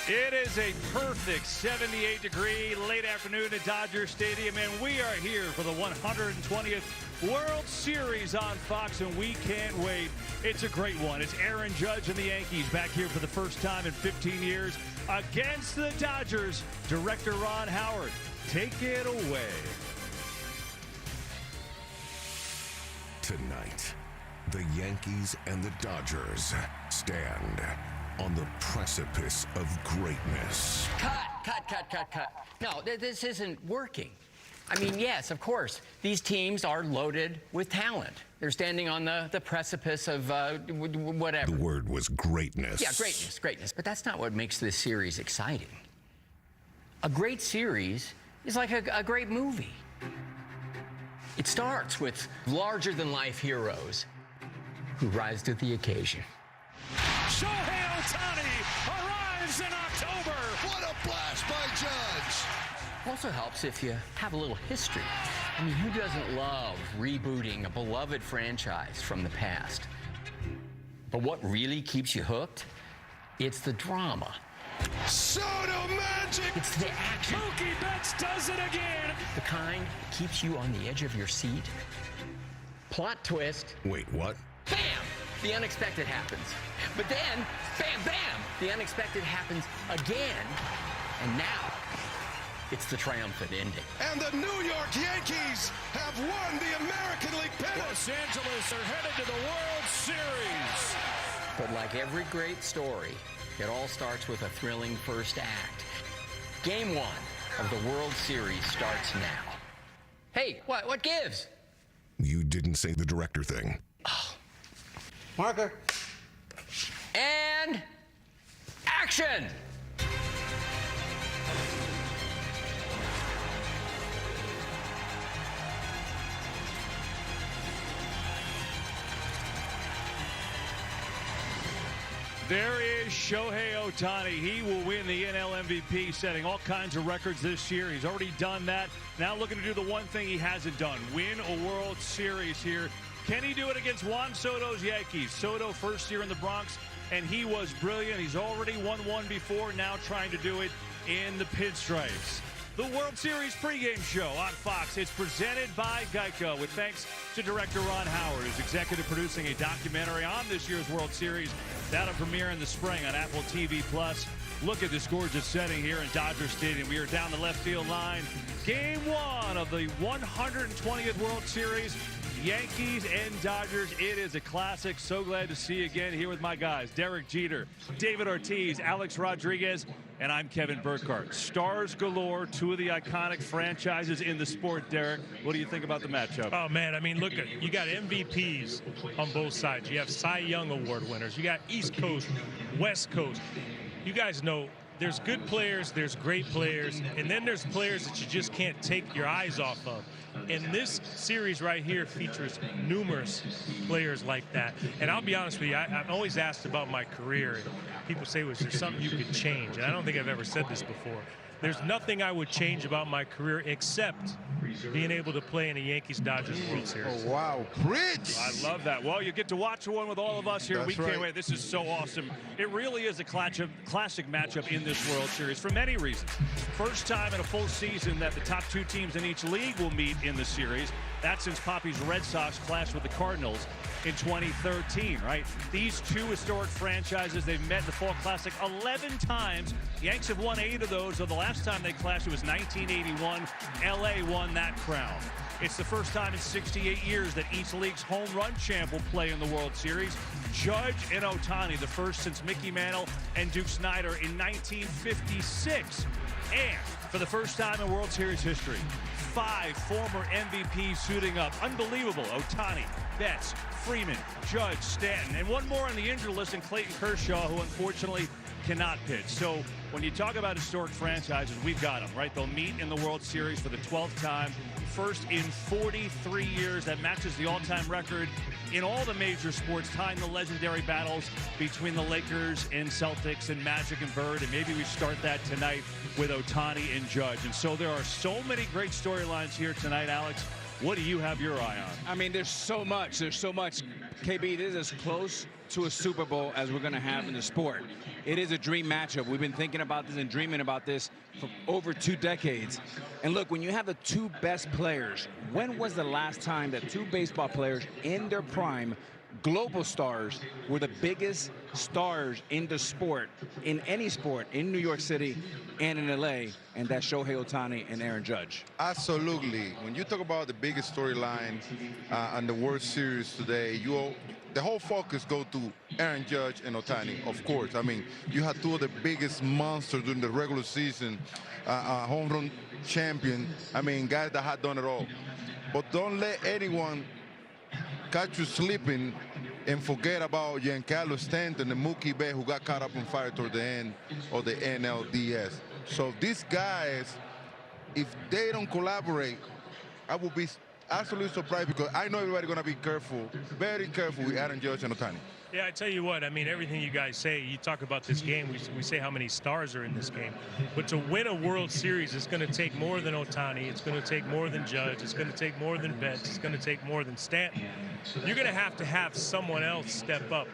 It is a perfect 78-degree late afternoon at Dodger Stadium, and we are here for the 120th World Series on Fox, and we can't wait. It's a great one. It's Aaron Judge and the Yankees back here for the first time in 15 years against the Dodgers. Director Ron Howard, take it away. Tonight, the Yankees and the Dodgers stand on the precipice of greatness. Cut. No, this isn't working. I mean, yes, of course, these teams are loaded with talent. They're standing on the precipice of whatever. The word was greatness. Yeah, greatness. But that's not what makes this series exciting. A great series is like a great movie. It starts with larger-than-life heroes who rise to the occasion. Shohei Ohtani arrives in October. What a blast by Judge. Also helps if you have a little history. I mean, who doesn't love rebooting a beloved franchise from the past? But what really keeps you hooked? It's the drama. Soto magic. It's the action. Mookie Betts does it again. The kind that keeps you on the edge of your seat. Plot twist. Wait, what? Bam! The unexpected happens. But then, bam, the unexpected happens again. And now, it's the triumphant ending. And the New York Yankees have won the American League pennant. Los Angeles are headed to the World Series. But like every great story, it all starts with a thrilling first act. Game 1 of the World Series starts now. Hey, what gives? You didn't say the director thing. Marker. And action! There is Shohei Ohtani. He will win the NL MVP, setting all kinds of records this year. He's already done that. Now looking to do the one thing he hasn't done, win a World Series here. Can he do it against Juan Soto's Yankees? Soto first year in the Bronx, and he was brilliant. He's already won one before, now trying to do it in the pinstripes. The World Series pregame show on Fox. It's presented by Geico, with thanks to Director Ron Howard, who's executive producing a documentary on this year's World Series. That'll premiere in the spring on Apple TV+. Look at this gorgeous setting here in Dodger Stadium. We are down the left field line. Game 1 of the 120th World Series. Yankees and Dodgers. It is a classic. So glad to see you again here with my guys, Derek Jeter, David Ortiz, Alex Rodriguez, and I'm Kevin Burkhardt. Stars galore, two of the iconic franchises in the sport. Derek, what do you think about the matchup? Oh, man, I mean, look, you got MVPs on both sides. You have Cy Young Award winners. You got East Coast, West Coast. You guys know there's good players, there's great players, and then there's players that you just can't take your eyes off of. And this series right here features numerous players like that. And I'll be honest with you, I'm always asked about my career. And people say, was there something you could change? And I don't think I've ever said this before. There's nothing I would change about my career except being able to play in a Yankees-Dodgers World Series. Oh, wow. Preach. I love that. Well, you get to watch one with all of us here. We can't wait. This is so awesome. It really is a classic matchup in this World Series for many reasons. First time in a full season that the top two teams in each league will meet in the series. That's since Poppy's Red Sox clashed with the Cardinals in 2013, right? These two historic franchises, they've met in the Fall Classic 11 times. The Yanks have won 8 of those, so the last time they clashed it was 1981. LA won that crown. It's the first time in 68 years that each league's home run champ will play in the World Series. Judge and Ohtani, the first since Mickey Mantle and Duke Snider in 1956. And for the first time in World Series history, 5 former MVPs suiting up. Unbelievable. Ohtani, Betts, Freeman, Judge, Stanton, and one more on the injured list in Clayton Kershaw, who unfortunately cannot pitch. So when you talk about historic franchises, we've got them, right? They'll meet in the World Series for the 12th time, first in 43 years. That matches the all-time record in all the major sports, tying the legendary battles between the Lakers and Celtics and Magic and Bird. And maybe we start that tonight with Ohtani and Judge. And so there are so many great storylines here tonight, Alex. What do you have your eye on? I mean, there's so much. There's so much. KB, this is as close to a Super Bowl as we're going to have in the sport. It is a dream matchup. We've been thinking about this and dreaming about this for over 2 decades. And look, when you have the 2 best players, when was the last time that 2 baseball players in their prime, global stars, were the biggest stars in the sport, in any sport, in New York City and in LA, and that's Shohei Ohtani and Aaron Judge? Absolutely. When you talk about the biggest storyline on the World Series today, the whole focus go to Aaron Judge and Ohtani, of course. I mean, you had 2 of the biggest monsters during the regular season, home run champion. I mean, guys that had done it all. But don't let anyone catch you sleeping and forget about Giancarlo Stanton and Mookie Betts, who got caught up on fire toward the end of the NLDS. So these guys, if they don't collaborate, I will be absolutely surprised, because I know everybody's going to be careful, very careful with Aaron Judge and Ohtani. Yeah, I tell you what, I mean, everything you guys say, you talk about this game, we say how many stars are in this game. But to win a World Series, it's going to take more than Ohtani. It's going to take more than Judge. It's going to take more than Betts. It's going to take more than Stanton. You're going to have someone else step up.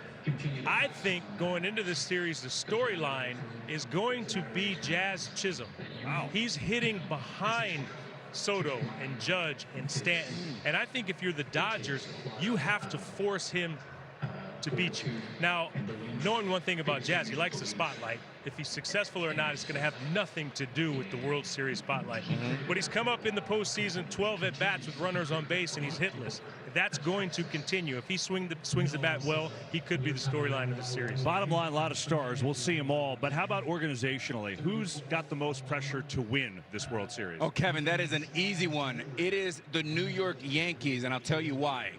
I think going into this series, the storyline is going to be Jazz Chisholm. Wow. He's hitting behind Soto and Judge and Stanton. And I think if you're the Dodgers, you have to force him to beat you. Now, knowing one thing about Jazz, he likes the spotlight. If he's successful or not, it's going to have nothing to do with the World Series spotlight. But he's come up in the postseason 12 at-bats with runners on base, and he's hitless. That's going to continue. If he swings the bat well, he could be the storyline of the series. Bottom line, a lot of stars. We'll see them all. But how about organizationally? Who's got the most pressure to win this World Series? Oh, Kevin, that is an easy one. It is the New York Yankees, and I'll tell you why.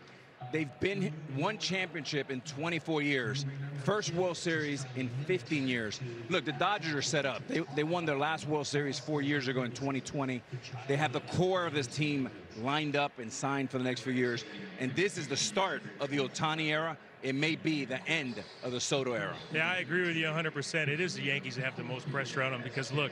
They've been one championship in 24 years. First World Series in 15 years. Look, the Dodgers are set up. They won their last World Series 4 years ago in 2020. They have the core of this team lined up and signed for the next few years. And this is the start of the Ohtani era. It may be the end of the Soto era. Yeah, I agree with you 100%. It is the Yankees that have the most pressure on them because, look,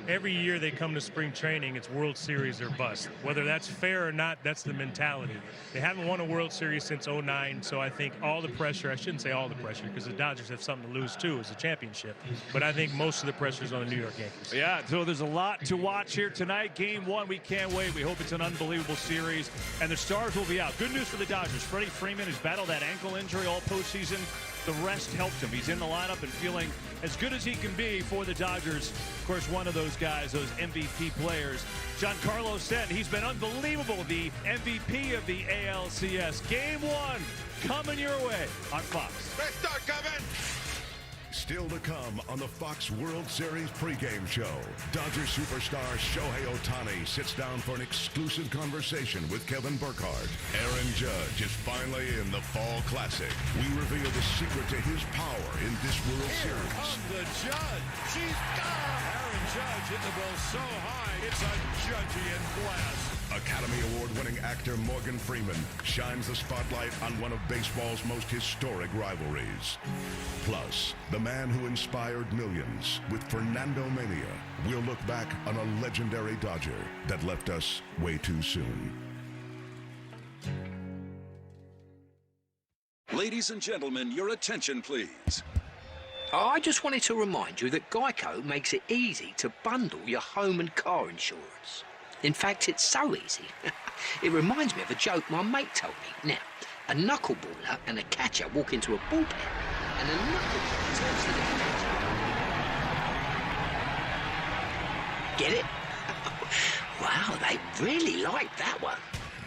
every year they come to spring training, it's World Series or bust. Whether that's fair or not, that's the mentality. They haven't won a World Series since '09, so I think all the pressure, I shouldn't say all the pressure, because the Dodgers have something to lose too, as a championship. But I think most of the pressure is on the New York Yankees. Yeah, so there's a lot to watch here tonight. Game 1, we can't wait. We hope it's an unbelievable series, and the stars will be out. Good news for the Dodgers. Freddie Freeman has battled that ankle injury all postseason. The rest helped him. He's in the lineup and feeling as good as he can be for the Dodgers. Of course, one of those guys, those MVP players, Giancarlo Stanton. He's been unbelievable, the MVP of the ALCS. Game 1 coming your way on Fox. Let's start, Kevin. Still to come on the Fox World Series pregame show. Dodgers superstar Shohei Ohtani sits down for an exclusive conversation with Kevin Burkhardt. Aaron Judge is finally in the Fall Classic. We reveal the secret to his power in this World Series. Comes the Judge. She's gone. Aaron Judge hit the ball so high, it's a Judgian blast. Academy Award-winning actor Morgan Freeman shines the spotlight on one of baseball's most historic rivalries. Plus, the man who inspired millions with Fernando Mania will look back on a legendary Dodger that left us way too soon. Ladies and gentlemen, your attention, please. I just wanted to remind you that Geico makes it easy to bundle your home and car insurance. In fact, it's so easy. It reminds me of a joke my mate told me. Now, a knuckleballer and a catcher walk into a bullpen, and the knuckleballer turns to the catcher. Get it? Wow, they really like that one.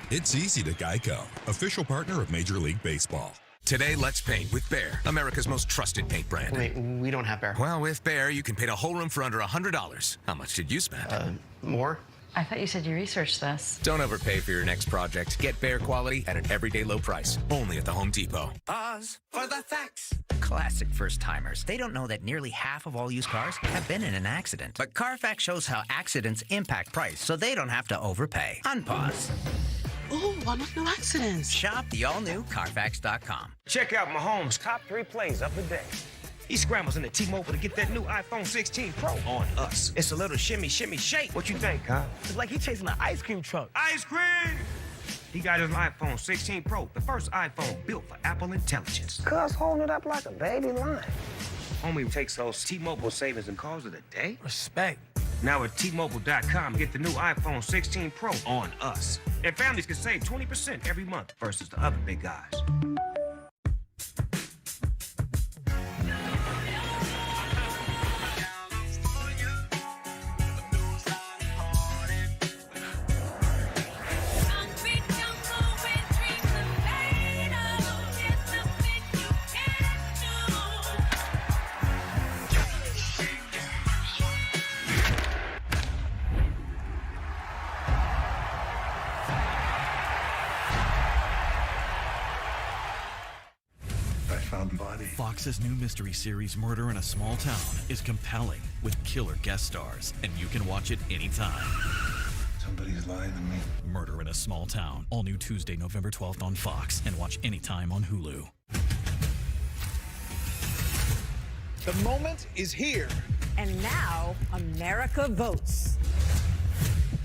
It's easy to Geico, official partner of Major League Baseball. Today, let's paint with Behr, America's most trusted paint brand. Wait, we don't have Behr. Well, with Behr, you can paint a whole room for under $100. How much did you spend? More? I thought you said you researched this. Don't overpay for your next project. Get Behr quality at an everyday low price. Only at the Home Depot. Pause for the facts. Classic first-timers. They don't know that nearly half of all used cars have been in an accident. But Carfax shows how accidents impact price, so they don't have to overpay. Unpause. Ooh, I love no accidents. Shop the all-new Carfax.com. Check out Mahomes' top 3 plays of the day. He scrambles into T-Mobile to get that new iPhone 16 Pro on us. It's a little shimmy, shimmy, shake. What you think, huh? It's like he's chasing an ice cream truck. Ice cream! He got his iPhone 16 Pro, the first iPhone built for Apple Intelligence. Cuz holding it up like a baby lion. Homie takes those T-Mobile savings and calls it a day. Respect. Now at T-Mobile.com, get the new iPhone 16 Pro on us. And families can save 20% every month versus the other big guys. Fox's new mystery series, Murder in a Small Town, is compelling with killer guest stars, and you can watch it anytime. Somebody's lying to me. Murder in a Small Town, all new Tuesday, November 12th on Fox, and watch anytime on Hulu. The moment is here. And now, America votes.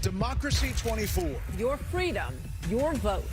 Democracy 24. Your freedom, your vote.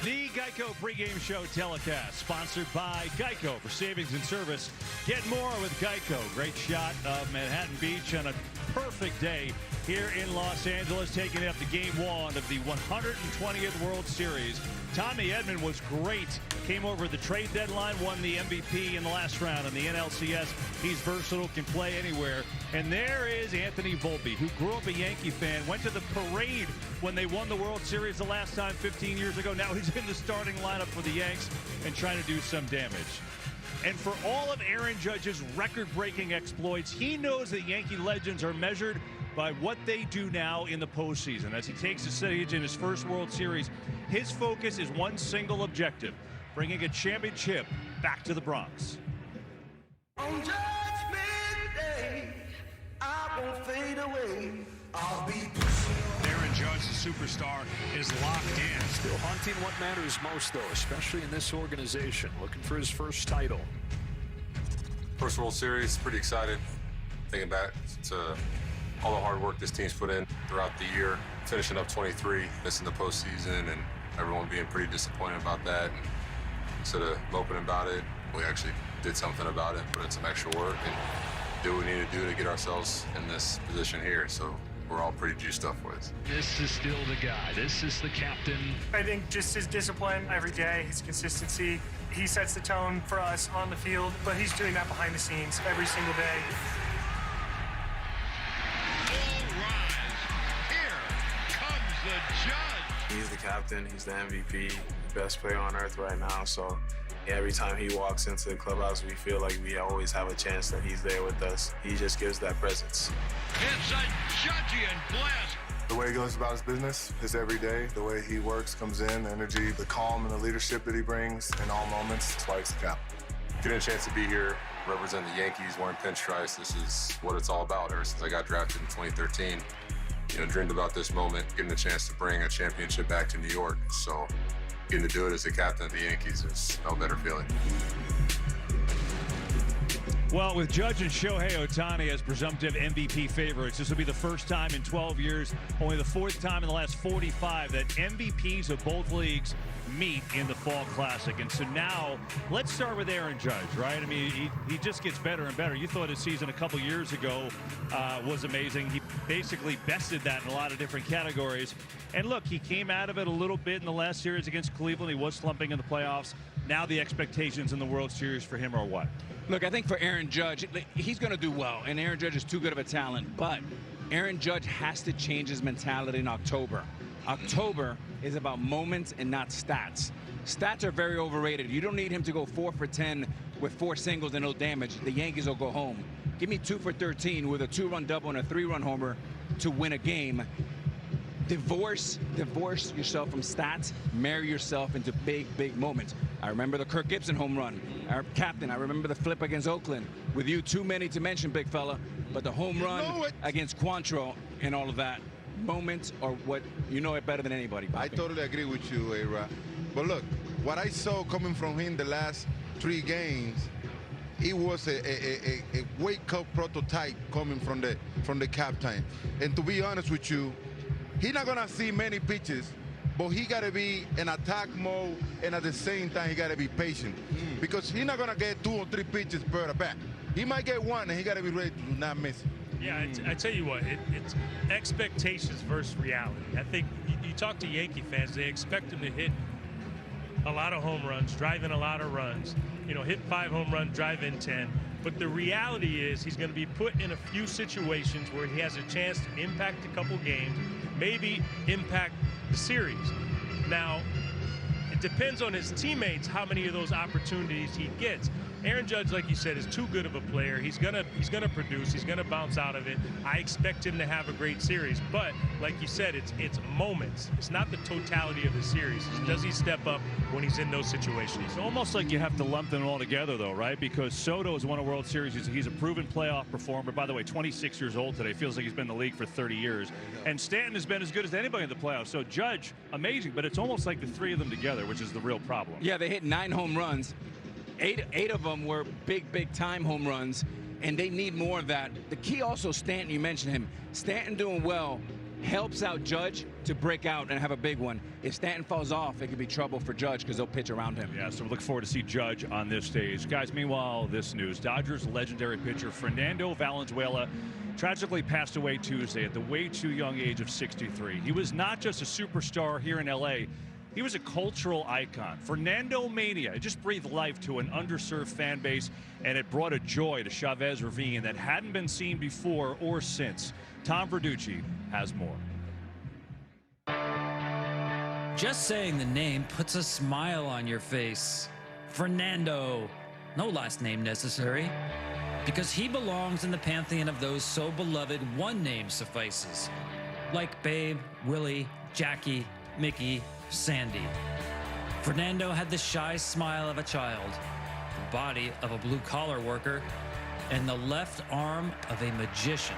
The Geico pregame show telecast, sponsored by Geico. For savings and service, get more with Geico. Great shot of Manhattan Beach on a perfect day here in Los Angeles, taking up the game one of the 120th World Series. Tommy Edman was great. Came over the trade deadline, won the MVP in the last round in the NLCS. He's versatile, can play anywhere. And there is Anthony Volpe, who grew up a Yankee fan, went to the parade when they won the World Series the last time 15 years ago. Now he's in the starting lineup for the Yanks and trying to do some damage. And for all of Aaron Judge's record-breaking exploits, he knows that Yankee legends are measured by what they do now in the postseason. As he takes the stage in his first World Series, his focus is one single objective: bringing a championship back to the Bronx. On Judgment Day, I won't fade away. I'll be Aaron Judge, the superstar, is locked in. Still hunting what matters most, though, especially in this organization, looking for his first title. First World Series, pretty excited. Thinking back to all the hard work this team's put in throughout the year, finishing up 23, missing the postseason, and everyone being pretty disappointed about that. And instead of moping about it, we actually did something about it, put in some extra work, and do what we need to do to get ourselves in this position here. So we're all pretty juiced up for it. This is still the guy. This is the captain. I think just his discipline every day, his consistency, he sets the tone for us on the field, but he's doing that behind the scenes every single day. The judge. He's the captain, he's the MVP, best player on earth right now. So yeah, every time he walks into the clubhouse, we feel like we always have a chance that he's there with us. He just gives that presence. It's a Judgian blast. The way he goes about his business, his everyday, the way he works, comes in, the energy, the calm and the leadership that he brings in all moments, that's why he's the captain. Getting a chance to be here, represent the Yankees, wearing pinstripes, this is what it's all about. Ever since I got drafted in 2013. Dreamed about this moment, getting a chance to bring a championship back to New York. So getting to do it as the captain of the Yankees is no better feeling. Well, with Judge and Shohei Ohtani as presumptive MVP favorites, this will be the first time in 12 years, only the fourth time in the last 45 that MVPs of both leagues meet in the Fall Classic. And so now, let's start with Aaron Judge, right? I mean, he just gets better and better. You thought his season a couple years ago was amazing. He basically bested that in a lot of different categories. And look, he came out of it a little bit in the last series against Cleveland. He was slumping in the playoffs. Now the expectations in the World Series for him are what? Look, I think for Aaron Judge, he's going to do well, and Aaron Judge is too good of a talent, but Aaron Judge has to change his mentality in October. October is about moments and not stats. Stats are very overrated. You don't need him to go 4 for 10 with 4 singles and no damage. The Yankees will go home. Give me 2 for 13 with a 2-run double and a 3-run homer to win a game. Divorce yourself from stats, marry yourself into big moments. I remember the Kirk Gibson home run. Our captain, I remember the flip against Oakland. With you, too many to mention, big fella. But the home run against Quantrill and all of that. Moments are what you know it better than anybody, Bobby. I totally agree with you, A-Rod. But look, what I saw coming from him the last 3 games, it was a wake-up prototype coming from the from the captain. And to be honest with you, he's not gonna see many pitches, but he gotta be in attack mode, and at the same time he gotta be patient, because he's not gonna get 2 or 3 pitches per at bat. He might get one, and he gotta be ready to not miss it. Yeah, I tell you what, it's expectations versus reality. I think you talk to Yankee fans, they expect him to hit a lot of home runs, drive in a lot of runs, you know, hit 5 home runs, drive in 10. But the reality is he's going to be put in a few situations where he has a chance to impact a couple games, maybe impact the series. Now, it depends on his teammates how many of those opportunities he gets. Aaron Judge, like you said, is too good of a player. He's gonna produce. He's gonna bounce out of it. I expect him to have a great series. But like you said, it's moments. It's not the totality of the series. Does he step up when he's in those situations? It's almost like you have to lump them all together, though, right? Because Soto has won a World Series. He's a proven playoff performer. By the way, 26 years old today. Feels like he's been in the league for 30 years. And Stanton has been as good as anybody in the playoffs. So Judge, amazing. But it's almost like the 3 of them together, which is the real problem. Yeah, they hit 9 home runs. Eight of them were big time home runs, and they need more of that. The key also, Stanton, you mentioned him. Stanton doing well helps out Judge to break out and have a big one. If Stanton falls off, it could be trouble for Judge because they'll pitch around him. Yeah, so we look forward to see Judge on this stage. Guys, meanwhile, this news. Dodgers legendary pitcher Fernando Valenzuela tragically passed away Tuesday at the way too young age of 63. He was not just a superstar here in L.A., he was a cultural icon. Fernando Mania. It just breathed life to an underserved fan base, and it brought a joy to Chavez Ravine that hadn't been seen before or since. Tom Verducci has more. Just saying the name puts a smile on your face. Fernando. No last name necessary, because he belongs in the pantheon of those so beloved one name suffices. Like Babe, Willie, Jackie, Mickey, Sandy. Fernando had the shy smile of a child, the body of a blue-collar worker, and the left arm of a magician.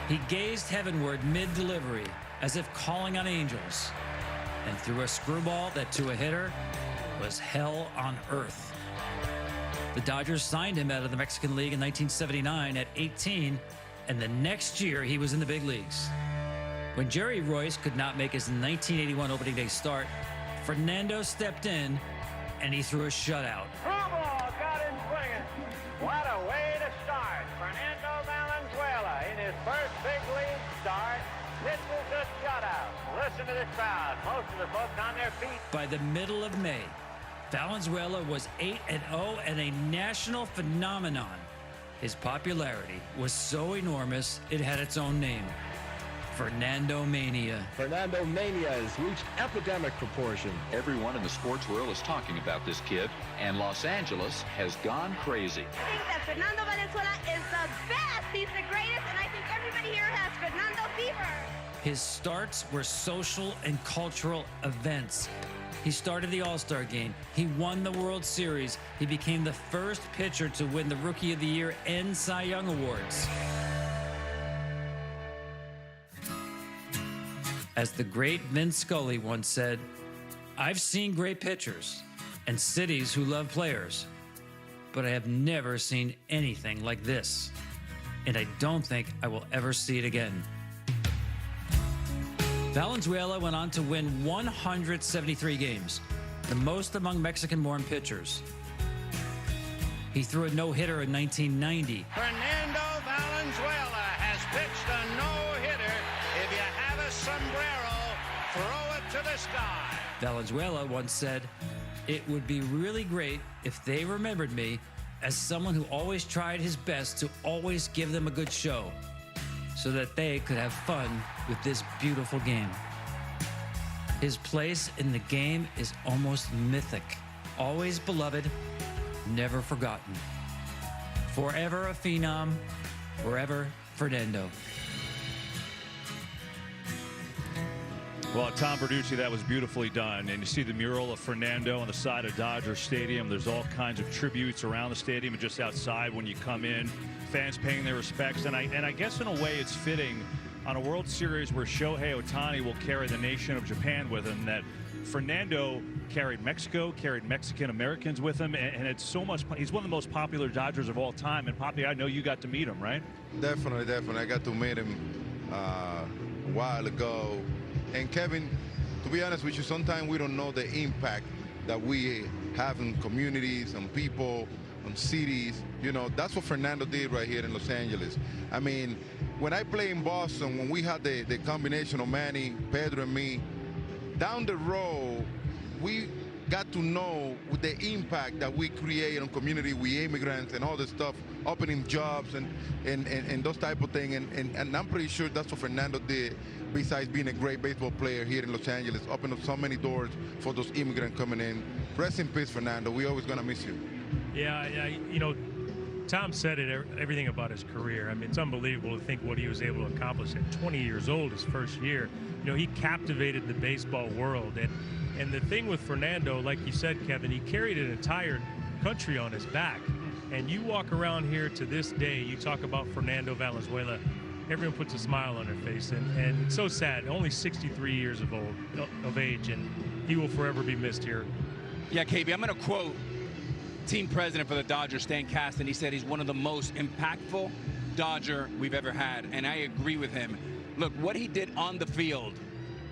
He gazed heavenward mid-delivery as if calling on angels, and threw a screwball that to a hitter was hell on earth. The Dodgers signed him out of the Mexican League in 1979 at 18, and the next year he was in the big leagues. When Jerry Royce could not make his 1981 opening day start, Fernando stepped in, and he threw a shutout. Screwball got him swinging. What a way to start. Fernando Valenzuela in his first big league start pitches a shutout. Listen to this crowd. Most of the folks on their feet. By the middle of May, Valenzuela was 8-0 and a national phenomenon. His popularity was so enormous, it had its own name. Fernando Mania. Fernando Mania has reached epidemic proportion. Everyone in the sports world is talking about this kid, and Los Angeles has gone crazy. I think that Fernando Valenzuela is the best. He's the greatest, and I think everybody here has Fernando fever. His starts were social and cultural events. He started the All-Star game. He won the World Series. He became the first pitcher to win the Rookie of the Year and Cy Young Awards. As the great Vince Scully once said, I've seen great pitchers and cities who love players, but I have never seen anything like this. And I don't think I will ever see it again. Valenzuela went on to win 173 games, the most among Mexican-born pitchers. He threw a no-hitter in 1990. Fernando Valenzuela has pitched a no-hitter. If you have a sombrero, throw it to the sky. Valenzuela once said, it would be really great if they remembered me as someone who always tried his best to always give them a good show, so that they could have fun with this beautiful game. His place in the game is almost mythic. Always beloved, never forgotten. Forever a phenom, forever Fernando. Well, Tom Verducci, that was beautifully done. And you see the mural of Fernando on the side of Dodger Stadium. There's all kinds of tributes around the stadium and just outside when you come in. Fans paying their respects. And I guess in a way it's fitting on a World Series where Shohei Ohtani will carry the nation of Japan with him, that Fernando carried Mexico, carried Mexican Americans with him, and it's so much. He's one of the most popular Dodgers of all time. And Poppy, I know you got to meet him, right? Definitely. I got to meet him a while ago. And Kevin, to be honest with you, sometimes we don't know the impact that we have in communities and people and cities. You know, that's what Fernando did right here in Los Angeles. I mean, when I played in Boston, when we had the combination of Manny, Pedro, and me, down the road, we got to know the impact that we create in community with immigrants and all this stuff, opening jobs and those type of things. And I'm pretty sure that's what Fernando did, besides being a great baseball player here in Los Angeles, opened up so many doors for those immigrants coming in. Rest in peace, Fernando. We're always going to miss you. Yeah, you know, Tom said it, everything about his career. I mean, it's unbelievable to think what he was able to accomplish at 20 years old, his first year. You know, he captivated the baseball world. And the thing with Fernando, like you said, Kevin, he carried an entire country on his back. And you walk around here to this day, you talk about Fernando Valenzuela, everyone puts a smile on their face. And it's so sad, only 63 years of age, and he will forever be missed here. Yeah, KB, I'm going to quote team president for the Dodgers, Stan Kasten. He said he's one of the most impactful Dodger we've ever had, and I agree with him. Look, what he did on the field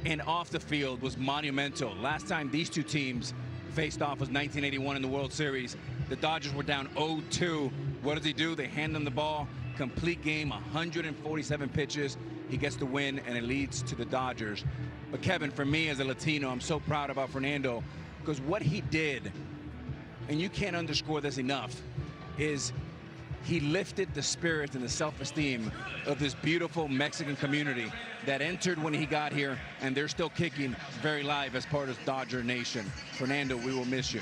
and off the field was monumental. Last time these two teams faced off was 1981 in the World Series. The Dodgers were down 0-2. What does he do? They hand him the ball, complete game, 147 pitches. He gets the win, and it leads to the Dodgers. But Kevin, for me as a Latino, I'm so proud about Fernando, because what he did, and you can't underscore this enough, is he lifted the spirit and the self-esteem of this beautiful Mexican community that entered when he got here, and they're still kicking very live as part of Dodger Nation. Fernando, we will miss you.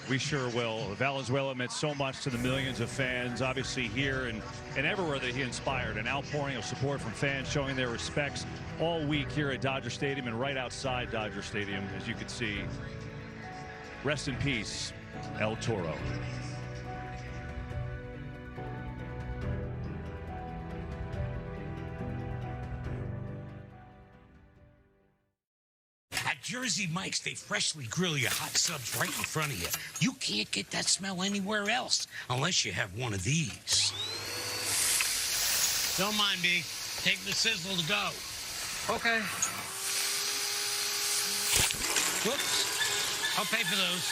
We sure will. Valenzuela meant so much to the millions of fans, obviously here and everywhere that he inspired. An outpouring of support from fans showing their respects all week here at Dodger Stadium and right outside Dodger Stadium, as you can see. Rest in peace, El Toro. At Jersey Mike's, they freshly grill your hot subs right in front of you. You can't get that smell anywhere else unless you have one of these. Don't mind me. Take the sizzle to go. Okay. Whoops. I'll pay for those.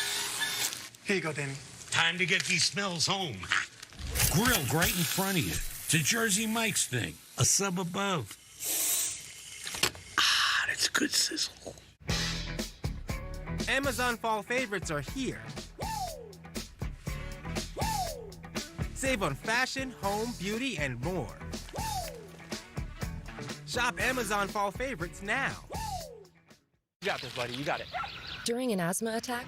Here you go, Danny. Time to get these smells home. Grilled right in front of you. It's a Jersey Mike's thing. A sub above. Ah, that's good sizzle. Amazon fall favorites are here. Save on fashion, home, beauty, and more. Shop Amazon fall favorites now. You got this, buddy. You got it. During an asthma attack,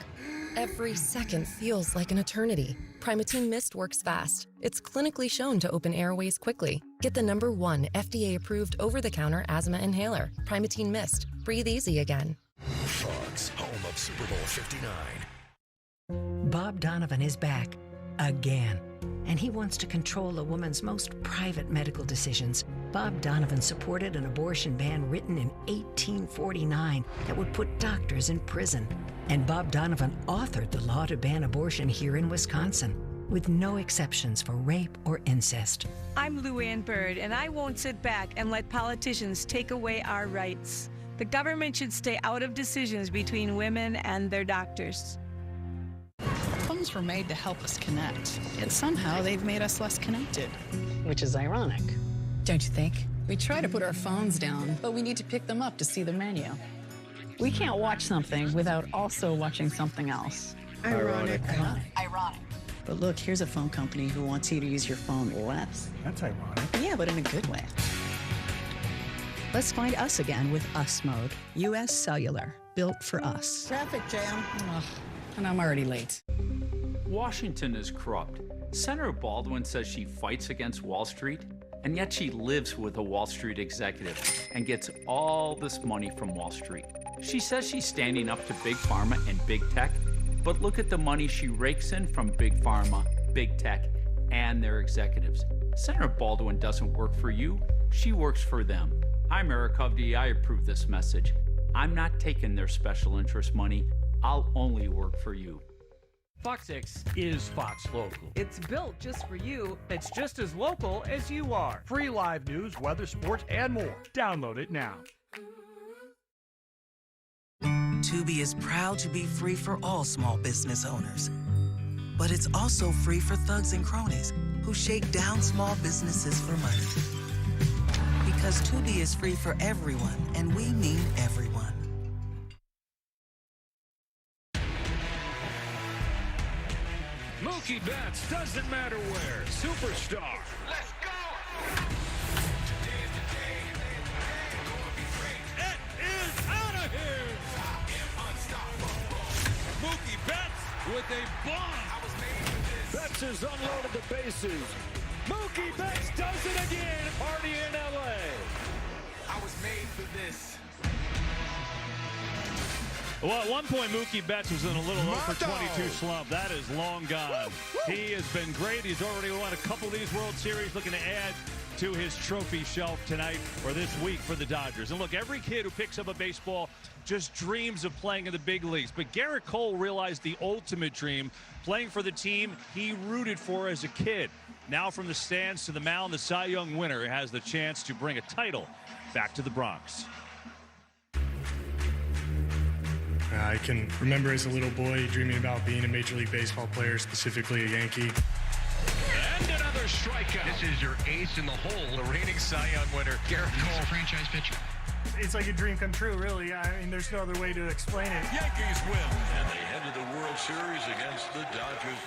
every second feels like an eternity. Primatene Mist works fast. It's clinically shown to open airways quickly. Get the #1 FDA-approved over-the-counter asthma inhaler. Primatene Mist. Breathe easy again. Fox, home of Super Bowl 59. Bob Donovan is back. Again. And he wants to control a woman's most private medical decisions. Bob Donovan supported an abortion ban written in 1849 that would put doctors in prison. And Bob Donovan authored the law to ban abortion here in Wisconsin, with no exceptions for rape or incest. I'm Lou Ann Bird, and I won't sit back and let politicians take away our rights. The government should stay out of decisions between women and their doctors. Phones were made to help us connect, yet somehow they've made us less connected. Which is ironic. Don't you think? We try to put our phones down, but we need to pick them up to see the menu. We can't watch something without also watching something else. Ironic. Ironic. But look, here's a phone company who wants you to use your phone less. That's ironic. Yeah, but in a good way. Let's find us again with Us Mode. U.S. Cellular, built for us. Traffic jam. Ugh, and I'm already late. Washington is corrupt. Senator Baldwin says she fights against Wall Street, and yet she lives with a Wall Street executive and gets all this money from Wall Street. She says she's standing up to Big Pharma and Big Tech, but look at the money she rakes in from Big Pharma, Big Tech, and their executives. Senator Baldwin doesn't work for you, she works for them. I'm Eric Hovde. I approve this message. I'm not taking their special interest money. I'll only work for you. Fox 6 is Fox Local. It's built just for you. It's just as local as you are. Free live news, weather, sports, and more. Download it now. Tubi is proud to be free for all small business owners. But it's also free for thugs and cronies who shake down small businesses for money. Because Tubi is free for everyone, and we mean everyone. Mookie Betts, doesn't matter where. Superstar. Let's go! It is out of here! Mookie Betts with a bomb! Betts has unloaded the bases. Mookie Betts does it again! Party in LA! I was made for this. Well, at one point, Mookie Betts was in a little over 22 slump. That is long gone. He has been great. He's already won a couple of these World Series, looking to add to his trophy shelf tonight or this week for the Dodgers. And look, every kid who picks up a baseball just dreams of playing in the big leagues. But Garrett Cole realized the ultimate dream, playing for the team he rooted for as a kid. Now from the stands to the mound, the Cy Young winner has the chance to bring a title back to the Bronx. I can remember as a little boy dreaming about being a Major League Baseball player, specifically a Yankee. And another strikeout. This is your ace in the hole, the reigning Cy Young winner, Garrett Cole, franchise pitcher. It's like a dream come true, really. I mean, there's no other way to explain it. Yankees win, and they head to the World Series against the Dodgers.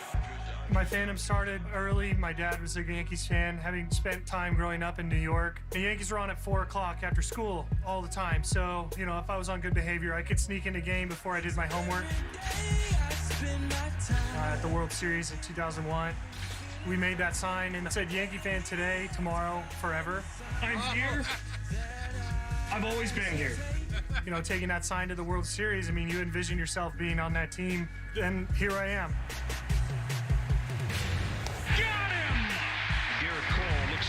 My fandom started early. My dad was a Yankees fan, having spent time growing up in New York. The Yankees were on at 4 o'clock after school all the time. So, you know, if I was on good behavior, I could sneak in a game before I did my homework. At the World Series in 2001, we made that sign and it said Yankee fan today, tomorrow, forever. I'm here. I've always been here. You know, taking that sign to the World Series, I mean, you envision yourself being on that team, and here I am.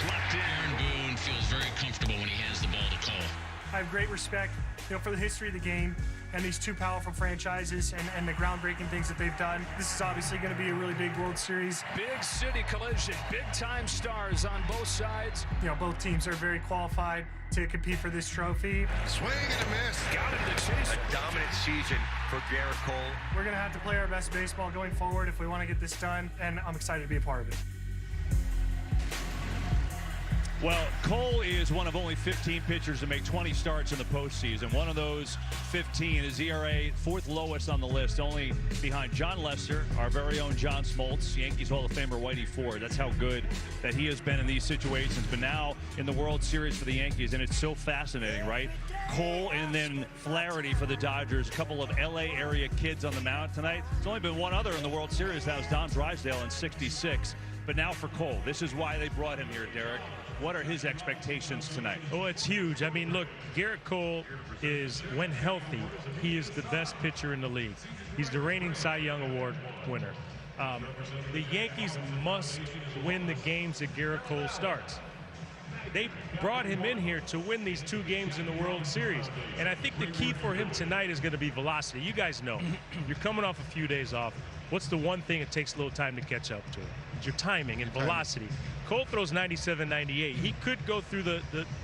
Left in. Aaron Boone feels very comfortable when he hands the ball to Cole. I have great respect, you know, for the history of the game and these two powerful franchises and the groundbreaking things that they've done. This is obviously going to be a really big World Series. Big city collision, big-time stars on both sides. You know, both teams are very qualified to compete for this trophy. Swing and a miss. Got him to chase. A dominant season for Garrett Cole. We're going to have to play our best baseball going forward if we want to get this done, and I'm excited to be a part of it. Well, Cole is one of only 15 pitchers to make 20 starts in the postseason. One of those 15 is ERA, fourth lowest on the list, only behind John Lester, our very own John Smoltz, Yankees Hall of Famer Whitey Ford. That's how good that he has been in these situations. But now in the World Series for the Yankees, and it's so fascinating, right? Cole and then Flaherty for the Dodgers. A couple of LA area kids on the mound tonight. There's only been one other in the World Series. That was Don Drysdale in '66. But now for Cole, this is why they brought him here, Derek. What are his expectations tonight? Oh, it's huge. I mean, look, Garrett Cole is, when healthy, he is the best pitcher in the league. He's the reigning Cy Young Award winner. The Yankees must win the games that Garrett Cole starts. They brought him in here to win these 2 games in the World Series. And I think the key for him tonight is going to be velocity. You guys know, you're coming off a few days off. What's the one thing it takes a little time to catch up to? It's your timing and velocity. Cole throws 97, 98. He could go through the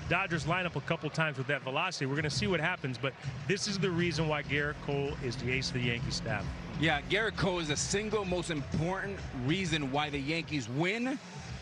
Dodgers lineup a couple times with that velocity. We're going to see what happens, but this is the reason why Garrett Cole is the ace of the Yankee staff. Yeah, Garrett Cole is the single most important reason why the Yankees win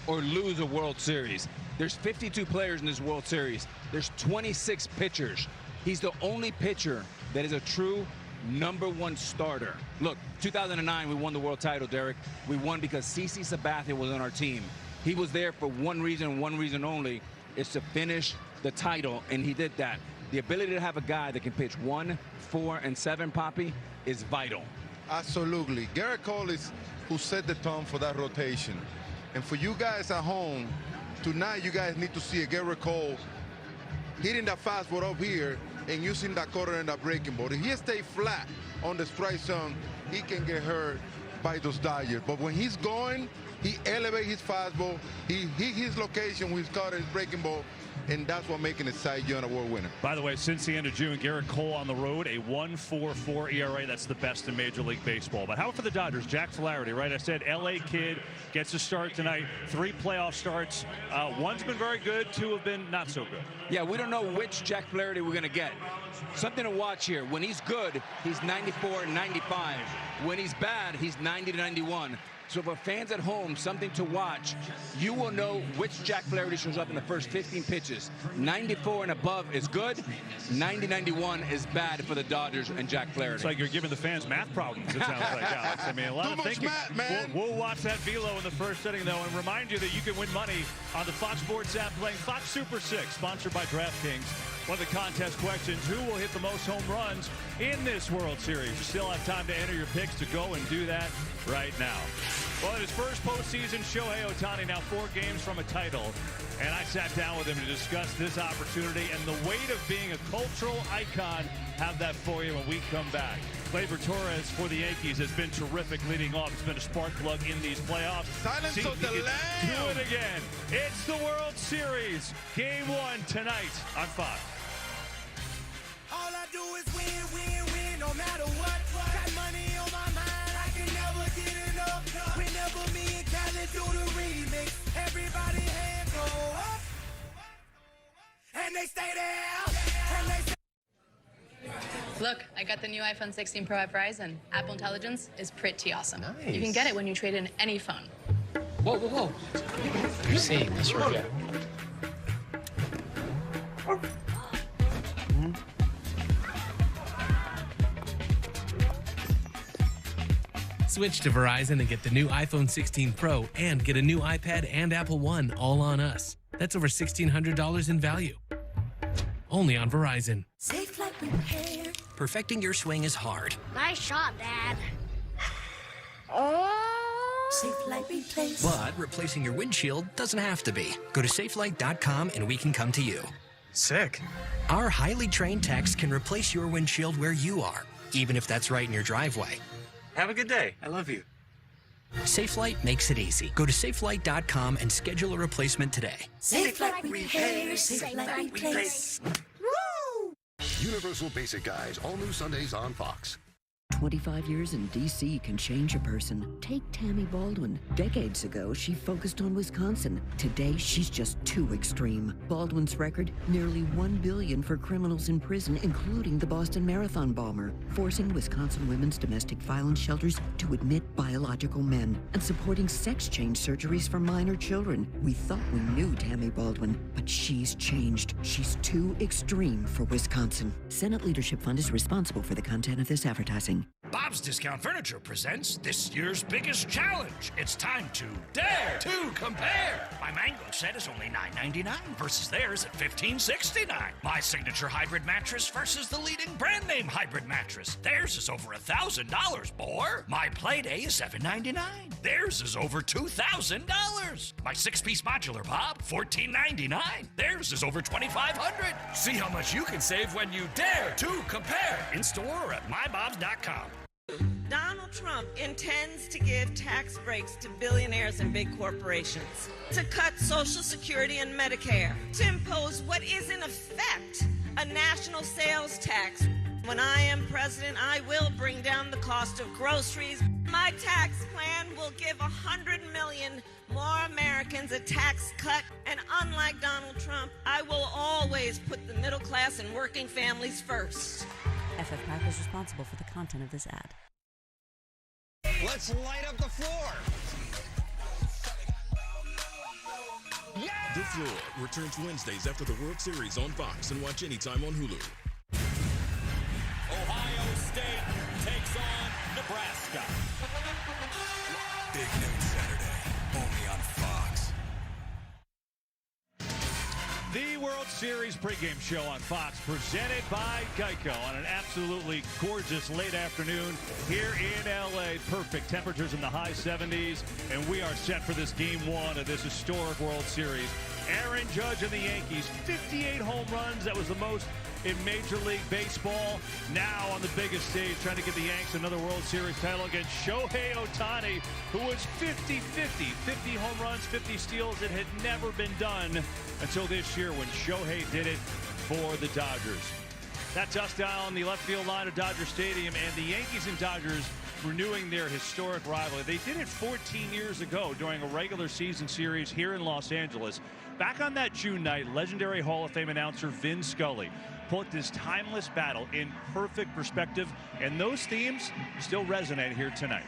or lose a World Series. There's 52 players in this World Series. There's 26 pitchers. He's the only pitcher that is a true #1 starter. Look, 2009, we won the world title, Derek. We won because CC Sabathia was on our team. He was there for one reason only, is to finish the title, and he did that. The ability to have a guy that can pitch 1, 4, and 7, Poppy, is vital. Absolutely. Garrett Cole is who set the tone for that rotation. And for you guys at home, tonight you guys need to see a Garrett Cole hitting that fastball up here and using that cutter and that breaking ball. If he stay flat on the strike zone, he can get hurt by those Dodgers. But when he's going, he elevates his fastball, he hit his location with his cutter and his breaking ball, and that's what making it Cy Young Award winner. By the way, since the end of June, Garrett Cole on the road, a 1.44 ERA. That's the best in Major League Baseball. But how for the Dodgers? Jack Flaherty, right? I said LA kid gets a start tonight. 3 playoff starts. One's been very good. 2 have been not so good. Yeah, we don't know which Jack Flaherty we're going to get. Something to watch here. When he's good, he's 94 and 95. When he's bad, he's 90 to 91. So for fans at home, something to watch. You will know which Jack Flaherty shows up in the first 15 pitches. 94 and above is good. 90-91 is bad for the Dodgers and Jack Flaherty. It's like you're giving the fans math problems, it sounds like, Alex. I mean, a lot of thinking. We'll watch that velo in the first inning, though, and remind you that you can win money on the Fox Sports app playing Fox Super 6, sponsored by DraftKings. One of the contest questions, who will hit the most home runs in this World Series? You still have time to enter your picks to go and do that right now. Well, in his first postseason, Shohei Ohtani now 4 games from a title. And I sat down with him to discuss this opportunity and the weight of being a cultural icon. Have that for you when we come back. Gleyber Torres for the Yankees has been terrific leading off. It's been a spark plug in these playoffs. Silence of the Lambs. Do it again. It's the World Series. Game 1 tonight on Fox. All I do is win, win, win, no matter what. Got money on my mind, I can never get enough. Whenever me and Khaled do the remix, everybody hands go up, and they stay there, and they stay. Look, I got the new iPhone 16 Pro at Verizon. Apple Intelligence is pretty awesome. Nice. You can get it when you trade in any phone. Whoa, whoa, whoa. You're seeing this right? Switch to Verizon and get the new iPhone 16 Pro and get a new iPad and Apple One all on us. That's over $1,600 in value. Only on Verizon. Safe like repair. Perfecting your swing is hard. Nice shot, Dad. Oh. Safe light replace. But replacing your windshield doesn't have to be. Go to safelight.com and we can come to you. Sick. Our highly trained techs can replace your windshield where you are, even if that's right in your driveway. Have a good day. I love you. SafeLight makes it easy. Go to safelight.com and schedule a replacement today. Safe light repair. Safe light replace. Woo! Universal Basic Guys, all new Sundays on Fox. 25 years in D.C. can change a person. Take Tammy Baldwin. Decades ago, she focused on Wisconsin. Today, she's just too extreme. Baldwin's record, nearly $1 billion for criminals in prison, including the Boston Marathon bomber, forcing Wisconsin women's domestic violence shelters to admit biological men, and supporting sex change surgeries for minor children. We thought we knew Tammy Baldwin, but she's changed. She's too extreme for Wisconsin. Senate Leadership Fund is responsible for the content of this advertising. Bob's Discount Furniture presents this year's biggest challenge. It's time to dare to compare. My Mango set is only $9.99 versus theirs at $15.69. My signature hybrid mattress versus the leading brand name hybrid mattress. Theirs is over $1,000, boy. My Playday is $7.99. Theirs is over $2,000. My 6-piece modular Bob, $14.99. Theirs is over $2,500. See how much you can save when you dare to compare. In store or at mybobs.com. Donald Trump intends to give tax breaks to billionaires and big corporations, to cut Social Security and Medicare, to impose what is in effect a national sales tax. When I am president, I will bring down the cost of groceries. My tax plan will give 100 million more Americans a tax cut, and unlike Donald Trump, I will always put the middle class and working families first. FFPAC is responsible for the content of this ad. Let's light up the floor. Yeah! The Floor returns Wednesdays after the World Series on Fox and watch anytime on Hulu. Ohio State takes on Nebraska. Big Noon Saturday, only on Fox. The World Series pregame show on Fox, presented by Geico on an absolutely gorgeous late afternoon here in L.A. Perfect temperatures in the high 70s, and we are set for this Game 1 of this historic World Series. Aaron Judge and the Yankees, 58 home runs. That was the most in Major League Baseball. Now on the biggest stage, trying to get the Yanks another World Series title against Shohei Ohtani, who was 50-50, 50 home runs, 50 steals. It had never been done until this year when Shohei did it for the Dodgers. That's us down the left field line of Dodger Stadium, and the Yankees and Dodgers renewing their historic rivalry. They did it 14 years ago during a regular season series here in Los Angeles. Back on that June night, legendary Hall of Fame announcer Vin Scully put this timeless battle in perfect perspective, and those themes still resonate here tonight.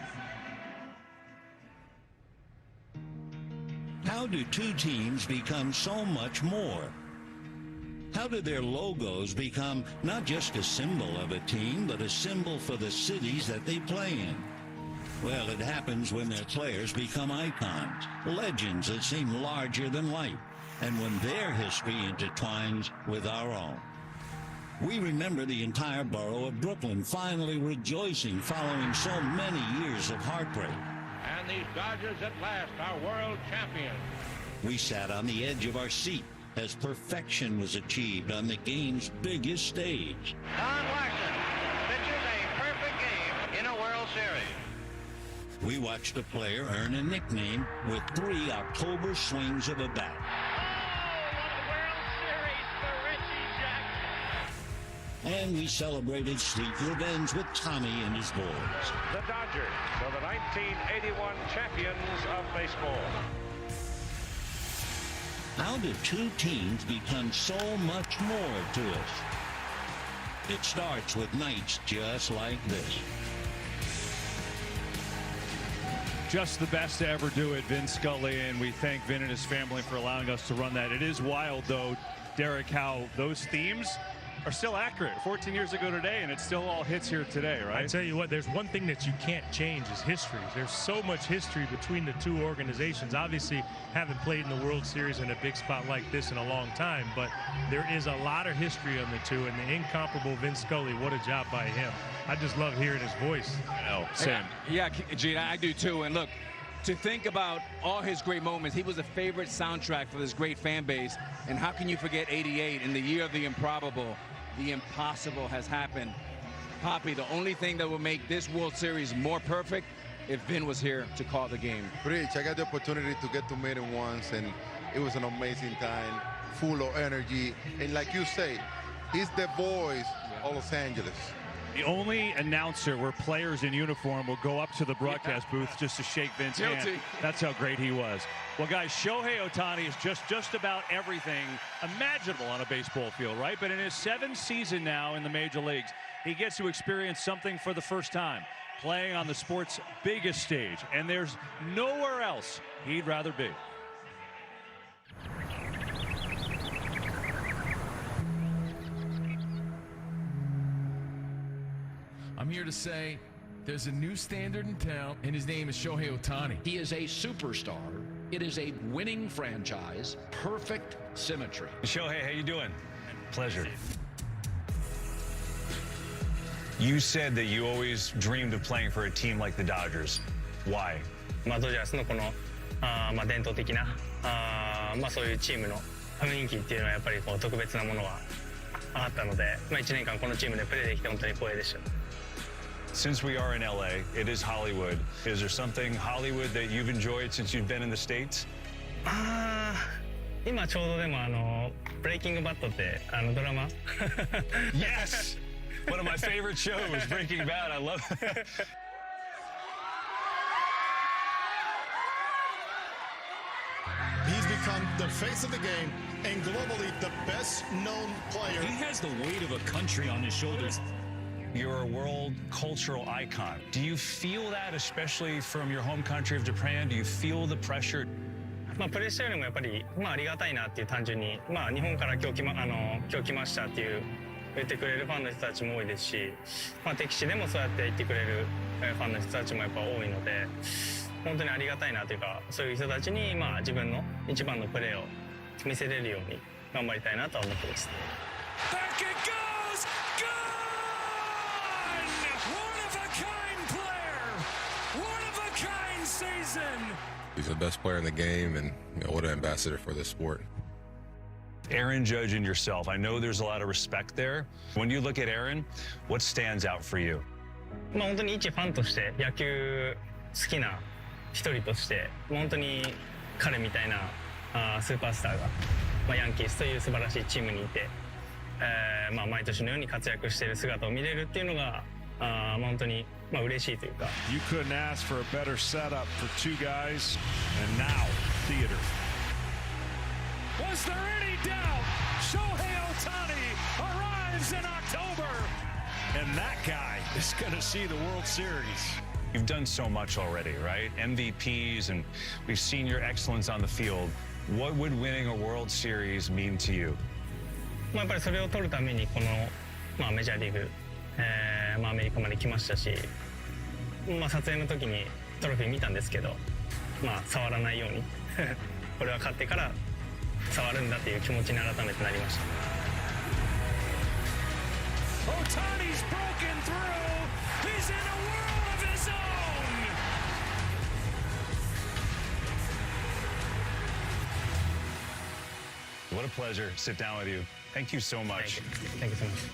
How do two teams become so much more? How do their logos become not just a symbol of a team, but a symbol for the cities that they play in? Well, it happens when their players become icons, legends that seem larger than life, and when their history intertwines with our own. We remember the entire borough of Brooklyn finally rejoicing following so many years of heartbreak. And these Dodgers at last are world champions. We sat on the edge of our seat as perfection was achieved on the game's biggest stage. Don Larson pitches a perfect game in a World Series. We watched a player earn a nickname with 3 October swings of a bat. And we celebrated sleepless ends with Tommy and his boys. The Dodgers are the 1981 champions of baseball. How do two teams become so much more to us? It starts with nights just like this. Just the best to ever do it, Vin Scully, and we thank Vin and his family for allowing us to run that. It is wild, though, Derek, how those themes are still accurate 14 years ago today, and it still all hits here today, right? I tell you what, there's one thing that you can't change is history. There's so much history between the two organizations. Obviously, haven't played in the World Series in a big spot like this in a long time, but there is a lot of history on the two, and the incomparable Vin Scully, what a job by him. I just love hearing his voice. Oh, Sam. Yeah, Gene, I do too. And look, to think about all his great moments, he was a favorite soundtrack for this great fan base. And how can you forget 88 in the year of the improbable? The impossible has happened. Poppy, the only thing that will make this World Series more perfect if Vin was here to call the game. Rich, I got the opportunity to get to meet him once, and it was an amazing time, full of energy. And like you say, he's the voice of Los Angeles. The only announcer where players in uniform will go up to the broadcast booth just to shake Vince's hand. That's how great he was. Well, guys, Shohei Ohtani is just about everything imaginable on a baseball field, right? But in his 7th season now in the major leagues, he gets to experience something for the first time, playing on the sport's biggest stage. And there's nowhere else he'd rather be. I'm here to say there's a new standard in town, and his name is Shohei Ohtani. He is a superstar. It is a winning franchise. Perfect symmetry. Shohei, how you doing? Pleasure. You said that you always dreamed of playing for a team like the Dodgers. Why? ドジャースのこの伝統的なそういうチームの雰囲気っていうのはやっぱりこう特別なものはあったので、1年間このチームでプレーできて本当に光栄でした。Since we are in LA, it is Hollywood. Is there something Hollywood that you've enjoyed since you've been in the States? 今ちょうどでもブレイキングバットってドラマ Yes! One of my favorite shows, Breaking Bad. I love it. He's become the face of the game and globally the best-known player. He has the weight of a country on his shoulders. You're a world cultural icon. Do you feel that, especially from your home country of Japan? Do you feel the pressure? プレッシャーよりもやっぱりありがたいなっていう単純に日本から今日来ましたっていう言ってくれるファンの人たちも多いですし、敵地でもそうやって言ってくれるファンの人たちもやっぱ多いので、本当にありがたいなというか、そういう人たちに自分の一番のプレーを見せれるように頑張りたいなとは思ってます。Back it goes! Gone! One of a kind player! One of a kind season! He's the best player in the game and what an ambassador for this sport. Aaron Judge and yourself, I know there's a lot of respect there. When you look at Aaron, what stands out for you? 本当に一ファンとして野球好きな一人として本当に彼みたいなスーパースターが、ヤンキースという素晴らしいチームにいて、毎年のように活躍している姿を見れるっていうのが本当に嬉しいというか。You couldn't ask for a better setup for two guys, and now theater. Was there any doubt? Shohei Ohtani arrives in October. And that guy is going to see the World Series. You've done so much already, right? MVPs, and we've seen your excellence on the field. What would winning a World Series mean to you? やっぱりそれを取るためにこの、メジャーリーグ、アメリカまで来ましたし、撮影の時にトロフィー見たんですけど、触らないようにこれは勝ってから触るんだっていう気持ちに改めてなりました。Ohtani's broken through. He's in a world of his own. What a pleasure to sit down with you. Thank you so much. Thank you so much.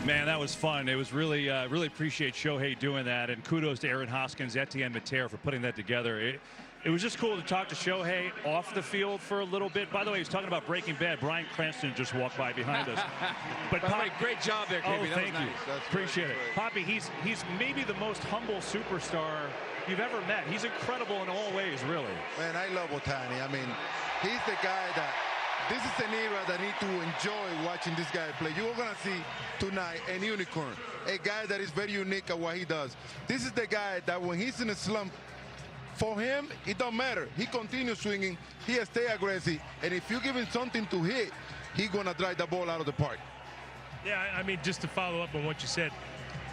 Man, that was fun. It was really, really appreciate Shohei doing that, and kudos to Aaron Hoskins, Etienne Mater for putting that together. It was just cool to talk to Shohei off the field for a little bit. By the way, he was talking about Breaking Bad. Bryan Cranston just walked by behind us. But great job there, KB. Oh, thank you. That's Appreciate it. great. Poppy, he's maybe the most humble superstar you've ever met. He's incredible in all ways, really. Man, I love Ohtani. I mean, he's the guy that this is an era that need to enjoy watching this guy play. You're going to see tonight a unicorn, a guy that is very unique at what he does. This is the guy that when he's in a slump, for him, it don't matter. He continues swinging. He stay aggressive. And if you give him something to hit, he's going to drive the ball out of the park. Yeah, I mean, just to follow up on what you said,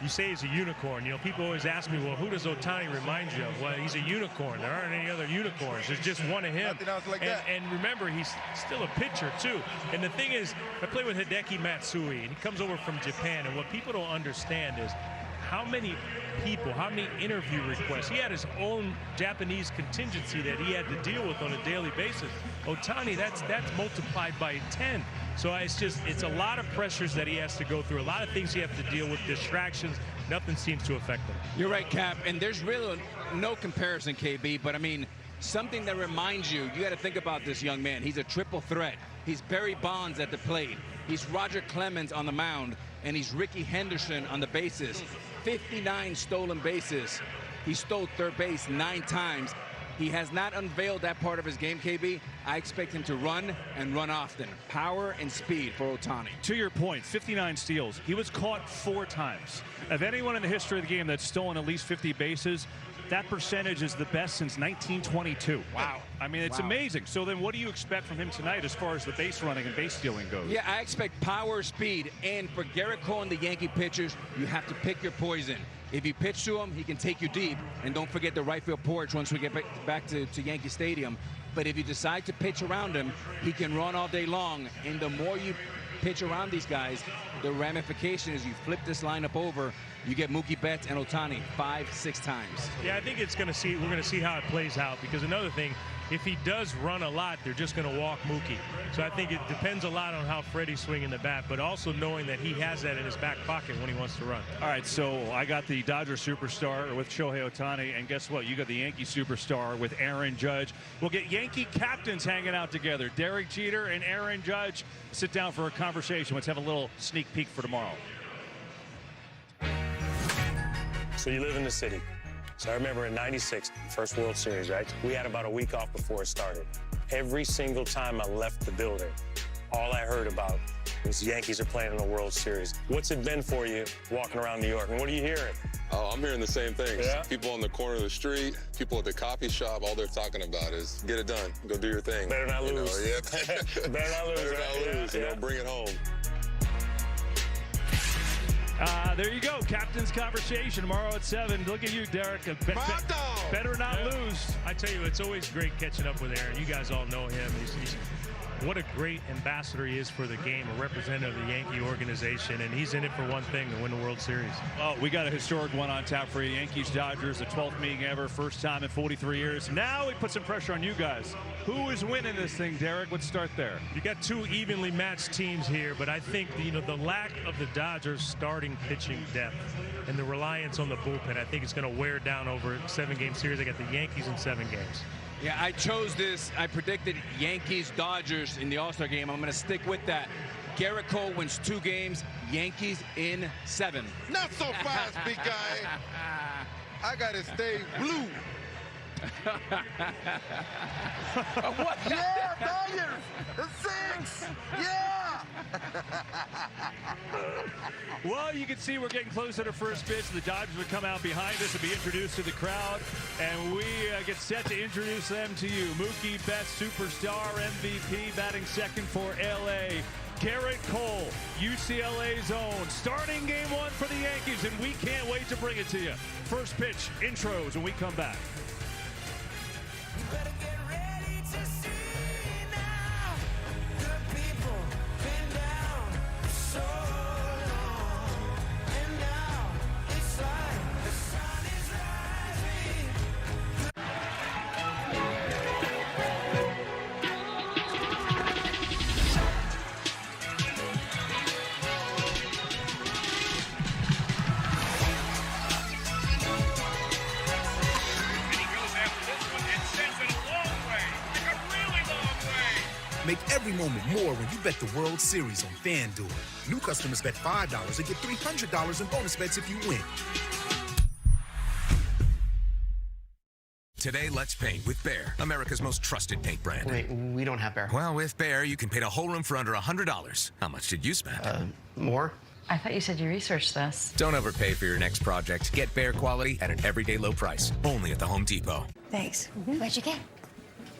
you say he's a unicorn. You know, people always ask me, well, who does Ohtani remind you of? Well, he's a unicorn. There aren't any other unicorns. There's just one of him. Nothing else like that. And remember, he's still a pitcher, too. And the thing is, I play with Hideki Matsui, and he comes over from Japan. And what people don't understand is how many people, how many interview requests. He had his own Japanese contingency that he had to deal with on a daily basis. Ohtani, that's multiplied by 10. So it's a lot of pressures that he has to go through, a lot of things he has to deal with, distractions. Nothing seems to affect him. You're right, Cap, and there's really no comparison, KB, but I mean, something that reminds you got to think about this young man. He's a triple threat. He's Barry Bonds at the plate. He's Roger Clemens on the mound, and he's Ricky Henderson on the bases. 59 stolen bases. He stole third base 9 times. He has not unveiled that part of his game, KB. I expect him to run and run often. Power and speed for Ohtani. To your point, 59 steals. He was caught 4 times. Of anyone in the history of the game that's stolen at least 50 bases, that percentage is the best since 1922. Wow. I mean, it's amazing. So then what do you expect from him tonight as far as the base running and base stealing goes? Yeah, I expect power, speed, and for Garrett Cole and the Yankee pitchers, you have to pick your poison. If you pitch to him, he can take you deep. And don't forget the right field porch once we get back to Yankee Stadium. But if you decide to pitch around him, he can run all day long. And the more you pitch around these guys, the ramification is you flip this lineup over, you get Mookie Betts and Ohtani 5-6 times. Yeah, I think we're going to see how it plays out, because another thing, if he does run a lot, they're just going to walk Mookie. So I think it depends a lot on how Freddie's swinging the bat, but also knowing that he has that in his back pocket when he wants to run. All right, so I got the Dodger superstar with Shohei Ohtani, and guess what? You got the Yankee superstar with Aaron Judge. We'll get Yankee captains hanging out together. Derek Jeter and Aaron Judge sit down for a conversation. Let's have a little sneak peek for tomorrow. So you live in the city. So I remember in '96, first World Series, right? We had about a week off before it started. Every single time I left the building, all I heard about was the Yankees are playing in the World Series. What's it been for you walking around New York, and what are you hearing? Oh, I'm hearing the same things. Yeah? People on the corner of the street, people at the coffee shop, all they're talking about is get it done, go do your thing. Better not lose. Yeah. Better not lose. Better not lose. Yeah. You know, bring it home. There you go. Captain's conversation tomorrow at 7. Look at you, Derek. Better not lose. I tell you, it's always great catching up with Aaron. You guys all know him. what a great ambassador he is for the game, a representative of the Yankee organization, and he's in it for one thing, to win the World Series. Oh, we got a historic one on tap for you. Yankees-Dodgers, the 12th meeting ever, first time in 43 years. Now we put some pressure on you guys. Who is winning this thing, Derek? Let's start there. You got two evenly matched teams here, but I think the lack of the Dodgers starting pitching depth and the reliance on the bullpen, I think it's going to wear down over a 7-game series. They got the Yankees in 7 games. Yeah, I chose this. I predicted Yankees-Dodgers in the All-Star game. I'm going to stick with that. Garrett Cole wins 2 games, Yankees in 7. Not so fast, big guy. I got to stay blue. What? Yeah, Dodgers! The 6! Yeah! Well, you can see we're getting closer to first pitch. The Dodgers would come out behind us and be introduced to the crowd. And we get set to introduce them to you. Mookie Betts, superstar MVP, batting second for L.A. Garrett Cole, UCLA's own, starting game 1 for the Yankees, and we can't wait to bring it to you. First pitch, intros when we come back. Better get ready to see now. Good people been down so long, and now it's like the sun is rising. Make every moment more when you bet the World Series on FanDuel. New customers bet $5 and get $300 in bonus bets if you win. Today, let's paint with Behr, America's most trusted paint brand. Wait, we don't have Behr. Well, with Behr, you can paint a whole room for under $100. How much did you spend? More? I thought you said you researched this. Don't overpay for your next project. Get Behr quality at an everyday low price. Only at the Home Depot. Thanks. What'd you get?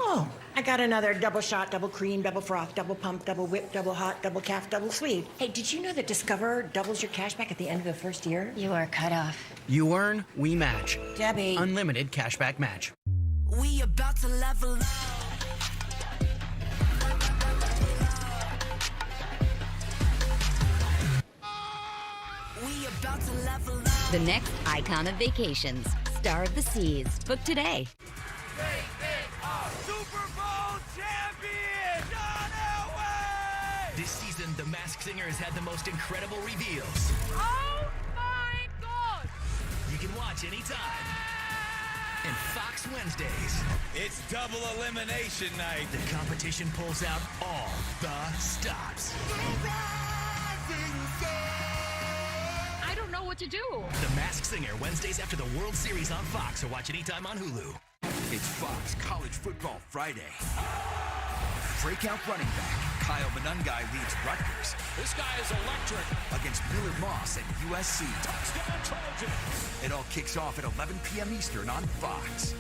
Oh, I got another double shot, double cream, double froth, double pump, double whip, double hot, double calf, double sweet. Hey, did you know that Discover doubles your cash back at the end of the first year? You are cut off. You earn, we match. Debbie. Unlimited cashback match. We about to level up. We about to level up. The next icon of vacations, Star of the Seas. Book today. Super Bowl champion, John Elway! This season, The Masked Singer has had the most incredible reveals. Oh my God! You can watch anytime. And Fox Wednesdays. It's double elimination night. The competition pulls out all the stops. I don't know what to do. The Masked Singer, Wednesdays after the World Series on Fox, or watch anytime on Hulu. It's Fox College Football Friday. Breakout running back Kyle Monangai leads Rutgers. This guy is electric. Against Millard Moss at USC. Touchdown Trojans. It all kicks off at 11 p.m. Eastern on Fox.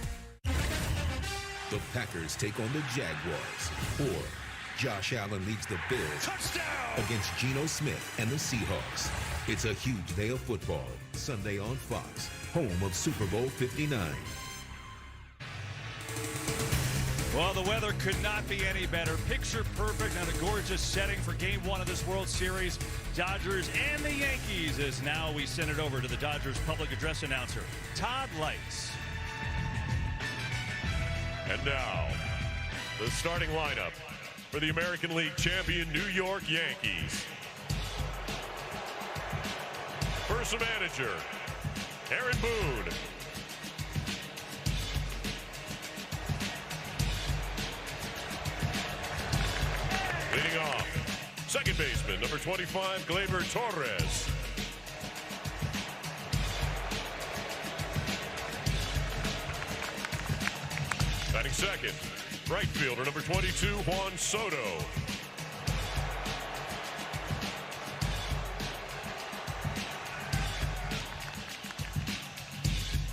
The Packers take on the Jaguars. Or Josh Allen leads the Bills. Touchdown! Against Geno Smith and the Seahawks. It's a huge day of football. Sunday on Fox, home of Super Bowl 59. Well, the weather could not be any better. Picture perfect and a gorgeous setting for game 1 of this World Series. Dodgers and the Yankees, as now we send it over to the Dodgers public address announcer, Todd Lights. And now, the starting lineup for the American League champion New York Yankees. First manager, Aaron Boone. Leading off, second baseman, number 25, Gleyber Torres. Batting second, right fielder, number 22, Juan Soto.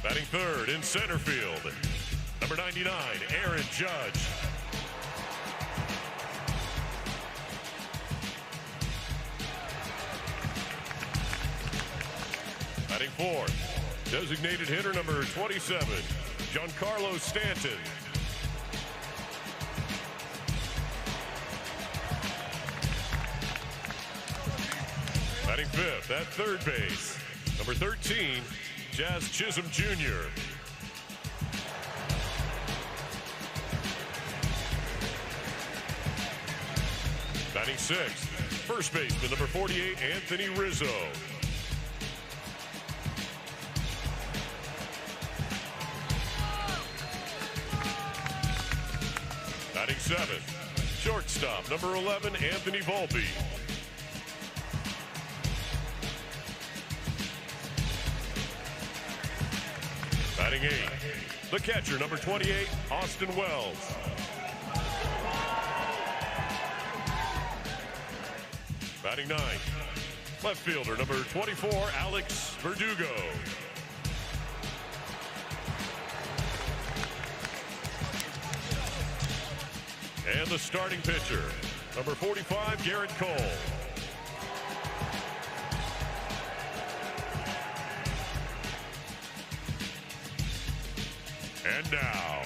Batting third in center field, number 99, Aaron Judge. Batting fourth, designated hitter number 27, Giancarlo Stanton. Batting fifth at third base, number 13, Jazz Chisholm Jr. Batting sixth, first baseman, number 48, Anthony Rizzo. Batting seventh, shortstop, number 11, Anthony Volpe. Batting eighth, the catcher, number 28, Austin Wells. Batting ninth, left fielder, number 24, Alex Verdugo. And the starting pitcher, number 45, Garrett Cole. And now,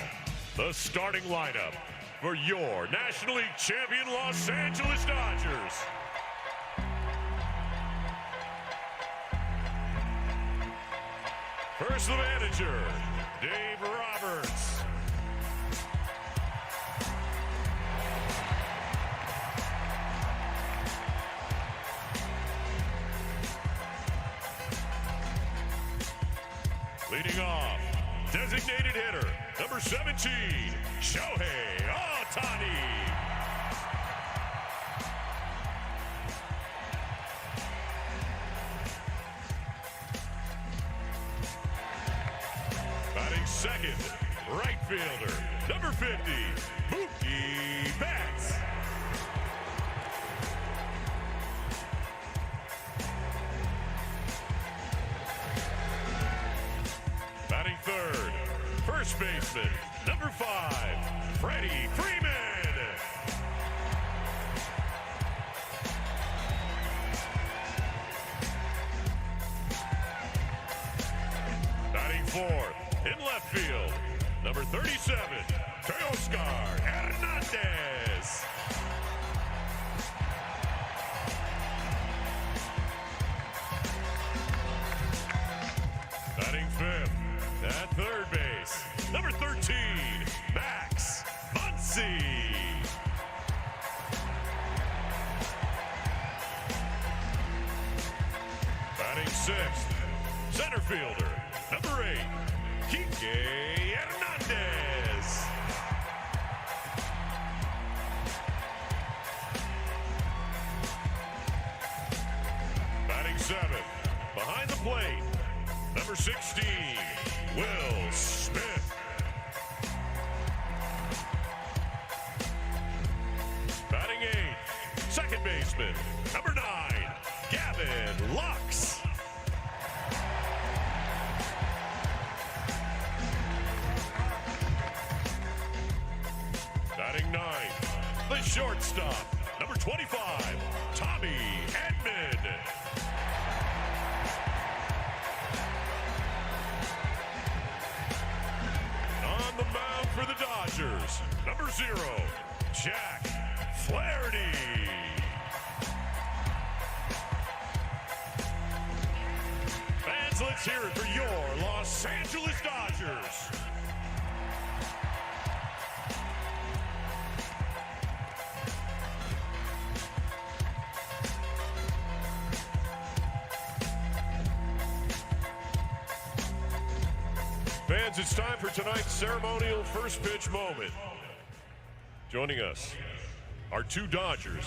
the starting lineup for your National League champion Los Angeles Dodgers. First, the manager, Dave Roberts. Leading off, designated hitter, number 17, Shohei Ohtani. Batting second, right fielder, number 50, Mookie Betts. Batting third, first baseman, number 5, Freddie Freeman. Batting fourth, in left field, number 37, Teoscar Hernandez. Batting fifth, at third base, number 13, Max Muncy. Batting sixth, center fielder, number 8, Kike Hernandez. Batting seventh, behind the plate, number 16, Will Smith. Batting eighth, second baseman, number 9, Gavin Lux. Batting ninth, the shortstop, number 25, Tommy Edman. On the mound for the Dodgers, number 0, Jack Flaherty. Fans, let's hear it for your Los Angeles Dodgers. Fans, it's time for tonight's ceremonial first pitch moment. Joining us are 2 Dodgers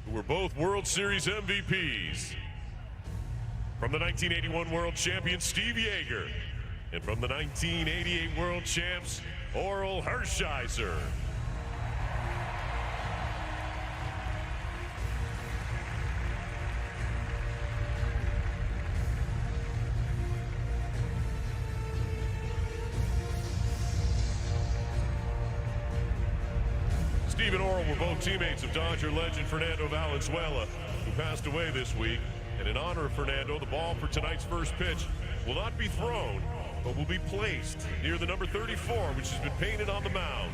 who were both World Series MVPs. From the 1981 World Champion Steve Yeager, and from the 1988 World Champs Oral Hershiser. Steve and Oral were both teammates of Dodger legend Fernando Valenzuela, who passed away this week. And in honor of Fernando, the ball for tonight's first pitch will not be thrown, but will be placed near the number 34, which has been painted on the mound.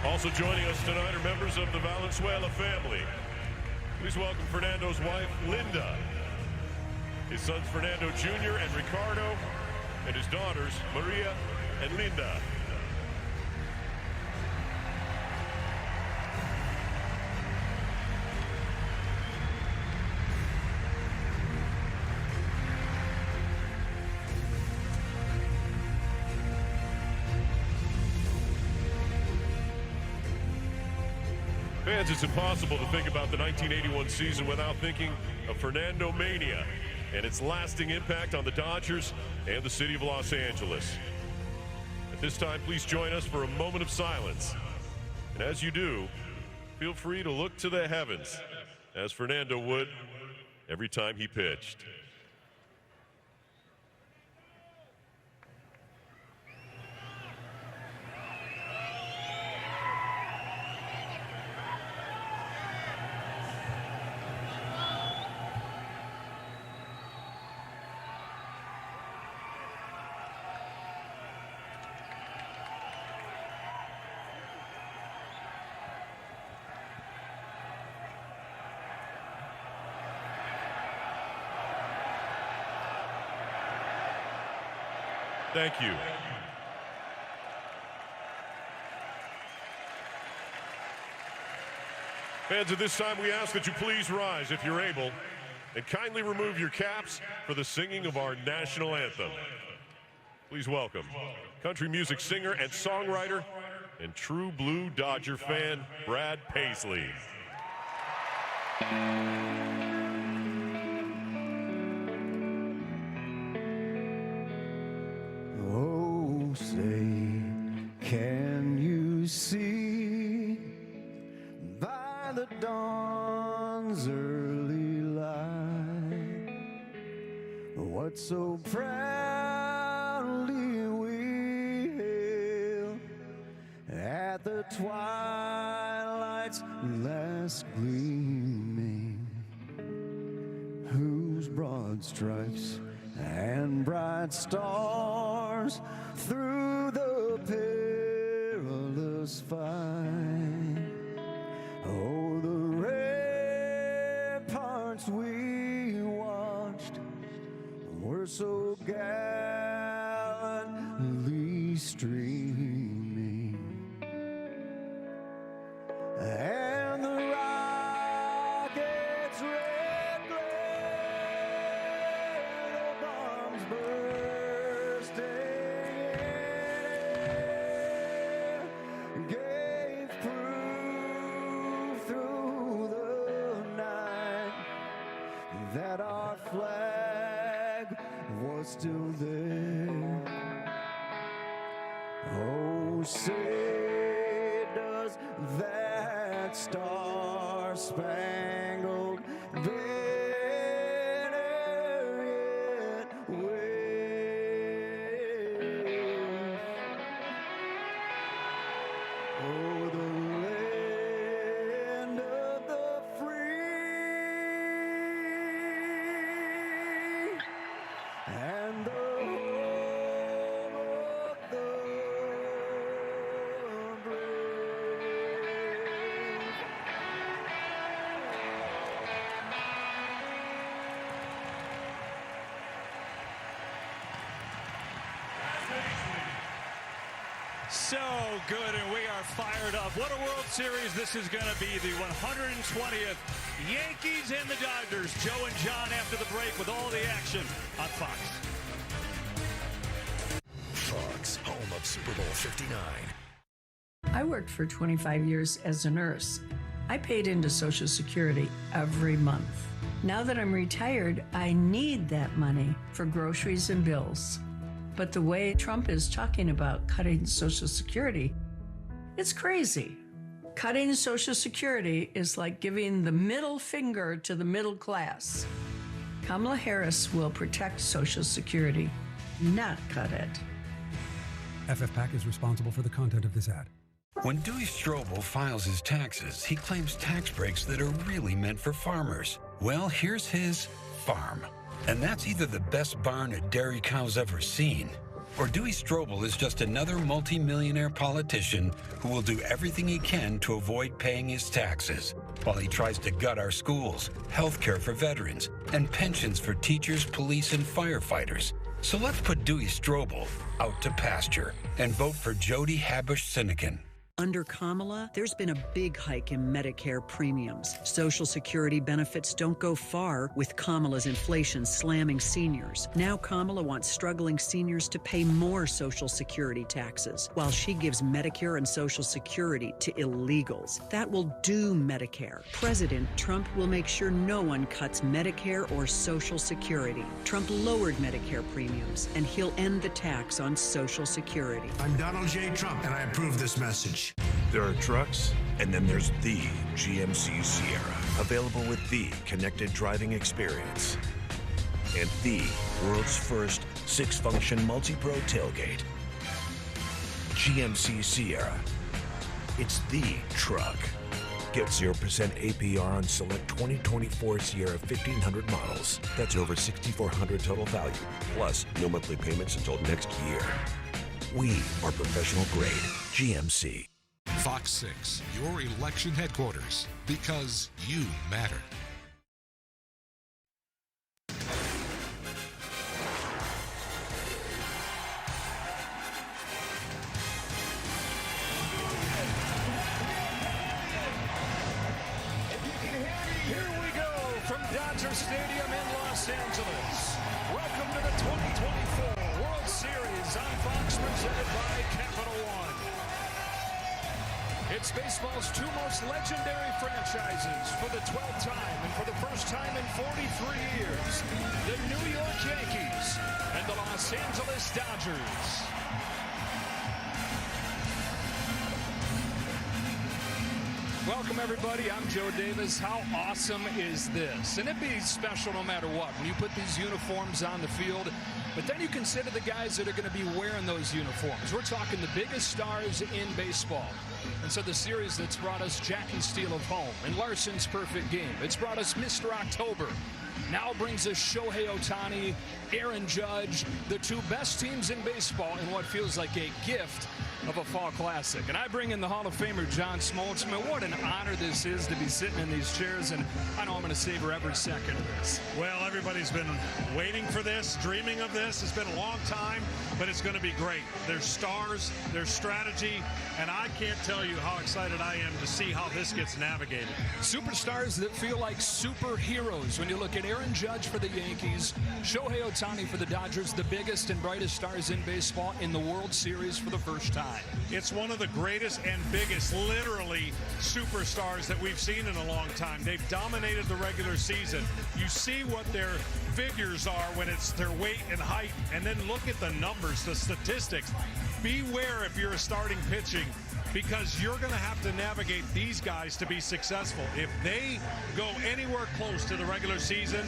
Also joining us tonight are members of the Valenzuela family. Please welcome Fernando's wife, Linda, his sons Fernando Jr. and Ricardo, and his daughters, Maria and Linda. Fans, it's impossible to think about the 1981 season without thinking of Fernando Mania and its lasting impact on the Dodgers and the city of Los Angeles. At this time, please join us for a moment of silence. And as you do, feel free to look to the heavens, as Fernando would every time he pitched. Thank you. Fans, at this time, we ask that you please rise if you're able and kindly remove your caps for the singing of our national anthem. Please welcome country music singer and songwriter and true blue Dodger fan, Brad Paisley. Oh, say, can you see by the dawn's early light what so proudly we hailed at the twilight's last gleaming, whose broad stripes and bright stars through the perilous fight, oh, the ramparts we watched were so gallantly streaming, and the rockets' red glare, the bombs bursting in air, gave proof through the night that our flag was still there. Oh, say does that star-spangled banner yet wave? Oh, the land of the free and the home of the brave. So good, and we are fired up. What a World Series this is going to be, the 120th. Yankees and the Dodgers. Joe and John after the break with all the action on Fox. Fox, home of Super Bowl 59. I worked for 25 years as a nurse. I paid into Social Security every month. Now that I'm retired, I need that money for groceries and bills. But the way Trump is talking about cutting Social Security, it's crazy. Cutting Social Security is like giving the middle finger to the middle class. Kamala Harris will protect Social Security, not cut it. FFPAC is responsible for the content of this ad. When Dewey Strobel files his taxes, he claims tax breaks that are really meant for farmers. Well, here's his farm. And that's either the best barn a dairy cow's ever seen, Or Dewey Strobel is just another multi-millionaire politician who will do everything he can to avoid paying his taxes, while he tries to gut our schools, health care for veterans, and pensions for teachers, police, and firefighters. So let's put Dewey Strobel out to pasture and vote for Jody Habush-Sinekin. Under Kamala, there's been a big hike in Medicare premiums. Social Security benefits don't go far with Kamala's inflation slamming seniors. Now Kamala wants struggling seniors to pay more Social Security taxes, while she gives Medicare and Social Security to illegals. That will doom Medicare. President Trump will make sure no one cuts Medicare or Social Security. Trump lowered Medicare premiums, and he'll end the tax on Social Security. I'm Donald J. Trump, and I approve this message. There are trucks, and then there's the GMC Sierra, available with the connected driving experience and the world's first 6-function multi-pro tailgate. GMC Sierra. It's the truck. Get 0% APR on select 2024 Sierra 1500 models. That's over $6,400 total value, plus no monthly payments until next year. We are professional grade GMC. Fox 6, your election headquarters, because you matter. Here we go from Dodger Stadium in Los Angeles. Welcome to the 2024 World Series on Fox, presented by Capital One. It's baseball's two most legendary franchises for the 12th time and for the first time in 43 years. The New York Yankees and the Los Angeles Dodgers. Welcome, everybody. I'm Joe Davis. How awesome is this? And it'd be special no matter what when you put these uniforms on the field. But then you consider the guys that are going to be wearing those uniforms. We're talking the biggest stars in baseball. And so the series that's brought us Jackie Steele of Home and Larson's Perfect Game. It's brought us Mr. October. Now brings us Shohei Ohtani, Aaron Judge, the two best teams in baseball in what feels like a gift of a fall classic. And I bring in the Hall of Famer John Smoltz. Man, what an honor this is to be sitting in these chairs, and I know I'm going to savor every second of this. Well, everybody's been waiting for this, dreaming of this. It's been a long time, but it's going to be great. There's stars, there's strategy, and I can't tell you how excited I am to see how this gets navigated. Superstars that feel like superheroes when you look at Aaron Judge for the Yankees, Shohei Ohtani for the Dodgers, the biggest and brightest stars in baseball in the World Series for the first time. It's one of the greatest and biggest, literally, superstars that we've seen in a long time. They've dominated the regular season. You see what their figures are when it's their weight and height, and then look at the numbers, the statistics. Beware if you're a starting pitching, because you're going to have to navigate these guys to be successful. If they go anywhere close to the regular season,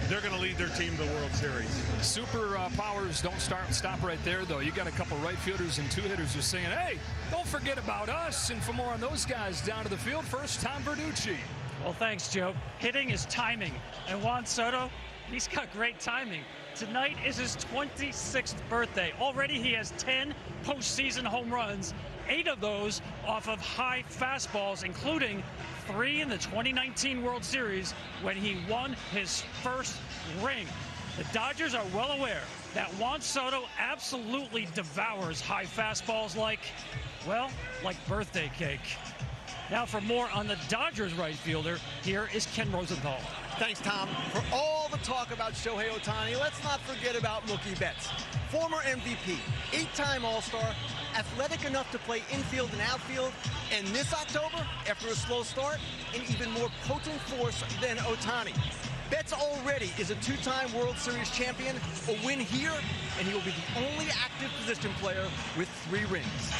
they're going to lead their team to the World Series. Super powers don't stop right there, though. You got a couple right fielders and two hitters who are saying, hey, don't forget about us. And for more on those guys down to the field, first, Tom Verducci. Well, thanks, Joe. Hitting is timing. And Juan Soto, he's got great timing. Tonight is his 26th birthday. Already he has 10 postseason home runs, 8 of those off of high fastballs, including 3 in the 2019 World Series when he won his first ring. The Dodgers are well aware that Juan Soto absolutely devours high fastballs like birthday cake. Now for more on the Dodgers right fielder, here is Ken Rosenthal. Thanks, Tom. For all the talk about Shohei Ohtani, let's not forget about Mookie Betts. Former MVP, 8-time All-Star, athletic enough to play infield and outfield, and this October, after a slow start, an even more potent force than Ohtani. Betts already is a 2-time World Series champion, a win here, and he will be the only active position player with 3 rings.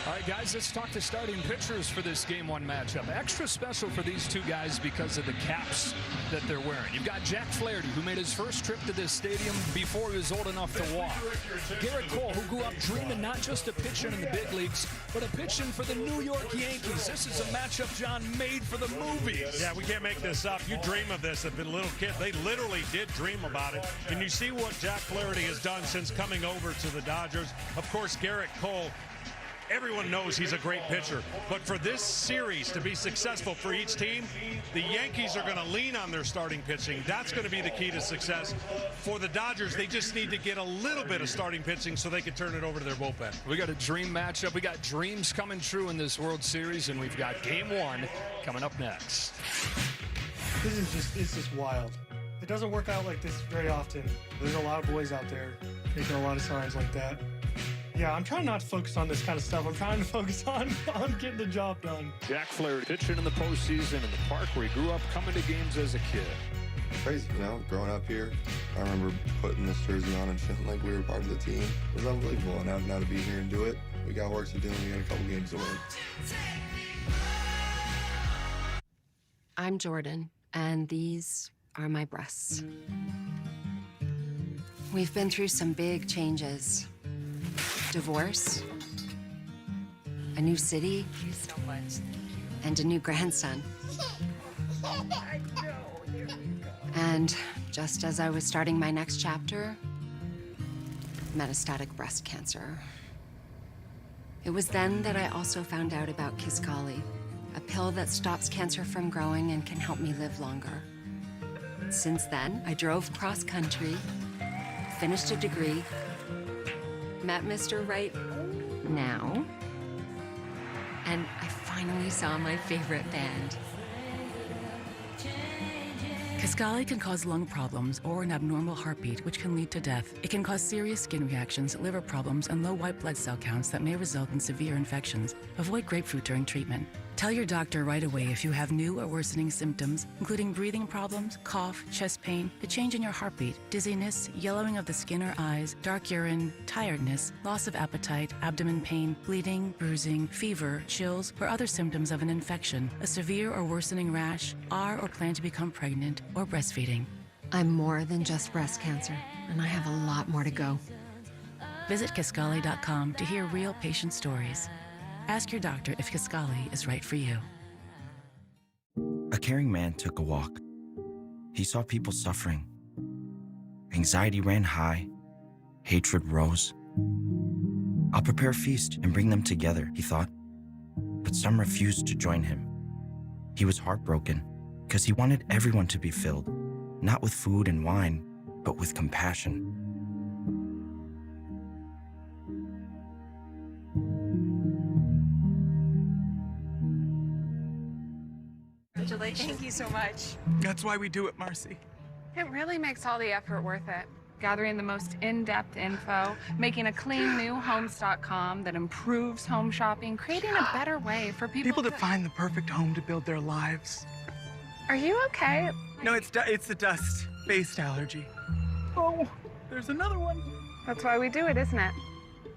All right, guys, let's talk the starting pitchers for this Game 1 matchup. Extra special for these two guys because of the caps that they're wearing. You've got Jack Flaherty, who made his first trip to this stadium before he was old enough to walk. Garrett Cole, who grew up dreaming not just of pitching in the big leagues, but of pitching for the New York Yankees. This is a matchup, John, made for the movies. Yeah, we can't make this up. You dream of this. As a little kid, they literally did dream about it. And you see what Jack Flaherty has done since coming over to the Dodgers. Of course, Garrett Cole, everyone knows he's a great pitcher, but for this series to be successful for each team, the Yankees are going to lean on their starting pitching. That's going to be the key to success. For the Dodgers, they just need to get a little bit of starting pitching so they can turn it over to their bullpen. We got a dream matchup. We got dreams coming true in this World Series, and we've got Game 1 coming up next. It's just wild. It doesn't work out like this very often. There's a lot of boys out there making a lot of signs like that. Yeah, I'm trying not to focus on this kind of stuff. I'm trying to focus on getting the job done. Jack Flaherty pitching in the postseason in the park where he grew up coming to games as a kid. Crazy, you know, growing up here. I remember putting this jersey on and feeling like we were part of the team. It was unbelievable. And now to be here and do it, we got work to do and we got a couple games to win. I'm Jordan, and these are my breasts. We've been through some big changes. Divorce, a new city, and a new grandson. And just as I was starting my next chapter, metastatic breast cancer. It was then that I also found out about Kisqali, a pill that stops cancer from growing and can help me live longer. Since then, I drove cross country, finished a degree, met Mr. Right Now, and I finally saw my favorite band. Kisqali can cause lung problems or an abnormal heartbeat, which can lead to death. It can cause serious skin reactions, liver problems, and low white blood cell counts that may result in severe infections. Avoid grapefruit during treatment. Tell your doctor right away if you have new or worsening symptoms, including breathing problems, cough, chest pain, a change in your heartbeat, dizziness, yellowing of the skin or eyes, dark urine, tiredness, loss of appetite, abdomen pain, bleeding, bruising, fever, chills, or other symptoms of an infection, a severe or worsening rash, are or plan to become pregnant, or breastfeeding. I'm more than just breast cancer, and I have a lot more to go. Visit Kisqali.com to hear real patient stories. Ask your doctor if Kisqali is right for you. A caring man took a walk. He saw people suffering. Anxiety ran high. Hatred rose. I'll prepare a feast and bring them together, he thought. But some refused to join him. He was heartbroken because he wanted everyone to be filled, not with food and wine, but with compassion. Thank you so much. That's why we do it, Marcy. It really makes all the effort worth it. Gathering the most in-depth info, making a clean new homes.com that improves home shopping, creating a better way for people to find the perfect home to build their lives. Are you okay? No, it's the dust-based allergy. Oh, there's another one. That's why we do it, isn't it?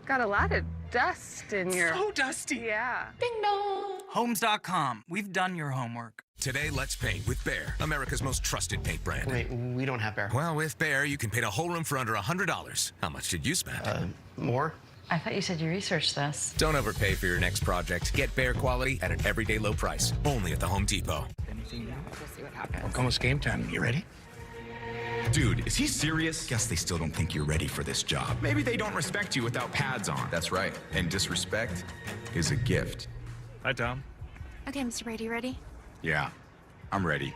Got a lot of dust in your... So dusty. Yeah. Ding dong. Homes.com. We've done your homework. Today, let's paint with Behr, America's most trusted paint brand. Wait, we don't have Behr. Well, with Behr, you can paint a whole room for under $100. How much did you spend? More? I thought you said you researched this. Don't overpay for your next project. Get Behr quality at an everyday low price. Only at the Home Depot. Anything new? We'll see what happens. It's almost game time. You ready? Dude, is he serious? Guess they still don't think you're ready for this job. Maybe they don't respect you without pads on. That's right. And disrespect is a gift. Hi, Tom. Okay, Mr. Brady, ready? Yeah, I'm ready.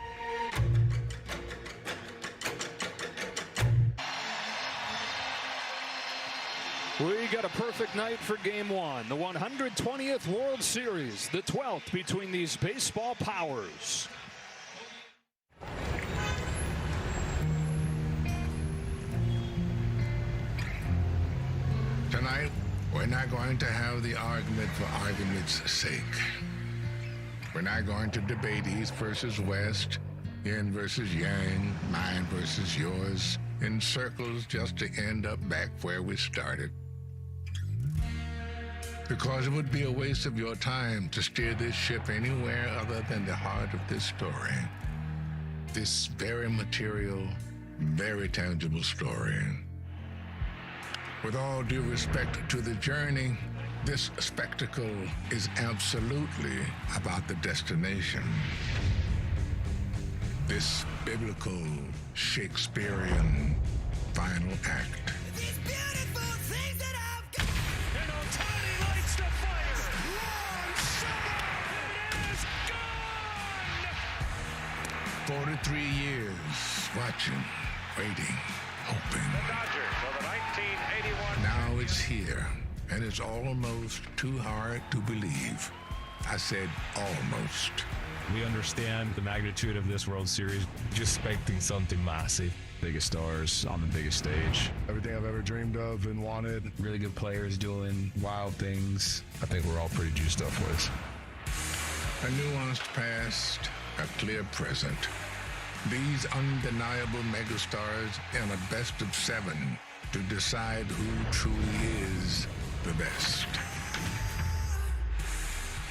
We got a perfect night for Game 1, the 120th World Series, the 12th between these baseball powers. Tonight, we're not going to have the argument for argument's sake. We're not going to debate East versus West, yin versus yang, mine versus yours, in circles just to end up back where we started. Because it would be a waste of your time to steer this ship anywhere other than the heart of this story. This very material, very tangible story. With all due respect to the journey, this spectacle is absolutely about the destination. This biblical, Shakespearean final act. And Ohtani lights the fire. Long shot. It is gone. 43 years watching, waiting, hoping. The Dodgers for the 1981. Now it's here, and it's almost too hard to believe. I said almost. We understand the magnitude of this World Series. Just expecting something massive. Biggest stars on the biggest stage. Everything I've ever dreamed of and wanted. Really good players doing wild things. I think we're all pretty juiced up for this. A nuanced past, a clear present. These undeniable megastars in a best of 7 to decide who truly is the best.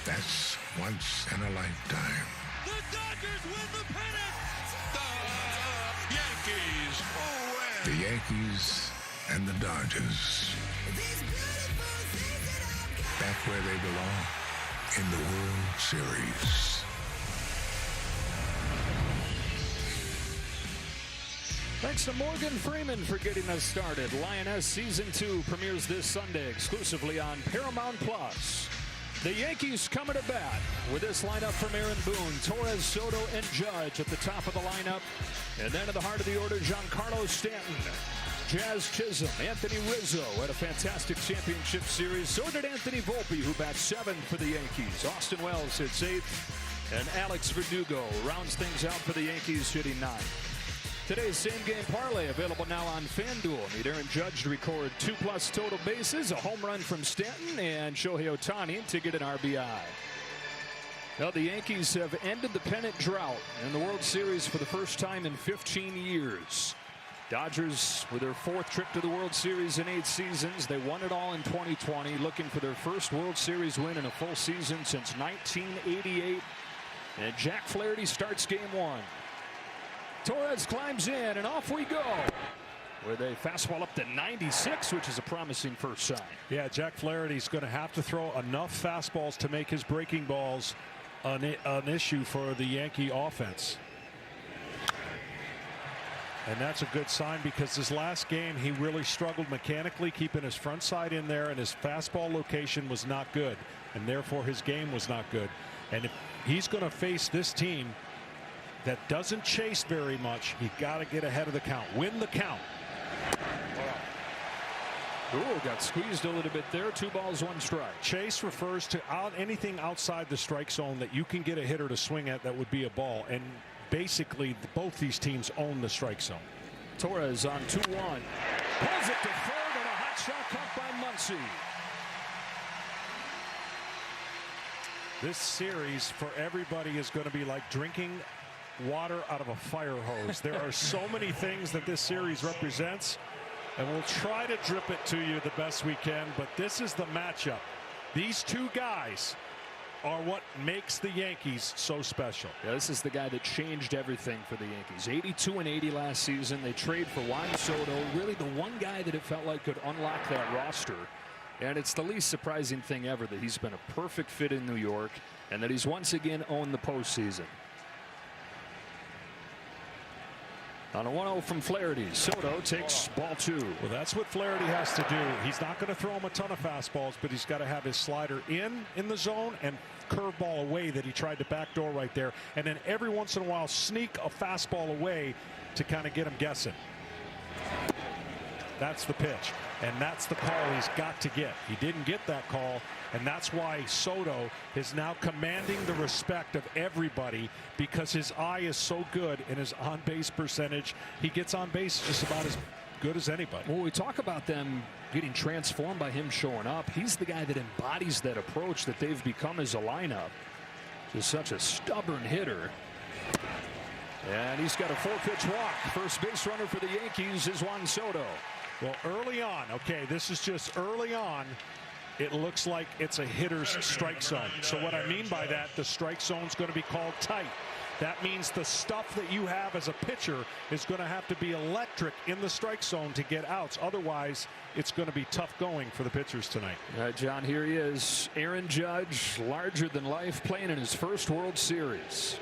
That's once in a lifetime. The Dodgers win the pennant. The Yankees win. The Yankees and the Dodgers. Back where they belong, in the World Series. Thanks to Morgan Freeman for getting us started. Lioness Season 2 premieres this Sunday exclusively on Paramount Plus. The Yankees coming to bat with this lineup from Aaron Boone, Torres, Soto, and Judge at the top of the lineup. And then in the heart of the order, Giancarlo Stanton, Jazz Chisholm, Anthony Rizzo had a fantastic championship series. So did Anthony Volpe, who bats 7th for the Yankees. Austin Wells hits 8th, and Alex Verdugo rounds things out for the Yankees, hitting 9th. Today's same-game parlay available now on FanDuel. Need Aaron Judge to record 2+ total bases, a home run from Stanton, and Shohei Ohtani to get an RBI. Now, the Yankees have ended the pennant drought in the World Series for the first time in 15 years. Dodgers, with their 4th trip to the World Series in 8 seasons, they won it all in 2020, looking for their first World Series win in a full season since 1988. And Jack Flaherty starts game 1. Torres climbs in, and off we go. With a fastball up to 96, which is a promising first sign. Yeah, Jack Flaherty's going to have to throw enough fastballs to make his breaking balls an issue for the Yankee offense. And that's a good sign, because this last game he really struggled mechanically, keeping his front side in there, and his fastball location was not good, and therefore his game was not good. And if he's going to face this team that doesn't chase very much, you got to get ahead of the count, win the count. Ooh, got squeezed a little bit there. 2 balls, 1 strike. Chase refers to anything outside the strike zone that you can get a hitter to swing at that would be a ball, and basically both these teams own the strike zone. Torres on 2-1. Pulls it to third, and a hot shot caught by Muncy. This series for everybody is going to be like drinking water out of a fire hose. There are so many things that this series represents, and we'll try to drip it to you the best we can, but this is the matchup. These 2 guys are what makes the Yankees so special. Yeah, this is the guy that changed everything for the Yankees. 82 and 80 last season. They trade for Juan Soto, really the one guy that it felt like could unlock that roster. And it's the least surprising thing ever that he's been a perfect fit in New York, and that he's once again owned the postseason. On a 1-0 from Flaherty, Soto takes ball 2. Well, that's what Flaherty has to do. He's not going to throw him a ton of fastballs, but he's got to have his slider in the zone and curveball away that he tried to backdoor right there, and then every once in a while sneak a fastball away to kind of get him guessing. That's the pitch, and that's the call he's got to get. He didn't get that call, and that's why Soto is now commanding the respect of everybody, because his eye is so good and his on-base percentage. He gets on base just about as good as anybody. Well, we talk about them getting transformed by him showing up. He's the guy that embodies that approach that they've become as a lineup. Just such a stubborn hitter. And he's got a 4-pitch walk. First base runner for the Yankees is Juan Soto. Well, early on, okay, this is just early on. it looks like it's a hitter's strike zone. So what I mean by that, the strike zone is going to be called tight. That means the stuff that you have as a pitcher is going to have to be electric in the strike zone to get outs. Otherwise, it's going to be tough going for the pitchers tonight. John, here he is. Aaron Judge, larger than life, playing in his first World Series.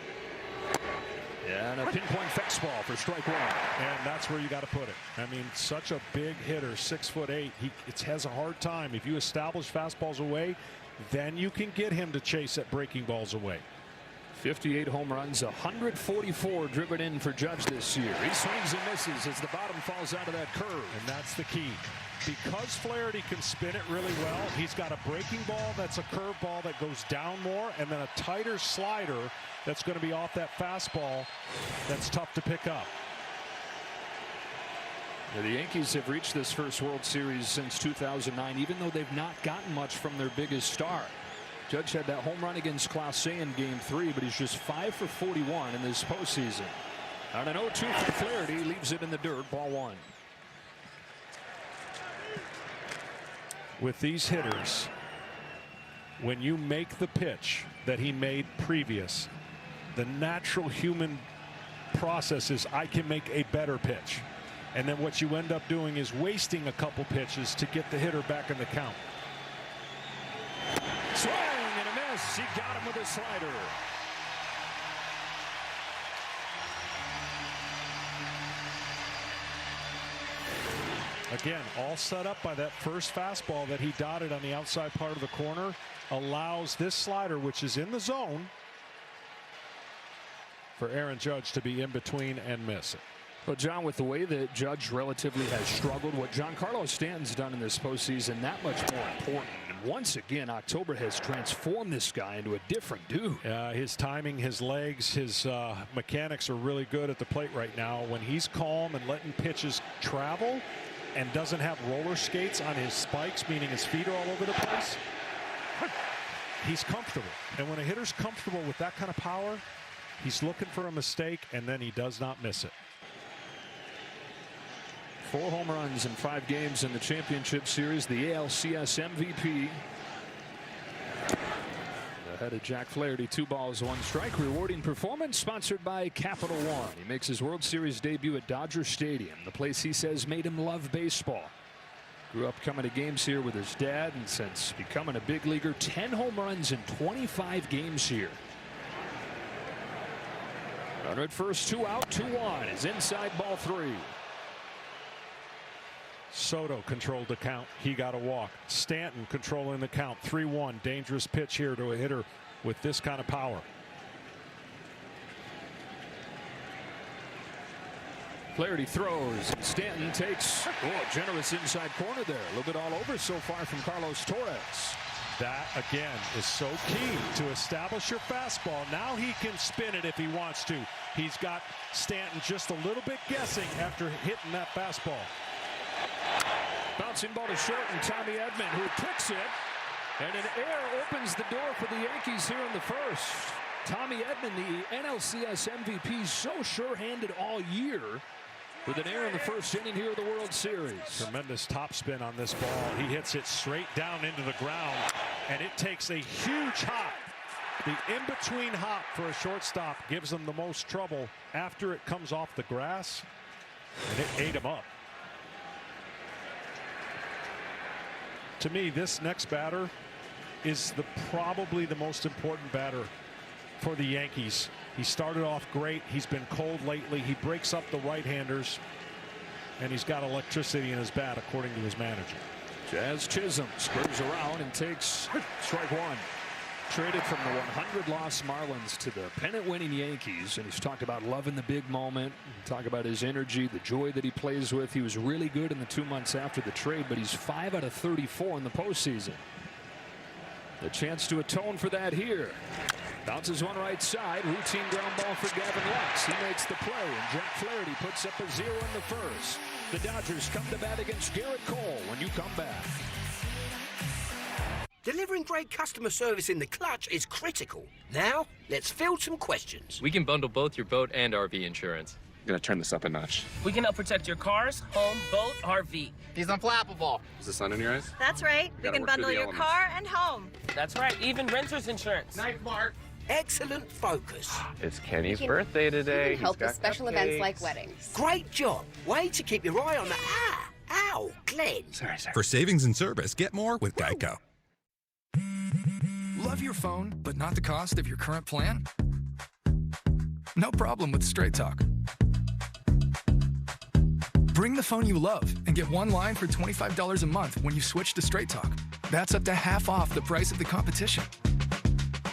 Yeah, and a pinpoint fastball for strike one. And that's where you got to put it. I mean, such a big hitter, 6'8". He has a hard time. If you establish fastballs away, then you can get him to chase at breaking balls away. 58 home runs, 144 driven in for Judge this year. He swings and misses as the bottom falls out of that curve. And that's the key. Because Flaherty can spin it really well, he's got a breaking ball that's a curveball that goes down more, and then a tighter slider that's going to be off that fastball that's tough to pick up. The Yankees have reached this first World Series since 2009, even though they've not gotten much from their biggest star. Judge had that home run against Clase in Game 3, but he's just 5 for 41 in this postseason. On an 0-2 for Flaherty, leaves it in the dirt, ball one. With these hitters, when you make the pitch that he made previous, the natural human process is I can make a better pitch. And then what you end up doing is wasting a couple pitches to get the hitter back in the count. Swing and a miss. He got him with a slider. Again, all set up by that first fastball that he dotted on the outside part of the corner. Allows this slider, which is in the zone, for Aaron Judge to be in between and miss it. Well, John, with the way that Judge relatively has struggled, what Giancarlo Stanton's done in this postseason, that much more important. And once again, October has transformed this guy into a different dude. His timing, his legs, his mechanics are really good at the plate right now. When he's calm and letting pitches travel and doesn't have roller skates on his spikes, meaning his feet are all over the place, he's comfortable. And when a hitter's comfortable with that kind of power, he's looking for a mistake, and then he does not miss it. 4 home runs in 5 games in the championship series. The ALCS MVP. Ahead of Jack Flaherty, 2 balls, 1 strike. Rewarding performance sponsored by Capital One. He makes his World Series debut at Dodger Stadium, the place he says made him love baseball. Grew up coming to games here with his dad, and since becoming a big leaguer, 10 home runs in 25 games here. Runner at first, 2 out, 2-1. Is inside, ball 3. Soto controlled the count. He got a walk. Stanton controlling the count. 3-1. Dangerous pitch here to a hitter with this kind of power. Flaherty throws. Stanton takes a generous inside corner there. A little bit all over so far from Carlos Torres. That, again, is so key to establish your fastball. Now he can spin it if he wants to. He's got Stanton just a little bit guessing after hitting that fastball. Bouncing ball to short, and Tommy Edman, who picks it, and an error opens the door for the Yankees here in the first. Tommy Edman, the NLCS MVP, so sure-handed all year, with an error in the first inning here of the World Series. Tremendous topspin on this ball. He hits it straight down into the ground, and it takes a huge hop. The in-between hop for a shortstop gives him the most trouble after it comes off the grass, and it ate him up. To me, this next batter is probably the most important batter for the Yankees. He started off great. He's been cold lately. He breaks up the right-handers, and he's got electricity in his bat, according to his manager. Jazz Chisholm squares around and takes strike 1. Traded from the 100-loss Marlins to the pennant-winning Yankees, and he's talked about loving the big moment, talk about his energy, the joy that he plays with. He was really good in the 2 months after the trade, but he's 5 out of 34 in the postseason. The chance to atone for that here. Bounces one right side, routine ground ball for Gavin Lux. He makes the play, and Jack Flaherty puts up a 0 in the first. The Dodgers come to bat against Garrett Cole when you come back. Delivering great customer service in the clutch is critical. Now, let's field some questions. We can bundle both your boat and RV insurance. gonna turn this up a notch. We can help protect your cars, home, boat, RV. He's unflappable. Is the sun in your eyes? That's right. We can bundle your car and home. That's right. Even renter's insurance. Nice, Mark. Excellent focus. It's Kenny's birthday today. You can help with special events like weddings. Great job. Way to keep your eye on the... Ow, Glenn. Sorry. For savings and service, get more with Geico. Love your phone, but not the cost of your current plan? No problem with Straight Talk. Bring the phone you love and get one line for $25 a month when you switch to Straight Talk. That's up to half off the price of the competition.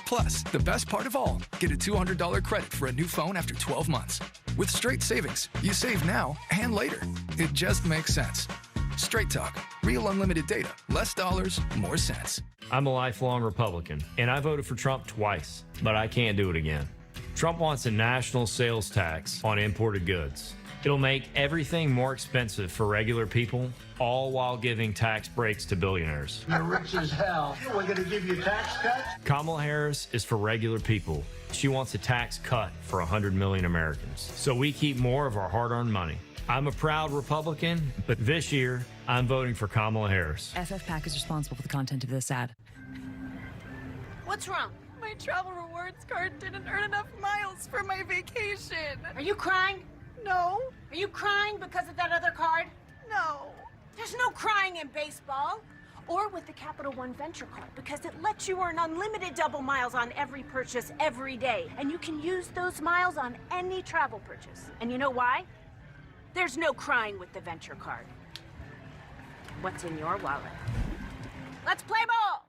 Plus, the best part of all, get a $200 credit for a new phone after 12 months. With Straight Savings, you save now and later. It just makes sense. Straight Talk. Real unlimited data. Less dollars, more sense. I'm a lifelong Republican, and I voted for Trump twice, but I can't do it again. Trump wants a national sales tax on imported goods. It'll make everything more expensive for regular people, all while giving tax breaks to billionaires. You're rich as hell. We're going to give you a tax cut? Kamala Harris is for regular people. She wants a tax cut for 100 million Americans, so we keep more of our hard-earned money. I'm a proud Republican, but this year, I'm voting for Kamala Harris. FFPAC is responsible for the content of this ad. What's wrong? My travel rewards card didn't earn enough miles for my vacation. Are you crying? No. Are you crying because of that other card? No. There's no crying in baseball. Or with the Capital One Venture Card, because it lets you earn unlimited double miles on every purchase every day. And you can use those miles on any travel purchase. And you know why? There's no crying with the Venture Card. What's in your wallet? Let's play ball!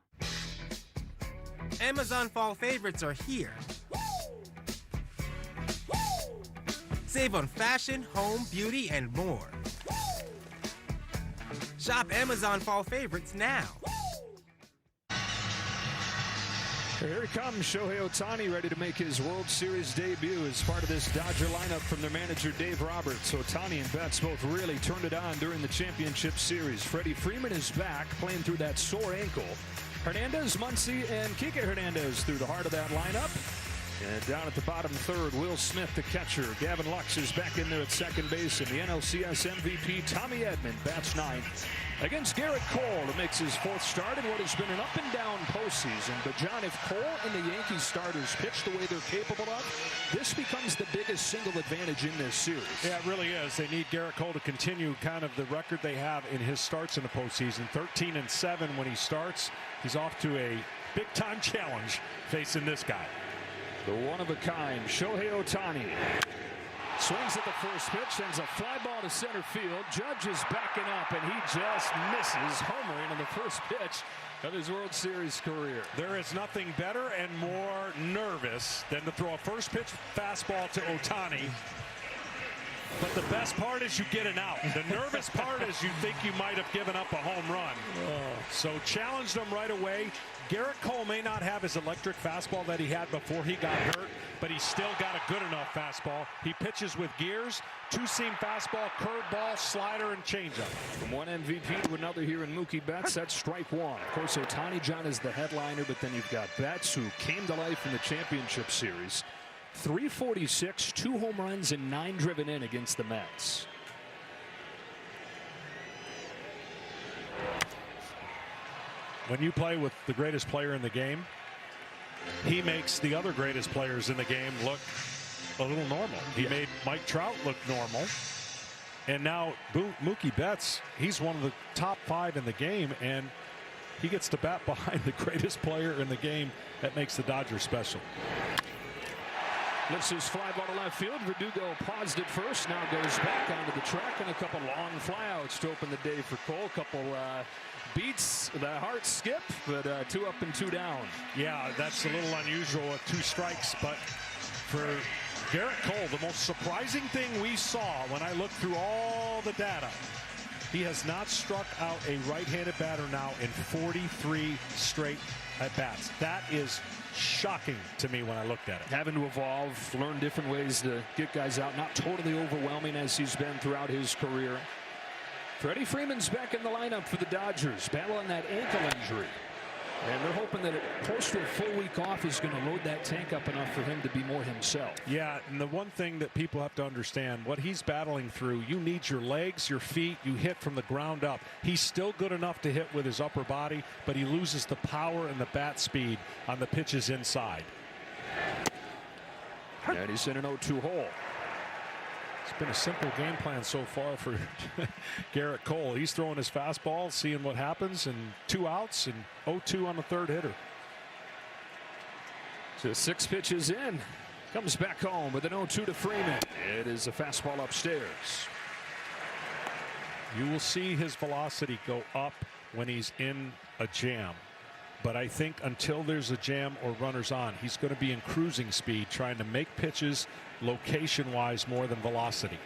Amazon fall favorites are here. Save on fashion, home, beauty, and more. Shop Amazon fall favorites now. Here he comes, Shohei Ohtani, ready to make his World Series debut as part of this Dodger lineup from their manager, Dave Roberts. Ohtani and Betts both really turned it on during the championship series. Freddie Freeman is back, playing through that sore ankle. Hernandez, Muncy, and Kike Hernandez through the heart of that lineup. And down at the bottom third, Will Smith, the catcher. Gavin Lux is back in there at second base. And the NLCS MVP, Tommy Edman, bats ninth against Garrett Cole, who makes his fourth start in what has been an up-and-down postseason. But, John, if Cole and the Yankees starters pitch the way they're capable of, this becomes the biggest single advantage in this series. Yeah, it really is. They need Garrett Cole to continue kind of the record they have in his starts in the postseason. 13-7 when he starts. He's off to a big-time challenge facing this guy. The one-of-a-kind Shohei Ohtani swings at the first pitch, sends a fly ball to center field. Judge is backing up, and he just misses, homering on the first pitch of his World Series career. There is nothing better and more nervous than to throw a first pitch fastball to Ohtani. But the best part is you get an out. The nervous part is you think you might have given up a home run. So challenged him right away. Garrett Cole may not have his electric fastball that he had before he got hurt, but he's still got a good enough fastball. He pitches with gears, two-seam fastball, curveball, slider, and changeup. From one MVP to another here in Mookie Betts, that's strike one. Of course, Ohtani, John, is the headliner, but then you've got Betts, who came to life in the championship series. 346, 2 home runs, and 9 driven in against the Mets. When you play with the greatest player in the game, he makes the other greatest players in the game look a little normal. He made Mike Trout look normal. And now Mookie Betts, he's one of the top 5 in the game, and he gets to bat behind the greatest player in the game. That makes the Dodgers special. Lifts his fly ball to left field. Verdugo paused at first, now goes back onto the track, and a couple long flyouts to open the day for Cole. A couple beats the heart skip, but 2 up and 2 down. Yeah, that's a little unusual with 2 strikes, but for Garrett Cole, the most surprising thing we saw when I looked through all the data, he has not struck out a right-handed batter now in 43 straight at-bats. That is shocking to me when I looked at it. Having to evolve, learn different ways to get guys out, not totally overwhelming as he's been throughout his career. Freddie Freeman's back in the lineup for the Dodgers, battling that ankle injury. And they're hoping that close to a full week off is going to load that tank up enough for him to be more himself. Yeah, and the one thing that people have to understand, what he's battling through, you need your legs, your feet, you hit from the ground up. He's still good enough to hit with his upper body, but he loses the power and the bat speed on the pitches inside. And he's in an 0-2 hole. It's been a simple game plan so far for Garrett Cole. He's throwing his fastball, seeing what happens, and 2 outs and 0-2 on the third hitter. So 6 pitches in. Comes back home with an 0-2 to Freeman. It is a fastball upstairs. You will see his velocity go up when he's in a jam. But I think until there's a jam or runners on, he's going to be in cruising speed, trying to make pitches location-wise more than velocity.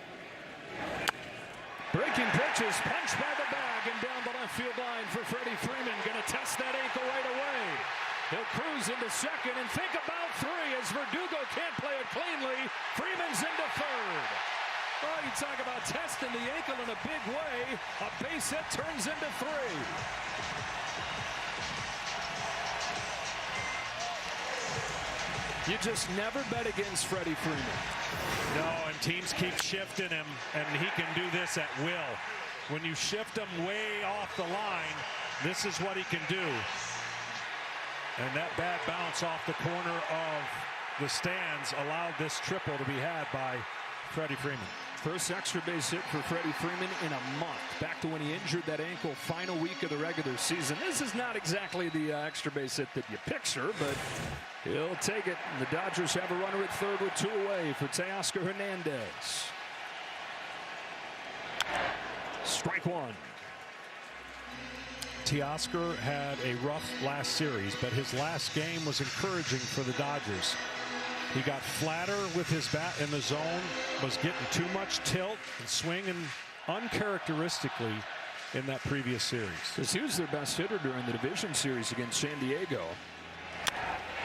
Breaking pitches, punched by the bag and down the left field line for Freddie Freeman. Going to test that ankle right away. He'll cruise into second and think about 3 as Verdugo can't play it cleanly. Freeman's into third. Oh, you talk about testing the ankle in a big way. A base hit turns into 3. You just never bet against Freddie Freeman. No, and teams keep shifting him, and he can do this at will. When you shift him way off the line, this is what he can do. And that bad bounce off the corner of the stands allowed this triple to be had by Freddie Freeman. First extra base hit for Freddie Freeman in a month. Back to when he injured that ankle final week of the regular season. This is not exactly the extra base hit that you picture, but he'll take it. And the Dodgers have a runner at third with 2 away for Teoscar Hernandez. Strike 1. Teoscar had a rough last series, but his last game was encouraging for the Dodgers. He got flatter with his bat in the zone, was getting too much tilt and swinging uncharacteristically in that previous series. Because he was their best hitter during the division series against San Diego.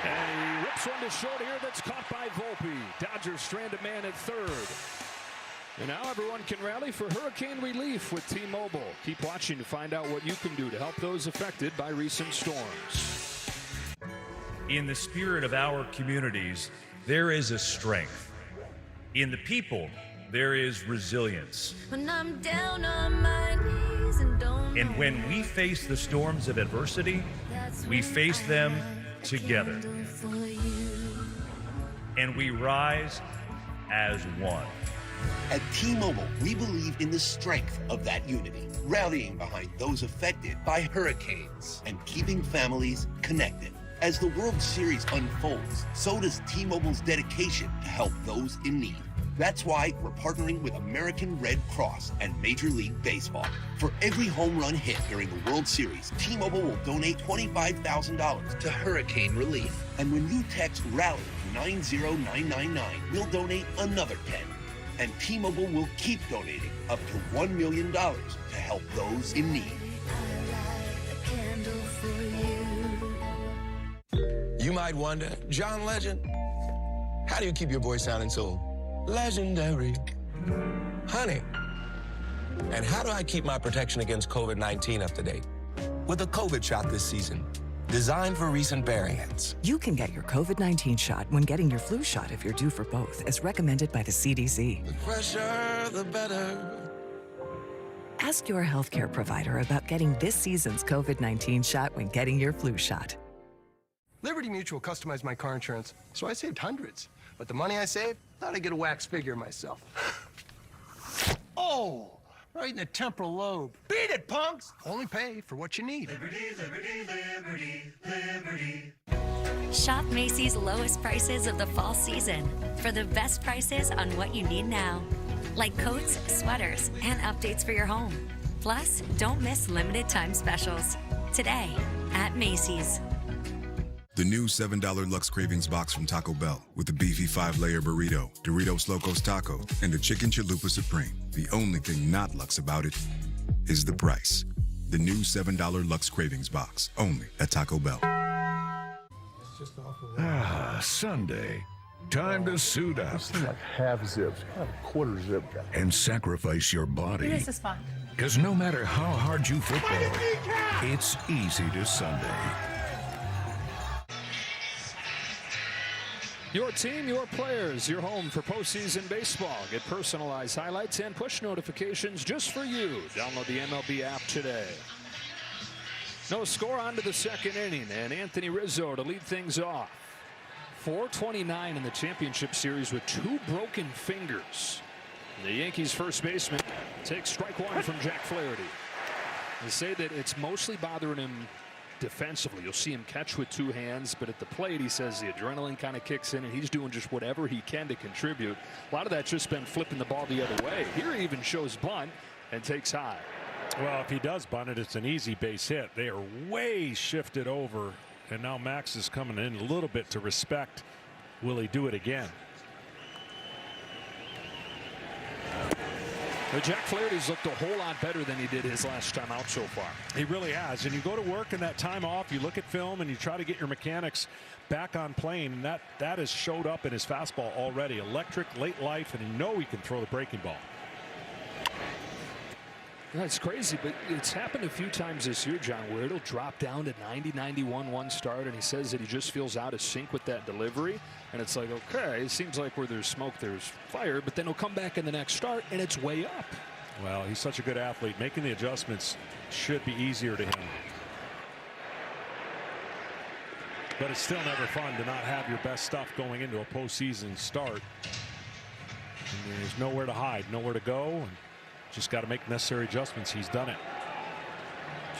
And he rips one to short here that's caught by Volpe. Dodgers strand a man at third. And now everyone can rally for hurricane relief with T-Mobile. Keep watching to find out what you can do to help those affected by recent storms. In the spirit of our communities, there is a strength. In the people, there is resilience. When I'm down on my knees and don't And when we face the storms of adversity, we face them together. And we rise as one. At T-Mobile, we believe in the strength of that unity, rallying behind those affected by hurricanes and keeping families connected. As the World Series unfolds, so does T-Mobile's dedication to help those in need. That's why we're partnering with American Red Cross and Major League Baseball. For every home run hit during the World Series, T-Mobile will donate $25,000 to hurricane relief. And when you text RALLY to 90999, we'll donate another 10. And T-Mobile will keep donating up to $1 million to help those in need. You might wonder, John Legend, how do you keep your voice sounding so legendary? Honey, and how do I keep my protection against COVID-19 up to date? With a COVID shot this season, designed for recent variants. You can get your COVID-19 shot when getting your flu shot if you're due for both, as recommended by the CDC. The fresher, the better. Ask your healthcare provider about getting this season's COVID-19 shot when getting your flu shot. Liberty Mutual customized my car insurance, so I saved hundreds. But the money I saved, thought I'd get a wax figure myself. Oh, right in the temporal lobe. Beat it, punks! Only pay for what you need. Liberty, liberty, liberty, liberty. Shop Macy's lowest prices of the fall season for the best prices on what you need now. Like coats, sweaters, and updates for your home. Plus, don't miss limited time specials. Today at Macy's. The new $7 Lux Cravings box from Taco Bell with the beefy 5-layer burrito, Doritos Locos Taco, and the Chicken Chalupa Supreme. The only thing not Lux about it is the price. The new $7 Lux Cravings box, only at Taco Bell. Ah, Sunday. Time to suit up. Like half zips, kind of quarter zip. And sacrifice your body. This is fun. Because no matter how hard you football, it's easy to Sunday. Your team, your players, your home for postseason baseball. Get personalized highlights and push notifications just for you. Download the MLB app today. No score on to the second inning, and Anthony Rizzo to lead things off. 429 in the championship series with 2 broken fingers. The Yankees first baseman takes strike 1 from Jack Flaherty. They say that it's mostly bothering him defensively. You'll see him catch with 2 hands, but at the plate he says the adrenaline kind of kicks in and he's doing just whatever he can to contribute. A lot of that's just been flipping the ball the other way. Here he even shows bunt and takes high. Well, if he does bunt it, it's an easy base hit. They are way shifted over, and now Max is coming in a little bit to respect. Will he do it again? But Jack Flaherty's looked a whole lot better than he did his last time out so far. He really has. And you go to work in that time off, you look at film and you try to get your mechanics back on plane, and that has showed up in his fastball already. Electric, late life, and you know he can throw the breaking ball. That's crazy, but it's happened a few times this year, John, where it'll drop down to 90, 91 one start, and he says that he just feels out of sync with that delivery. And it's like, okay, it seems like where there's smoke, there's fire, but then he'll come back in the next start, and it's way up. Well, he's such a good athlete. Making the adjustments should be easier to him. But it's still never fun to not have your best stuff going into a postseason start. And there's nowhere to hide, nowhere to go. And just got to make necessary adjustments. He's done it.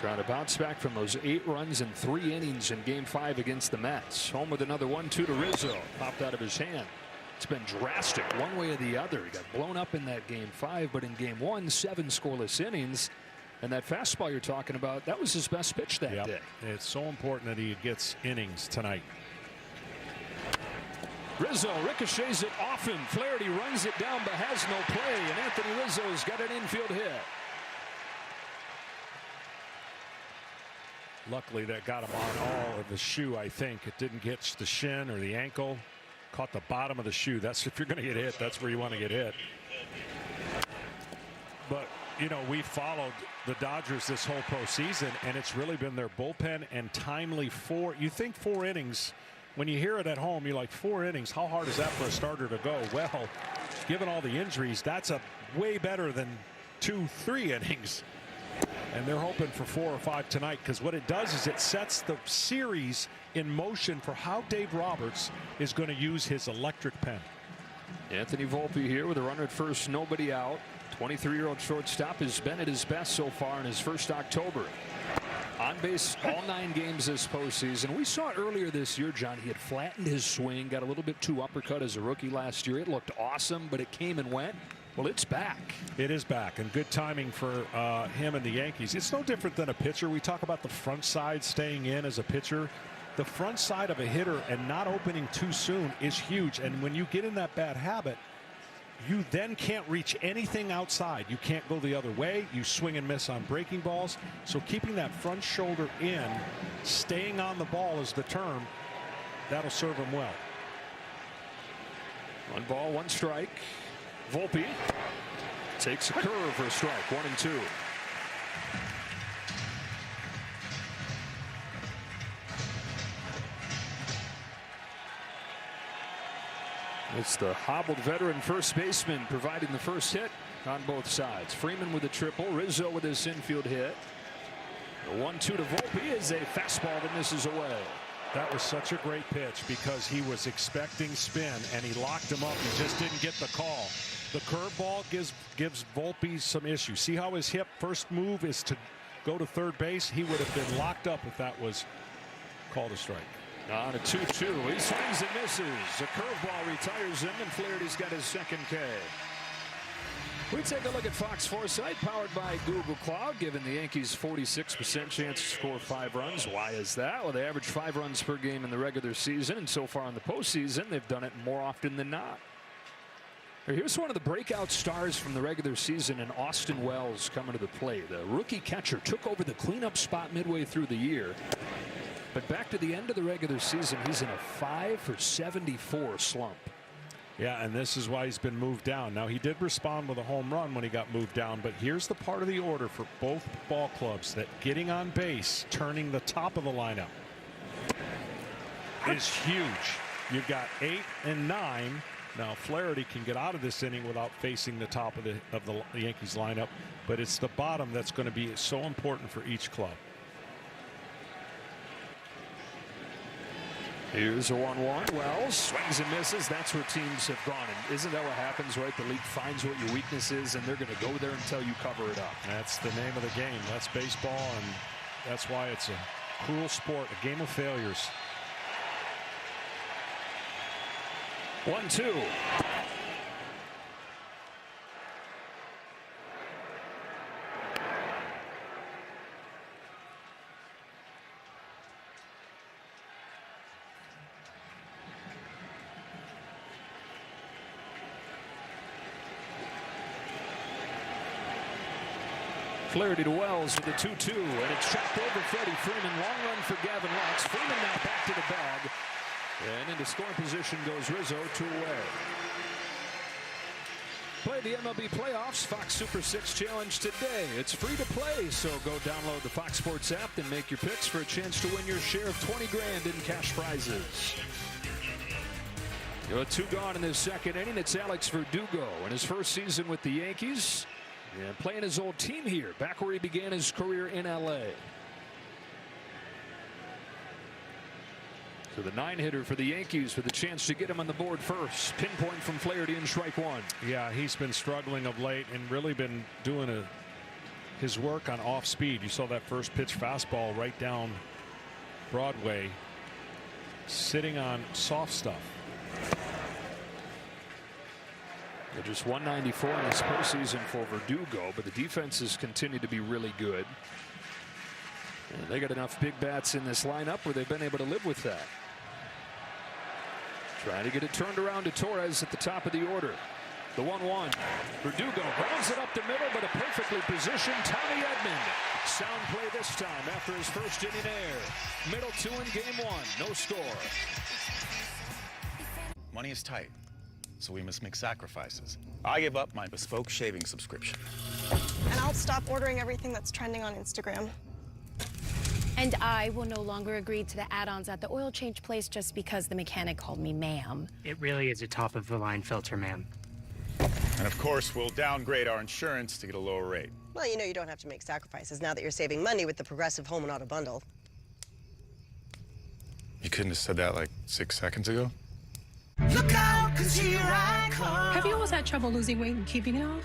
Trying to bounce back from those 8 runs in 3 innings in Game 5 against the Mets. Home with another 1-2 to Rizzo. Popped out of his hand. It's been drastic one way or the other. He got blown up in that Game 5, but in Game 1, 7 scoreless innings. And that fastball you're talking about, that was his best pitch that day. It's so important that he gets innings tonight. Rizzo ricochets it off him. Flaherty runs it down but has no play, and Anthony Rizzo's got an infield hit. Luckily that got him on all of the shoe. I think it didn't get the shin or the ankle. Caught the bottom of the shoe. That's if you're going to get hit, that's where you want to get hit. But you know, we followed the Dodgers this whole postseason, and it's really been their bullpen and timely you think 4 innings. When you hear it at home, you're like, 4 innings, how hard is that for a starter to go? Well, given all the injuries, that's a way better than 2-3 innings. And they're hoping for 4 or 5 tonight, because what it does is it sets the series in motion for how Dave Roberts is going to use his electric pen. Anthony Volpe here with a runner at first, nobody out. 23-year-old shortstop has been at his best so far in his first October. On base all 9 games this postseason. We saw it earlier this year, John. He had flattened his swing, got a little bit too uppercut as a rookie last year. It looked awesome, but it came and went. Well, it's back. It is back, and good timing for him and the Yankees. It's no different than a pitcher. We talk about the front side staying in as a pitcher. The front side of a hitter and not opening too soon is huge. And when you get in that bad habit, you then can't reach anything outside. You can't go the other way. You swing and miss on breaking balls. So keeping that front shoulder in, staying on the ball is the term. That'll serve him well. 1 ball, 1 strike. Volpe takes a curve for a strike. 1-2. It's the hobbled veteran first baseman providing the first hit on both sides. Freeman with a triple, Rizzo with his infield hit. The 1-2 to Volpe is a fastball that misses away. That was such a great pitch because he was expecting spin and he locked him up. He just didn't get the call. The curveball gives Volpe some issues. See how his hip first move is to go to third base? He would have been locked up if that was called a strike. On a 2-2, he swings and misses. A curveball retires him, and Flaherty's got his second K. We take a look at Fox Foresight, powered by Google Cloud, giving the Yankees 46% chance to score 5 runs. Why is that? Well, they average 5 runs per game in the regular season, and so far in the postseason, they've done it more often than not. Here's one of the breakout stars from the regular season in Austin Wells coming to the plate. The rookie catcher took over the cleanup spot midway through the year. But back to the end of the regular season, he's in a 5-for-74 slump. Yeah, and this is why he's been moved down. Now, he did respond with a home run when he got moved down, but here's the part of the order for both ball clubs that getting on base, turning the top of the lineup is huge. You've got 8 and 9. Now Flaherty can get out of this inning without facing the top of the Yankees lineup, but it's the bottom that's going to be so important for each club. Here's a 1-1. Wells swings and misses. That's where teams have gone. And isn't that what happens, right? The league finds what your weakness is, and they're going to go there until you cover it up. That's the name of the game. That's baseball, and that's why it's a cruel sport, a game of failures. 1-2. Flaherty to Wells with a 2-2, and it's chopped over Freddie Freeman. Long run for Gavin Lux. Freeman now back to the bag. And into scoring position goes Rizzo, 2 away. Play the MLB playoffs. Fox Super 6 Challenge today. It's free to play, so go download the Fox Sports app and make your picks for a chance to win your share of $20 grand in cash prizes. You're 2 gone in this second inning. It's Alex Verdugo in his first season with the Yankees. And playing his old team here, back where he began his career in L.A. So the 9-hitter for the Yankees with a chance to get him on the board first. Pinpoint from Flaherty in strike 1. Yeah, he's been struggling of late and really been doing his work on off speed. You saw that first pitch fastball right down Broadway, sitting on soft stuff. Just 194 in this postseason for Verdugo, but the defenses continue to be really good. And they got enough big bats in this lineup where they've been able to live with that. Trying to get it turned around to Torres at the top of the order. The 1-1. Verdugo grounds it up the middle, but a perfectly positioned Tommy Edman. Sound play this time after his first inning air. Middle 2 in game 1. No score. Money is tight, so we must make sacrifices. I give up my bespoke shaving subscription. And I'll stop ordering everything that's trending on Instagram. And I will no longer agree to the add-ons at the oil change place just because the mechanic called me ma'am. It really is a top-of-the-line filter, ma'am. And of course, we'll downgrade our insurance to get a lower rate. Well, you know you don't have to make sacrifices now that you're saving money with the Progressive Home and Auto Bundle. You couldn't have said that like 6 seconds ago? Look out, 'cause here I come. Have you always had trouble losing weight and keeping it off?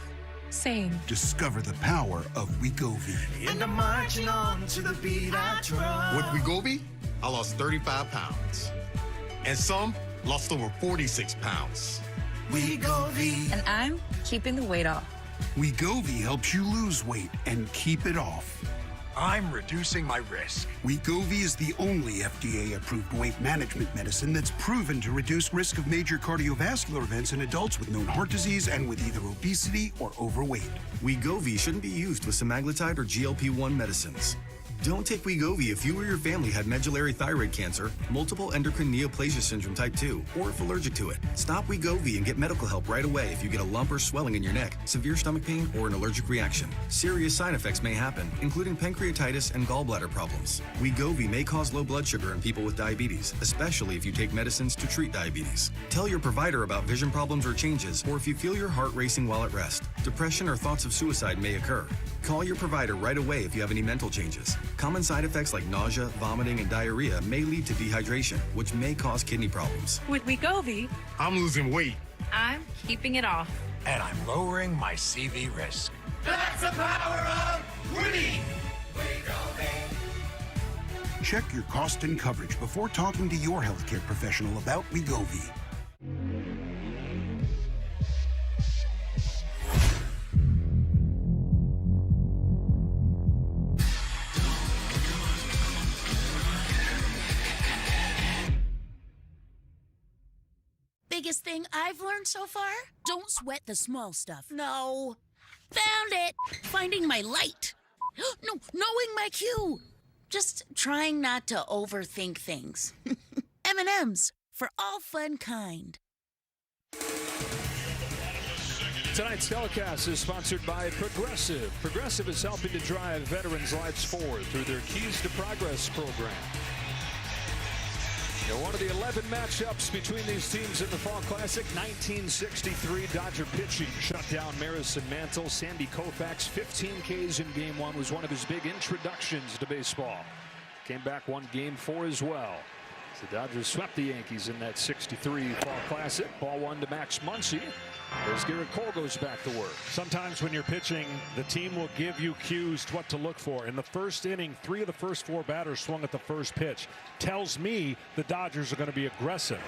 Same. Discover the power of Wegovy. And I'm marching on to the beat I drum. With Wegovy, I lost 35 pounds. And some lost over 46 pounds. Wegovy. And I'm keeping the weight off. Wegovy helps you lose weight and keep it off. I'm reducing my risk. Wegovy is the only FDA-approved weight management medicine that's proven to reduce risk of major cardiovascular events in adults with known heart disease and with either obesity or overweight. Wegovy shouldn't be used with semaglutide or GLP-1 medicines. Don't take Wegovy if you or your family had medullary thyroid cancer, multiple endocrine neoplasia syndrome type 2, or if allergic to it. Stop Wegovy and get medical help right away if you get a lump or swelling in your neck, severe stomach pain, or an allergic reaction. Serious side effects may happen, including pancreatitis and gallbladder problems. Wegovy may cause low blood sugar in people with diabetes, especially if you take medicines to treat diabetes. Tell your provider about vision problems or changes, or if you feel your heart racing while at rest. Depression or thoughts of suicide may occur. Call your provider right away if you have any mental changes. Common side effects like nausea, vomiting, and diarrhea may lead to dehydration, which may cause kidney problems. With Wegovy, I'm losing weight. I'm keeping it off. And I'm lowering my CV risk. that's the power of winning. Check your cost and coverage before talking to your healthcare professional about Wegovy. Biggest thing I've learned so far? Don't sweat the small stuff. No. Found it! Finding my light. No, knowing my cue. Just trying not to overthink things. M&M's for all fun kind. Tonight's telecast is sponsored by Progressive. Progressive is helping to drive veterans' lives forward through their Keys to Progress program. One of the 11 matchups between these teams in the Fall Classic. 1963 Dodger pitching shut down Marison Mantle. Sandy Koufax, 15 Ks in Game 1, was one of his big introductions to baseball. Came back, won Game 4 as well. The Dodgers swept the Yankees in that 63 Fall Classic. Ball 1 to Max Muncy as Garrett Cole goes back to work. Sometimes when you're pitching, the team will give you cues to what to look for. In the first inning, 3 of the first 4 batters swung at the first pitch. Tells me the Dodgers are going to be aggressive.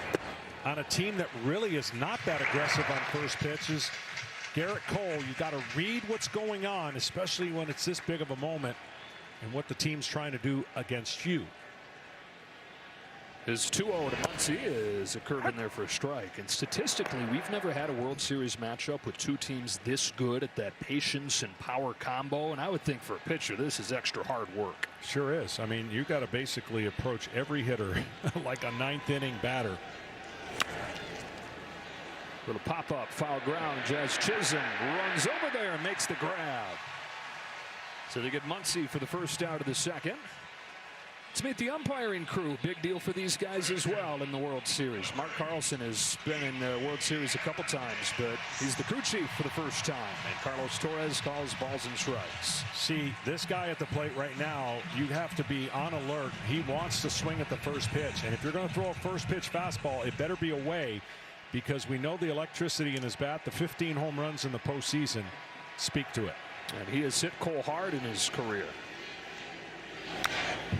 On a team that really is not that aggressive on first pitches, Garrett Cole, you got to read what's going on, especially when it's this big of a moment, and what the team's trying to do against you. His 2-0 to Muncy is a curve in there for a strike. And statistically, we've never had a World Series matchup with two teams this good at that patience and power combo. And I would think for a pitcher, this is extra hard work. Sure is. I mean, you got to basically approach every hitter like a 9th inning batter. Little pop-up, foul ground. Jazz Chisholm runs over there and makes the grab. So they get Muncy for the first out of the second. Let's meet the umpiring crew. Big deal for these guys as well in the World Series. Mark Carlson has been in the World Series a couple times, but he's the crew chief for the first time. And Carlos Torres calls balls and strikes. See, this guy at the plate right now, you have to be on alert. He wants to swing at the first pitch. And if you're going to throw a first pitch fastball, it better be away, because we know the electricity in his bat, the 15 home runs in the postseason speak to it. And he has hit Cole hard in his career.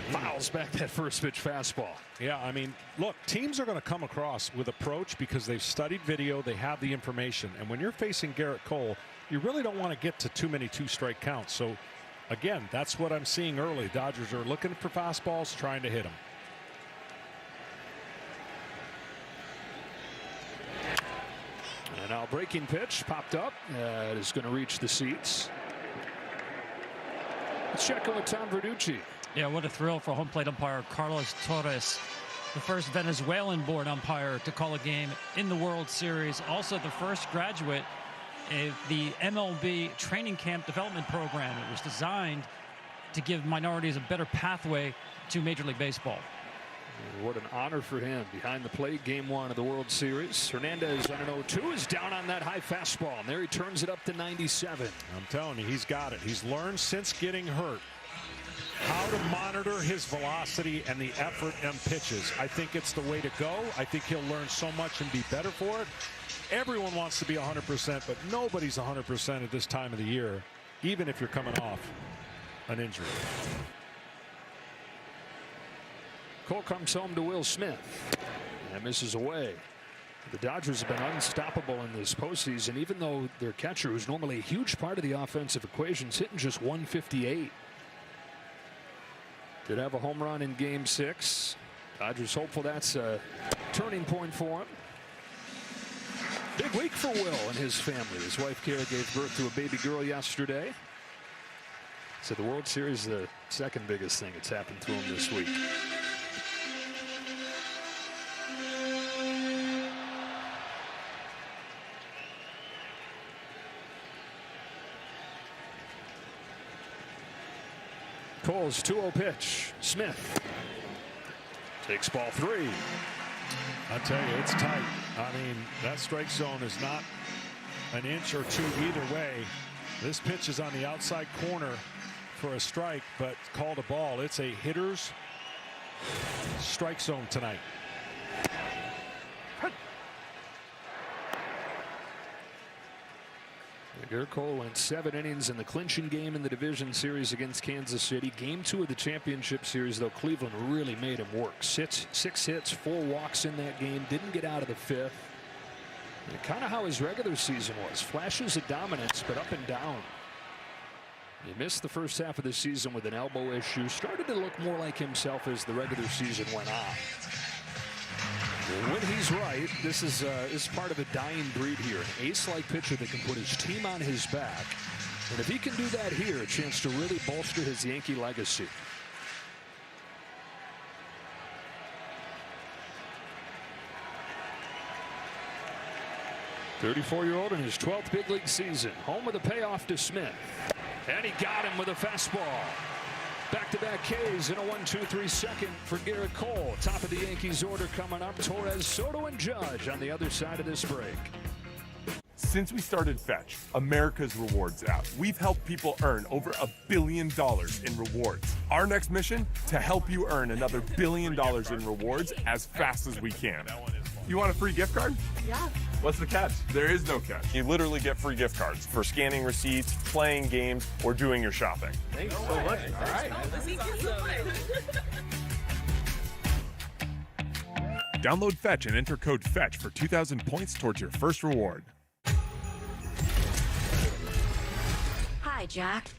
Fouls back that first pitch fastball. Yeah, I mean, look, teams are going to come across with approach because they've studied video, they have the information. And when you're facing Garrett Cole, you really don't want to get to too many 2-strike counts. So, again, that's what I'm seeing early. Dodgers are looking for fastballs, trying to hit them. And now breaking pitch popped up. It is going to reach the seats. Let's check in with Tom Verducci. Yeah, what a thrill for home plate umpire Carlos Torres, the first Venezuelan-born umpire to call a game in the World Series. Also the first graduate of the MLB training camp development program. It was designed to give minorities a better pathway to Major League Baseball. What an honor for him. Behind the plate, Game 1 of the World Series. Hernandez on an 0-2 is down on that high fastball, and there he turns it up to 97. I'm telling you, he's got it. He's learned since getting hurt how to monitor his velocity and the effort and pitches. I think it's the way to go. I think he'll learn so much and be better for it. Everyone wants to be 100%, but nobody's 100% at this time of the year, even if you're coming off an injury. Cole comes home to Will Smith and misses away. The Dodgers have been unstoppable in this postseason, even though their catcher, who's normally a huge part of the offensive equation, is hitting just 158. Did have a home run in Game 6. Dodgers hopeful that's a turning point for him. Big week for Will and his family. His wife Kara gave birth to a baby girl yesterday. So the World Series is the second biggest thing that's happened to him this week. Cole's 2-0 pitch. Smith takes ball 3. I tell you, it's tight. I mean, that strike zone is not an inch or two either way. This pitch is on the outside corner for a strike, but called a ball. It's a hitter's strike zone tonight. Garrett Cole went 7 innings in the clinching game in the division series against Kansas City. Game 2 of the championship series, though, Cleveland really made him work. 6 hits, 4 walks in that game. Didn't get out of the 5th. And kind of how his regular season was. Flashes of dominance, but up and down. He missed the first half of the season with an elbow issue. Started to look more like himself as the regular season went on. When he's right, this is part of a dying breed here. An ace-like pitcher that can put his team on his back. And if he can do that here, a chance to really bolster his Yankee legacy. '34-year-old in his 12th big league season. Home with a payoff to Smith. And he got him with a fastball. Back-to-back Ks in a 1-2-3 second for Garrett Cole. Top of the Yankees order coming up. Torres, Soto, and Judge on the other side of this break. Since we started Fetch, America's rewards app, we've helped people earn over $1 billion in rewards. Our next mission, to help you earn another $1 billion in rewards as fast as we can. You want a free gift card? Yeah. What's the catch? There is no catch. You literally get free gift cards for scanning receipts, playing games, or doing your shopping. Thanks so much. All right. Download Fetch and enter code FETCH for 2,000 points towards your first reward. Hi, Jack.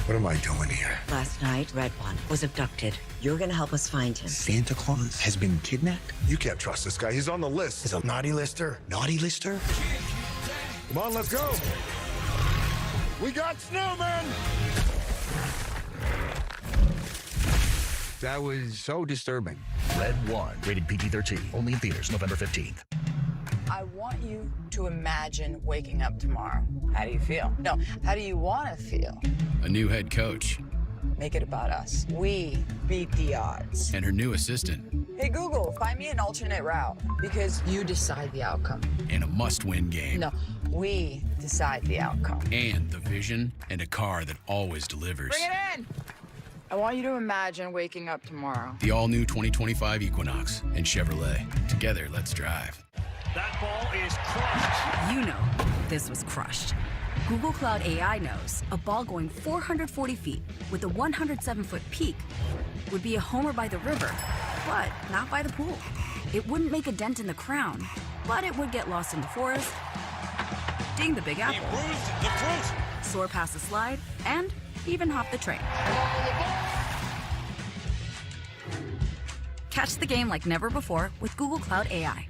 What am I doing here? Last night, Red One was abducted. You're gonna help us find him. Santa Claus has been kidnapped? You can't trust this guy. He's on the list. He's a naughty lister. Naughty lister? Come on, let's go. We got snowmen! That was so disturbing. Red One, rated PG-13, only in theaters November 15th. I want you to imagine waking up tomorrow. How do you feel? No, how do you want to feel? A new head coach. Make it about us. We beat the odds. And her new assistant. Hey, Google, find me an alternate route, because you decide the outcome. And a must-win game. No, we decide the outcome. And the vision and a car that always delivers. Bring it in! I want you to imagine waking up tomorrow. The all-new 2025 Equinox and Chevrolet. Together, let's drive. That ball is crushed. You know this was crushed. Google Cloud AI knows a ball going 440 feet with a 107-foot peak would be a homer by the river, but not by the pool. It wouldn't make a dent in the crown, but it would get lost in the forest, ding the Big Apple, He bruised the fruit. soar past the slide, and even hop the train. Catch the game like never before with Google Cloud AI.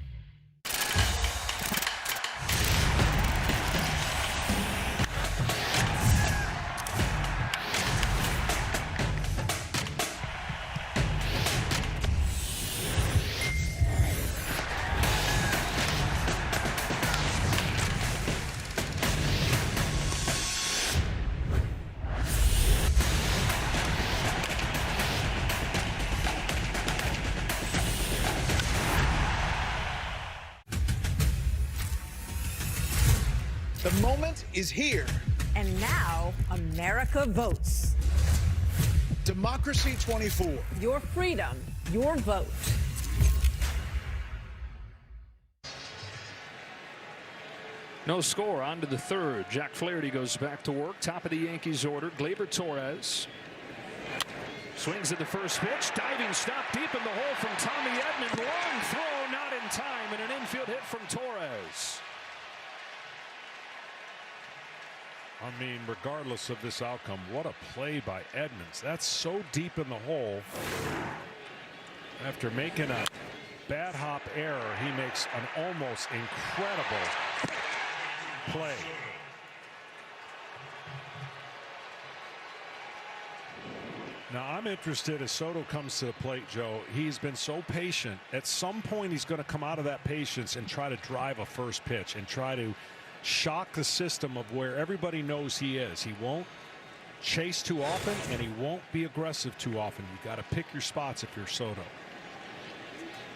The moment is here. And now, America votes. Democracy 24. Your freedom, your vote. No score, on to the third. Jack Flaherty goes back to work. Top of the Yankees order, Gleyber Torres. Swings at the first pitch. Diving stop deep in the hole from Tommy Edman. Long throw, not in time, and an infield hit from Torres. I mean, regardless of this outcome, what a play by Edmonds. That's so deep in the hole. After making a bad hop error, he makes an almost incredible play. Now, I'm interested as Soto comes to the plate, Joe. He's been so patient. At some point, he's going to come out of that patience and try to drive a first pitch and try to shock the system of where everybody knows he is. He won't chase too often, and he won't be aggressive too often. You got to pick your spots if you're Soto.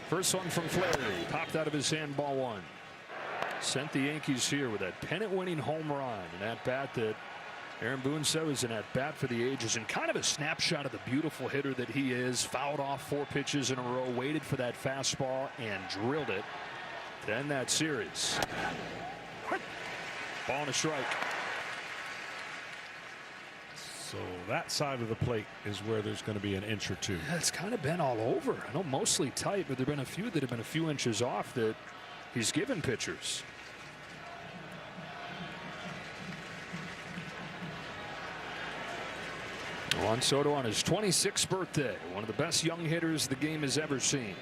First one from Flaherty, popped out of his hand, ball one. Sent the Yankees here with that pennant-winning home run, and at bat that Aaron Boone said was an at bat for the ages, and kind of a snapshot of the beautiful hitter that he is. Fouled off 4 pitches in a row, waited for that fastball and drilled it to end that series. Ball and a strike. So that side of the plate is where there's going to be an inch or two. Yeah, it's kind of been all over. I know mostly tight, but there have been a few that have been a few inches off that he's given pitchers. Juan Soto on his 26th birthday, one of the best young hitters the game has ever seen.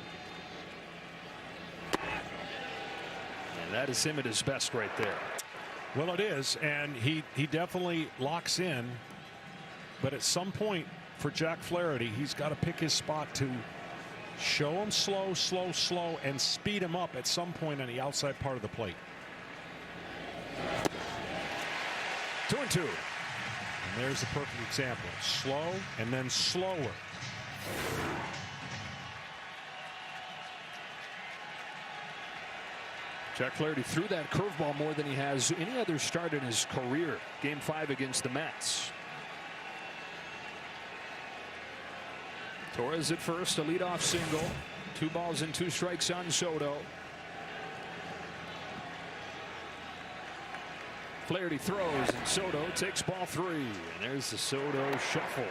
And that is him at his best right there. Well, it is, and he definitely locks in, but at some point for Jack Flaherty, he's got to pick his spot to show him slow, slow, slow, and speed him up at some point on the outside part of the plate. 2-2. And there's the perfect example. Slow and then slower. Jack Flaherty threw that curveball more than he has any other start in his career. Game 5 against the Mets. Torres at first, a leadoff single. 2 balls and 2 strikes on Soto. Flaherty throws and Soto takes ball 3. And there's the Soto shuffle.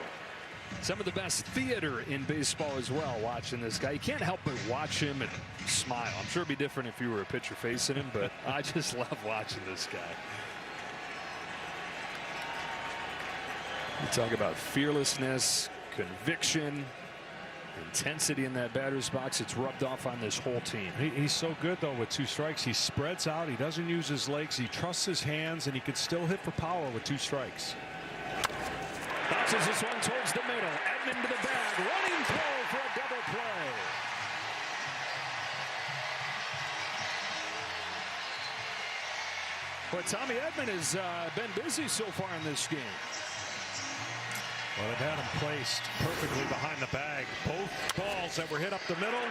Some of the best theater in baseball as well, watching this guy. You can't help but watch him and smile. I'm sure it'd be different if you were a pitcher facing him, but I just love watching this guy. You talk about fearlessness, conviction, intensity in that batter's box. It's rubbed off on this whole team. He's so good, though, with 2 strikes. He spreads out. He doesn't use his legs. He trusts his hands, and he can still hit for power with 2 strikes. Bounces this one towards the middle. Edman to the bag. Running throw for a double play. But Tommy Edman has been busy so far in this game. Well, they've had him placed perfectly behind the bag. Both balls that were hit up the middle.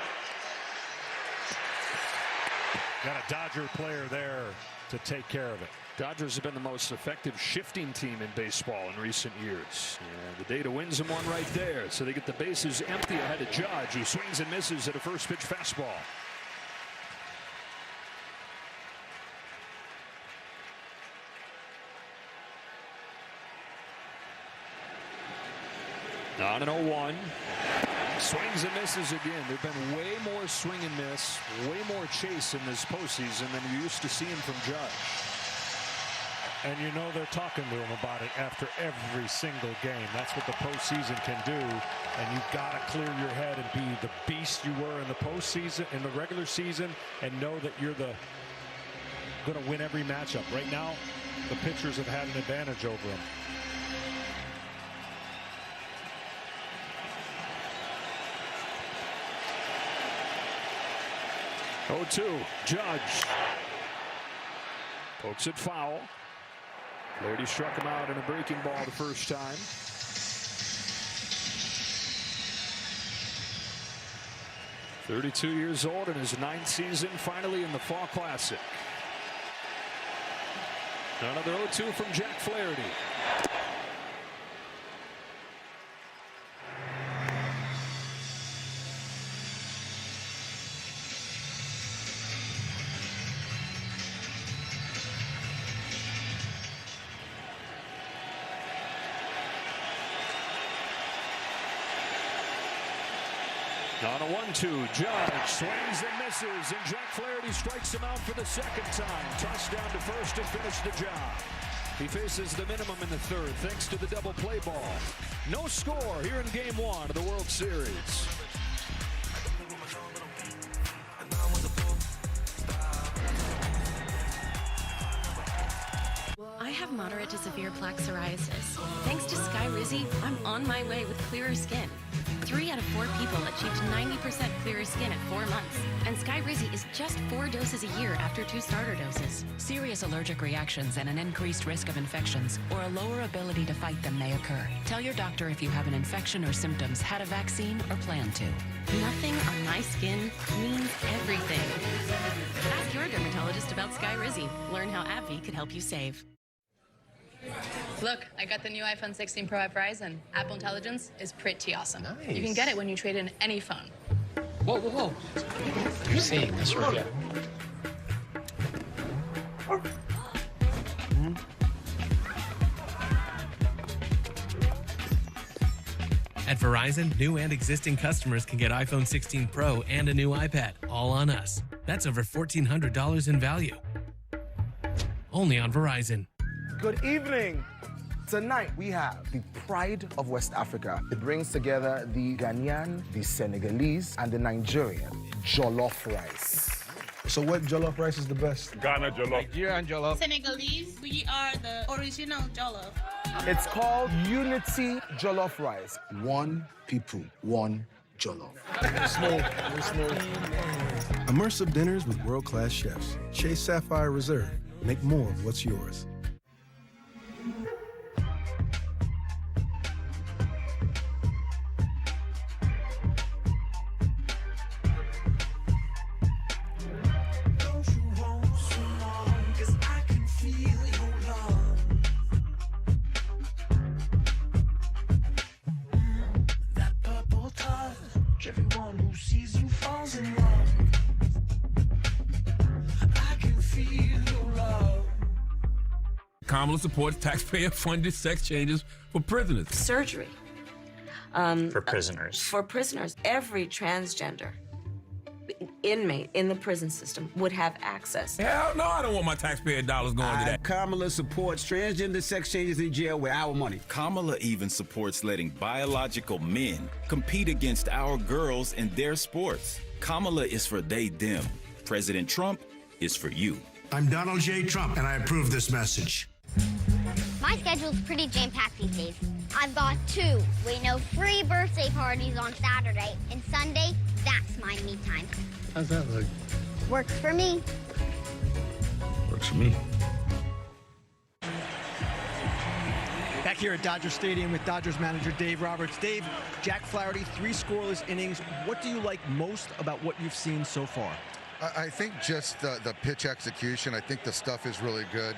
Got a Dodger player there to take care of it. Dodgers have been the most effective shifting team in baseball in recent years. And the data wins them one right there. So they get the bases empty ahead of Judge, who swings and misses at a first pitch fastball. On an 0-1. Swings and misses again. There have been way more swing and miss, way more chase in this postseason than you used to seeing from Judge. And you know they're talking to him about it after every single game. That's what the postseason can do. And you've got to clear your head and be the beast you were in the postseason, in the regular season, and know that you're going to win every matchup. Right now, the pitchers have had an advantage over them. Oh, 2. Judge pokes it foul. Flaherty struck him out in a breaking ball the first time. "32 years old in his 9th season, finally in the Fall Classic." Another 0-2 from Jack Flaherty. On a 1-2, Judge swings and misses, and Jack Flaherty strikes him out for the 2nd time. Tossed down to first to finish the job. He faces the minimum in the 3rd thanks to the double play ball. No score here in Game 1 of the World Series. I have moderate to severe plaque psoriasis. Thanks to Skyrizi, I'm on my way with clearer skin. 3 out of 4 people achieved 90% clearer skin at 4 months. And Skyrizi is just 4 doses a year after 2 starter doses. Serious allergic reactions and an increased risk of infections or a lower ability to fight them may occur. Tell your doctor if you have an infection or symptoms, had a vaccine, or plan to. Nothing on my skin means everything. Ask your dermatologist about Skyrizi. Learn how AbbVie could help you save. Look, I got the new iPhone 16 Pro at Verizon. Apple Intelligence is pretty awesome. Nice. You can get it when you trade in any phone. Whoa, whoa, whoa. You're seeing this right here. At Verizon, new and existing customers can get iPhone 16 Pro and a new iPad, all on us. That's over $1,400 in value. Only on Verizon. Good evening. Tonight we have the pride of West Africa. It brings together the Ghanaian, the Senegalese, and the Nigerian jollof rice. So what jollof rice is the best? Ghana jollof. Nigerian jollof. Senegalese, we are the original jollof. It's called Unity Jollof Rice. One people, one jollof. Smooth, very smooth. Immersive dinners with world-class chefs. Chase Sapphire Reserve. Make more of what's yours. Kamala supports taxpayer-funded sex changes for prisoners. Surgery. For prisoners. For prisoners. Every transgender inmate in the prison system would have access. Hell no, I don't want my taxpayer dollars going to that. Kamala supports transgender sex changes in jail with our money. Kamala even supports letting biological men compete against our girls in their sports. Kamala is for they, them. President Trump is for you. I'm Donald J. Trump, and I approve this message. My schedule's pretty jam-packed these days. I've got 2 free birthday parties on Saturday, and Sunday, that's my me time. How's that look? Works for me. Works for me. Back here at Dodger Stadium with Dodgers manager Dave Roberts. Dave, Jack Flaherty, 3 scoreless innings. What do you like most about what you've seen so far? I think just the pitch execution. I think the stuff is really good.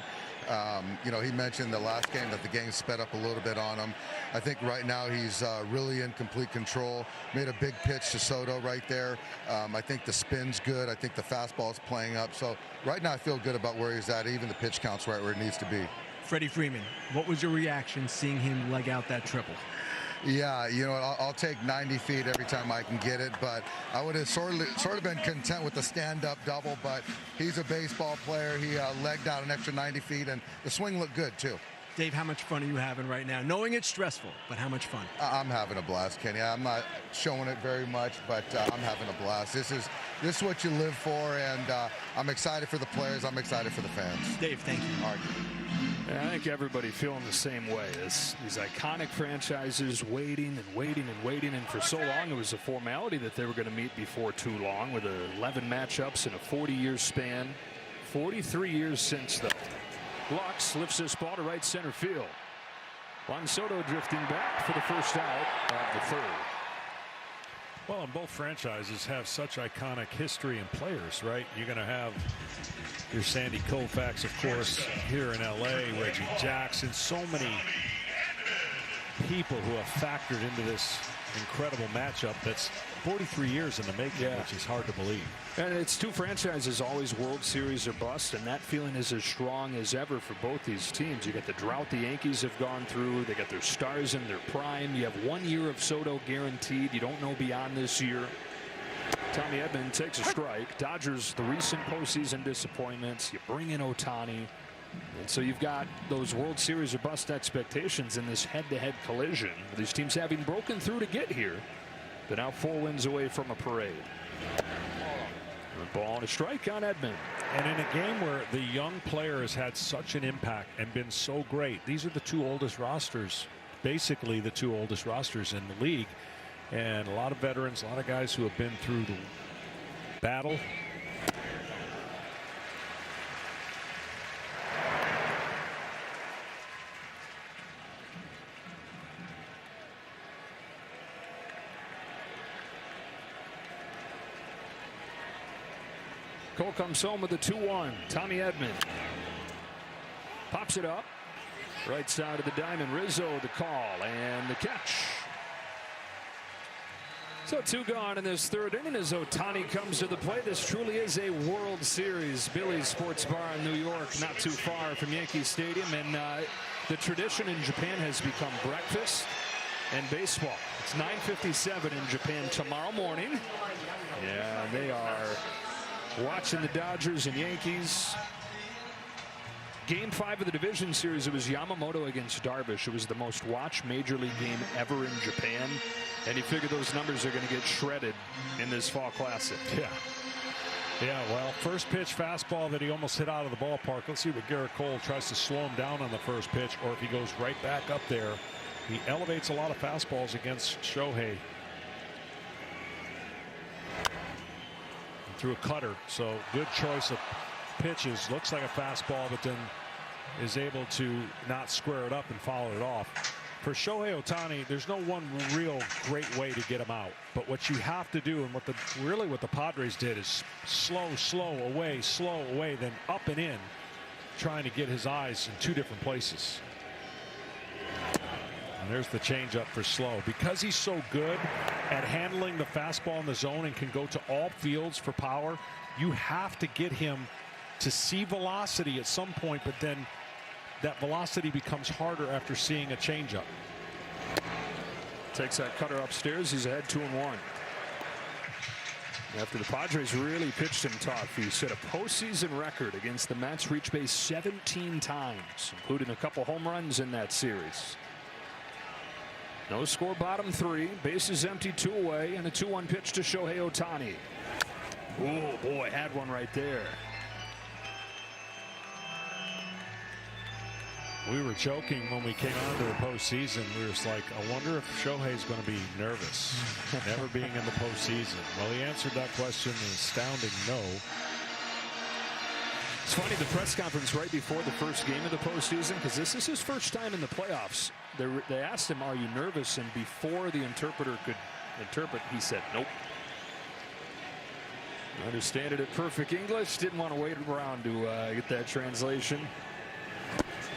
He mentioned the last game that the game sped up a little bit on him. I think right now he's really in complete control. Made a big pitch to Soto right there. I think the spin's good. I think the fastball's playing up. So right now I feel good about where he's at. Even the pitch count's right where it needs to be. Freddie Freeman, what was your reaction seeing him leg out that triple? Yeah, I'll take 90 feet every time I can get it, but I would have sort of been content with the stand-up double, but he's a baseball player. He legged out an extra 90 feet, and the swing looked good, too. Dave, how much fun are you having right now? Knowing it's stressful, but how much fun? I'm having a blast, Kenny. I'm not showing it very much, but I'm having a blast. This is what you live for, and I'm excited for the players. I'm excited for the fans. Dave, thank you. All right. Yeah, I think everybody feeling the same way. These iconic franchises waiting and waiting and waiting, and for so long it was a formality that they were going to meet before too long with 11 matchups in a 40-year span. 43 years since, though. Lux lifts this ball to right center field. Juan Soto drifting back for the first out of the 3rd. Well, and both franchises have such iconic history and players, right? You're going to have your Sandy Koufax, of course, here in L.A., Reggie Jackson, so many people who have factored into this incredible matchup that's 43 years in the making, which is hard to believe. And it's 2 franchises, always World Series or bust, and that feeling is as strong as ever for both these teams. You got the drought the Yankees have gone through. They got their stars in their prime. You have 1 year of Soto guaranteed. You don't know beyond this year. Tommy Edman takes a strike. Dodgers, the recent postseason disappointments. You bring in Ohtani. And so you've got those World Series or bust expectations in this head-to-head collision. These teams having broken through to get here. They're now 4 wins away from a parade. A ball and a strike on Edman. And in a game where the young player has had such an impact and been so great, these are the 2 oldest rosters, basically the 2 oldest rosters in the league. And a lot of veterans, a lot of guys who have been through the battle. Cole comes home with a 2-1. Tommy Edman pops it up. Right side of the diamond. Rizzo the call and the catch. So 2 gone in this 3rd inning as Ohtani comes to the plate. This truly is a World Series. Billy's Sports Bar in New York, not too far from Yankee Stadium. And the tradition in Japan has become breakfast and baseball. It's 9:57 in Japan tomorrow morning. Yeah, they are watching the Dodgers and Yankees. Game 5 of the division series, it was Yamamoto against Darvish. It was the most watched Major League game ever in Japan. And you figure those numbers are going to get shredded in this Fall Classic. Yeah, well, first pitch fastball that he almost hit out of the ballpark. Let's see what Garrett Cole tries to slow him down on the first pitch, or if he goes right back up there. He elevates a lot of fastballs against Shohei. Through a cutter, so good choice of pitches. Looks like a fastball, but then is able to not square it up and foul it off. For Shohei Ohtani, there's no one real great way to get him out. But what you have to do, and what the Padres did, is slow away, then up and in, trying to get his eyes in 2 different places. And there's the changeup for Slow. Because he's so good at handling the fastball in the zone and can go to all fields for power, you have to get him to see velocity at some point, but then that velocity becomes harder after seeing a changeup. Takes that cutter upstairs. He's ahead 2-1. After the Padres really pitched him tough, he set a postseason record against the Mets, reached base 17 times, including a couple home runs in that series. No score, bottom 3, bases empty, 2 away, and a 2-1 pitch to Shohei Ohtani. Oh boy, had one right there. We were joking when we came out of the postseason. We were just like, I wonder if Shohei's going to be nervous, never being in the postseason. Well, he answered that question an astounding no. It's funny, the press conference right before the first game of the postseason, because this is his first time in the playoffs. They asked him, are you nervous? And before the interpreter could interpret, he said, nope. Understand it in perfect English. Didn't want to wait around to get that translation.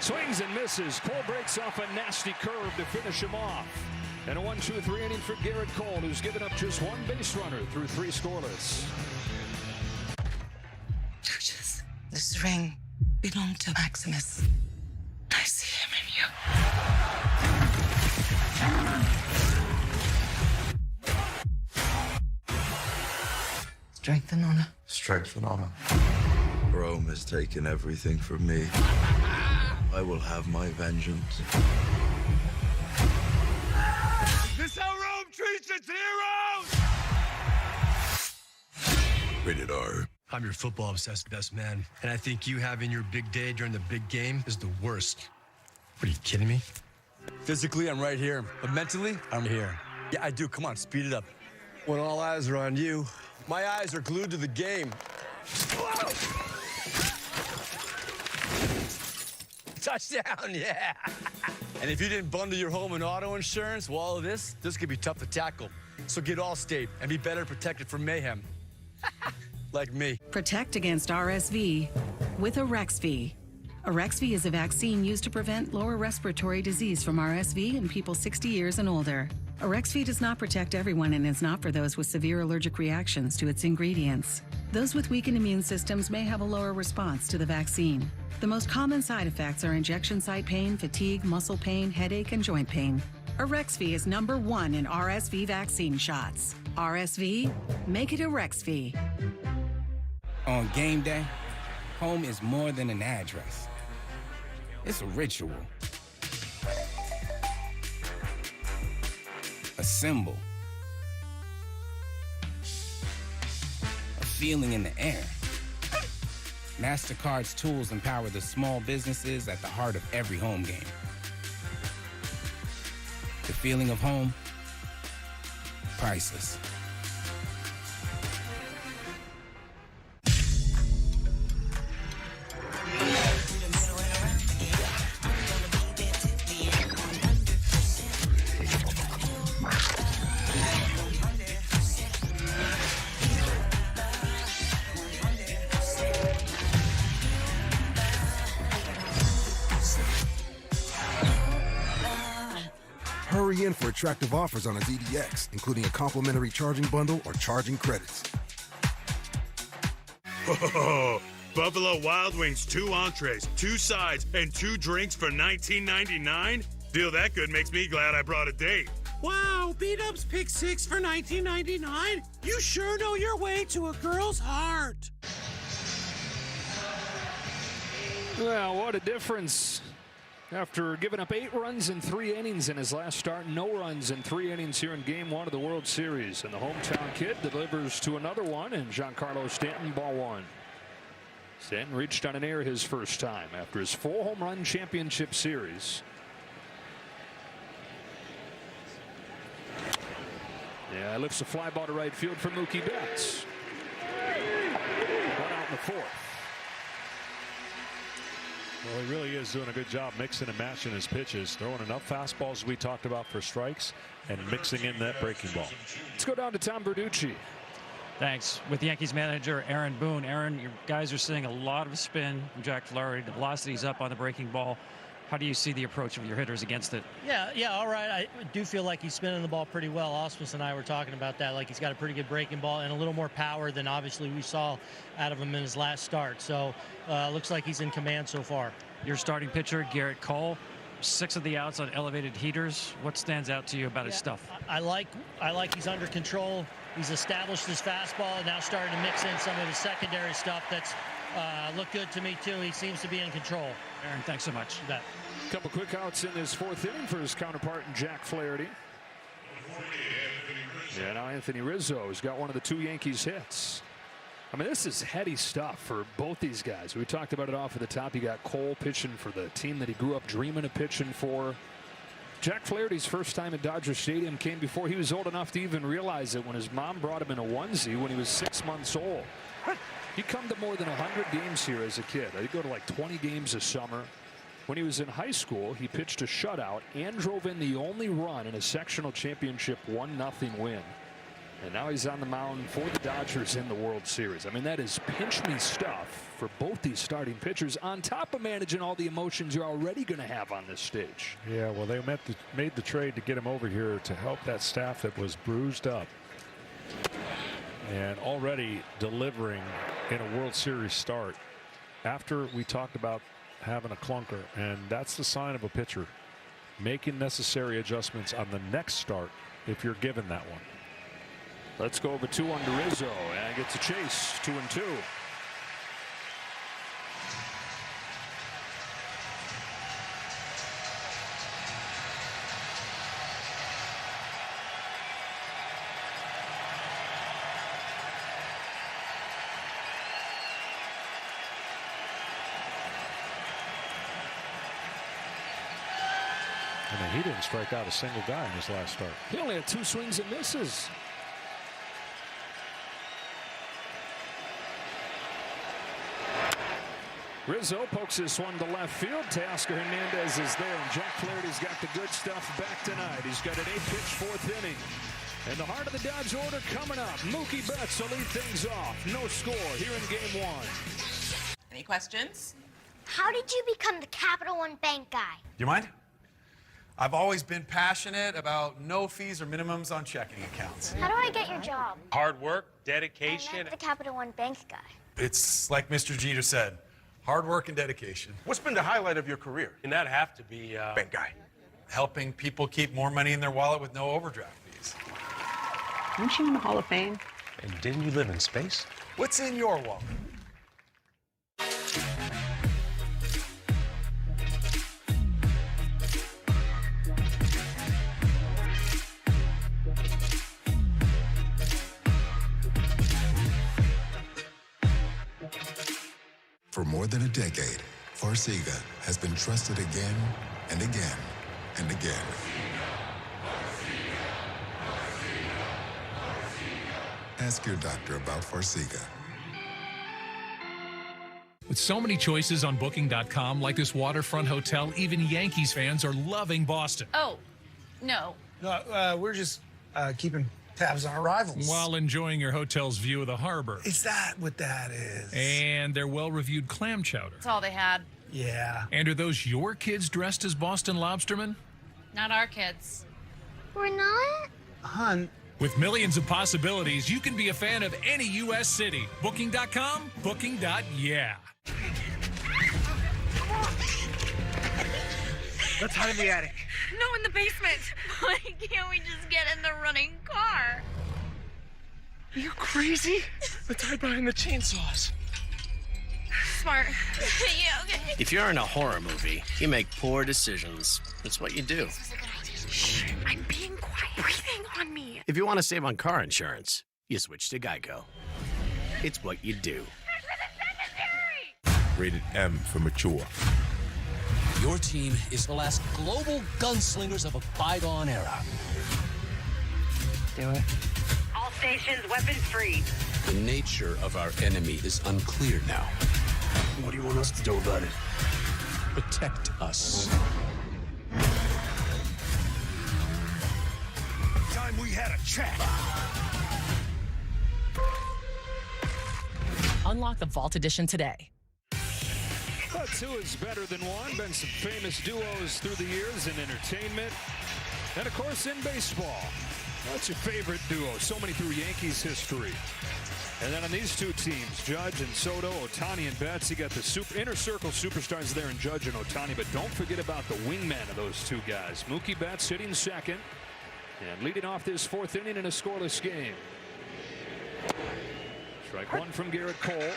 Swings and misses. Cole breaks off a nasty curve to finish him off. And a 1-2-3 inning for Garrett Cole, who's given up just 1 base runner through 3 scoreless. Lucius, this ring belonged to Maximus. I see him in you. Strength and honor. Strength and honor. Rome has taken everything from me. I will have my vengeance. This is how Rome treats its heroes! Rated R. I'm your football-obsessed best man, and I think you having your big day during the big game is the worst. What, are you kidding me? Physically, I'm right here, but mentally, I'm here. Yeah, I do. Come on, speed it up. When all eyes are on you, my eyes are glued to the game. Whoa! Touchdown, yeah. And if you didn't bundle your home and auto insurance, well, all of this could be tough to tackle. So get Allstate and be better protected from mayhem. Like me. Protect against RSV with Arexvy. Arexvy is a vaccine used to prevent lower respiratory disease from RSV in people 60 years and older. Arexvy does not protect everyone and is not for those with severe allergic reactions to its ingredients. Those with weakened immune systems may have a lower response to the vaccine. The most common side effects are injection site pain, fatigue, muscle pain, headache, and joint pain. Arexvy is #1 in RSV vaccine shots. RSV, make it Arexvy. On game day, home is more than an address. It's a ritual. A symbol. A feeling in the air. MasterCard's tools empower the small businesses at the heart of every home game. The feeling of home, priceless. Hurry in for attractive offers on a ZDX, including a complimentary charging bundle or charging credits. Oh, Buffalo Wild Wings, 2 entrees, 2 sides, and 2 drinks for $19.99? Deal that good makes me glad I brought a date. Wow, B-Dubs Pick 6 for $19.99? You sure know your way to a girl's heart. Well, what a difference. After giving up 8 runs in 3 innings in his last start, no runs in 3 innings here in Game 1 of the World Series. And the hometown kid delivers to another one, and Giancarlo Stanton, ball 1. Stanton reached on an air his first time after his 4 home run championship series. Yeah, lifts a fly ball to right field for Mookie Betts. 1 out in the 4th. Well, he really is doing a good job mixing and matching his pitches, throwing enough fastballs we talked about for strikes and mixing in that breaking ball. Let's go down to Tom Verducci. Thanks. With Yankees manager Aaron Boone. Aaron, your guys are seeing a lot of spin from Jack Flaherty. The velocity's up on the breaking ball. How do you see the approach of your hitters against it? Yeah, all right. I do feel like he's spinning the ball pretty well. Ausmus and I were talking about that. Like he's got a pretty good breaking ball and a little more power than obviously we saw out of him in his last start. So looks like he's in command so far. Your starting pitcher, Garrett Cole, 6 of the outs on elevated heaters. What stands out to you about his stuff? I like he's under control. He's established his fastball and now starting to mix in some of his secondary stuff that's looked good to me too. He seems to be in control. Aaron, thanks so much. You bet. Couple quick outs in this 4th inning for his counterpart in Jack Flaherty. Yeah, now Anthony Rizzo has got one of the 2 Yankees hits. I mean, this is heady stuff for both these guys. We talked about it off at the top. You got Cole pitching for the team that he grew up dreaming of pitching for. Jack Flaherty's first time at Dodger Stadium came before he was old enough to even realize it, when his mom brought him in a onesie when he was 6 months old. He'd come to more than 100 games here as a kid. He'd go to like 20 games a summer. When he was in high school, he pitched a shutout and drove in the only run in a sectional championship 1-0 win. And now he's on the mound for the Dodgers in the World Series. I mean, that is pinch-me stuff for both these starting pitchers, on top of managing all the emotions you're already going to have on this stage. Yeah, well, they made the trade to get him over here to help that staff that was bruised up. And already delivering in a World Series start after we talked about having a clunker, and that's the sign of a pitcher making necessary adjustments on the next start if you're given that one. Let's go over 2-1 to Rizzo, and gets a chase. 2-2. I mean, he didn't strike out a single guy in his last start. He only had 2 swings and misses. Rizzo pokes this one to left field. Teoscar Hernandez is there, and Jack Flaherty's got the good stuff back tonight. He's got an 8-pitch 4th inning. And the heart of the Dodge order coming up. Mookie Betts will lead things off. No score here in Game 1. Any questions? How did you become the Capital One Bank guy? You mind? I've always been passionate about no fees or minimums on checking accounts. How do I get your job? Hard work, dedication. I meant the Capital One Bank guy. It's like Mr. Jeter said, hard work and dedication. What's been the highlight of your career? And that have to be bank guy. Helping people keep more money in their wallet with no overdraft fees. Weren't you in the Hall of Fame? And didn't you live in space? What's in your wallet? For more than a decade, Farxiga has been trusted again and again and again. Ask your doctor about Farxiga. With so many choices on Booking.com, like this waterfront hotel, even Yankees fans are loving Boston. Oh, no. No, we're just keeping tabs on our rivals. While enjoying your hotel's view of the harbor. Is that what that is? And their well-reviewed clam chowder. That's all they had. Yeah. And are those your kids dressed as Boston lobstermen? Not our kids. We're not? Hun. With millions of possibilities, you can be a fan of any U.S. city. Booking.com, booking.yeah. Let's hide in the attic. No, in the basement. Why can't we just get in the running car? Are you crazy? Let's hide behind the chainsaws. Smart. Yeah, okay. If you're in a horror movie, you make poor decisions. That's what you do. Shh, I'm being quiet. Breathing on me. If you want to save on car insurance, you switch to Geico. It's what you do. Rated M for mature. Your team is the last global gunslingers of a bygone era. Do it. All stations, weapons free. The nature of our enemy is unclear now. What do you want us to do about it? Protect us. Time we had a chat. Unlock the Vault Edition today. But two is better than one. Been some famous duos through the years in entertainment. And, of course, in baseball. What's your favorite duo? So many through Yankees history. And then on these two teams, Judge and Soto, Ohtani and Betts, you got the inner circle superstars there in Judge and Ohtani. But don't forget about the wingman of those two guys. Mookie Betts hitting second and leading off this fourth inning in a scoreless game. Strike one from Garrett Cole.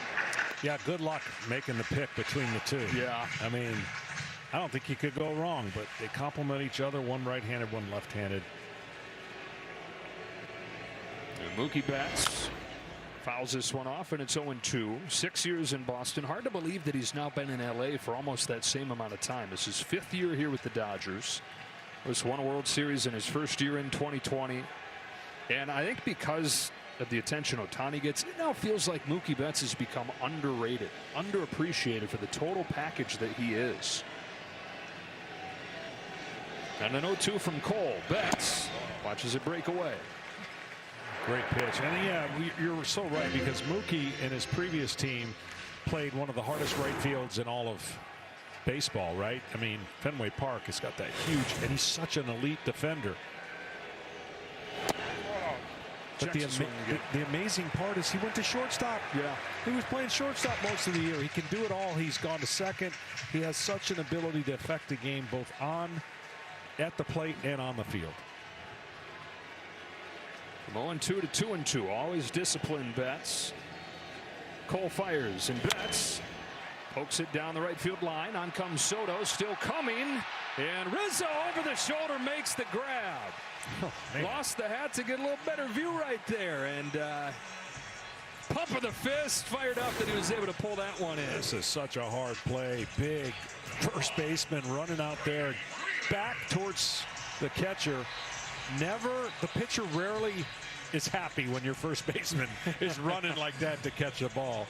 Yeah, good luck making the pick between the two. Yeah. I mean, I don't think you could go wrong, but they complement each other. One right-handed, one left-handed. Mookie Betts fouls this one off, and it's 0-2. 6 years in Boston. Hard to believe that he's now been in L.A. for almost that same amount of time. This is his 5th year here with the Dodgers. Just won a World Series in his first year in 2020. And I think because of the attention Ohtani gets, it now feels like Mookie Betts has become underrated, underappreciated for the total package that he is. And an 0-2 from Cole. Betts watches it break away. Great pitch. And yeah, you're so right, because Mookie and his previous team played one of the hardest right fields in all of baseball, right? I mean, Fenway Park has got that huge, and he's such an elite defender. But the amazing part is he went to shortstop. Yeah. He was playing shortstop most of the year. He can do it all. He's gone to second. He has such an ability to affect the game both at the plate and on the field. From 0-2 to 2-2. Always disciplined Betts. Cole fires, and Betts pokes it down the right field line. On comes Soto, still coming. And Rizzo over the shoulder makes the grab. Oh, lost the hat to get a little better view right there. And pump of the fist, fired up that he was able to pull that one in. This is such a hard play. Big first baseman running out there back towards the catcher. The pitcher rarely is happy when your first baseman is running like that to catch a ball.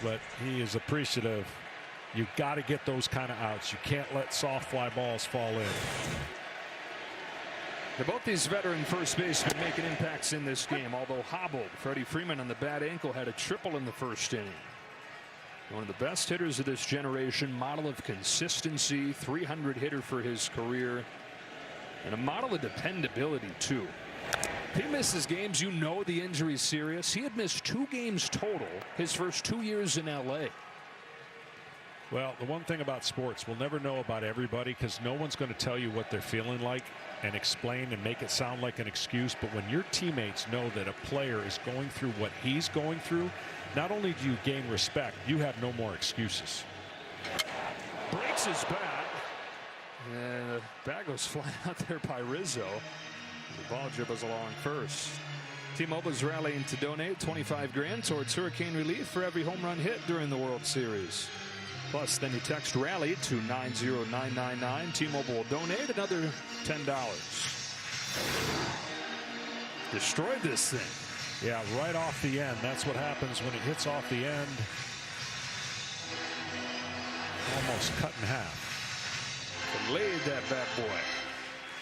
But he is appreciative. You got to get those kind of outs. You can't let soft fly balls fall in. Both these veteran first basemen making impacts in this game, although hobbled. Freddie Freeman on the bad ankle had a triple in the first inning. One of the best hitters of this generation, model of consistency, 300 hitter for his career, and a model of dependability too. If he misses games, you know the injury's serious. He had missed 2 games total his first 2 years in L.A. Well, the one thing about sports, we'll never know about everybody, because no one's going to tell you what they're feeling like and explain and make it sound like an excuse. But when your teammates know that a player is going through what he's going through, not only do you gain respect, you have no more excuses. Breaks his bat. And the bat goes flying out there by Rizzo. The ball dribbles along first. T-Mobile's rallying to donate $25 grand towards hurricane relief for every home run hit during the World Series. Plus, then you text RALLY to 90999. T-Mobile will donate another $10. Destroyed this thing. Yeah, right off the end. That's what happens when it hits off the end. Almost cut in half. Laid that bad boy.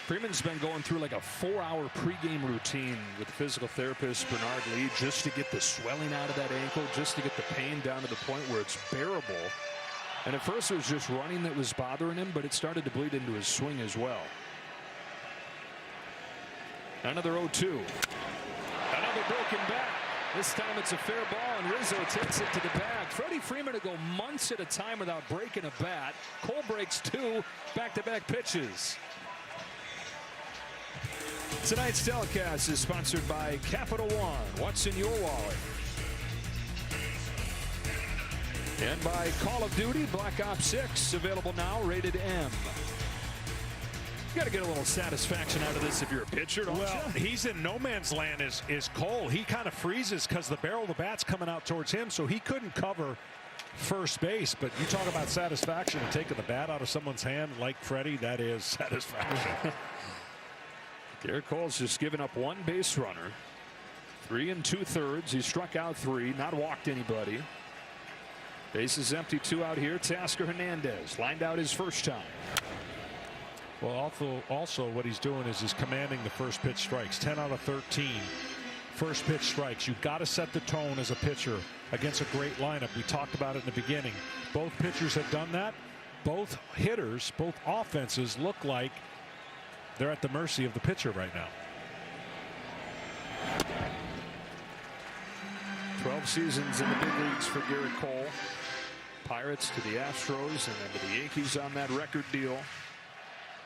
Freeman's been going through like a 4-hour pregame routine with physical therapist Bernard Lee just to get the swelling out of that ankle, just to get the pain down to the point where it's bearable. And at first it was just running that was bothering him, but it started to bleed into his swing as well. Another 0-2. Another broken bat. This time it's a fair ball, and Rizzo takes it to the bag. Freddie Freeman to go months at a time without breaking a bat. Cole breaks 2 back-to-back pitches. Tonight's telecast is sponsored by Capital One. What's in your wallet? And by Call of Duty Black Ops 6, available now, rated M. You got to get a little satisfaction out of this if you're a pitcher, don't you? He's in no man's land is Cole. He kind of freezes because the barrel of the bat's coming out towards him, so he couldn't cover first base. But you talk about satisfaction and taking the bat out of someone's hand like Freddie, that is satisfaction. Garrett Cole's just given up 1 base runner. 3 2/3. He struck out 3, not walked anybody. Bases empty, 2 out here. Teoscar Hernandez lined out his first time. Well, also what he's doing is he's commanding the first pitch strikes. 10 out of 13 first pitch strikes. You've got to set the tone as a pitcher against a great lineup. We talked about it in the beginning. Both pitchers have done that. Both hitters, both offenses look like they're at the mercy of the pitcher right now. 12 seasons in the big leagues for Gerrit Cole. Pirates to the Astros and then to the Yankees on that record deal.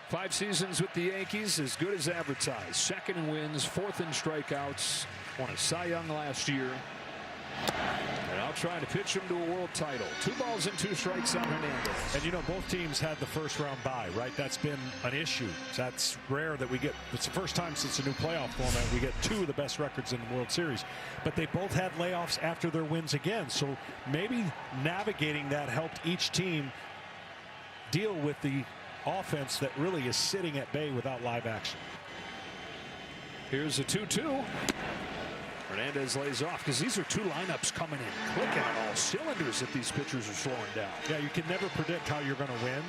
5 seasons with the Yankees, as good as advertised. 2nd in wins, 4th in strikeouts. Won a Cy Young last year. And I'll try to pitch him to a world title. 2 balls and 2 strikes on Hernandez. And you know, both teams had the first round bye, right? That's been an issue. That's rare that we get. It's the first time since the new playoff format we get 2 of the best records in the World Series. But they both had layoffs after their wins again. So maybe navigating that helped each team deal with the offense that really is sitting at bay without live action. Here's a 2-2. Hernandez lays off because these are 2 lineups coming in, clicking on all cylinders if these pitchers are slowing down. Yeah, you can never predict how you're going to win.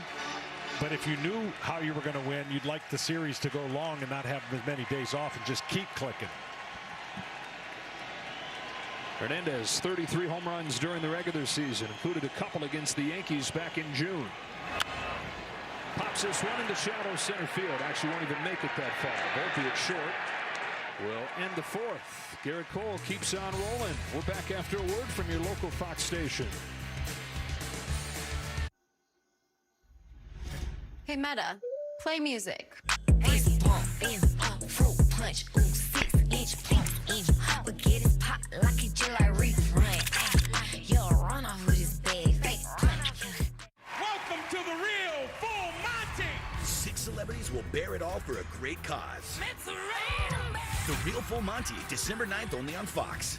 But if you knew how you were going to win, you'd like the series to go long and not have as many days off and just keep clicking. Hernandez, 33 home runs during the regular season, included a couple against the Yankees back in June. Pops this one into shallow center field. Actually won't even make it that far. Volpe at short will end the 4th. Gerrit Cole keeps on rolling. We're back after a word from your local Fox station. Hey, Meta, play music. Baseball, fruit punch, 6-inch pinch, but get it pop like it just like refront. Yo, run off with his bag, fake punch. Welcome to the real Full Monty. 6 celebrities will bear it all for a great cause. The Real Full Monty, December 9th, only on Fox.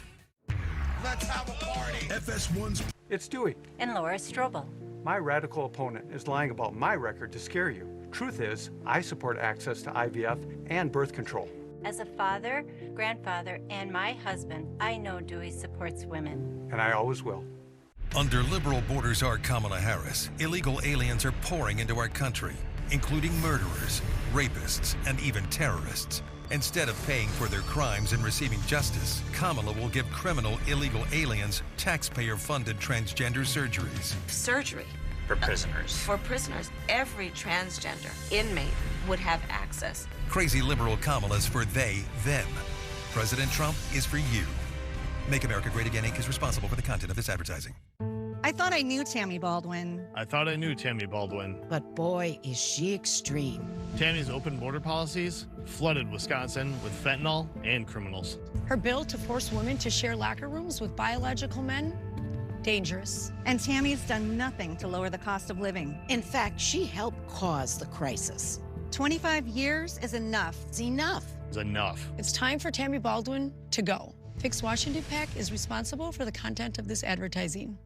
Let's have a party. FS1's. It's Dewey. And Laura Strobel. My radical opponent is lying about my record to scare you. Truth is, I support access to IVF and birth control. As a father, grandfather, and my husband, I know Dewey supports women. And I always will. Under liberal border czar Kamala Harris, illegal aliens are pouring into our country, including murderers, rapists, and even terrorists. Instead of paying for their crimes and receiving justice, Kamala will give criminal illegal aliens taxpayer-funded transgender surgeries. Surgery. For prisoners. For prisoners, every transgender inmate would have access. Crazy liberal Kamala's for they, them. President Trump is for you. Make America Great Again Inc. is responsible for the content of this advertising. I thought I knew Tammy Baldwin. I thought I knew Tammy Baldwin. But boy, is she extreme. Tammy's open border policies flooded Wisconsin with fentanyl and criminals. Her bill to force women to share locker rooms with biological men? Dangerous. And Tammy's done nothing to lower the cost of living. In fact, she helped cause the crisis. 25 years is enough. It's enough. It's enough. It's time for Tammy Baldwin to go. Fix Washington PAC is responsible for the content of this advertising.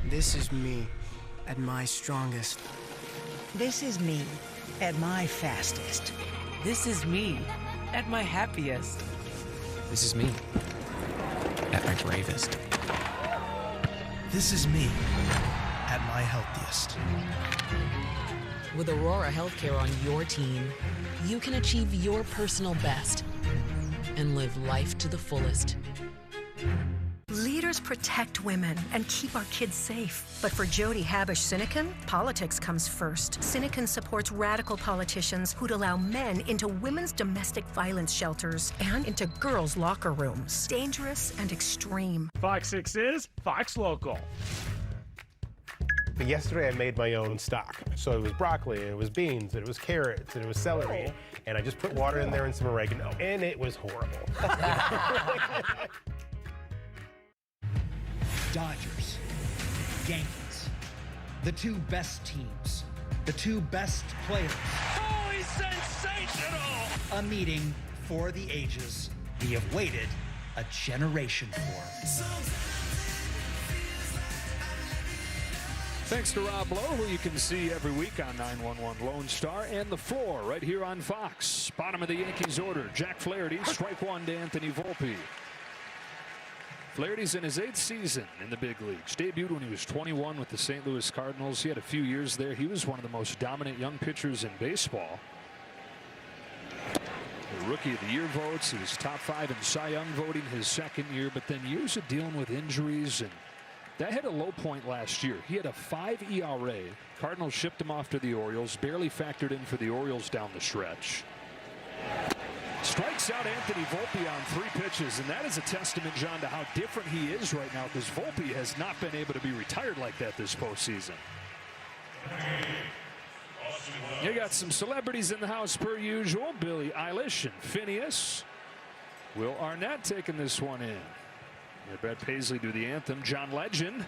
This is me at my strongest. This is me at my fastest. This is me at my happiest. This is me at my bravest. This is me at my healthiest. With Aurora Healthcare on your team, you can achieve your personal best and live life to the fullest. Leaders protect women and keep our kids safe. But for Jody Habush-Sinekin, politics comes first. Sinekin supports radical politicians who'd allow men into women's domestic violence shelters and into girls' locker rooms. Dangerous and extreme. Fox 6 is Fox Local. But yesterday I made my own stock. So it was broccoli, it was beans, it was carrots, it was celery. And I just put water in there and some oregano. And it was horrible. Dodgers, Yankees, the 2 best teams, the 2 best players. Oh, he's sensational! A meeting for the ages we have waited a generation for. Thanks to Rob Lowe, who you can see every week on 911 Lone Star and The Floor right here on Fox. Bottom of the Yankees order, Jack Flaherty, strike 1 to Anthony Volpe. Flaherty's in his 8th season in the big leagues. Debuted when he was 21 with the St. Louis Cardinals. He had a few years there. He was one of the most dominant young pitchers in baseball. Rookie of the Year votes. He was top 5 in Cy Young voting his second year, but then years of dealing with injuries, and that hit a low point last year. He had a 5 ERA. Cardinals shipped him off to the Orioles, barely factored in for the Orioles down the stretch. Strikes out Anthony Volpe on 3 pitches, and that is a testament, John, to how different he is right now, because Volpe has not been able to be retired like that this postseason. You got some celebrities in the house per usual. Billie Eilish and Phineas. Will Arnett taking this one in. Brad Paisley do the anthem. John Legend,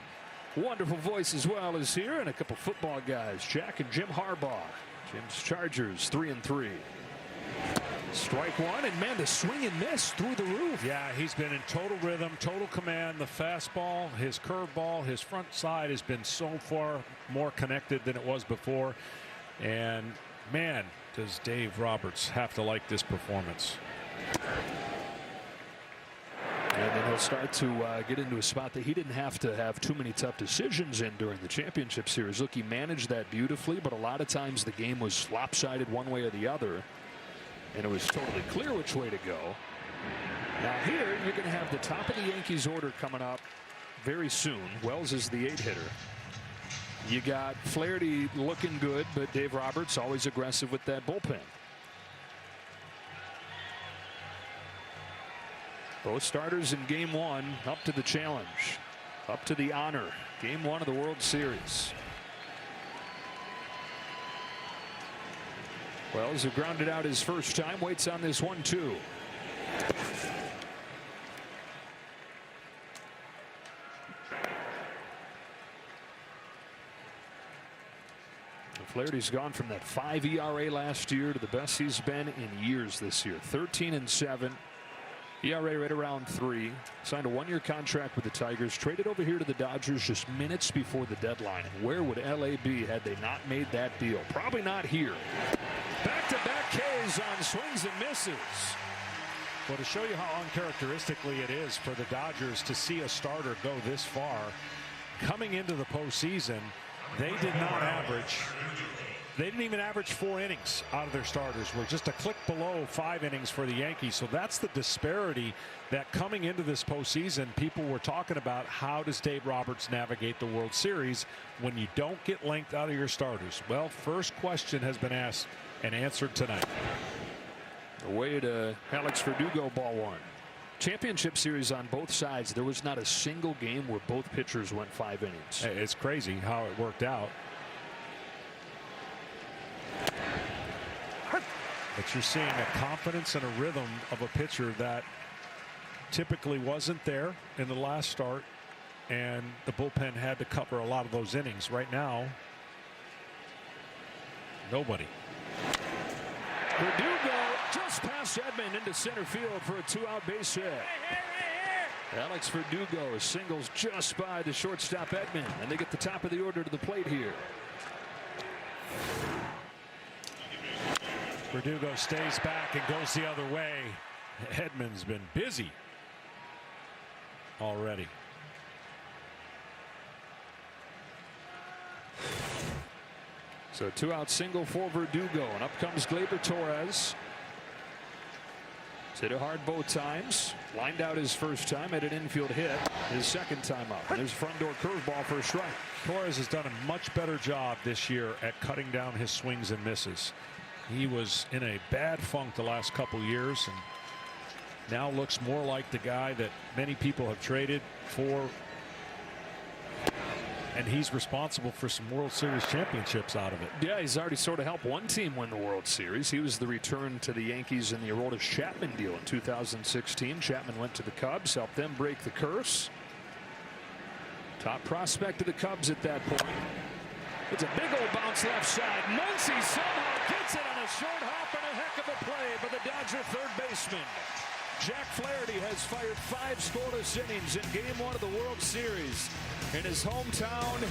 wonderful voice as well, is here, and a couple football guys, Jack and Jim Harbaugh. Jim's Chargers 3-3. Strike one, and man, the swing and miss through the roof. Yeah, he's been in total rhythm, total command. The fastball, his curveball, his front side has been so far more connected than it was before. And man, does Dave Roberts have to like this performance. And then he'll start to get into a spot that he didn't have to have too many tough decisions in during the championship series. Look, he managed that beautifully, but a lot of times the game was lopsided one way or the other, and it was totally clear which way to go. Now here, you're going to have the top of the Yankees order coming up very soon. Wells is the 8-hitter. You got Flaherty looking good, but Dave Roberts always aggressive with that bullpen. Both starters in game one up to the challenge, up to the honor. Game one of the World Series. Wells, who grounded out his first time, waits on this 1-2. Flaherty's gone from that 5 ERA last year to the best he's been in years this year. 13-7. ERA right around 3. Signed a 1-year contract with the Tigers. Traded over here to the Dodgers just minutes before the deadline. And where would LA be had they not made that deal? Probably not here. Back-to-back Ks on swings and misses. Well, to show you how uncharacteristically it is for the Dodgers to see a starter go this far, coming into the postseason, they did not average. They didn't even average 4 innings out of their starters. We're just a click below 5 innings for the Yankees. So that's the disparity that coming into this postseason, people were talking about. How does Dave Roberts navigate the World Series when you don't get length out of your starters? Well, first question has been asked and answered tonight. Away to Alex Verdugo, ball 1. Championship series on both sides, there was not a single game where both pitchers went 5 innings. Hey, it's crazy how it worked out. But you're seeing a confidence and a rhythm of a pitcher that typically wasn't there in the last start, and the bullpen had to cover a lot of those innings. Right now, nobody. Verdugo just past Edman into center field for a 2-out base hit. Alex Verdugo singles just by the shortstop Edman, and they get the top of the order to the plate here. Verdugo stays back and goes the other way. Edman's been busy already. So 2-out single for Verdugo, and up comes Gleyber Torres. Hit it hard both times. Lined out his first time, had an infield hit his second time up. And there's a front door curveball for a strike. Torres has done a much better job this year at cutting down his swings and misses. He was in a bad funk the last couple years, and now looks more like the guy that many people have traded for. And he's responsible for some World Series championships out of it. Yeah, he's already sort of helped one team win the World Series. He was the return to the Yankees in the Aroldis Chapman deal in 2016. Chapman went to the Cubs, helped them break the curse. Top prospect of the Cubs at that point. It's a big old bounce left side. Muncy somehow gets it on a short hop, and a heck of a play by the Dodger third baseman. Jack Flaherty has fired 5 scoreless innings in Game 1 of the World Series in his hometown, in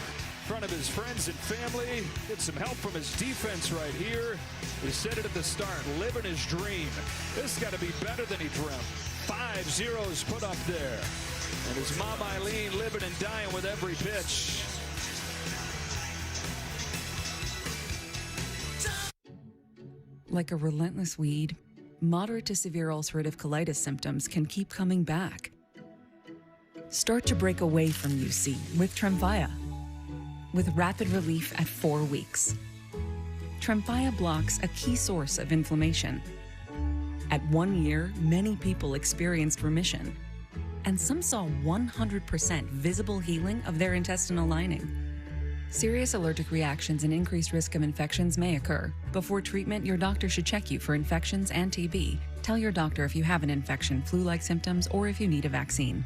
front of his friends and family. Get some help from his defense right here. He said it at the start, living his dream. This has got to be better than he dreamt. 5 zeros put up there. And his mom Eileen living and dying with every pitch. Like a relentless weed, moderate to severe ulcerative colitis symptoms can keep coming back. Start to break away from UC with Tremfya, with rapid relief at 4 weeks. Tremfya blocks a key source of inflammation. At 1 year, many people experienced remission, and some saw 100% visible healing of their intestinal lining. Serious allergic reactions and increased risk of infections may occur. Before treatment, your doctor should check you for infections and TB. Tell your doctor if you have an infection, flu-like symptoms, or if you need a vaccine.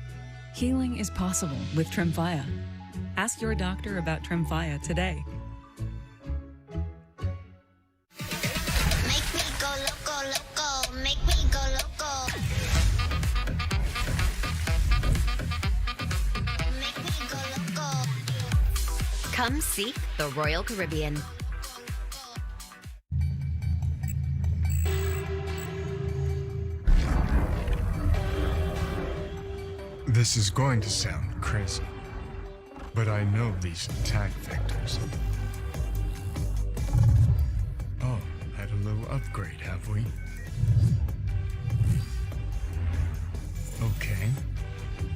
Healing is possible with Tremfya. Ask your doctor about Tremfya today. Make me go loco, loco. Make me go loco. Make me go loco. Come seek the Royal Caribbean. This is going to sound crazy, but I know these tag vectors. Oh, had a little upgrade, have we? Okay,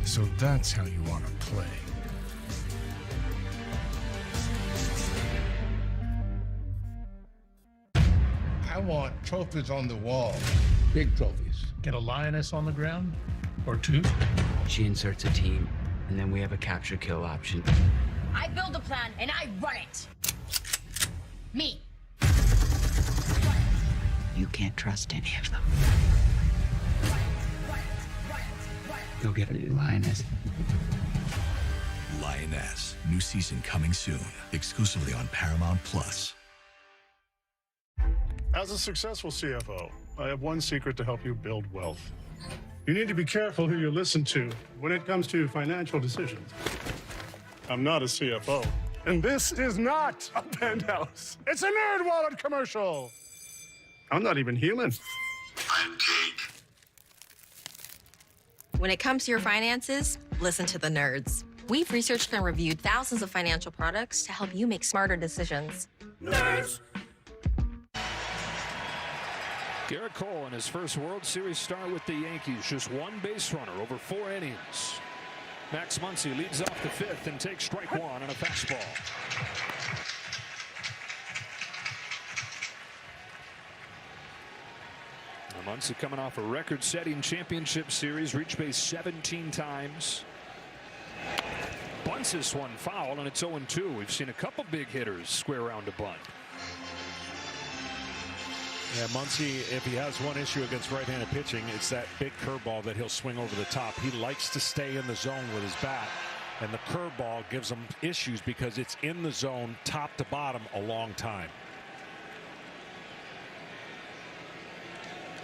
so that's how you want to play. I want trophies on the wall. Big trophies. Get a lioness on the ground? Or 2? She inserts a team, and then we have a capture kill option. I build a plan and I run it. Me. You can't trust any of them. Go get a new lioness. Lioness. New season coming soon. Exclusively on Paramount Plus. As a successful CFO, I have one secret to help you build wealth. You need to be careful who you listen to when it comes to financial decisions. I'm not a CFO, and this is not a penthouse. It's a NerdWallet commercial. I'm not even human. I'm Jake. When it comes to your finances, listen to the nerds. We've researched and reviewed thousands of financial products to help you make smarter decisions. Nerds! Garrett Cole in his first World Series start with the Yankees. Just one base runner over 4 innings. Max Muncy leads off the 5th and takes strike 1 on a fastball. Muncy coming off a record-setting championship series, reached base 17 times. Bunts this one foul, and it's 0-2. We've seen a couple big hitters square around a bunt. Yeah, Muncy, if he has one issue against right-handed pitching, it's that big curveball that he'll swing over the top. He likes to stay in the zone with his bat, and the curveball gives him issues because it's in the zone top to bottom a long time.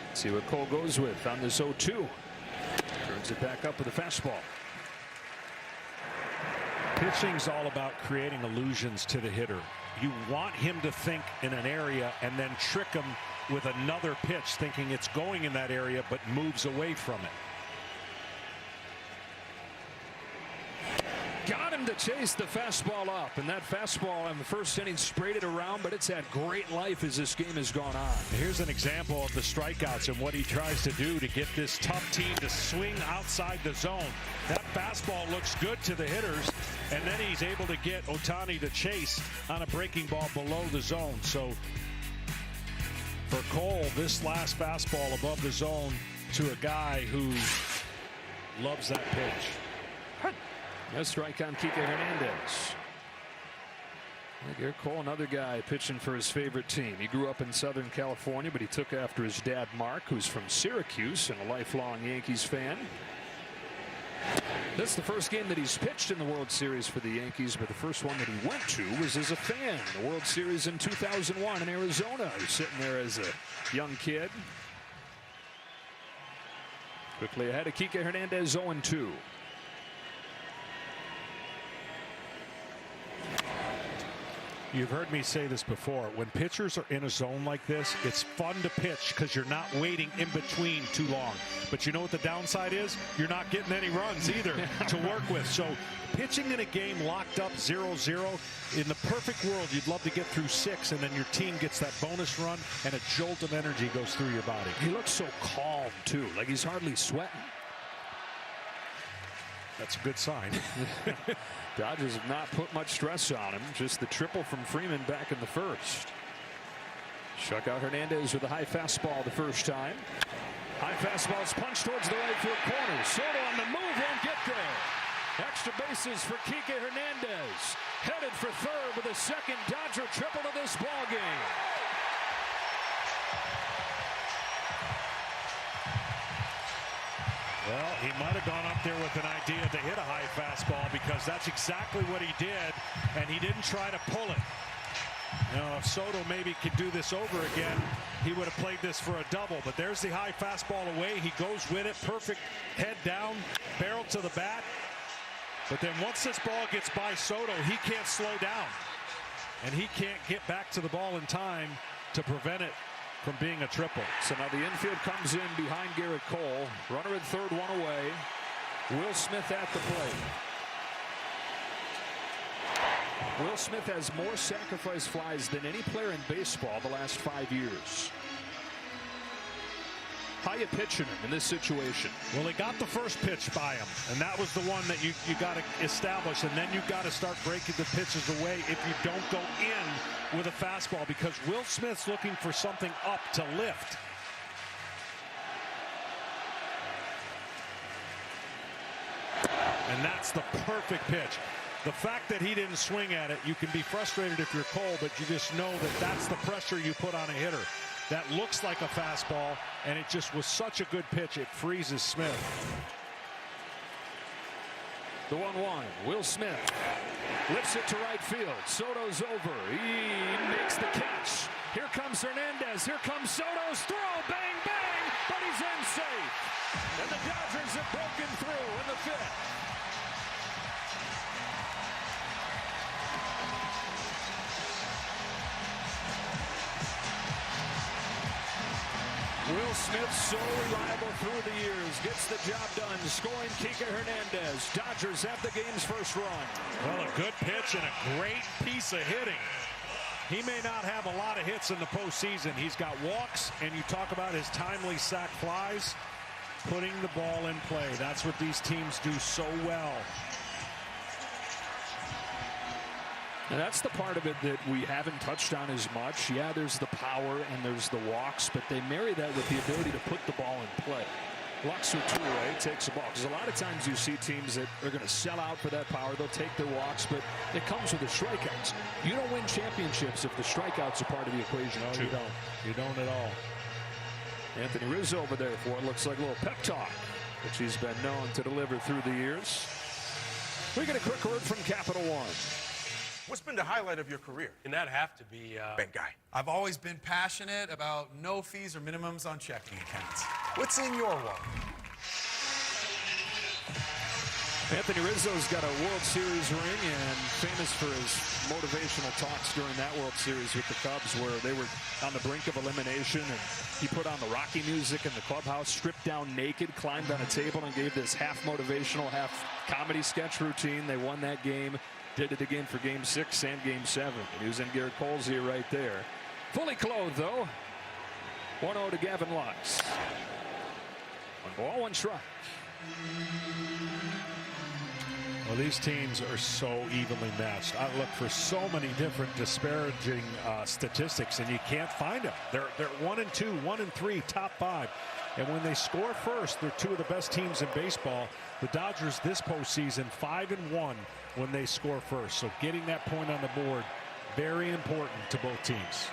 Let's see what Cole goes with on this 0-2. Turns it back up with a fastball. Pitching's all about creating illusions to the hitter. You want him to think in an area and then trick him with another pitch, thinking it's going in that area but moves away from it. Got him to chase the fastball up, and that fastball in the first inning sprayed it around, but it's had great life as this game has gone on. Here's an example of the strikeouts and what he tries to do to get this tough team to swing outside the zone. That fastball looks good to the hitters, and then he's able to get Ohtani to chase on a breaking ball below the zone. So for Cole, this last fastball above the zone to a guy who loves that pitch. A strike on Kike Hernandez. Garrett Cole, another guy pitching for his favorite team. He grew up in Southern California, but he took after his dad, Mark, who's from Syracuse and a lifelong Yankees fan. That's the first game that he's pitched in the World Series for the Yankees, but the first one that he went to was as a fan. The World Series in 2001 in Arizona. He was sitting there as a young kid. Quickly ahead of Kike Hernandez, 0-2. You've heard me say this before. When pitchers are in a zone like this, it's fun to pitch because you're not waiting in between too long. But you know what the downside is? You're not getting any runs either to work with. So pitching in a game locked up 0-0, in the perfect world, you'd love to get through 6, and then your team gets that bonus run, and a jolt of energy goes through your body. He looks so calm, too, like he's hardly sweating. That's a good sign. Dodgers have not put much stress on him. Just the triple from Freeman back in the first. Struck out Hernandez with a high fastball the first time. High fastball's punched towards the right field corner. Soto on the move, won't get there. Extra bases for Kike Hernandez. Headed for third with a second Dodger triple to this ball game. Well, he might have gone up there with an idea to hit a high fastball because that's exactly what he did, and he didn't try to pull it. You know, if Soto maybe could do this over again, he would have played this for a double. But there's the high fastball away. He goes with it. Perfect head down, barrel to the bat. But then once this ball gets by Soto, he can't slow down. And he can't get back to the ball in time to prevent it from being a triple. So now the infield comes in behind Garrett Cole. Runner at third, one away. Will Smith at the plate. Will Smith has more sacrifice flies than any player in baseball the last 5 years. How you pitching him in this situation? Well, he got the first pitch by him, and that was the one that you got to establish, and then you got to start breaking the pitches away if you don't go in with a fastball, because Will Smith's looking for something up to lift. And that's the perfect pitch. The fact that he didn't swing at it, you can be frustrated if you're Cole, but you just know that that's the pressure you put on a hitter. That looks like a fastball, and it just was such a good pitch, it freezes Smith. The 1-1. Will Smith lifts it to right field. Soto's over. He makes the catch. Here comes Hernandez. Here comes Soto's throw. Bang, bang, but he's in safe. And the Dodgers have broken through in the fifth. Will Smith, so reliable through the years, gets the job done, scoring Kike Hernandez. Dodgers have the game's first run. Well, a good pitch and a great piece of hitting. He may not have a lot of hits in the postseason. He's got walks, and you talk about his timely sac flies, putting the ball in play. That's what these teams do so well. And that's the part of it that we haven't touched on as much. Yeah, there's the power and there's the walks, but they marry that with the ability to put the ball in play. Lux Toure takes the ball, because a lot of times you see teams that are going to sell out for that power. They'll take their walks, but it comes with the strikeouts. You don't win championships if the strikeouts are part of the equation. No, you don't. You don't at all. Anthony Rizzo over there for what looks like a little pep talk, which he's been known to deliver through the years. We get a quick word from Capital One. What's been the highlight of your career? And that'd have to be bank guy. I've always been passionate about no fees or minimums on checking accounts. What's in your wallet? Anthony Rizzo's got a World Series ring and famous for his motivational talks during that World Series with the Cubs, where they were on the brink of elimination, and he put on the Rocky music in the clubhouse, stripped down naked, climbed on a table, and gave this half motivational, half comedy sketch routine. They won that game. Did it again for Game 6 and Game 7. And he was in Garrett Cole's ear right there. Fully clothed, though. 1-0 to Gavin Lux. 1 ball, 1 strike. Well, these teams are so evenly matched. I look for so many different disparaging statistics, and you can't find them. They're 1-2, 1-3, top 5. And when they score first, they're 2 of the best teams in baseball. The Dodgers this postseason 5-1 when they score first. So getting that point on the board, very important to both teams.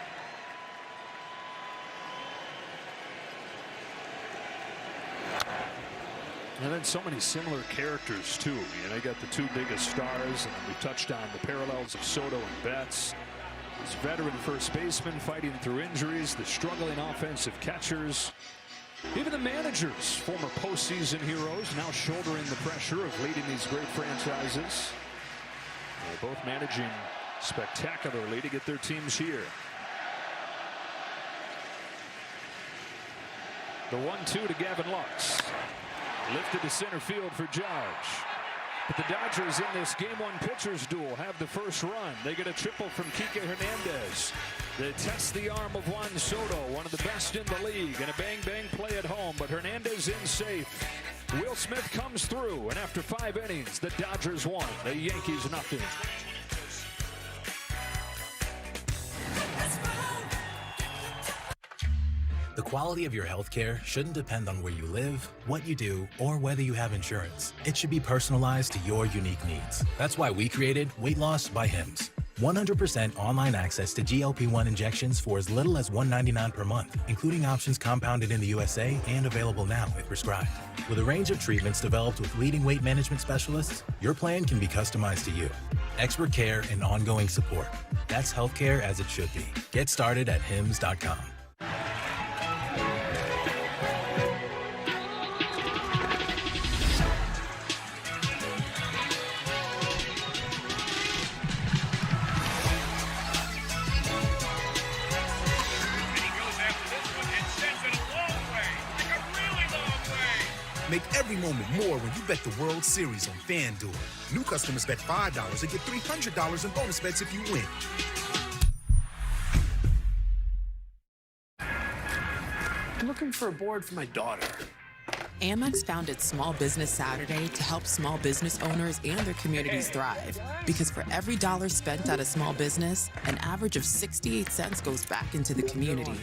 And then so many similar characters, too. You know, you got the 2 biggest stars, and we touched on the parallels of Soto and Betts. This veteran first baseman fighting through injuries, the struggling offensive catchers. Even the managers, former postseason heroes, now shouldering the pressure of leading these great franchises. They're both managing spectacularly to get their teams here. The 1-2 to Gavin Lux. Lifted to center field for Judge. But the Dodgers in this Game 1 pitchers duel have the first run. They get a triple from Kike Hernandez. They test the arm of Juan Soto, one of the best in the league, and a bang-bang play at home, but Hernandez in safe. Will Smith comes through, and after 5 innings, the Dodgers won. The Yankees nothing. The quality of your health care shouldn't depend on where you live, what you do, or whether you have insurance. It should be personalized to your unique needs. That's why we created Weight Loss by Hims. 100% online access to GLP-1 injections for as little as $199 per month, including options compounded in the USA and available now if prescribed. With a range of treatments developed with leading weight management specialists, your plan can be customized to you. Expert care and ongoing support. That's healthcare as it should be. Get started at hims.com. Make every moment more when you bet the World Series on FanDuel. New customers bet $5 and get $300 in bonus bets if you win. I'm looking for a board for my daughter. Amex founded Small Business Saturday to help small business owners and their communities thrive. Because for every dollar spent at a small business, an average of 68 cents goes back into the community.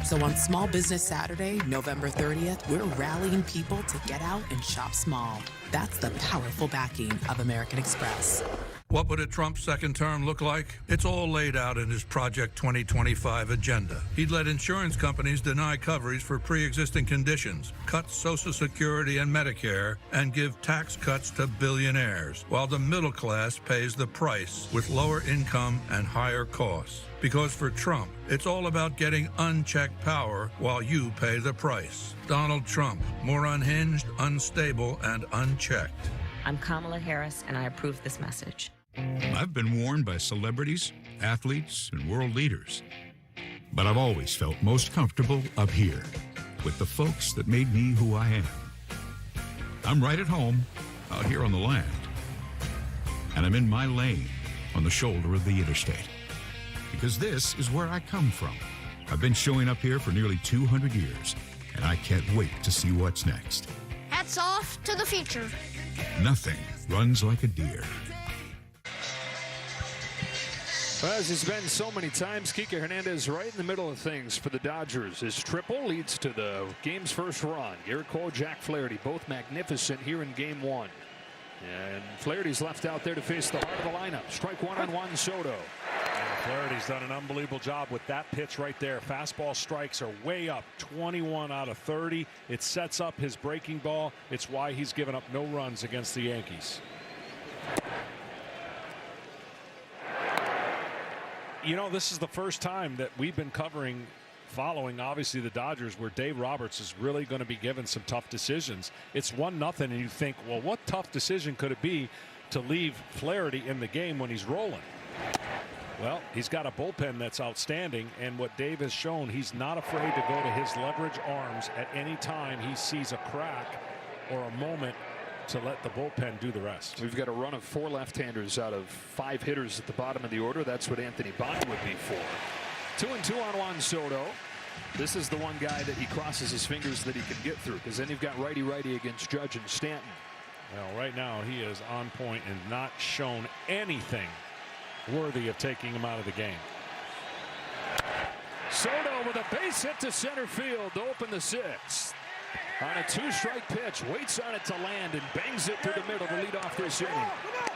So on Small Business Saturday, November 30th, we're rallying people to get out and shop small. That's the powerful backing of American Express. What would a Trump second term look like? It's all laid out in his Project 2025 agenda. He'd let insurance companies deny coverage for pre-existing conditions, cut Social Security and Medicare, and give tax cuts to billionaires, while the middle class pays the price with lower income and higher costs. Because for Trump, it's all about getting unchecked power while you pay the price. Donald Trump, more unhinged, unstable, and unchecked. I'm Kamala Harris, and I approve this message. I've been warned by celebrities, athletes, and world leaders. But I've always felt most comfortable up here with the folks that made me who I am. I'm right at home, out here on the land. And I'm in my lane on the shoulder of the interstate. Because this is where I come from. I've been showing up here for nearly 200 years, and I can't wait to see what's next. Hats off to the future. Nothing runs like a deer. Well, as he's been so many times, Kike Hernandez right in the middle of things for the Dodgers. His triple leads to the game's first run. Garrett Cole, Jack Flaherty, both magnificent here in Game 1. And Flaherty's left out there to face the heart of the lineup. Strike one on Juan Soto. Flaherty's done an unbelievable job with that pitch right there. Fastball strikes are way up, 21 out of 30. It sets up his breaking ball. It's why he's given up no runs against the Yankees. You know, this is the first time that we've been covering, following obviously the Dodgers, where Dave Roberts is really going to be given some tough decisions. It's 1-0, and you think, well, what tough decision could it be to leave Flaherty in the game when he's rolling? Well, he's got a bullpen that's outstanding, and what Dave has shown, he's not afraid to go to his leverage arms at any time he sees a crack or a moment to let the bullpen do the rest. We've got a run of 4 left-handers out of 5 hitters at the bottom of the order. That's what Anthony Bond would be for. 2-2 on Juan Soto. This is the one guy that he crosses his fingers that he can get through, because then you've got righty-righty against Judge and Stanton. Well, right now he is on point and not shown anything worthy of taking him out of the game. Soto with a base hit to center field to open the 6th. On a 2-strike pitch, waits on it to land and bangs it through the middle to lead off this inning.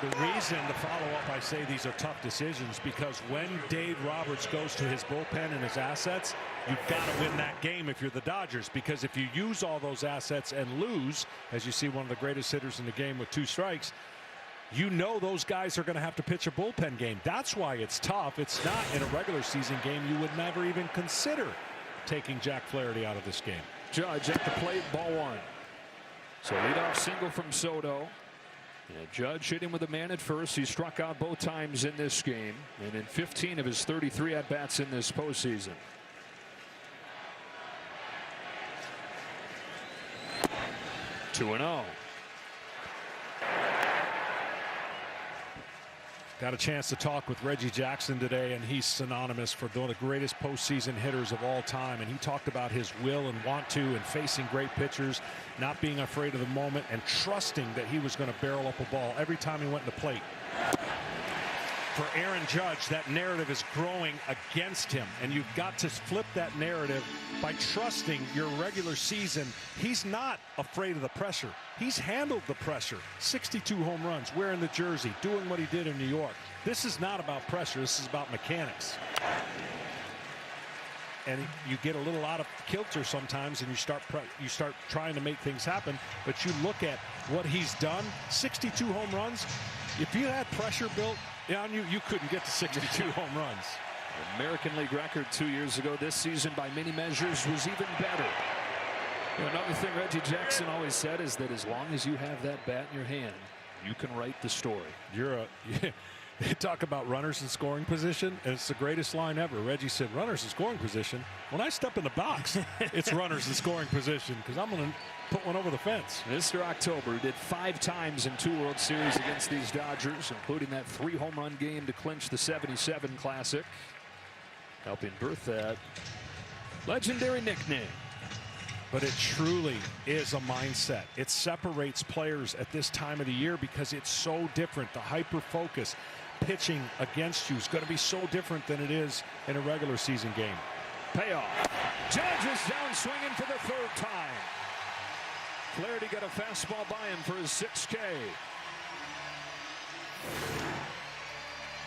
The reason to follow up, I say these are tough decisions, because when Dave Roberts goes to his bullpen and his assets, you've got to win that game if you're the Dodgers, because if you use all those assets and lose, as you see one of the greatest hitters in the game with 2 strikes, you know those guys are going to have to pitch a bullpen game. That's why it's tough. It's not in a regular season game. You would never even consider taking Jack Flaherty out of this game. Judge at the plate, ball 1. So leadoff single from Soto. And Judge hit him with a man at first. He struck out both times in this game, and in 15 of his 33 at-bats in this postseason. Two and 0. Got a chance to talk with Reggie Jackson today, and he's synonymous for one of the greatest postseason hitters of all time. And he talked about his will and want to, and facing great pitchers, not being afraid of the moment, and trusting that he was going to barrel up a ball every time he went in the plate. For Aaron Judge, that narrative is growing against him, and you've got to flip that narrative by trusting your regular season. He's not afraid of the pressure. He's handled the pressure. 62 home runs, wearing the jersey, doing what he did in New York. This is not about pressure. This is about mechanics. And you get a little out of kilter sometimes, and you start trying to make things happen. But you look at what he's done, 62 home runs. If you had pressure built on you, you couldn't get to 62 home runs. American League record 2 years ago. This season, by many measures, was even better. Another thing Reggie Jackson always said is that as long as you have that bat in your hand, you can write the story. They talk about runners in scoring position, and it's the greatest line ever. Reggie said, runners in scoring position. When I step in the box, it's runners in scoring position, because I'm going to put one over the fence. Mr. October did 5 times in 2 World Series against these Dodgers, including that 3 home run game to clinch the '77 Classic, helping birth that legendary nickname. But it truly is a mindset. It separates players at this time of the year because it's so different. The hyper focus, pitching against you is going to be so different than it is in a regular season game. Payoff. Judge is down swinging for the 3rd time. Flaherty got a fastball by him for his 6K.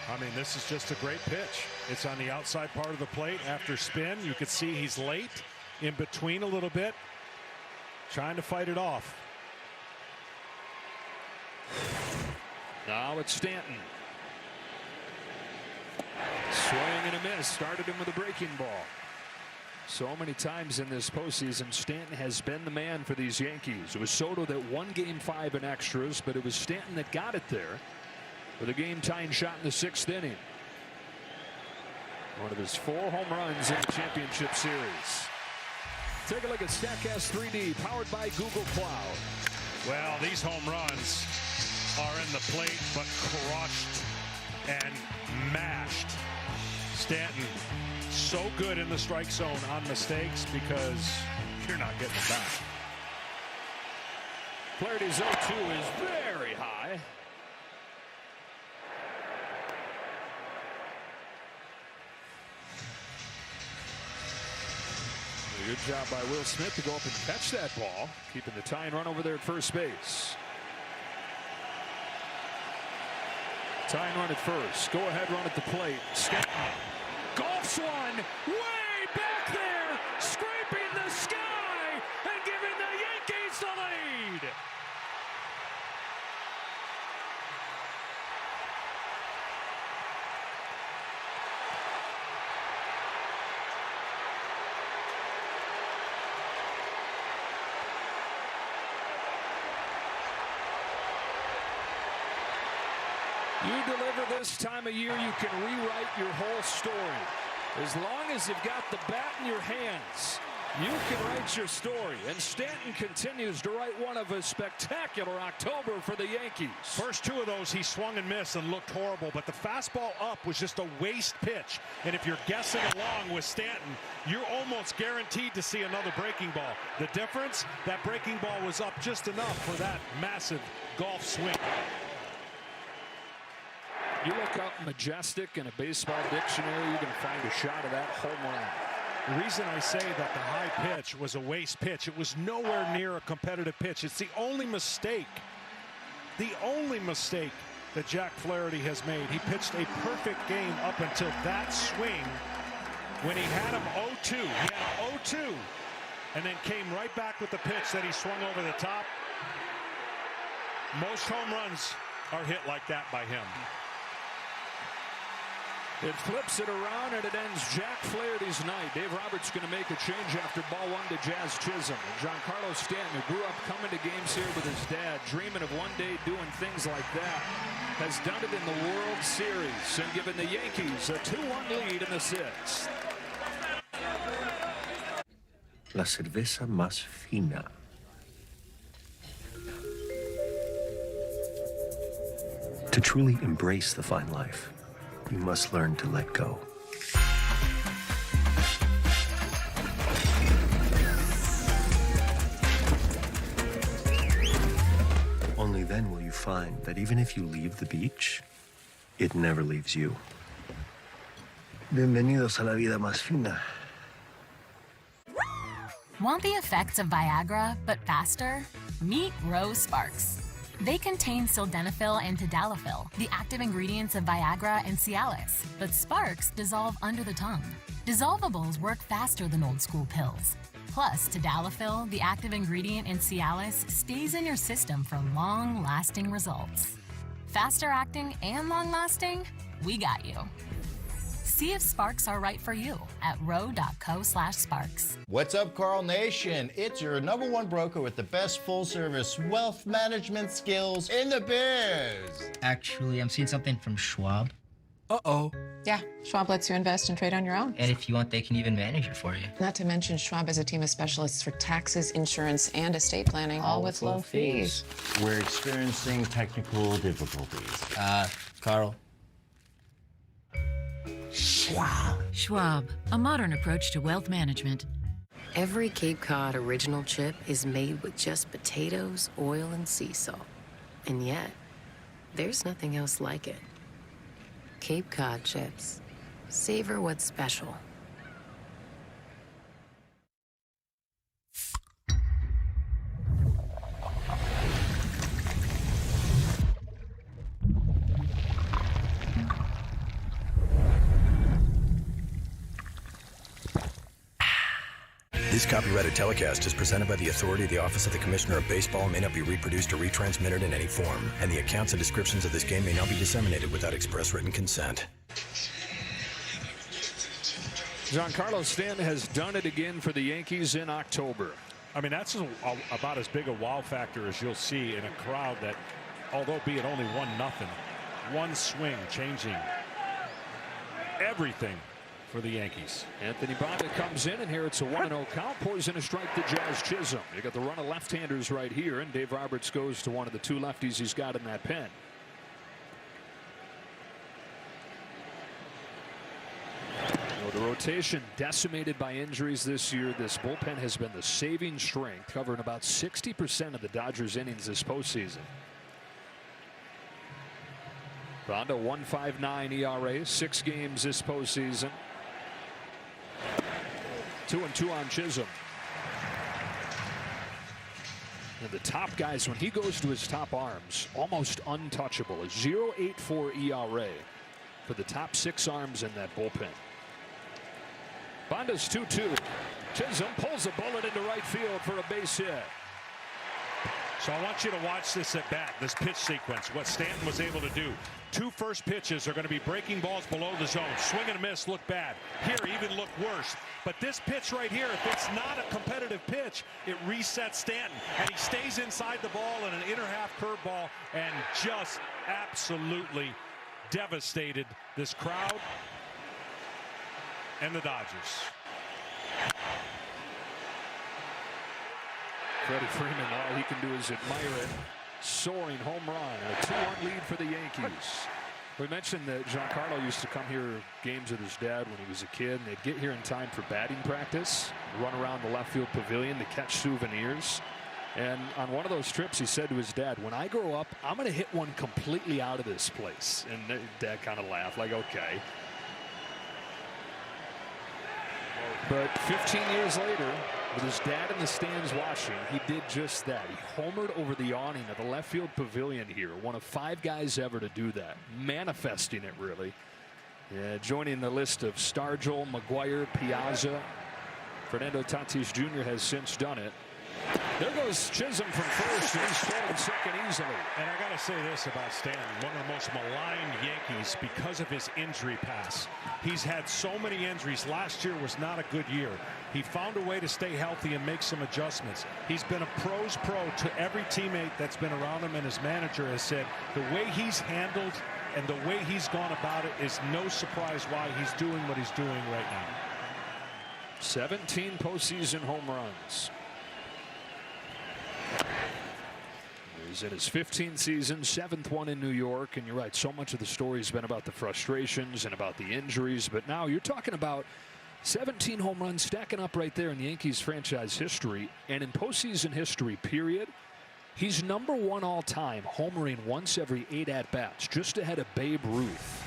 I mean, this is just a great pitch. It's on the outside part of the plate after spin. You could see he's late in between a little bit, trying to fight it off. Now it's Stanton. Swing and a miss. Started him with a breaking ball. So many times in this postseason, Stanton has been the man for these Yankees. It was Soto that won Game 5 in extras, but it was Stanton that got it there with a game-tying shot in the 6th inning. One of his 4 home runs in the championship series. Take a look at StatCast 3D, powered by Google Cloud. Well, these home runs are in the plate, but crushed and mashed. Stanton, so good in the strike zone on mistakes because you're not getting it back. Flaherty's 0-2 is very high. Good job by Will Smith to go up and catch that ball, keeping the tying run over there at first base. Tying run at first. Go ahead run at the plate. Stanton golfs one way back there, scraping the sky and giving the Yankees the lead. You deliver this time of year, you can rewrite your whole story. As long as you've got the bat in your hands, you can write your story. And Stanton continues to write one of a spectacular October for the Yankees. First 2 of those, he swung and missed and looked horrible, but the fastball up was just a waste pitch. And if you're guessing along with Stanton, you're almost guaranteed to see another breaking ball. The difference, that breaking ball was up just enough for that massive golf swing. You look up Majestic in a baseball dictionary, you're going to find a shot of that home run. The reason I say that the high pitch was a waste pitch, it was nowhere near a competitive pitch. It's the only mistake that Jack Flaherty has made. He pitched a perfect game up until that swing when he had him 0-2. He had 0-2 and then came right back with the pitch that he swung over the top. Most home runs are hit like that by him. It flips it around, and it ends Jack Flaherty's night. Dave Roberts going to make a change after ball one to Jazz Chisholm. And Giancarlo Stanton, who grew up coming to games here with his dad, dreaming of one day doing things like that, has done it in the World Series and given the Yankees a 2-1 lead in the sixth. La cerveza más fina. To truly embrace the fine life, you must learn to let go. Only then will you find that even if you leave the beach, it never leaves you. Bienvenidos a la vida más fina. Want the effects of Viagra, but faster? Meet Rose Sparks. They contain sildenafil and tadalafil, the active ingredients of Viagra and Cialis, but Sparks dissolve under the tongue. Dissolvables work faster than old school pills. Plus, tadalafil, the active ingredient in Cialis, stays in your system for long-lasting results. Faster acting and long-lasting? We got you. See if Sparks are right for you at ro.co/sparks. What's up, Carl Nation? It's your #1 broker with the best full-service wealth management skills in the biz. Actually, I'm seeing something from Schwab. Uh-oh. Yeah, Schwab lets you invest and trade on your own. And if you want, they can even manage it for you. Not to mention, Schwab has a team of specialists for taxes, insurance, and estate planning, all with low fees. We're experiencing technical difficulties. Carl. Schwab, a modern approach to wealth management. Every Cape Cod original chip is made with just potatoes, oil, and sea salt. And yet, there's nothing else like it. Cape Cod chips. Savor what's special. This copyrighted telecast is presented by the authority of the Office of the Commissioner of Baseball and may not be reproduced or retransmitted in any form, and the accounts and descriptions of this game may not be disseminated without express written consent. Giancarlo Stanton has done it again for the Yankees in October. I mean, that's about as big a wow factor as you'll see in a crowd that, although be it only 1-0, one swing changing everything for the Yankees. Anthony Banda comes in, and here it's a 1-0 count. Pours in a strike to Jazz Chisholm. You got the run of left-handers right here, and Dave Roberts goes to one of the two lefties he's got in that pen. The rotation decimated by injuries this year. This bullpen has been the saving strength, covering about 60% of the Dodgers innings this postseason. Banda 1.59 ERA, 6 games this postseason. 2-2 on Chisholm. And the top guys, when he goes to his top arms, almost untouchable. A 0.84 ERA for the top 6 arms in that bullpen. Banda's 2-2. Chisholm pulls a bullet into right field for a base hit. So I want you to watch this at bat, this pitch sequence, what Stanton was able to do. 2 first pitches are going to be breaking balls below the zone. Swing and a miss, look bad. Here, even look worse. But this pitch right here, if it's not a competitive pitch, it resets Stanton. And he stays inside the ball in an inner half curveball and just absolutely devastated this crowd and the Dodgers. Freddie Freeman, all he can do is admire it. Soaring home run, a 2-1 lead for the Yankees. We mentioned that Giancarlo used to come here games with his dad when he was a kid, and they'd get here in time for batting practice, run around the left field pavilion to catch souvenirs. And on one of those trips, he said to his dad, when I grow up, I'm going to hit one completely out of this place. And Dad kind of laughed, like, okay. But 15 years later, with his dad in the stands watching, he did just that. He homered over the awning of the left field pavilion here. One of 5 guys ever to do that. Manifesting it, really. Joining the list of Stargell, McGuire, Piazza. Fernando Tatis Jr. has since done it. There goes Chisholm from first, and he's stolen second easily. And I got to say this about Stanton, one of the most maligned Yankees because of his injury past. He's had so many injuries. Last year was not a good year. He found a way to stay healthy and make some adjustments. He's been a pro's pro to every teammate that's been around him, and his manager has said the way he's handled and the way he's gone about it is no surprise why he's doing what he's doing right now. 17 postseason home runs. He's in his 15th season, 7th one in New York, and you're right, so much of the story has been about the frustrations and about the injuries, but now you're talking about 17 home runs stacking up right there in Yankees franchise history, and in postseason history, period. He's number 1 all time, homering once every 8 at-bats, just ahead of Babe Ruth.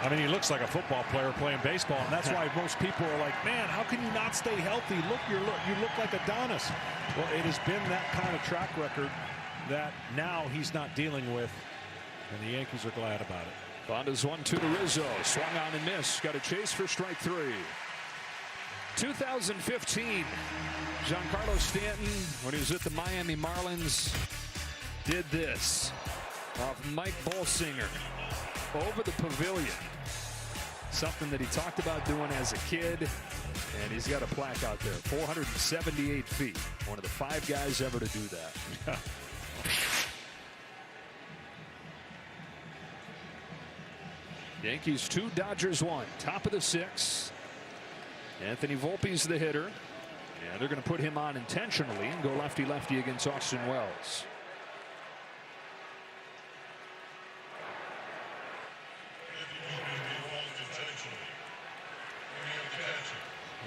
I mean, he looks like a football player playing baseball, and that's why most people are like, man, how can you not stay healthy? Look, you look like Adonis. Well, it has been that kind of track record that now he's not dealing with, and the Yankees are glad about it. Bonda's 1-2 to Rizzo. Swung on and missed. Got a chase for strike 3. 2015, Giancarlo Stanton, when he was at the Miami Marlins, did this off Mike Bolsinger over the pavilion. Something that he talked about doing as a kid, and he's got a plaque out there. 478 feet. One of the 5 guys ever to do that. Yankees 2, Dodgers 1. Top of the 6th. Anthony Volpe's the hitter, and they're going to put him on intentionally and go lefty-lefty against Austin Wells.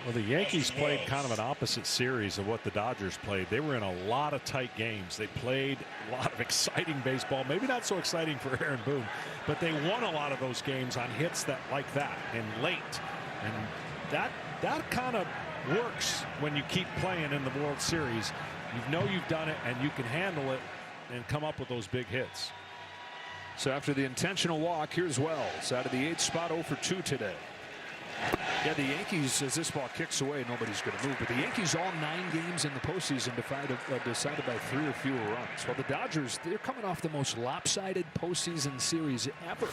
Well, the Yankees played kind of an opposite series of what the Dodgers played. They were in a lot of tight games. They played a lot of exciting baseball. Maybe not so exciting for Aaron Boone, but they won a lot of those games on hits like that and late. And that kind of works when you keep playing in the World Series. You know you've done it, and you can handle it and come up with those big hits. So after the intentional walk, here's Wells out of the 8th spot, 0 for 2 today. Yeah, the Yankees, as this ball kicks away, nobody's going to move. But the Yankees, all 9 games in the postseason decided by 3 or fewer runs. Well, the Dodgers, they're coming off the most lopsided postseason series ever.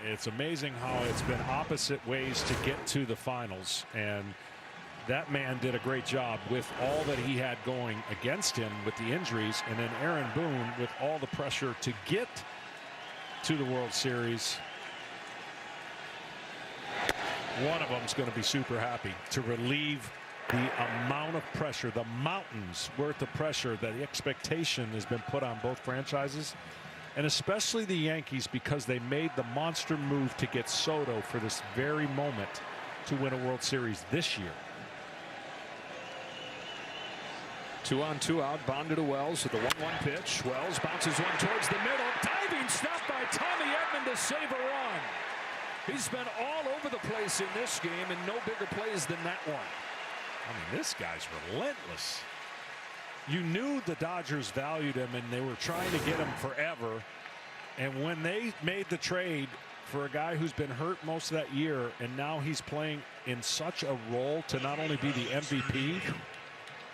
It's amazing how it's been opposite ways to get to the finals. And that man did a great job with all that he had going against him with the injuries. And then Aaron Boone with all the pressure to get to the World Series. One of them is going to be super happy to relieve the amount of pressure, the mountains worth of pressure that the expectation has been put on both franchises, and especially the Yankees, because they made the monster move to get Soto for this very moment to win a World Series this year. 2 on 2 out. Bonda to Wells with the 1-1 pitch. Wells bounces one towards the middle. Diving stop by Tommy Edman to save a run. He's been all over the place in this game, and no bigger plays than that one. I mean, this guy's relentless. You knew the Dodgers valued him, and they were trying to get him forever. And when they made the trade for a guy who's been hurt most of that year, and now he's playing in such a role to not only be the MVP,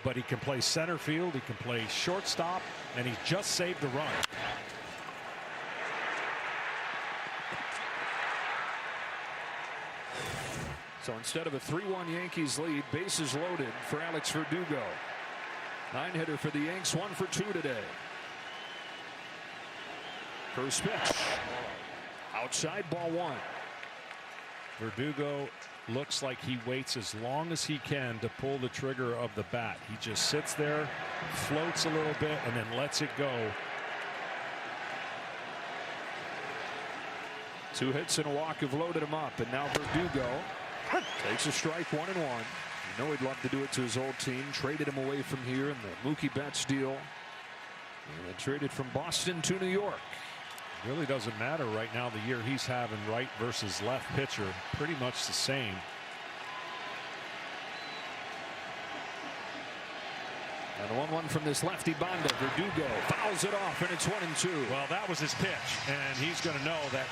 but he can play center field, he can play shortstop, and he just saved a run. So instead of a 3-1 Yankees lead, bases loaded for Alex Verdugo. 9-hitter for the Yanks, 1 for 2 today. First pitch. Outside, ball 1. Verdugo looks like he waits as long as he can to pull the trigger of the bat. He just sits there, floats a little bit, and then lets it go. 2 hits and a walk have loaded him up, and now Verdugo takes a strike, 1-1. You know he'd love to do it to his old team. Traded him away from here in the Mookie Betts deal. And then traded from Boston to New York. Really doesn't matter right now the year he's having, right versus left pitcher. Pretty much the same. And a 1-1 from this lefty Bonda. Verdugo fouls it off, and it's 1-2. Well, that was his pitch, and he's going to know that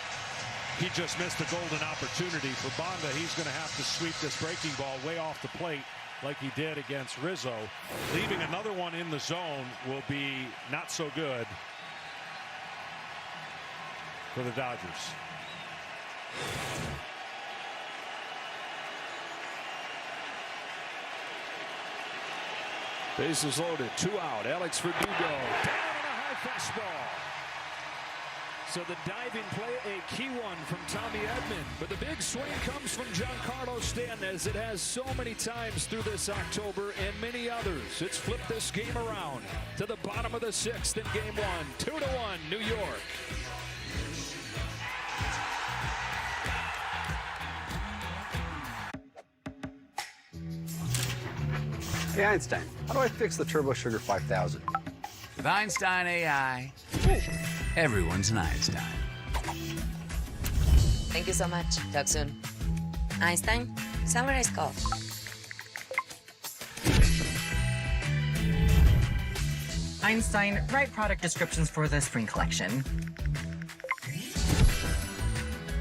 he just missed a golden opportunity for Banda. He's going to have to sweep this breaking ball way off the plate like he did against Rizzo. Leaving another one in the zone will be not so good for the Dodgers. Bases loaded, 2 out. Alex Verdugo down on a high fastball. So the diving play, a key one from Tommy Edman. But the big swing comes from Giancarlo Stanton, as it has so many times through this October and many others. It's flipped this game around to the bottom of the 6th in game 1. 2-1 New York. Hey Einstein, how do I fix the Turbo Sugar 5000? With Einstein AI, everyone's an Einstein. Thank you so much. Talk soon. Einstein, summarize call. Einstein, write product descriptions for the spring collection.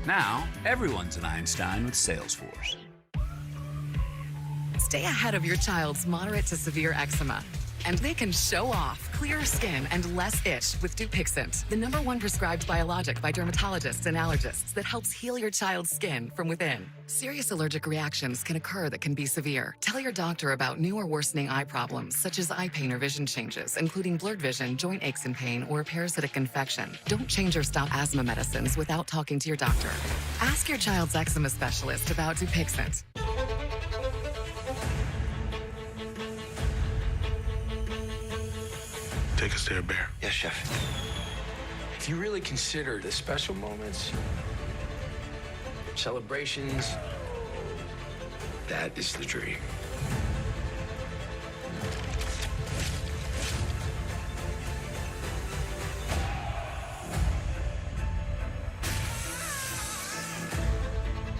Now, everyone's an Einstein with Salesforce. Stay ahead of your child's moderate to severe eczema. And they can show off clearer skin and less itch with Dupixent, the #1 prescribed biologic by dermatologists and allergists that helps heal your child's skin from within. Serious allergic reactions can occur that can be severe. Tell your doctor about new or worsening eye problems, such as eye pain or vision changes, including blurred vision, joint aches and pain, or a parasitic infection. Don't change or stop asthma medicines without talking to your doctor. Ask your child's eczema specialist about Dupixent. Take us there, Bear. Yes, Chef. If you really consider the special moments, celebrations, that is the dream.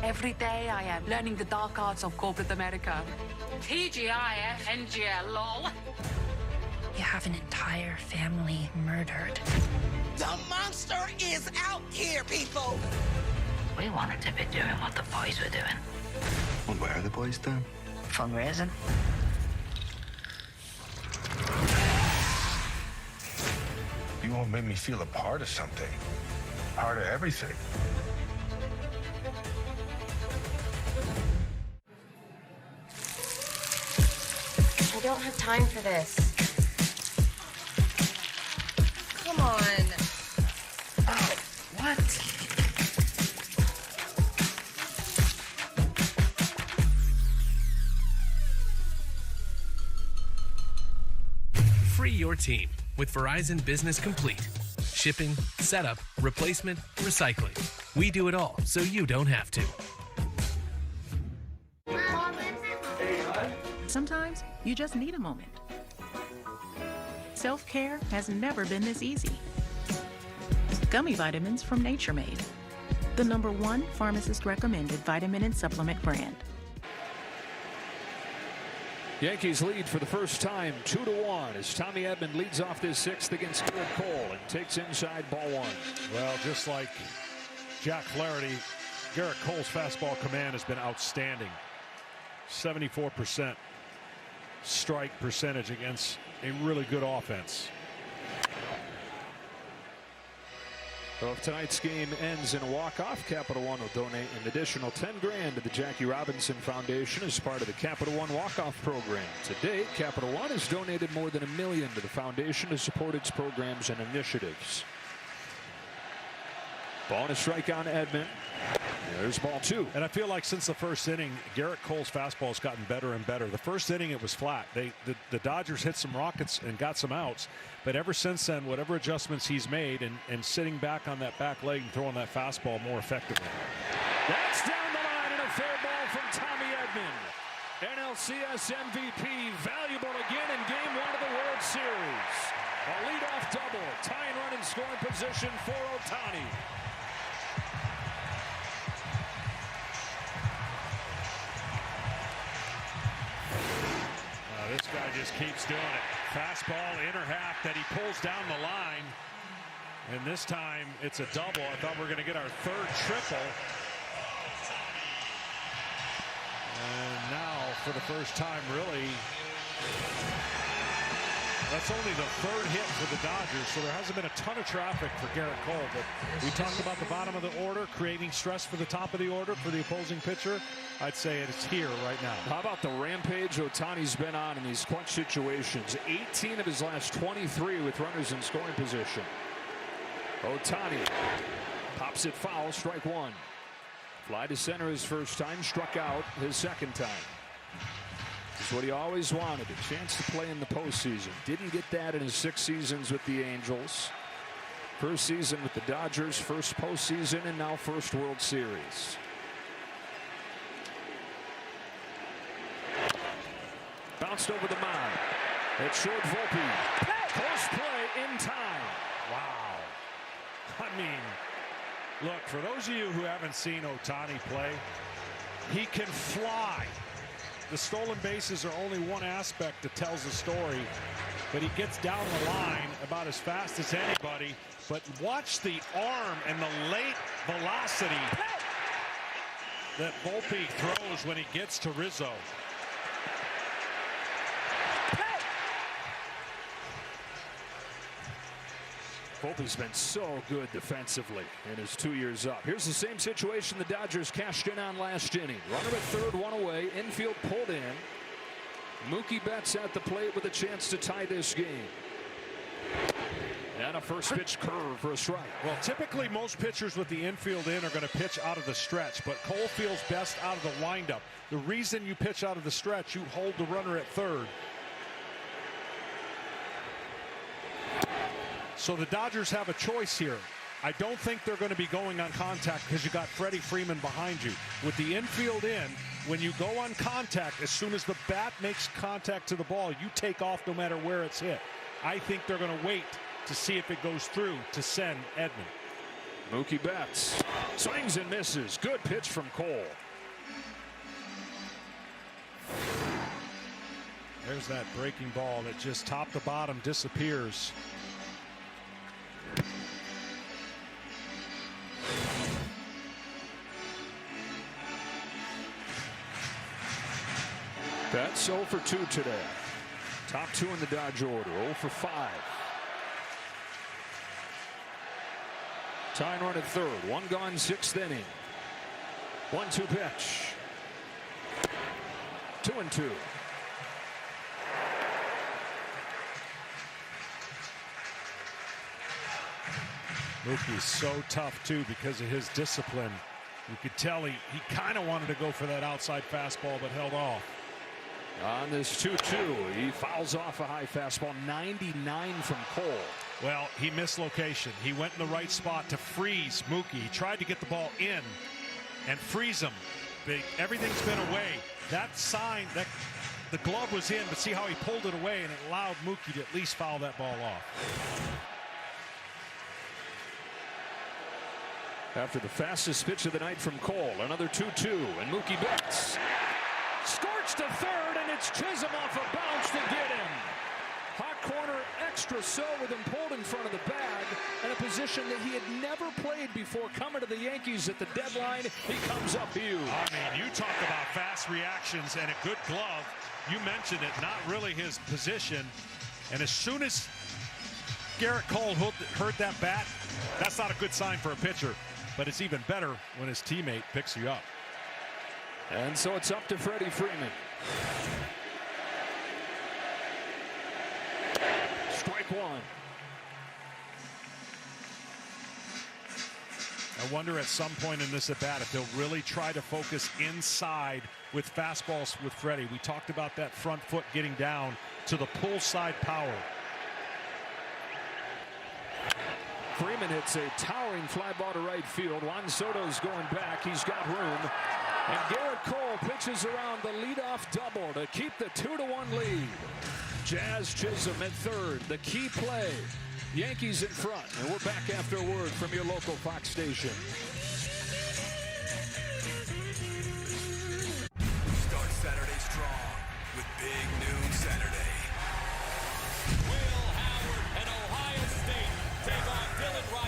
Every day I am learning the dark arts of corporate America. TGIF, NGL, lol. You have an entire family murdered. The monster is out here, people! We wanted to be doing what the boys were doing. And where are the boys then? Fundraising. You won't make me feel a part of something. Part of everything. I don't have time for this. Come on. Oh, what? Free your team with Verizon Business Complete. Shipping, setup, replacement, recycling. We do it all so you don't have to. Sometimes you just need a moment. Self-care has never been this easy. Gummy vitamins from Nature Made, the #1 pharmacist-recommended vitamin and supplement brand. Yankees lead for the first time 2-1 as Tommy Edman leads off this 6th against Garrett Cole and takes inside ball 1. Well, just like Jack Flaherty, Garrett Cole's fastball command has been outstanding. 74% strike percentage against a really good offense. Well, if tonight's game ends in a walk-off, Capital One will donate an additional $10,000 to the Jackie Robinson Foundation as part of the Capital One walk-off program. To date, Capital One has donated more than $1 million to the foundation to support its programs and initiatives. Ball and a strike on Edman. There's ball 2. And I feel like since the first inning, Garrett Cole's fastball has gotten better and better. The first inning, it was flat. The Dodgers hit some rockets and got some outs. But ever since then, whatever adjustments he's made and sitting back on that back leg and throwing that fastball more effectively. That's down the line and a fair ball from Tommy Edman. NLCS MVP, valuable again in Game 1 of the World Series. A leadoff double, tying run in scoring position for Ohtani. This guy just keeps doing it. Fastball, inner half that he pulls down the line. And this time it's a double. I thought we were going to get our third triple. And now, for the first time, really, that's only the third hit for the Dodgers, so there hasn't been a ton of traffic for Garrett Cole. But we talked about the bottom of the order, creating stress for the top of the order for the opposing pitcher. I'd say it's here right now. How about the rampage Ohtani's been on in these clutch situations? 18 of his last 23 with runners in scoring position. Ohtani pops it foul, strike one. Fly to center his first time, struck out his second time. This is what he always wanted, a chance to play in the postseason. Didn't get that in his 6 seasons with the Angels. First season with the Dodgers, first postseason, and now first World Series. Bounced over the mound. It showed Volpe. Close play in time. Wow. I mean, look, for those of you who haven't seen Ohtani play, he can fly. The stolen bases are only one aspect that tells the story, but he gets down the line about as fast as anybody. But watch the arm and the late velocity that Volpe throws when he gets to Rizzo. Volpe's been so good defensively in his 2 years up. Here's the same situation the Dodgers cashed in on last inning. Runner at third, one away. Infield pulled in. Mookie Betts at the plate with a chance to tie this game. And a first pitch curve for a strike. Well, typically most pitchers with the infield in are going to pitch out of the stretch, but Cole feels best out of the windup. The reason you pitch out of the stretch, you hold the runner at third. So the Dodgers have a choice here. I don't think they're going to be going on contact because you got Freddie Freeman behind you. With the infield in, when you go on contact, as soon as the bat makes contact to the ball, you take off no matter where it's hit. I think they're going to wait to see if it goes through to send Edman. Mookie Betts swings and misses. Good pitch from Cole. There's that breaking ball that just top to bottom disappears. Betts 0 for 2 today. Top 2 in the Dodge order. 0 for 5. Tying run at third. One gone, 6th inning. 1-2 pitch. 2-2. Mookie's so tough too because of his discipline. You could tell he kind of wanted to go for that outside fastball but held off. On this 2-2, he fouls off a high fastball. 99 from Cole. Well, he missed location. He went in the right spot to freeze Mookie. He tried to get the ball in and freeze him. Everything's been away. That sign that the glove was in, but see how he pulled it away, and it allowed Mookie to at least foul that ball off. After the fastest pitch of the night from Cole, another 2-2, and Mookie Betts scorched to third, and it's Chisholm off a bounce to get him. Hot corner, extra so with him pulled in front of the bag, in a position that he had never played before. Coming to the Yankees at the deadline, he comes up huge. I mean, you talk about fast reactions and a good glove. You mentioned it, not really his position. And as soon as Garrett Cole heard that bat, that's not a good sign for a pitcher. But it's even better when his teammate picks you up. And so it's up to Freddie Freeman. Strike one. I wonder at some point in this at bat if they'll really try to focus inside with fastballs with Freddie. We talked about that front foot getting down to the pull side power. Freeman hits a towering fly ball to right field. Juan Soto's going back. He's got room. And Garrett Cole pitches around the leadoff double to keep the 2-1 lead. Jazz Chisholm at third. The key play. Yankees in front. And we're back after a word from your local Fox station. Start Saturday strong with Big Noon Saturday. Will Howard and Ohio State take on Dylan Rogers.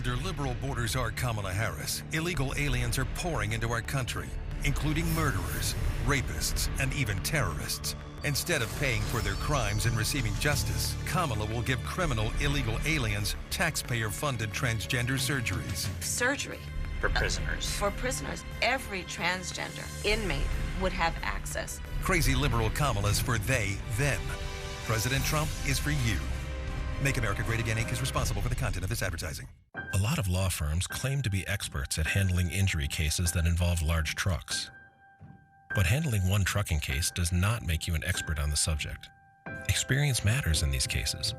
Under liberal borders are Kamala Harris, illegal aliens are pouring into our country, including murderers, rapists, and even terrorists. Instead of paying for their crimes and receiving justice, Kamala will give criminal illegal aliens taxpayer-funded transgender surgeries. Surgery. For prisoners. For prisoners. Every transgender inmate would have access. Crazy liberal Kamala's for they, them. President Trump is for you. Make America Great Again Inc. is responsible for the content of this advertising. A lot of law firms claim to be experts at handling injury cases that involve large trucks. But handling one trucking case does not make you an expert on the subject. Experience matters in these cases.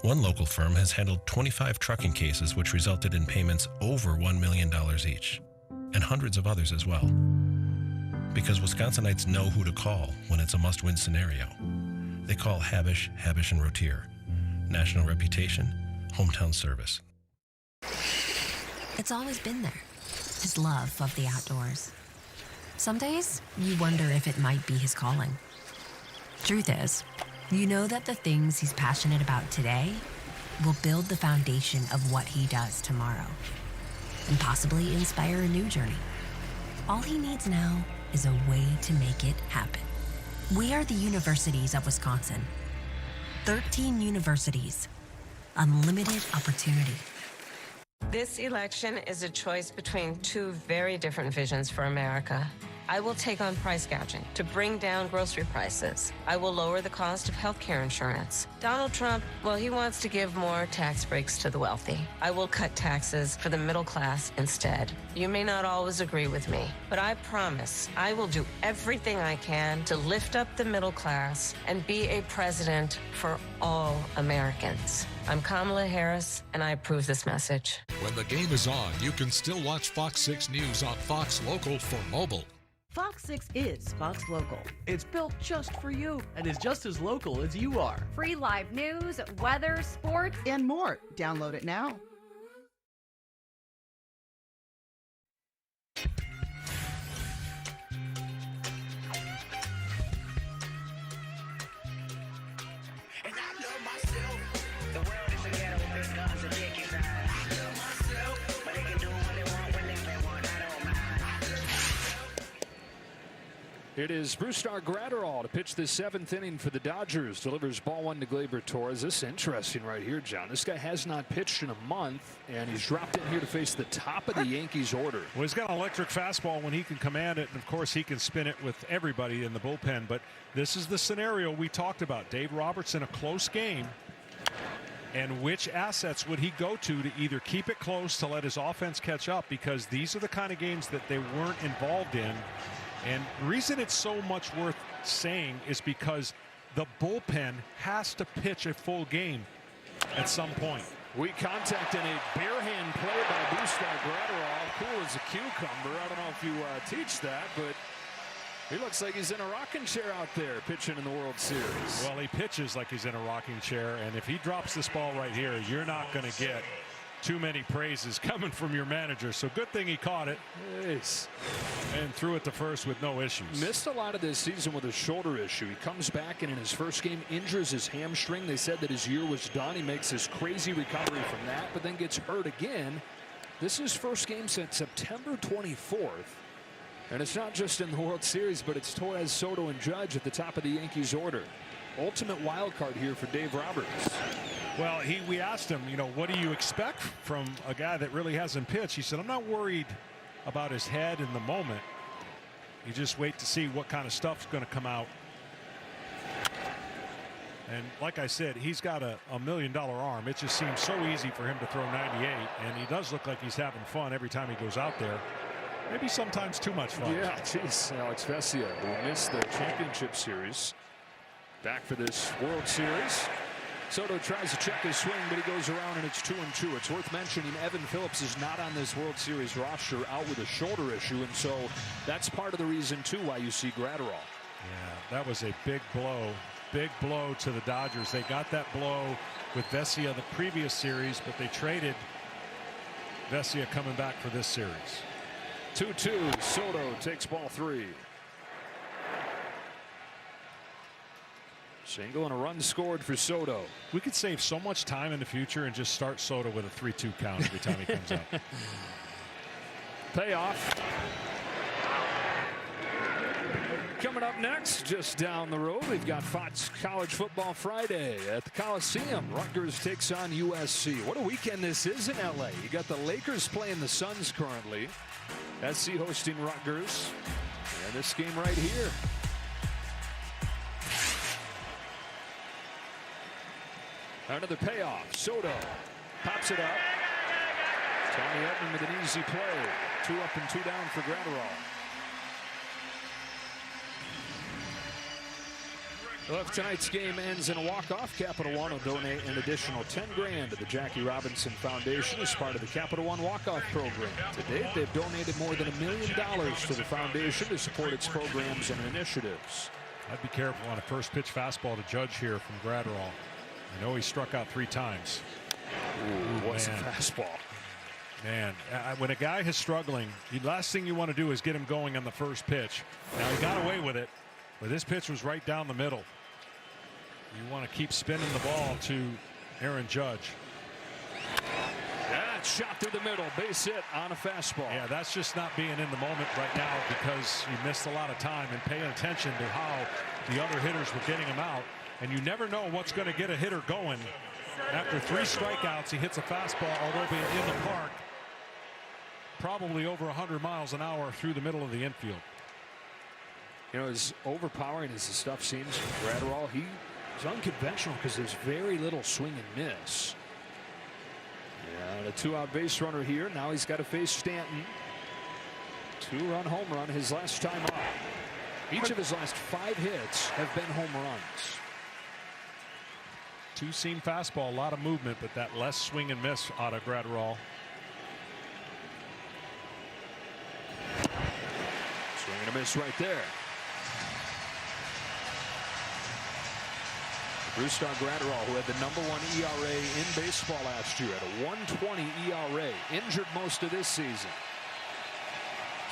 One local firm has handled 25 trucking cases which resulted in payments over $1 million each, and hundreds of others as well. Because Wisconsinites know who to call when it's a must-win scenario. They call Habish, Habish & Rotier. National reputation, hometown service. It's always been there, his love of the outdoors. Some days, you wonder if it might be his calling. Truth is, you know that the things he's passionate about today will build the foundation of what he does tomorrow, and possibly inspire a new journey. All he needs now is a way to make it happen. We are the universities of Wisconsin. 13 universities, unlimited opportunity. This election is a choice between two very different visions for America. I will take on price gouging to bring down grocery prices. I will lower the cost of health care insurance. Donald Trump, well, he wants to give more tax breaks to the wealthy. I will cut taxes for the middle class instead. You may not always agree with me, but I promise I will do everything I can to lift up the middle class and be a president for all Americans. I'm Kamala Harris, and I approve this message. When the game is on, you can still watch Fox 6 News on Fox Local for mobile. Fox 6 is Fox Local. It's built just for you and is just as local as you are. Free live news, weather, sports, and more. Download it now. It is Brusdar Graterol to pitch the 7th inning for the Dodgers. Delivers ball one to Gleyber Torres. This is interesting right here, John. This guy has not pitched in a month, and he's dropped in here to face the top of the Yankees order. Well, he's got an electric fastball when he can command it, and of course he can spin it with everybody in the bullpen. But this is the scenario we talked about. Dave Roberts in a close game. And which assets would he go to either keep it close to let his offense catch up, because these are the kind of games that they weren't involved in. And the reason it's so much worth saying is because the bullpen has to pitch a full game at some point. We contacted a bare hand play by Brusdar Graterol. Cool as a cucumber. I don't know if you teach that, but he looks like he's in a rocking chair out there pitching in the World Series. Well, he pitches like he's in a rocking chair, and if he drops this ball right here, you're not going to get too many praises coming from your manager. So good thing he caught it. Yes. And threw it to first with no issues. Missed a lot of this season with a shoulder issue. He comes back and in his first game injures his hamstring. They said that his year was done. He makes this crazy recovery from that, but then gets hurt again. This is his first game since September 24th. And it's not just in the World Series, but it's Torres, Soto, and Judge at the top of the Yankees order. Ultimate wild card here for Dave Roberts. Well, we asked him, you know, what do you expect from a guy that really hasn't pitched? He said, I'm not worried about his head in the moment. You just wait to see what kind of stuff's going to come out. And like I said, he's got a $1 million arm. It just seems so easy for him to throw 98, and he does look like he's having fun every time he goes out there. Maybe sometimes too much fun. Yeah, geez, Alex Vesia, who missed the championship series, back for this World Series. Soto tries to check his swing, but he goes around and it's 2-2. It's worth mentioning Evan Phillips is not on this World Series roster, out with a shoulder issue, and so that's part of the reason too why you see Graterol. Yeah, that was a big blow to the Dodgers. They got that blow with Vesia the previous series, but they traded Vesia coming back for this series. 2-2. Soto takes ball 3. Single and a run scored for Soto. We could save so much time in the future and just start Soto with a 3-2 count every time he comes up. Payoff. Coming up next, just down the road, we've got Fox College Football Friday at the Coliseum. Rutgers takes on USC. What a weekend this is in LA. You got the Lakers playing the Suns currently. SC hosting Rutgers. And this game right here. Another payoff. Soto pops it up. Tommy Edman with an easy play. 2 up and 2 down for Gratterall. Well, if tonight's game ends in a walk-off, Capital One will donate an additional $10,000 to the Jackie Robinson Foundation as part of the Capital One walk-off program. To date, they've donated more than $1 million to the foundation to support its programs and initiatives. I'd be careful on a first pitch fastball to Judge here from Gratterall. I know he struck out 3 times. Ooh, what's a fastball? Man, when a guy is struggling, the last thing you want to do is get him going on the first pitch. Now, he got away with it, but this pitch was right down the middle. You want to keep spinning the ball to Aaron Judge. That shot through the middle, base hit on a fastball. Yeah, that's just not being in the moment right now because you missed a lot of time and paying attention to how the other hitters were getting him out. And you never know what's going to get a hitter going. After 3 strikeouts, he hits a fastball, although being in the park, probably over 100 miles an hour through the middle of the infield. You know, as overpowering as the stuff seems from Gratterall, he's unconventional because there's very little swing and miss. Yeah, and a 2-out base runner here. Now he's got to face Stanton. 2-run home run his last time up. Each of his last 5 hits have been home runs. 2-seam fastball, a lot of movement, but that less swing and miss out of Gratterall. Swing and a miss right there. Brusdar Gratterall, who had the #1 ERA in baseball last year, at a 1.20 ERA, injured most of this season.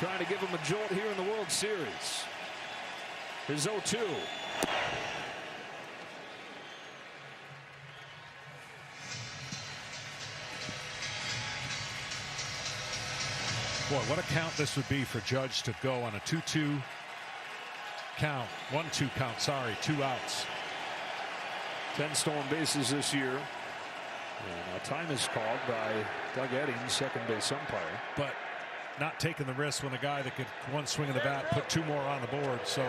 Trying to give him a jolt here in the World Series. His 0-2. Boy, what a count this would be for Judge to go on a 2-2 count. 1-2 count, sorry, 2 outs. 10 stolen bases this year. And a time is called by Doug Eddings, second base umpire. But not taking the risk when a guy that could one swing of the bat put 2 more on the board. So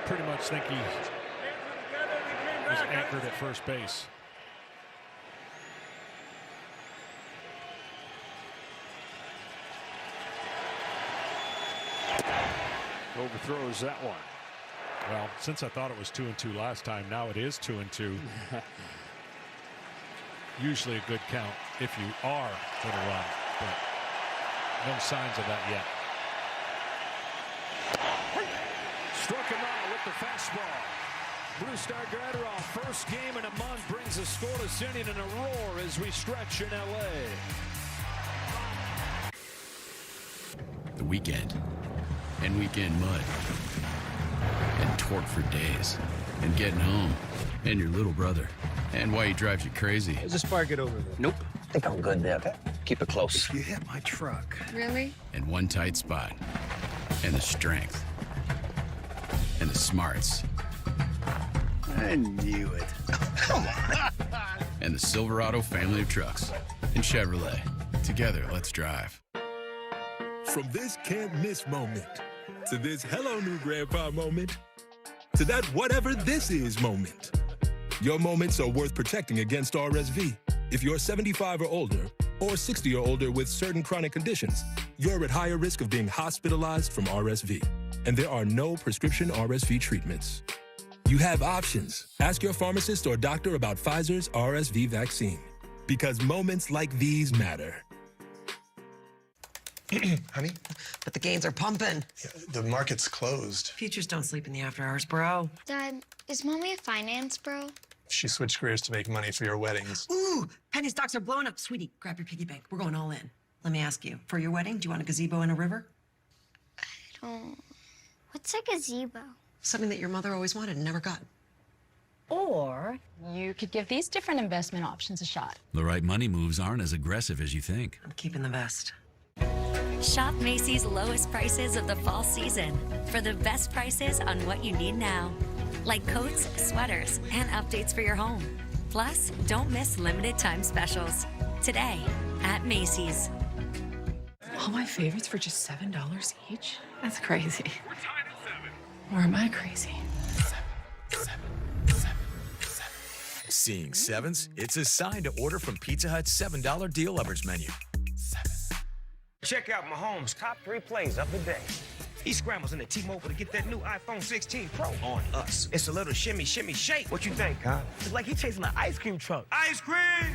pretty much think he was anchored at first base. Overthrows that one. Well, since I thought it was 2-2 last time, now it is 2-2. Usually a good count if you are going to run, but no signs of that yet. Struck him out with the fastball. Brusdar Gratterall, first game in a month, brings a scoreless inning and a roar as we stretch in LA. The weekend. And weekend mud. And torque for days. And getting home. And your little brother. And why he drives you crazy. Just park it over there. Nope. I think I'm good there. Okay. Keep it close. You hit my truck. Really? And one tight spot. And the strength. And the smarts. I knew it. Come on. And the Silverado family of trucks. And Chevrolet. Together, let's drive. From this can't miss moment to this hello new grandpa moment to that whatever this is moment. Your moments are worth protecting against RSV. If you're 75 or older or 60 or older with certain chronic conditions, you're at higher risk of being hospitalized from RSV. And there are no prescription RSV treatments. You have options. Ask your pharmacist or doctor about Pfizer's RSV vaccine. Because moments like these matter. Honey? But the gains are pumping. Yeah, the market's closed. Futures don't sleep in the after hours, bro. Dad, is Mommy a finance bro? She switched careers to make money for your weddings. Ooh, Penny stocks are blowing up. Sweetie, grab your piggy bank. We're going all in. Let me ask you, for your wedding, do you want a gazebo in a river? I don't... What's a gazebo? Something that your mother always wanted and never got. Or you could give these different investment options a shot. The right money moves aren't as aggressive as you think. I'm keeping the best. Shop Macy's lowest prices of the fall season for the best prices on what you need now, like coats, sweaters, and updates for your home. Plus, don't miss limited time specials today at Macy's. All my favorites for just $7 each? That's crazy. Or am I crazy? Seeing sevens? It's a sign to order from Pizza Hut's $7 deal lovers menu. Check out Mahomes' top 3 plays of the day. He scrambles into T-Mobile to get that new iPhone 16 Pro on us. It's a little shimmy, shimmy, shake. What you think, huh? It's like he's chasing an ice cream truck. Ice cream!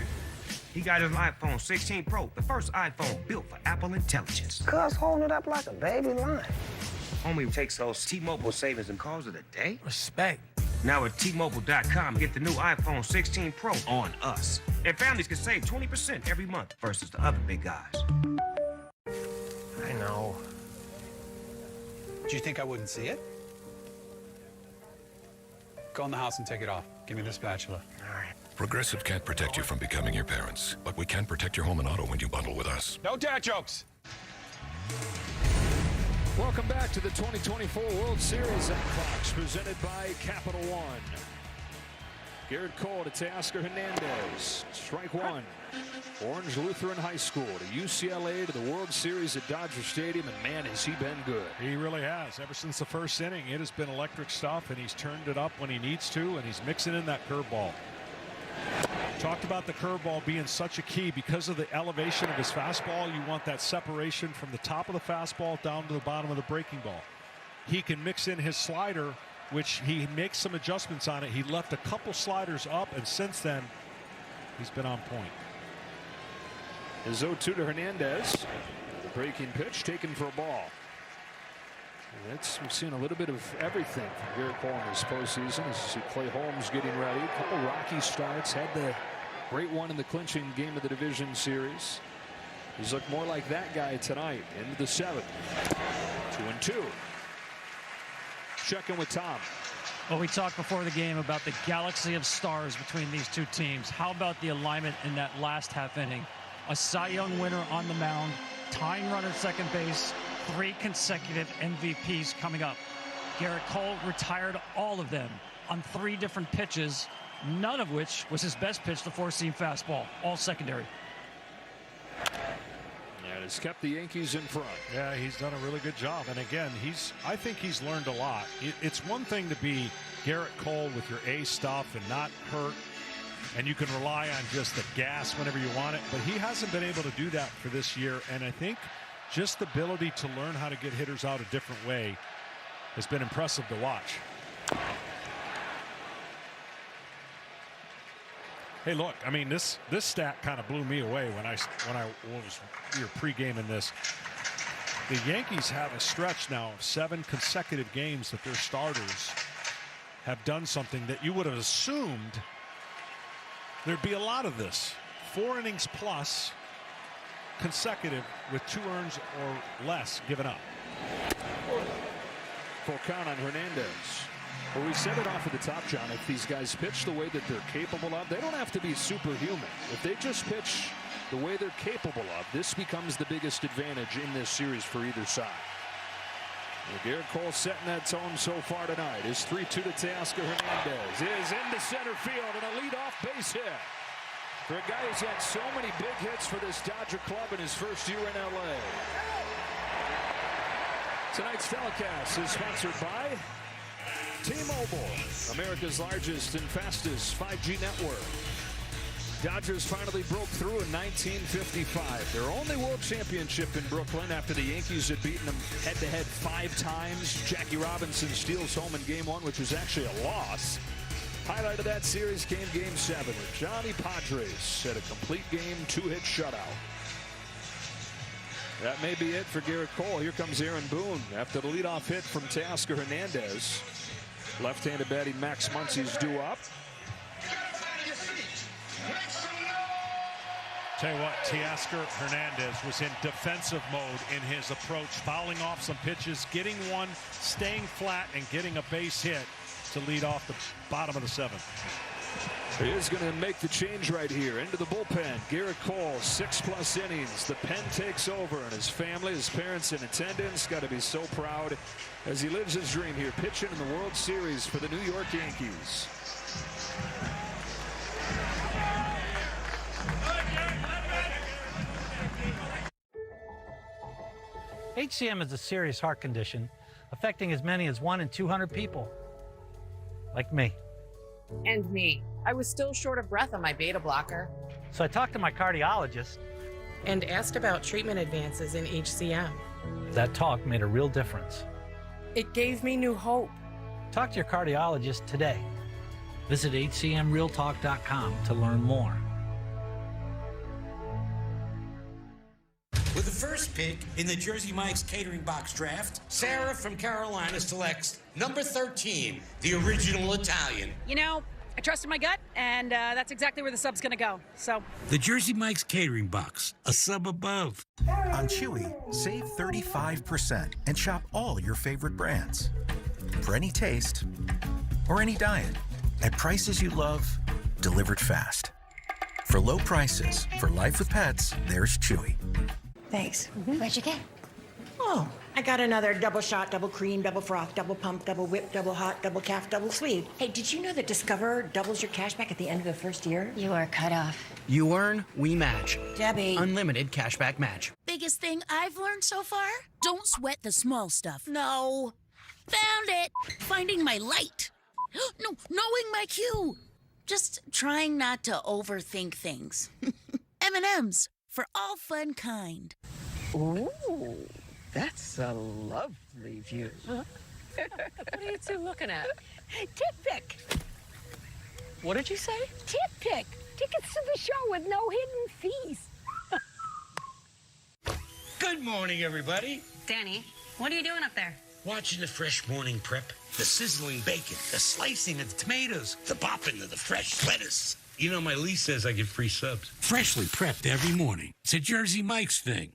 He got his iPhone 16 Pro, the first iPhone built for Apple Intelligence. Cuz holding it up like a baby lion. Homie takes those T-Mobile savings and calls it a day. Respect. Now at T-Mobile.com, get the new iPhone 16 Pro on us. And families can save 20% every month versus the other big guys. I know. Do you think I wouldn't see it? Go in the house and take it off. Give me the spatula. All right. Progressive can't protect you from becoming your parents, but we can protect your home and auto when you bundle with us. No dad jokes. Welcome back to the 2024 World Series on Fox, presented by Capital One. Garrett Cole to Teoscar Hernandez. Strike one. Orange Lutheran High School to UCLA to the World Series at Dodger Stadium, and man, has he been good. He really has. Ever since the first inning, it has been electric stuff, and he's turned it up when he needs to, and he's mixing in that curveball. Talked about the curveball being such a key because of the elevation of his fastball. You want that separation from the top of the fastball down to the bottom of the breaking ball. He can mix in his slider, which he makes some adjustments on it. He left a couple sliders up, and since then, he's been on point. His 0-2 to Hernandez. The breaking pitch taken for a ball. We've seen a little bit of everything from Garrett Cole in this postseason. As you see Clay Holmes getting ready. A couple rocky starts. Had the great one in the clinching game of the division series. He's looked more like that guy tonight. Into the 7th. 2-2. Check in with Tom. Well, we talked before the game about the galaxy of stars between these two teams. How about the alignment in that last half inning? A Cy Young winner on the mound, tying run at second base, 3 consecutive MVPs coming up. Garrett Cole retired all of them on 3 different pitches, none of which was his best pitch, the 4-seam fastball, all secondary. And it's kept the Yankees in front. Yeah, he's done a really good job. And again, I think he's learned a lot. It's one thing to be Garrett Cole with your A stuff and not hurt, and you can rely on just the gas whenever you want it, but he hasn't been able to do that for this year. And I think just the ability to learn how to get hitters out a different way has been impressive to watch. Hey, look, I mean, this stat kind of blew me away when I was pre-gaming this. The Yankees have a stretch now of 7 consecutive games that their starters have done something that you would have assumed there'd be a lot of this. 4 innings plus consecutive with 2 earns or less given up. Full count on Hernandez. Well, we said it off at the top, John. If these guys pitch the way that they're capable of, they don't have to be superhuman. If they just pitch the way they're capable of, this becomes the biggest advantage in this series for either side. Well, Garrett Cole setting that tone so far tonight. His 3-2 to Teoscar Hernandez is into center field and a leadoff base hit. For a guy who's had so many big hits for this Dodger club in his first year in LA. Tonight's telecast is sponsored by T-Mobile, America's largest and fastest 5G network. Dodgers finally broke through in 1955. Their only world championship in Brooklyn after the Yankees had beaten them head-to-head 5 times. Jackie Robinson steals home in Game 1, which was actually a loss. Highlight of that series came Game 7, where Johnny Padres had a complete game 2-hit shutout. That may be it for Garrett Cole. Here comes Aaron Boone after the leadoff hit from Teoscar Hernandez. Left-handed batting Max Muncy's due up. Tell you what, Teoscar Hernandez was in defensive mode in his approach, fouling off some pitches, getting one, staying flat, and getting a base hit to lead off the bottom of the 7th. He is going to make the change right here into the bullpen. Garrett Cole, 6+ innings. The pen takes over, and his family, his parents in attendance, got to be so proud as he lives his dream here, pitching in the World Series for the New York Yankees. HCM is a serious heart condition affecting as many as 1 in 200 people. Like me. And me. I was still short of breath on my beta blocker. So I talked to my cardiologist. And asked about treatment advances in HCM. That talk made a real difference. It gave me new hope. Talk to your cardiologist today. Visit hcmrealtalk.com to learn more. With the first pick in the Jersey Mike's Catering Box Draft, Sarah from Carolina selects number 13, the original Italian. You know, I trusted my gut, and that's exactly where the sub's going to go. So, The Jersey Mike's Catering Box, a sub above. On Chewy, save 35% and shop all your favorite brands. For any taste or any diet, at prices you love, delivered fast. For low prices, for life with pets, there's Chewy. Thanks. What'd you get? Oh, I got another double shot, double cream, double froth, double pump, double whip, double hot, double calf, double sleeve. Hey, did you know that Discover doubles your cash back at the end of the first year? You are cut off. You earn, we match. Debbie. Unlimited cashback match. Biggest thing I've learned so far? Don't sweat the small stuff. No. Found it. Finding my light. No, knowing my cue. Just trying not to overthink things. M&M's for all fun kind. Ooh, that's a lovely view. what are you two looking at? Tit pick. What did you say? Tit pick. Tickets to the show with no hidden fees. Good morning, everybody. Danny, what are you doing up there? Watching the fresh morning prep, the sizzling bacon, the slicing of the tomatoes, the popping of the fresh lettuce. You know, my lease says I get free subs. Freshly prepped every morning. It's a Jersey Mike's thing.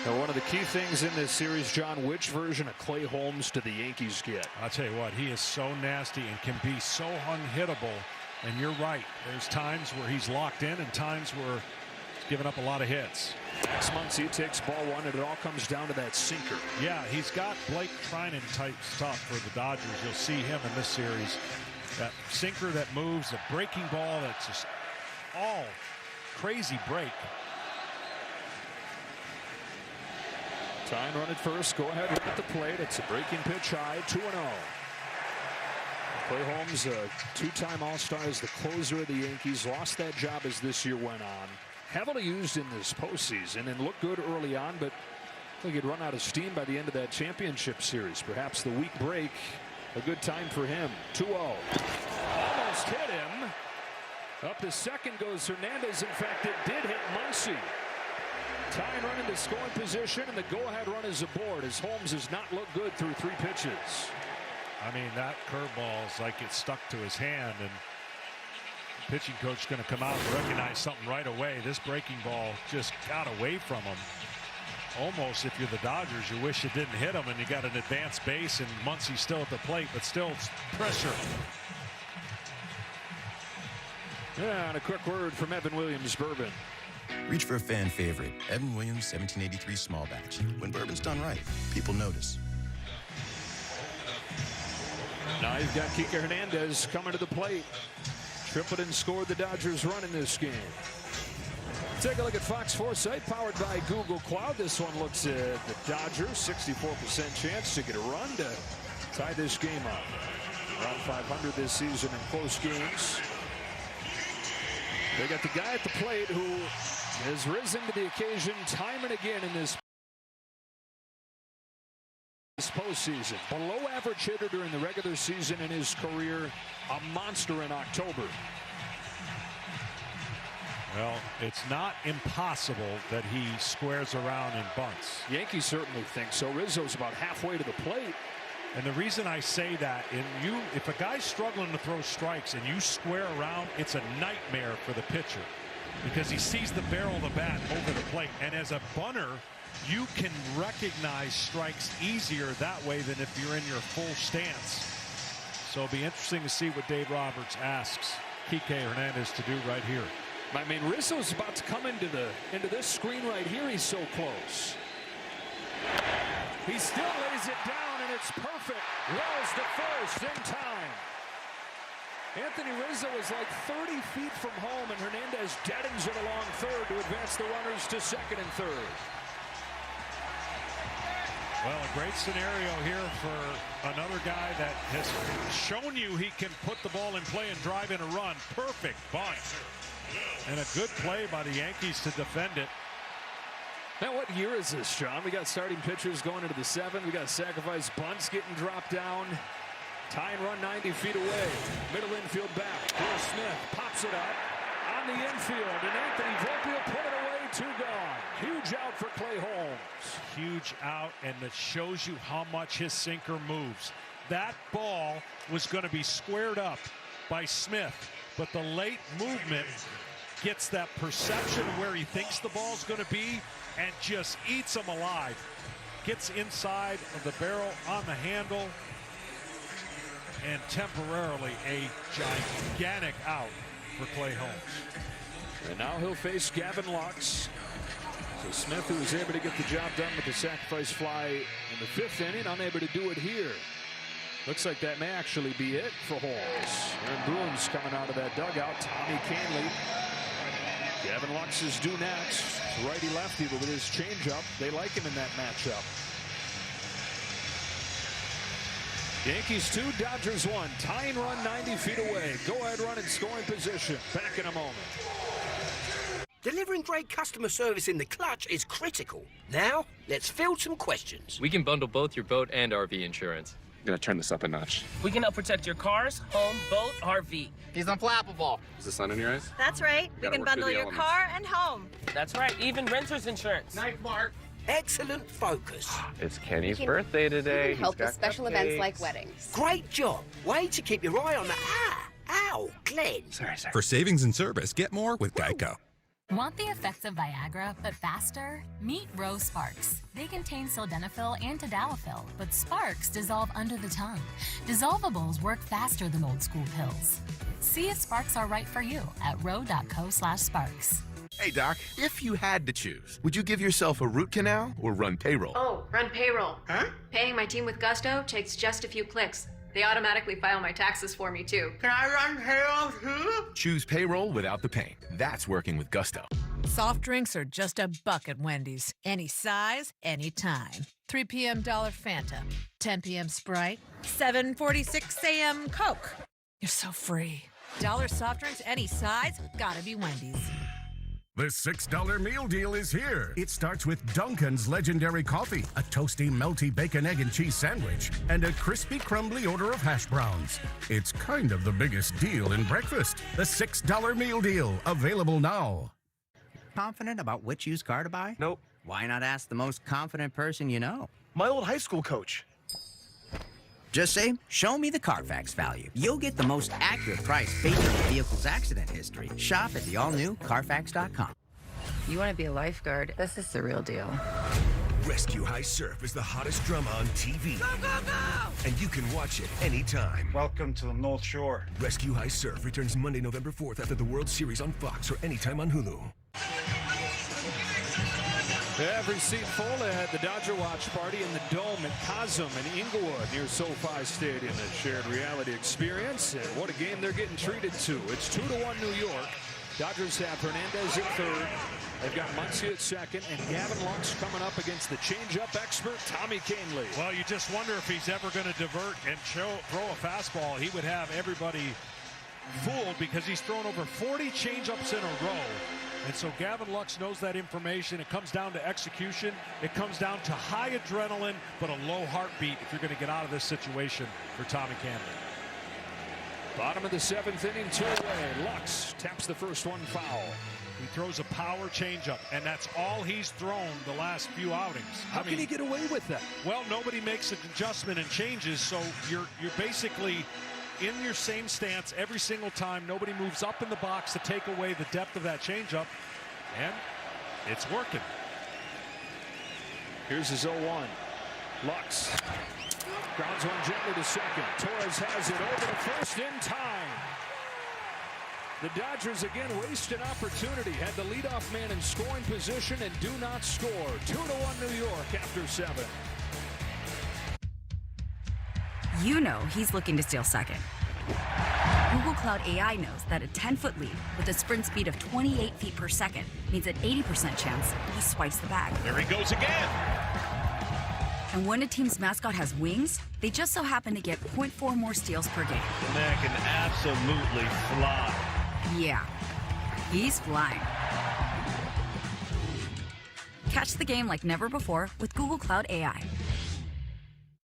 Now, one of the key things in this series, John, which version of Clay Holmes do the Yankees get? I'll tell you what, he is so nasty and can be so unhittable. And you're right. There's times where he's locked in and times where he's given up a lot of hits. Next month, he takes ball one, and it all comes down to that sinker. Yeah, he's got Blake Treinen type stuff for the Dodgers. You'll see him in this series. That sinker that moves, a breaking ball that's just all crazy break. Tyne run at first. Go ahead at the plate. It's a breaking pitch high, 2-0. Clay Holmes, a two-time All-Star, is the closer of the Yankees. Lost that job as this year went on. Heavily used in this postseason and looked good early on, but I think he'd run out of steam by the end of that championship series. Perhaps the week break, a good time for him. 2-0. Almost hit him. Up to second goes Hernandez. In fact, it did hit Muncy. Tyne run into scoring position, and the go-ahead run is aboard as Holmes has not looked good through 3 pitches. I mean, that curveball is like it stuck to his hand, and the pitching coach is going to come out and recognize something right away. This breaking ball just got away from him. Almost, if you're the Dodgers, you wish it didn't hit him, and you got an advanced base, and Muncy's still at the plate, but still pressure. Yeah, and a quick word from Evan Williams Bourbon. Reach for a fan favorite, Evan Williams 1783 small batch. When bourbon's done right, people notice. Now you've got Kike Hernandez coming to the plate. Tripled and scored the Dodgers run in this game. Take a look at Fox Foresight, powered by Google Cloud. This one looks at the Dodgers, 64% chance to get a run to tie this game up. Around 500 this season in close games. They got the guy at the plate who has risen to the occasion time and again in this postseason. Below average hitter during the regular season in his career, a monster in October. Well, it's not impossible that he squares around and bunts. Yankees certainly think so. Rizzo's about halfway to the plate. And the reason I say that, if a guy's struggling to throw strikes and you square around, it's a nightmare for the pitcher because he sees the barrel of the bat over the plate. And as a bunter, you can recognize strikes easier that way than if you're in your full stance. So it'll be interesting to see what Dave Roberts asks Kike Hernandez to do right here. I mean, Rizzo's about to come into this screen right here. He's so close. He still lays it down, and it's perfect. Wells the first in time. Anthony Rizzo is like 30 feet from home, and Hernandez deadens it along third to advance the runners to second and third. Well, a great scenario here for another guy that has shown you he can put the ball in play and drive in a run. Perfect bunt. And a good play by the Yankees to defend it. Now, what year is this, John? We got starting pitchers going into the seventh. We got sacrifice bunts getting dropped down. Tie and run 90 feet away. Middle infield back. Will Smith pops it up on the infield, and Anthony Volpe will put it away. 2 gone. Huge out for Clay Holmes. Huge out, and it shows you how much his sinker moves. That ball was going to be squared up by Smith, but the late movement gets that perception of where he thinks the ball's going to be and just eats him alive. Gets inside of the barrel on the handle, and temporarily a gigantic out for Clay Holmes. And now he'll face Gavin Lux. So Smith, who was able to get the job done with the sacrifice fly in the 5th inning, unable to do it here. Looks like that may actually be it for Holmes. Aaron Boone's coming out of that dugout. Tommy Kahnle. Gavin Lux is due next. Righty-lefty, but with his changeup, they like him in that matchup. Yankees 2, Dodgers 1. Tying run 90 feet away. Go ahead run in scoring position. Back in a moment. Delivering great customer service in the clutch is critical. Now, let's field some questions. We can bundle both your boat and RV insurance. I'm gonna turn this up a notch. We can help protect your cars, home, boat, RV. He's unflappable. Is the sun in your eyes? That's right. We can bundle your car and home. That's right. Even renter's insurance. Night, Mark. Excellent focus. It's Kenny's birthday today. We can help with special events like weddings. Great job. Way to keep your eye on the... Ow, Glenn. Sorry. For savings and service, get more with Geico. Want the effects of Viagra, but faster? Meet Rose Sparks. They contain sildenafil and tadalafil, but Sparks dissolve under the tongue. Dissolvables work faster than old school pills. See if Sparks are right for you at ro.co/sparks. Hey, Doc, if you had to choose, would you give yourself a root canal or run payroll? Oh, run payroll. Huh? Paying my team with Gusto takes just a few clicks. They automatically file my taxes for me, too. Can I run payroll, too? Choose payroll without the pain. That's working with Gusto. Soft drinks are just a buck at Wendy's. Any size, any time. 3 p.m. Dollar Fanta. 10 p.m. Sprite. 7:46 a.m. Coke. You're so free. Dollar soft drinks, any size, gotta be Wendy's. The $6 meal deal is here. It starts with Dunkin's Legendary Coffee, a toasty, melty bacon, egg, and cheese sandwich, and a crispy, crumbly order of hash browns. It's kind of the biggest deal in breakfast. The $6 meal deal, available now. Confident about which used car to buy? Nope. Why not ask the most confident person you know? My old high school coach. Just say, show me the Carfax value. You'll get the most accurate price based on the vehicle's accident history. Shop at the all-new Carfax.com. You want to be a lifeguard? This is the real deal. Rescue High Surf is the hottest drama on TV. Go, go, go! And you can watch it anytime. Welcome to the North Shore. Rescue High Surf returns Monday, November 4th after the World Series on Fox or anytime on Hulu. Every seat full at the Dodger Watch Party in the Dome at Cosm in Inglewood near SoFi Stadium. A shared reality experience, and what a game they're getting treated to. It's 2-1 New York. Dodgers have Hernandez at third. They've got Muncy at second, and Gavin Lux coming up against the changeup expert, Tommy Kahnle. Well, you just wonder if he's ever going to divert and throw a fastball. He would have everybody fooled because he's thrown over 40 changeups in a row. And so Gavin Lux knows that information. It comes down to execution. It comes down to high adrenaline, but a low heartbeat if you're going to get out of this situation for Tommy Kahnle. Bottom of the 7th inning, 2 away. Lux taps the first one foul. He throws a power changeup, and that's all he's thrown the last few outings. How can he get away with that? Well, nobody makes an adjustment and changes, so you're basically in your same stance every single time. Nobody moves up in the box to take away the depth of that changeup, and it's working. Here's his 0-1. Lux grounds one gently to second. Torres has it over to first in time. The Dodgers again waste an opportunity. Had the leadoff man in scoring position and do not score. 2-1 New York after 7. You know he's looking to steal second. Google Cloud AI knows that a 10-foot lead with a sprint speed of 28 feet per second means an 80% chance he swipes the bag. There he goes again. And when a team's mascot has wings, they just so happen to get 0.4 more steals per game. The man can absolutely fly. Yeah, he's flying. Catch the game like never before with Google Cloud AI.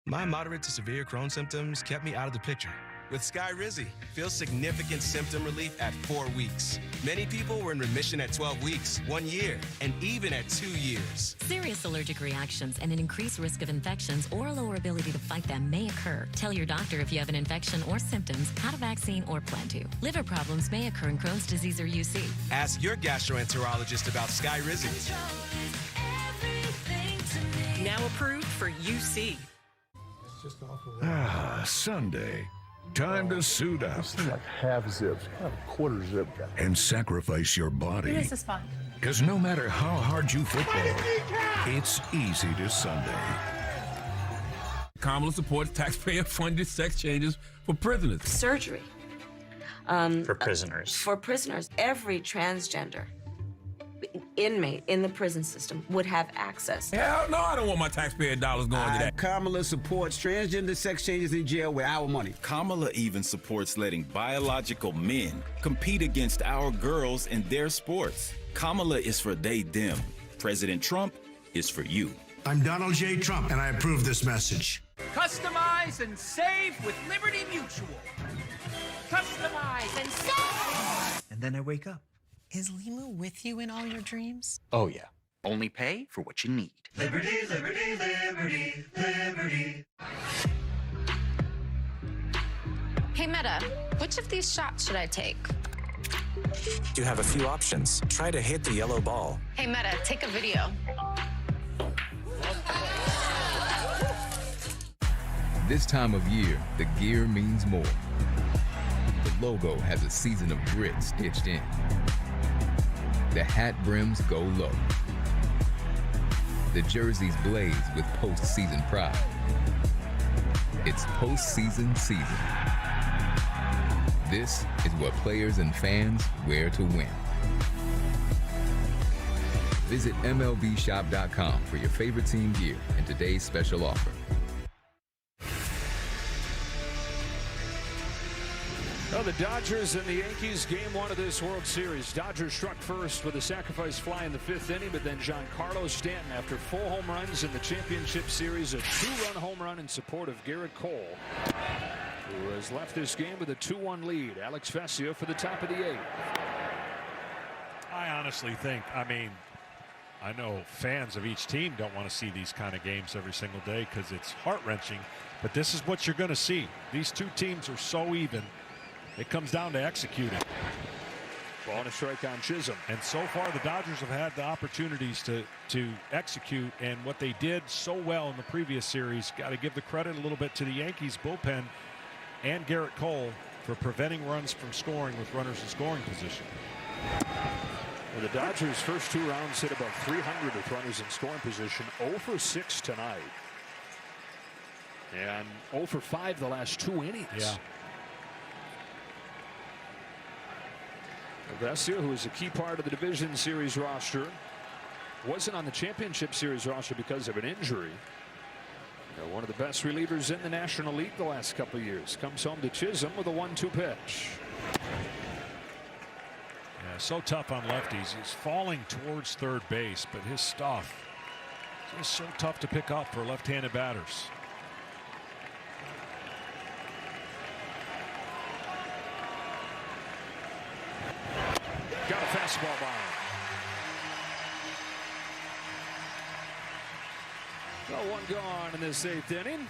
My moderate to severe Crohn's symptoms kept me out of the picture. With Skyrizi, feel significant symptom relief at 4 weeks. Many people were in remission at 12 weeks, 1 year, and even at 2 years. Serious allergic reactions and an increased risk of infections or a lower ability to fight them may occur. Tell your doctor if you have an infection or symptoms, had a vaccine, or plan to. Liver problems may occur in Crohn's disease or UC. Ask your gastroenterologist about Skyrizi. Now approved for UC. Sunday. Time to suit up. Like half zips, kind of quarter zip. And sacrifice your body. This is fun. Because no matter how hard you football, it's easy to Sunday. Kamala supports taxpayer-funded sex changes for prisoners. Surgery. For prisoners. For prisoners. Every transgender inmate in the prison system would have access. Hell no, I don't want my taxpayer dollars going to that. Kamala supports transgender sex changes in jail with our money. Kamala even supports letting biological men compete against our girls in their sports. Kamala is for they, them. President Trump is for you. I'm Donald J. Trump, and I approve this message. Customize and save with Liberty Mutual. Customize and save! And then I wake up. Is Limu with you in all your dreams? Oh, yeah. Only pay for what you need. Liberty, liberty, liberty, liberty. Hey, Meta, which of these shots should I take? You have a few options. Try to hit the yellow ball. Hey, Meta, take a video. This time of year, the gear means more. The logo has a season of grit stitched in. The hat brims go low. The jerseys blaze with postseason pride. It's postseason season. This is what players and fans wear to win. Visit MLBshop.com for your favorite team gear and today's special offer. Well, the Dodgers and the Yankees, game 1 of this World Series. Dodgers struck first with a sacrifice fly in the 5th inning, but then Giancarlo Stanton, after 4 home runs in the championship series, a 2-run home run in support of Garrett Cole, who has left this game with a 2-1 lead. Alex Vesia for the top of the 8th. I honestly think, I know fans of each team don't want to see these kind of games every single day because it's heart-wrenching, but this is what you're going to see. These two teams are so even. It comes down to executing. Ball and a strike on Chisholm. And so far, the Dodgers have had the opportunities to execute, and what they did so well in the previous series, got to give the credit a little bit to the Yankees bullpen and Garrett Cole for preventing runs from scoring with runners in scoring position. Well, the Dodgers' first 2 rounds hit about 300 with runners in scoring position. 0 for 6 tonight. And 0 for 5 the last 2 innings. Yeah. Vesia, who is a key part of the Division Series roster, wasn't on the Championship Series roster because of an injury. One of the best relievers in the National League the last couple of years. Comes home to Chisholm with a 1-2 pitch. Yeah, so tough on lefties. He's falling towards third base, but his stuff is just so tough to pick up for left-handed batters. Got a fastball by him. Well, 1 gone in this 8th inning.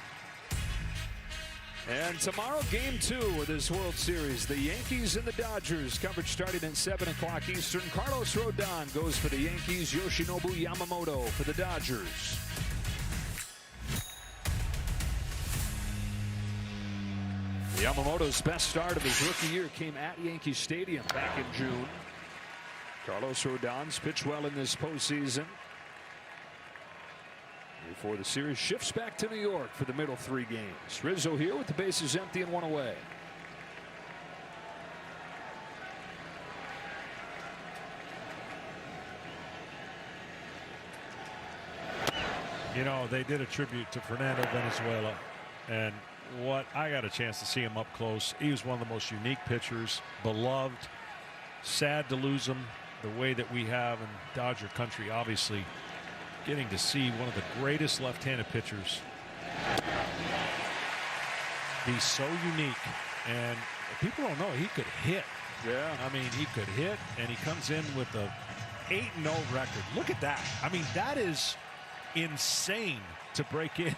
And tomorrow, game 2 of this World Series. The Yankees and the Dodgers. Coverage starting at 7 o'clock Eastern. Carlos Rodon goes for the Yankees. Yoshinobu Yamamoto for the Dodgers. Yamamoto's best start of his rookie year came at Yankee Stadium back in June. Carlos Rodon's pitched well in this postseason. Before the series shifts back to New York for the middle 3 games. Rizzo here with the bases empty and 1 away. You know, they did a tribute to Fernando Venezuela, and what I got a chance to see him up close. He was one of the most unique pitchers, beloved. Sad to lose him the way that we have in Dodger country. Obviously, getting to see one of the greatest left-handed pitchers be so unique, and people don't know he could hit. Yeah, I mean, he could hit, and he comes in with a 8-0 record. Look at that. I mean, that is insane to break in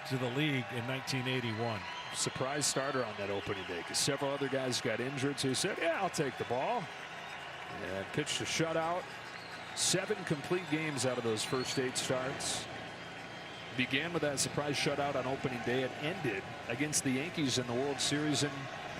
to the league in 1981. Surprise starter on that opening day because several other guys got injured, so he said, yeah, I'll take the ball, and pitched a shutout. 7 complete games out of those first 8 starts. Began with that surprise shutout on opening day and ended against the Yankees in the World Series in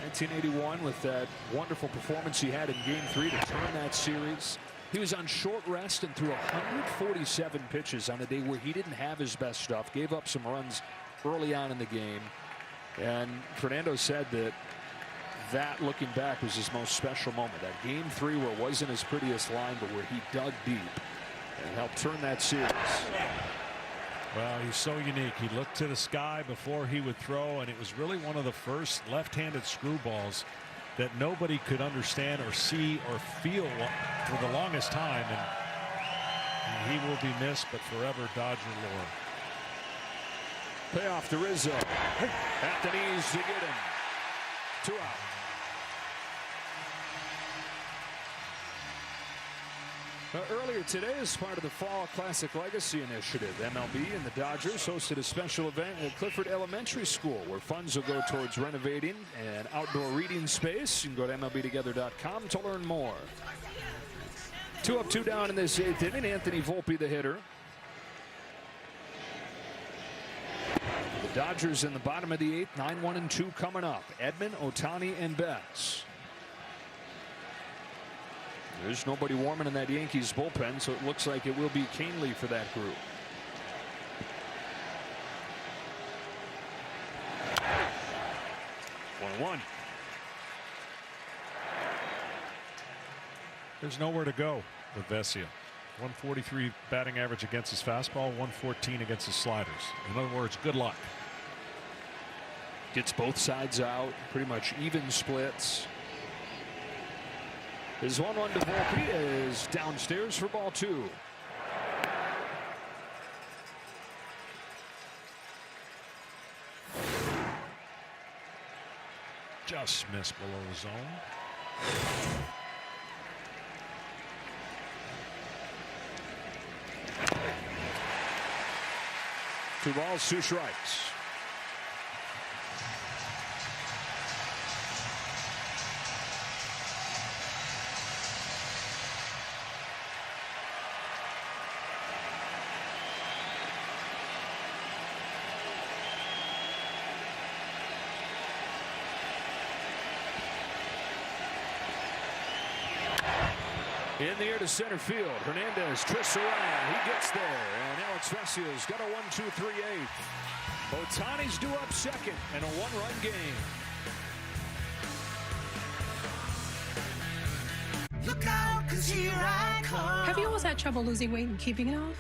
1981 with that wonderful performance he had in Game 3 to turn that series. He was on short rest and threw 147 pitches on a day where he didn't have his best stuff. Gave up some runs early on in the game. And Fernando said that looking back was his most special moment. That Game 3 where it wasn't his prettiest line, but where he dug deep and helped turn that series. Well, he's so unique. He looked to the sky before he would throw, and it was really one of the first left-handed screwballs that nobody could understand or see or feel for the longest time, and he will be missed, but forever Dodger lore. Payoff to Rizzo. At the knees to get him. 2 out. Earlier today, as part of the Fall Classic Legacy Initiative, MLB and the Dodgers hosted a special event at Clifford Elementary School where funds will go towards renovating an outdoor reading space. You can go to MLBtogether.com to learn more. 2 up, 2 down in this 8th inning. Anthony Volpe, the hitter. The Dodgers in the bottom of the 8th, 9-1-2 coming up. Edman, Ohtani, and Betts. There's nobody warming in that Yankees bullpen, so it looks like it will be Canely for that group. One. There's nowhere to go with Vesia. 143 batting average against his fastball, 114 against his sliders. In other words, good luck. Gets both sides out, pretty much even splits. His 1-1 to Volpe is downstairs for ball 2. Just missed below the zone. 2 balls, 2 strikes. In the air to center field. Hernandez twists around. He gets there. And Alex Vesia's got a 1-2-3-8. Ohtani's due up second and a 1-run game. Look out, 'cause here I come. Have you always had trouble losing weight and keeping it off?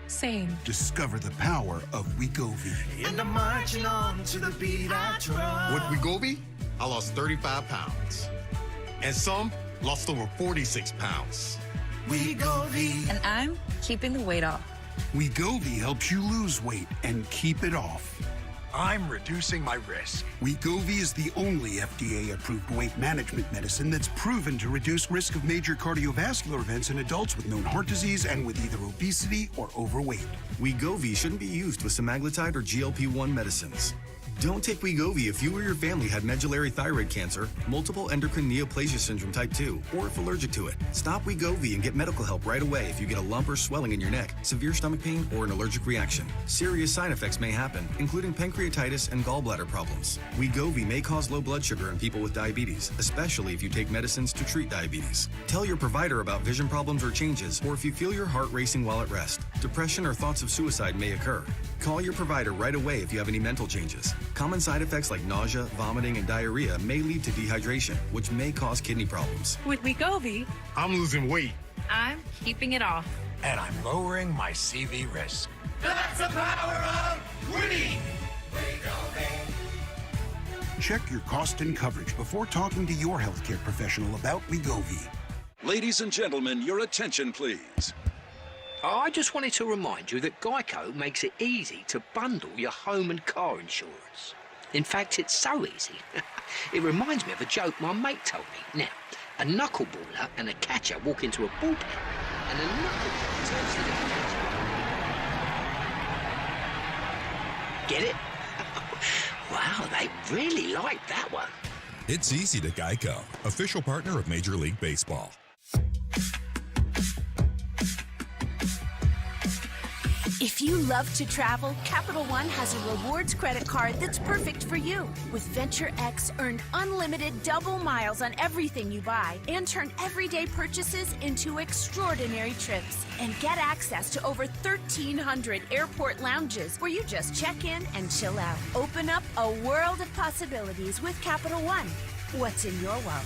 Same. Discover the power of Wegovy. And I'm marching on to the beat I drum. With Wegovy, I lost 35 pounds. And some lost over 46 pounds. Wegovy. And I'm keeping the weight off. Wegovy helps you lose weight and keep it off. I'm reducing my risk. Wegovy is the only FDA-approved weight management medicine that's proven to reduce risk of major cardiovascular events in adults with known heart disease and with either obesity or overweight. Wegovy shouldn't be used with semaglutide or GLP-1 medicines. Don't take Wegovy if you or your family had medullary thyroid cancer, multiple endocrine neoplasia syndrome type 2, or if allergic to it. Stop Wegovy and get medical help right away if you get a lump or swelling in your neck, severe stomach pain, or an allergic reaction. Serious side effects may happen, including pancreatitis and gallbladder problems. Wegovy may cause low blood sugar in people with diabetes, especially if you take medicines to treat diabetes. Tell your provider about vision problems or changes, or if you feel your heart racing while at rest. Depression or thoughts of suicide may occur. Call your provider right away if you have any mental changes. Common side effects like nausea, vomiting, and diarrhea may lead to dehydration, which may cause kidney problems. With Wegovy, I'm losing weight. I'm keeping it off. And I'm lowering my CV risk. That's the power of winning. Check your cost and coverage before talking to your healthcare professional about Wegovy. Ladies and gentlemen, your attention, please. I just wanted to remind you that Geico makes it easy to bundle your home and car insurance. In fact, it's so easy. It reminds me of a joke my mate told me. Now, a knuckleballer and a catcher walk into a bullpen, and a knuckleballer turns to the catcher. Get it? Wow, they really like that one. It's easy to Geico, official partner of Major League Baseball. If you love to travel, Capital One has a rewards credit card that's perfect for you. With Venture X, earn unlimited double miles on everything you buy and turn everyday purchases into extraordinary trips. And get access to over 1,300 airport lounges where you just check in and chill out. Open up a world of possibilities with Capital One. What's in your wallet?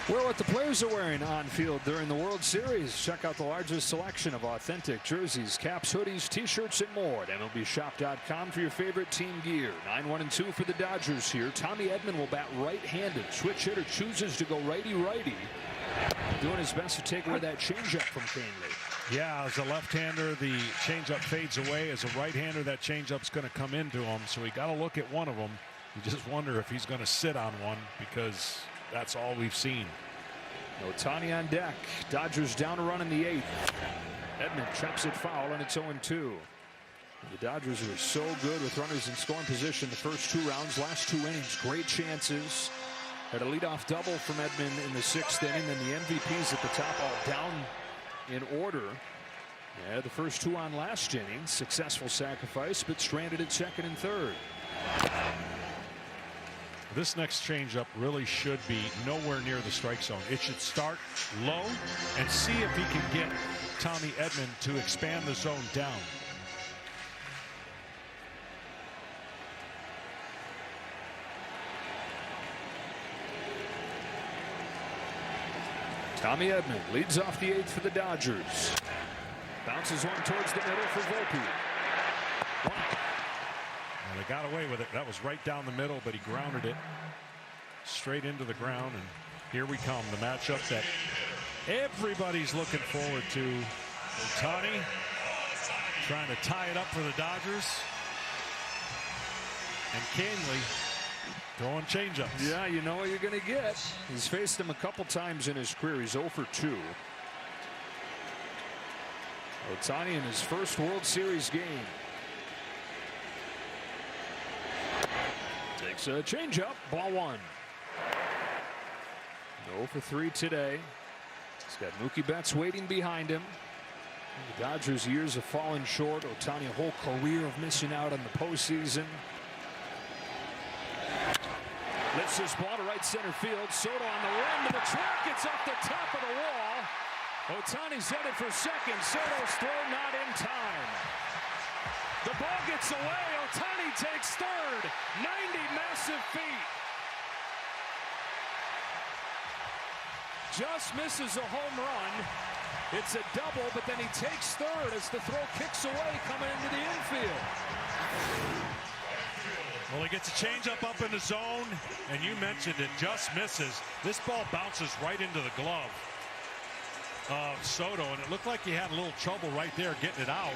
We're what the players are wearing on field during the World Series. Check out the largest selection of authentic jerseys, caps, hoodies, t-shirts, and more at MLBShop.com for your favorite team gear. 9-1-2 for the Dodgers here. Tommy Edman will bat right-handed. Switch hitter chooses to go righty-righty. Doing his best to take away that changeup from Kahnle. Yeah, as a left-hander, the changeup fades away. As a right-hander, that changeup's going to come into him. So we got to look at one of them. You just wonder if he's going to sit on one because that's all we've seen. Ohtani on deck. Dodgers down a run in the 8th. Edman chops it foul, and it's 0-2. The Dodgers were so good with runners in scoring position the first 2 rounds. Last 2 innings, great chances. Had a leadoff double from Edman in the 6th inning. Then the MVPs at the top all down in order. Yeah, the first 2 on last inning. Successful sacrifice, but stranded at second and third. This next changeup really should be nowhere near the strike zone. It should start low and see if he can get Tommy Edman to expand the zone down. Tommy Edman leads off the 8th for the Dodgers. Bounces one towards the middle for Volpe. They got away with it. That was right down the middle, but he grounded it straight into the ground. And here we come, the matchup that everybody's looking forward to. Ohtani trying to tie it up for the Dodgers. And Kahnle throwing changeups. Yeah, you know what you're going to get. He's faced him a couple times in his career. He's 0 for 2. Ohtani in his first World Series game. Takes a changeup, ball 1. 0 for 3 today. He's got Mookie Betts waiting behind him. The Dodgers' years have fallen short. Ohtani, a whole career of missing out on the postseason. Lifts this ball to right center field. Soto on the run to the track. It's off the top of the wall. Ohtani's headed for second. Soto's throw not in time. The ball gets away. Ohtani takes third. 90 massive feet. Just misses a home run. It's a double, but then he takes third as the throw kicks away coming into the infield. Well, he gets a changeup up in the zone, and you mentioned it, just misses. This ball bounces right into the glove of Soto, and it looked like he had a little trouble right there getting it out.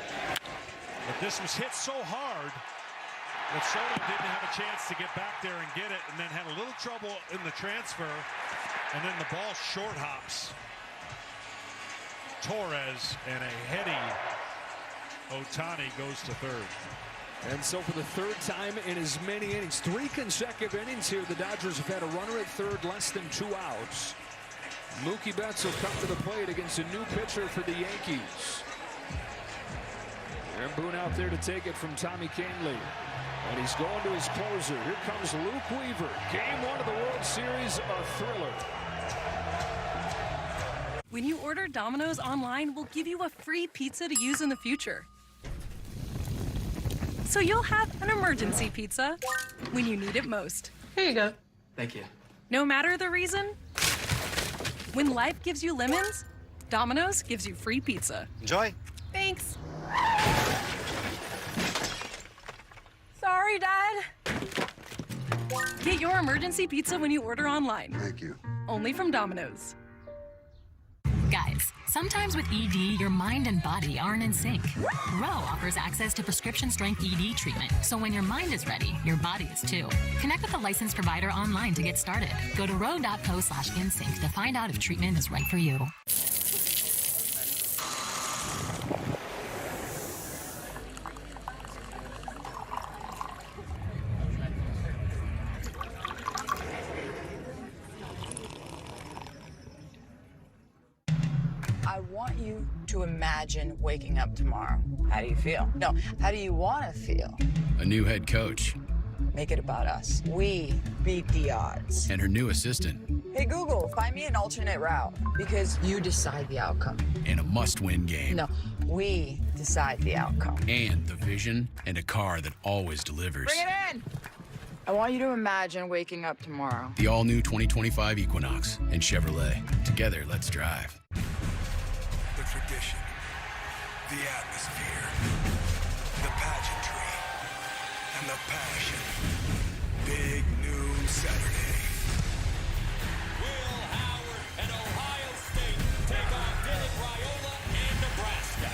But this was hit so hard that Soto didn't have a chance to get back there and get it, and then had a little trouble in the transfer, and then the ball short hops Torres, and a heady Ohtani goes to third. And so for the third time in as many innings, 3 consecutive innings here, the Dodgers have had a runner at third, less than 2 outs. Mookie Betts will come to the plate against a new pitcher for the Yankees. Aaron Boone out there to take it from Tommy Kahnle. And he's going to his closer. Here comes Luke Weaver. Game 1 of the World Series, a thriller. When you order Domino's online, we'll give you a free pizza to use in the future. So you'll have an emergency pizza when you need it most. Here you go. Thank you. No matter the reason, when life gives you lemons, Domino's gives you free pizza. Enjoy. Thanks. Sorry, Dad. Get your emergency pizza when you order online. Thank you. Only from Domino's. Guys, sometimes with ED, your mind and body aren't in sync. Ro offers access to prescription-strength ED treatment, so when your mind is ready, your body is too. Connect with a licensed provider online to get started. Go to ro.co/insync to find out if treatment is right for you. I want you to imagine waking up tomorrow. How do you feel? No, how do you want to feel? A new head coach. Make it about us. We beat the odds. And her new assistant. Hey, Google, find me an alternate route, because you decide the outcome. And a must-win game. No, we decide the outcome. And the vision and a car that always delivers. Bring it in! I want you to imagine waking up tomorrow. The all-new 2025 Equinox and Chevrolet. Together, let's drive. The tradition, the atmosphere, the pageantry, and the passion. Big Noon Saturday. Will Howard and Ohio State take on Dylan Raiola and Nebraska.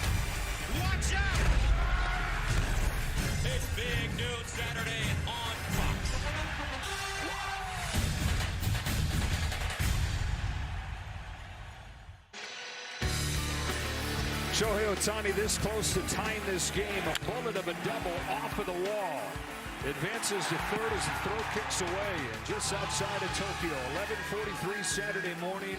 Watch out! It's Big Noon Saturday on Fox. Shohei Ohtani this close to tying this game. A bullet of a double off of the wall. Advances to third as the throw kicks away. And just outside of Tokyo, 11:43 Saturday morning,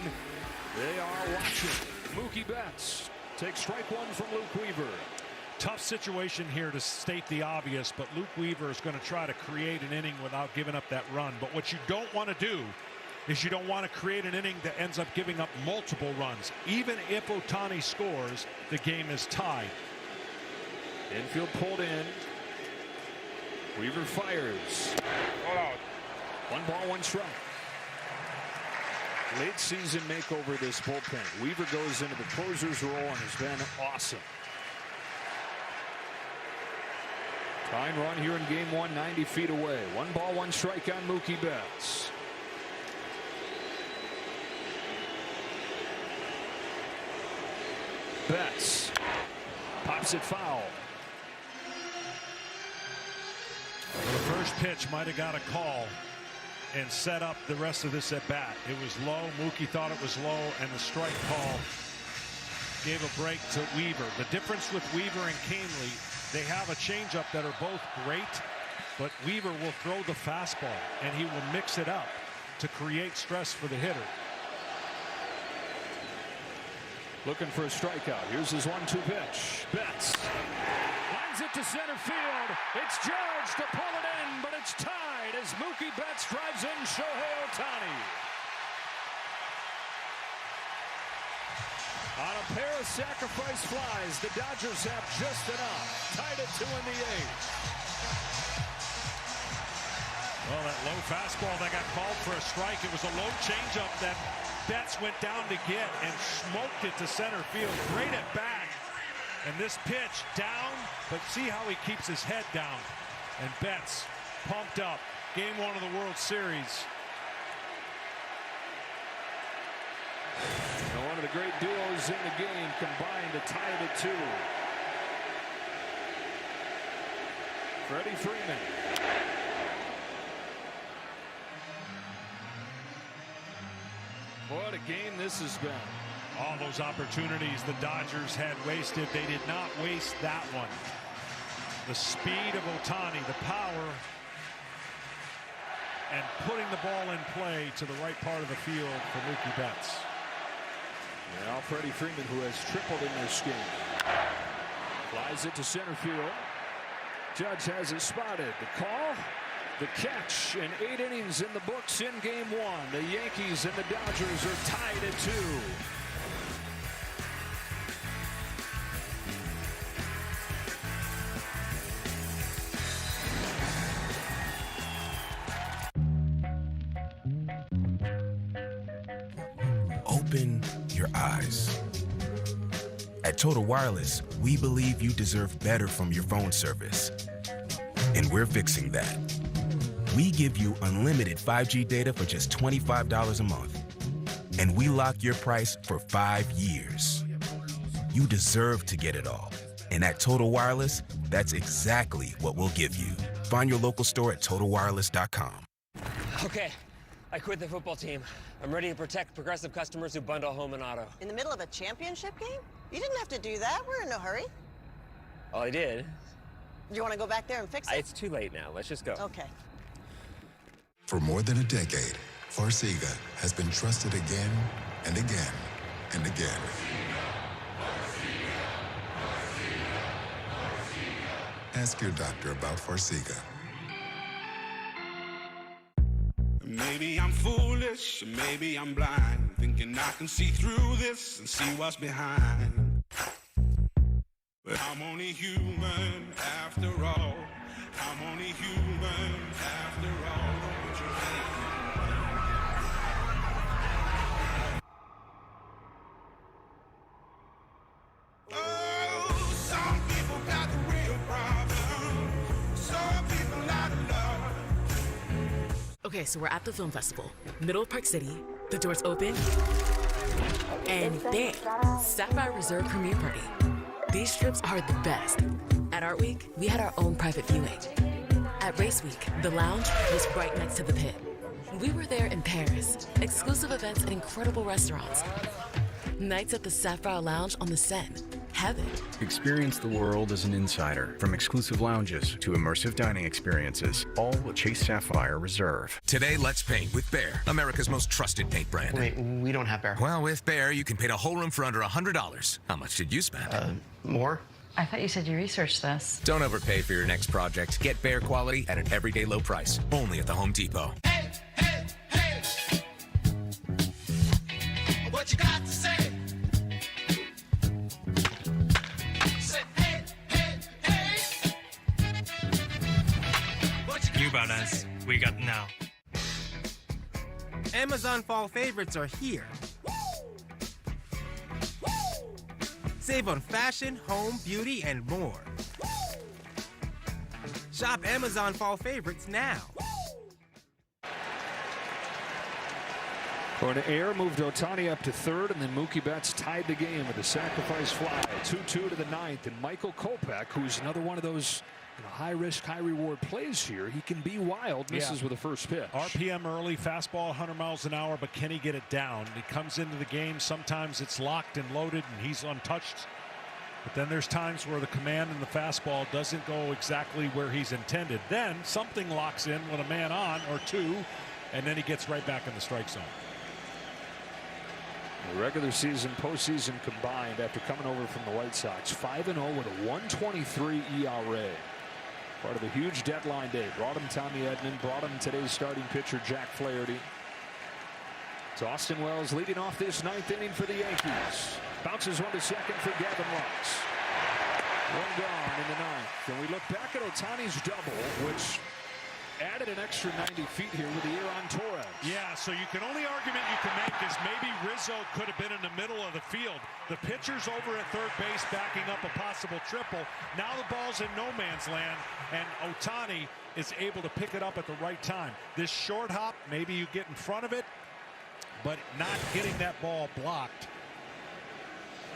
they are watching. Mookie Betts takes strike one from Luke Weaver. Tough situation here, to state the obvious, but Luke Weaver is going to try to create an inning without giving up that run. But what you don't want to do is you don't want to create an inning that ends up giving up multiple runs. Even if Ohtani scores, the game is tied. Infield pulled in. Weaver fires. 1 ball, 1 strike. Late season makeover this bullpen. Weaver goes into the closer's role and has been awesome. Tying run here in game 1, 90 feet away. 1 ball, 1 strike on Mookie Betts. Betts pops it foul. Well, the first pitch might have got a call and set up the rest of this at bat. It was low. Mookie thought it was low, and the strike call gave a break to Weaver. The difference with Weaver and Kahnle, they have a changeup that are both great, but Weaver will throw the fastball and he will mix it up to create stress for the hitter. Looking for a strikeout. Here's his 1-2 pitch. Betts lines it to center field. It's Judge to pull it in, but it's tied as Mookie Betts drives in Shohei Ohtani. On a pair of sacrifice flies, the Dodgers have just enough. Tied at 2 in the 8th. Well, that low fastball that got called for a strike, it was a low changeup that Betts went down to get and smoked it to center field. Great at bat. And this pitch down, but see how he keeps his head down. And Betts pumped up. Game 1 of the World Series. And one of the great duos in the game combined to tie it at 2. Freddie Freeman. What a game this has been. All those opportunities the Dodgers had wasted, they did not waste that one. The speed of Ohtani, the power, and putting the ball in play to the right part of the field for Mookie Betts. Now Freddie Freeman, who has tripled in this game, flies it to center field. Judge has it spotted. The call, the catch, and 8 innings in the books in game 1. The Yankees and the Dodgers are tied at 2. Open your eyes. At Total Wireless, we believe you deserve better from your phone service. And we're fixing that. We give you unlimited 5G data for just $25 a month. And we lock your price for 5 years. You deserve to get it all. And at Total Wireless, that's exactly what we'll give you. Find your local store at TotalWireless.com. Okay, I quit the football team. I'm ready to protect Progressive customers who bundle home and auto. In the middle of a championship game? You didn't have to do that. We're in no hurry. Oh, I did. You want to go back there and fix it? It's too late now. Let's just go. Okay. For more than a decade, Farxiga has been trusted again and again and again. Ask your doctor about Farxiga. Maybe I'm foolish, maybe I'm blind, thinking I can see through this and see what's behind. But I'm only human after all. I'm only human after all. Don't put your hand. Oh, some people got the real problem. Some people out of love. Okay, so we're at the film festival, middle of Park City, the doors open, and bam, Sapphire Reserve premiere party. These trips are the best. At Art Week, we had our own private viewing. At Race Week, the lounge was right next to the pit. We were there in Paris, exclusive events at incredible restaurants. Nights at the Sapphire Lounge on the Seine. Heaven. Experience the world as an insider, from exclusive lounges to immersive dining experiences, all with Chase Sapphire Reserve. Today, let's paint with Behr, America's most trusted paint brand. Wait, we don't have Behr. Well, with Behr, you can paint a whole room for under $100. How much did you spend? More? I thought you said you researched this. Don't overpay for your next project. Get Behr quality at an everyday low price. Only at the Home Depot. Hey, hey, hey! What you got to say? New Balance, we got now. Amazon fall favorites are here. Save on fashion, home, beauty, and more. Shop Amazon fall favorites now. Air moved Ohtani up to third, and then Mookie Betts tied the game with a sacrifice fly. 2-2 to the ninth, and Michael Kopech, who's another one of those high-risk, high-reward plays here. He can be wild. Misses with the first pitch. RPM early, fastball 100 miles an hour, but can he get it down? He comes into the game. Sometimes it's locked and loaded, and he's untouched. But then there's times where the command and the fastball doesn't go exactly where he's intended. Then something locks in with a man on or two, and then he gets right back in the strike zone. The regular season, postseason combined after coming over from the White Sox. 5-0 with a 1.23 ERA. Part of a huge deadline day. Brought him Tommy Edman. Brought him today's starting pitcher, Jack Flaherty. It's Austin Wells leading off this ninth inning for the Yankees. Bounces one to second for Gavin Lux. One gone in the ninth. And we look back at Ohtani's double, which added an extra 90 feet here with the Aaron Torres. Yeah, so the only argument you can make is maybe Rizzo could have been in the middle of the field. The pitcher's over at third base backing up a possible triple. Now the ball's in no man's land, and Ohtani is able to pick it up at the right time. This short hop, maybe you get in front of it, but not getting that ball blocked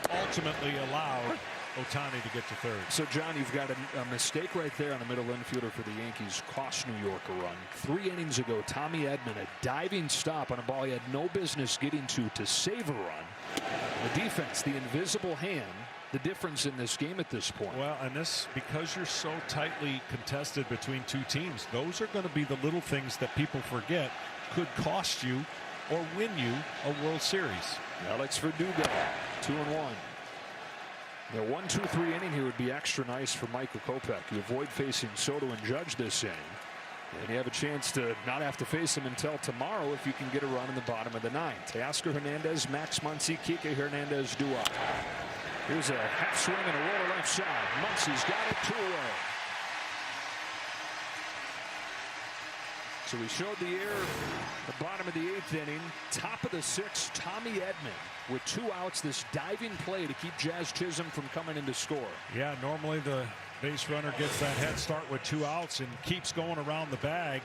ultimately allowed Ohtani to get to third. So, John, you've got a mistake right there on the middle infielder for the Yankees. Cost New York a run. 3 innings ago, Tommy Edman, a diving stop on a ball he had no business getting to save a run. The defense, the invisible hand, the difference in this game at this point. Well, and this, because you're so tightly contested between two teams, those are going to be the little things that people forget could cost you or win you a World Series. Alex Verdugo, 2-1. The 1-2-3 inning here would be extra nice for Michael Kopech. You avoid facing Soto and Judge this inning, and you have a chance to not have to face him until tomorrow if you can get a run in the bottom of the ninth. Teoscar Hernandez, Max Muncy, Kike Hernandez do up. Here's a half swing and a roller left side. Muncy's got it 2 away. So we showed the air the bottom of the 8th inning. Top of the 6th, Tommy Edman with 2 outs. This diving play to keep Jazz Chisholm from coming in to score. Yeah, normally the base runner gets that head start with 2 outs and keeps going around the bag.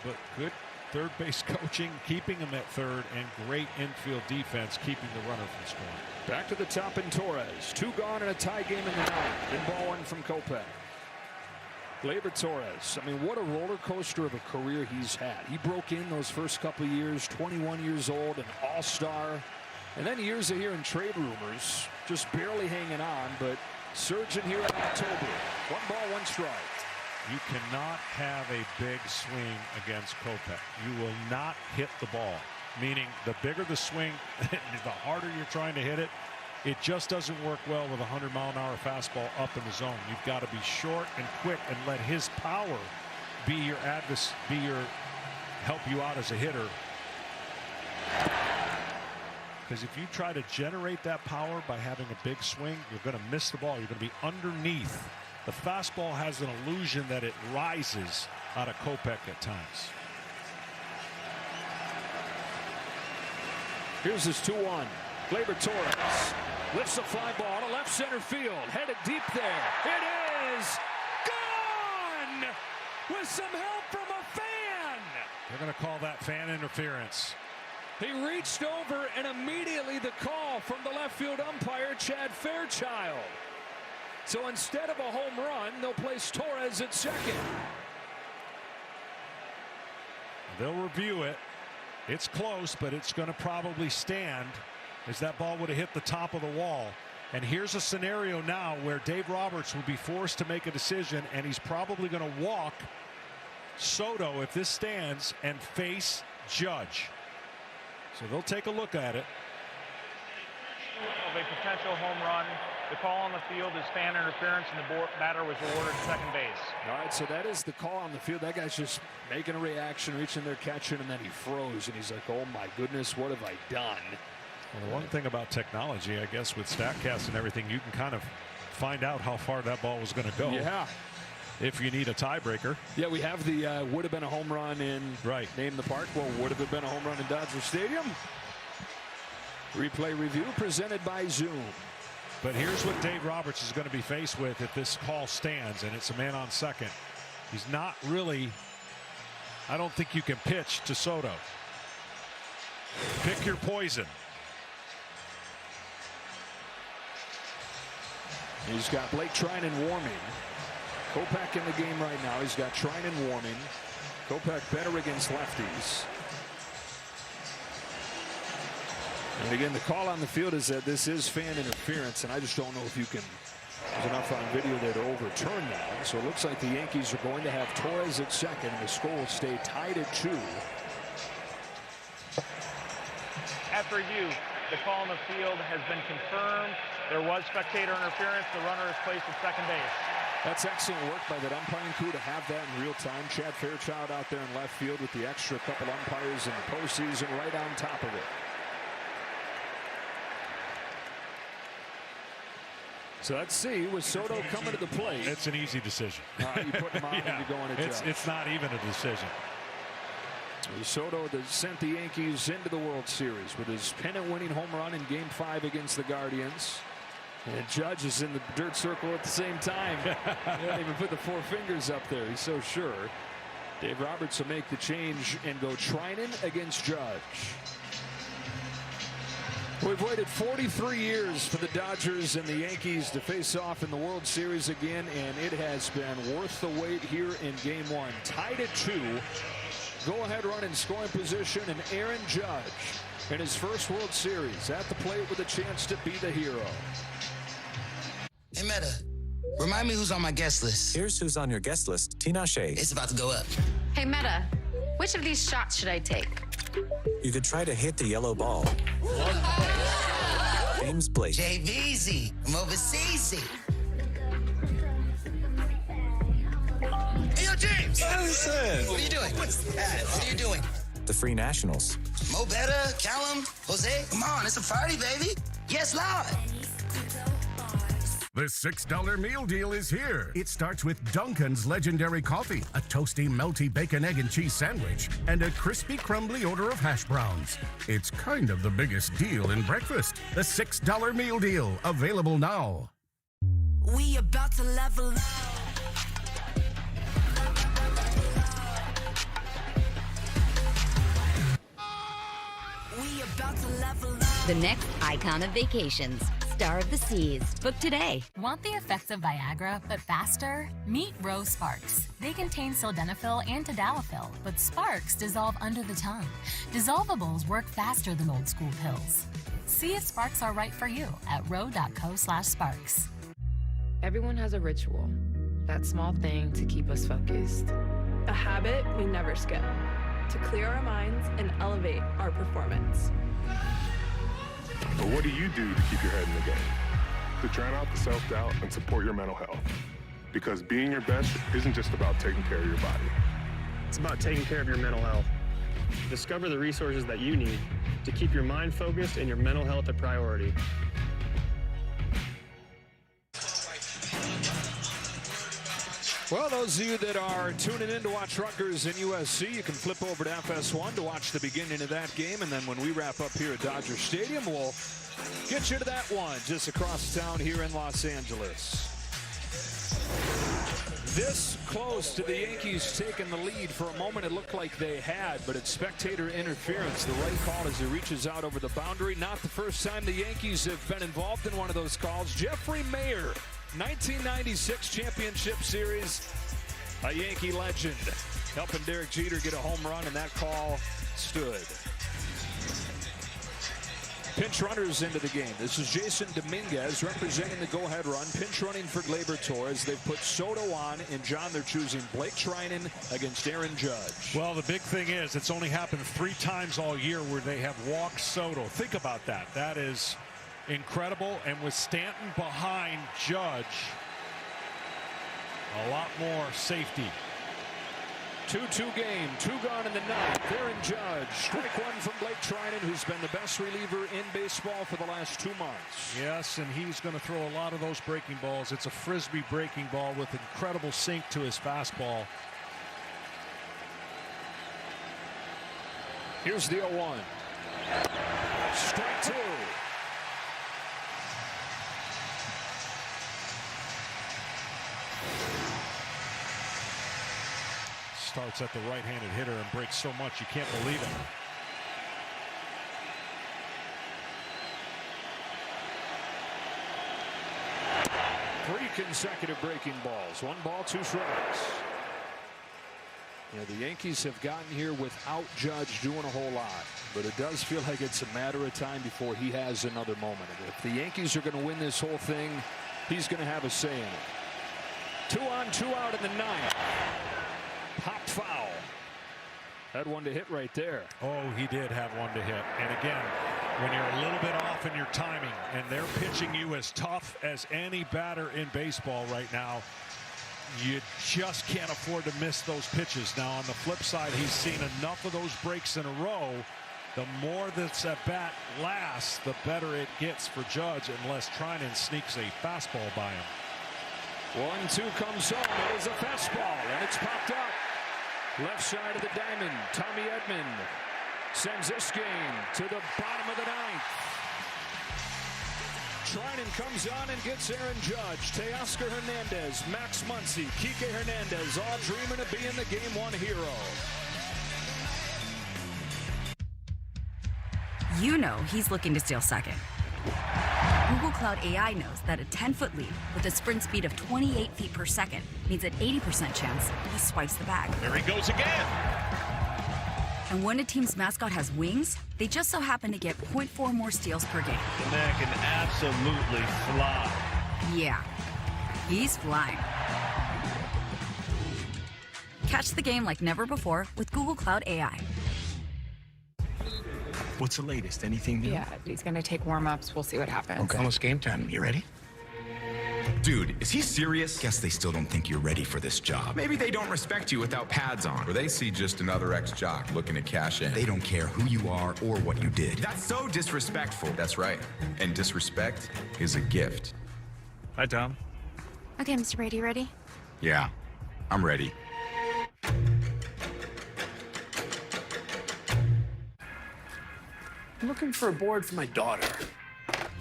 But good third base coaching, keeping him at third, and great infield defense keeping the runner from scoring. Back to the top in Torres. 2 gone in a tie game in the 9th. In ball 1 from Kopech. Gleyber Torres, I mean, what a roller coaster of a career he's had. He broke in those first couple of years, 21 years old, an all-star. And then years of hearing trade rumors, just barely hanging on, but surging here in October. 1 ball, 1 strike. You cannot have a big swing against Kopech. You will not hit the ball, meaning the bigger the swing, the harder you're trying to hit it. It just doesn't work well with a 100-mile-an-hour fastball up in the zone. You've got to be short and quick and let his power be your help you out as a hitter. Because if you try to generate that power by having a big swing, you're going to miss the ball. You're going to be underneath. The fastball has an illusion that it rises out of Kopech at times. Here's his 2-1. Gleyber Torres lifts a fly ball to left center field. Headed deep there. It is gone with some help from a fan. They're going to call that fan interference. He reached over and immediately the call from the left field umpire, Chad Fairchild. So instead of a home run, they'll place Torres at second. They'll review it. It's close, but it's going to probably stand, as that ball would have hit the top of the wall. And here's a scenario now where Dave Roberts will be forced to make a decision, and he's probably going to walk Soto if this stands and face Judge. So they'll take a look at it. Of a potential home run. The call on the field is fan interference, and the batter was awarded second base. All right, so that is the call on the field. That guy's just making a reaction, reaching there, catching, and then he froze, and he's like, oh my goodness, what have I done? Well, the one thing about technology, I guess, with StatCast and everything, you can kind of find out how far that ball was going to go. Yeah. If you need a tiebreaker. Yeah, we have the would have been a home run in Name the Park. Well, would have it been a home run in Dodger Stadium? Replay review presented by Zoom. But here's what Dave Roberts is going to be faced with if this call stands and it's a man on second. He's not really, I don't think you can pitch to Soto. Pick your poison. He's got Blake Treinen warming. Kopech in the game right now. He's got Treinen warming. Kopech better against lefties. And again, the call on the field is that this is fan interference, and I just don't know if you can. There's enough on video there to overturn that. So it looks like the Yankees are going to have Torres at second, and the score will stay tied at 2. After review, the call on the field has been confirmed. There was spectator interference. The runner is placed at second base. That's excellent work by that umpiring crew to have that in real time. Chad Fairchild out there in left field with the extra couple umpires in the postseason right on top of it. So let's see, with Soto coming to the plate. It's an easy decision. You put him on and you go on a Judge. It's not even a decision. Soto that sent the Yankees into the World Series with his pennant-winning home run in Game 5 against the Guardians. And Judge is in the dirt circle at the same time. He didn't even put the 4 fingers up there. He's so sure. Dave Roberts will make the change and go Treinen against Judge. We've waited 43 years for the Dodgers and the Yankees to face off in the World Series again, and it has been worth the wait here in Game 1. Tied at 2. Go-ahead run in scoring position, and Aaron Judge in his first World Series at the plate with a chance to be the hero. Hey, Meta, remind me who's on my guest list. Here's who's on your guest list. Tinashe. It's about to go up. Hey, Meta, which of these shots should I take? You could try to hit the yellow ball. James Blake. JVZ, I'm overseas. Hey, yo, James. Listen. What are you doing? What are you doing? The Free Nationals. Mo Better, Callum, Jose. Come on, it's a party, baby. Yes, Lord. The $6 meal deal is here. It starts with Dunkin's legendary coffee, a toasty, melty bacon, egg, and cheese sandwich, and a crispy, crumbly order of hash browns. It's kind of the biggest deal in breakfast. The $6 meal deal, available now. We about to level up. We about to level up. The next icon of vacations. Star of the Seas. Book today. Want the effects of Viagra, but faster? Meet Rose Sparks. They contain sildenafil and tadalafil, but Sparks dissolve under the tongue. Dissolvables work faster than old school pills. See if Sparks are right for you at ro.co/sparks. Everyone has a ritual, that small thing to keep us focused. A habit we never skip, to clear our minds and elevate our performance. But what do you do to keep your head in the game? To drown out the self-doubt and support your mental health. Because being your best isn't just about taking care of your body. It's about taking care of your mental health. Discover the resources that you need to keep your mind focused and your mental health a priority. Well, those of you that are tuning in to watch Rutgers and USC, you can flip over to FS1 to watch the beginning of that game. And then when we wrap up here at Dodger Stadium, we'll get you to that one just across town here in Los Angeles. This close to the Yankees taking the lead. For a moment, it looked like they had, but it's spectator interference. The right call as he reaches out over the boundary. Not the first time the Yankees have been involved in one of those calls. Jeffrey Mayer, 1996 Championship Series, a Yankee legend, helping Derek Jeter get a home run, and that call stood. Pinch runners into the game. This is Jason Dominguez representing the go-ahead run. Pinch running for Gleyber Torres. They've put Soto on, and John, they're choosing Blake Treinen against Aaron Judge. Well, the big thing is it's only happened 3 times all year where they have walked Soto. Think about that. That is incredible. And with Stanton behind Judge, a lot more safety. 2-2 game, 2 gone in the 9th. Aaron Judge, strike 1 from Blake Treinen, who's been the best reliever in baseball for the last 2 months. Yes, and he's going to throw a lot of those breaking balls. It's a frisbee breaking ball with incredible sink to his fastball. Here's the 0-1. Strike 2. Starts at the right-handed hitter and breaks so much you can't believe it. Three consecutive breaking balls. 1 ball, 2 strikes. Yeah, the Yankees have gotten here without Judge doing a whole lot, but it does feel like it's a matter of time before he has another moment. If the Yankees are going to win this whole thing, he's going to have a say in it. 2 on, 2 out in the 9th. Pop foul. Had one to hit right there. Oh, he did have one to hit. And again, when you're a little bit off in your timing and they're pitching you as tough as any batter in baseball right now, you just can't afford to miss those pitches. Now, on the flip side, he's seen enough of those breaks in a row. The more this at bat lasts, the better it gets for Judge, unless Treinen sneaks a fastball by him. 1-2 comes home. It is a fastball, and it's popped up. Left side of the diamond. Tommy Edman sends this game to the bottom of the 9th. Treinen comes on and gets Aaron Judge, Teoscar Hernandez, Max Muncy, Kike Hernandez, all dreaming of being the Game 1 hero. You know he's looking to steal second. Google Cloud AI knows that a 10-foot lead with a sprint speed of 28 feet per second means an 80% chance he swipes the bag. There he goes again. And when a team's mascot has wings, they just so happen to get 0.4 more steals per game. The man can absolutely fly. Yeah, he's flying. Catch the game like never before with Google Cloud AI. What's the latest? Anything new? Yeah, he's gonna take warm-ups. We'll see what happens. Okay. Almost game time. You ready? Dude, is he serious? Guess they still don't think you're ready for this job. Maybe they don't respect you without pads on. Or they see just another ex-jock looking to cash in. They don't care who you are or what you did. That's so disrespectful. That's right. And disrespect is a gift. Hi, Tom. Okay, Mr. Brady, ready? Yeah, I'm ready. I'm looking for a board for my daughter.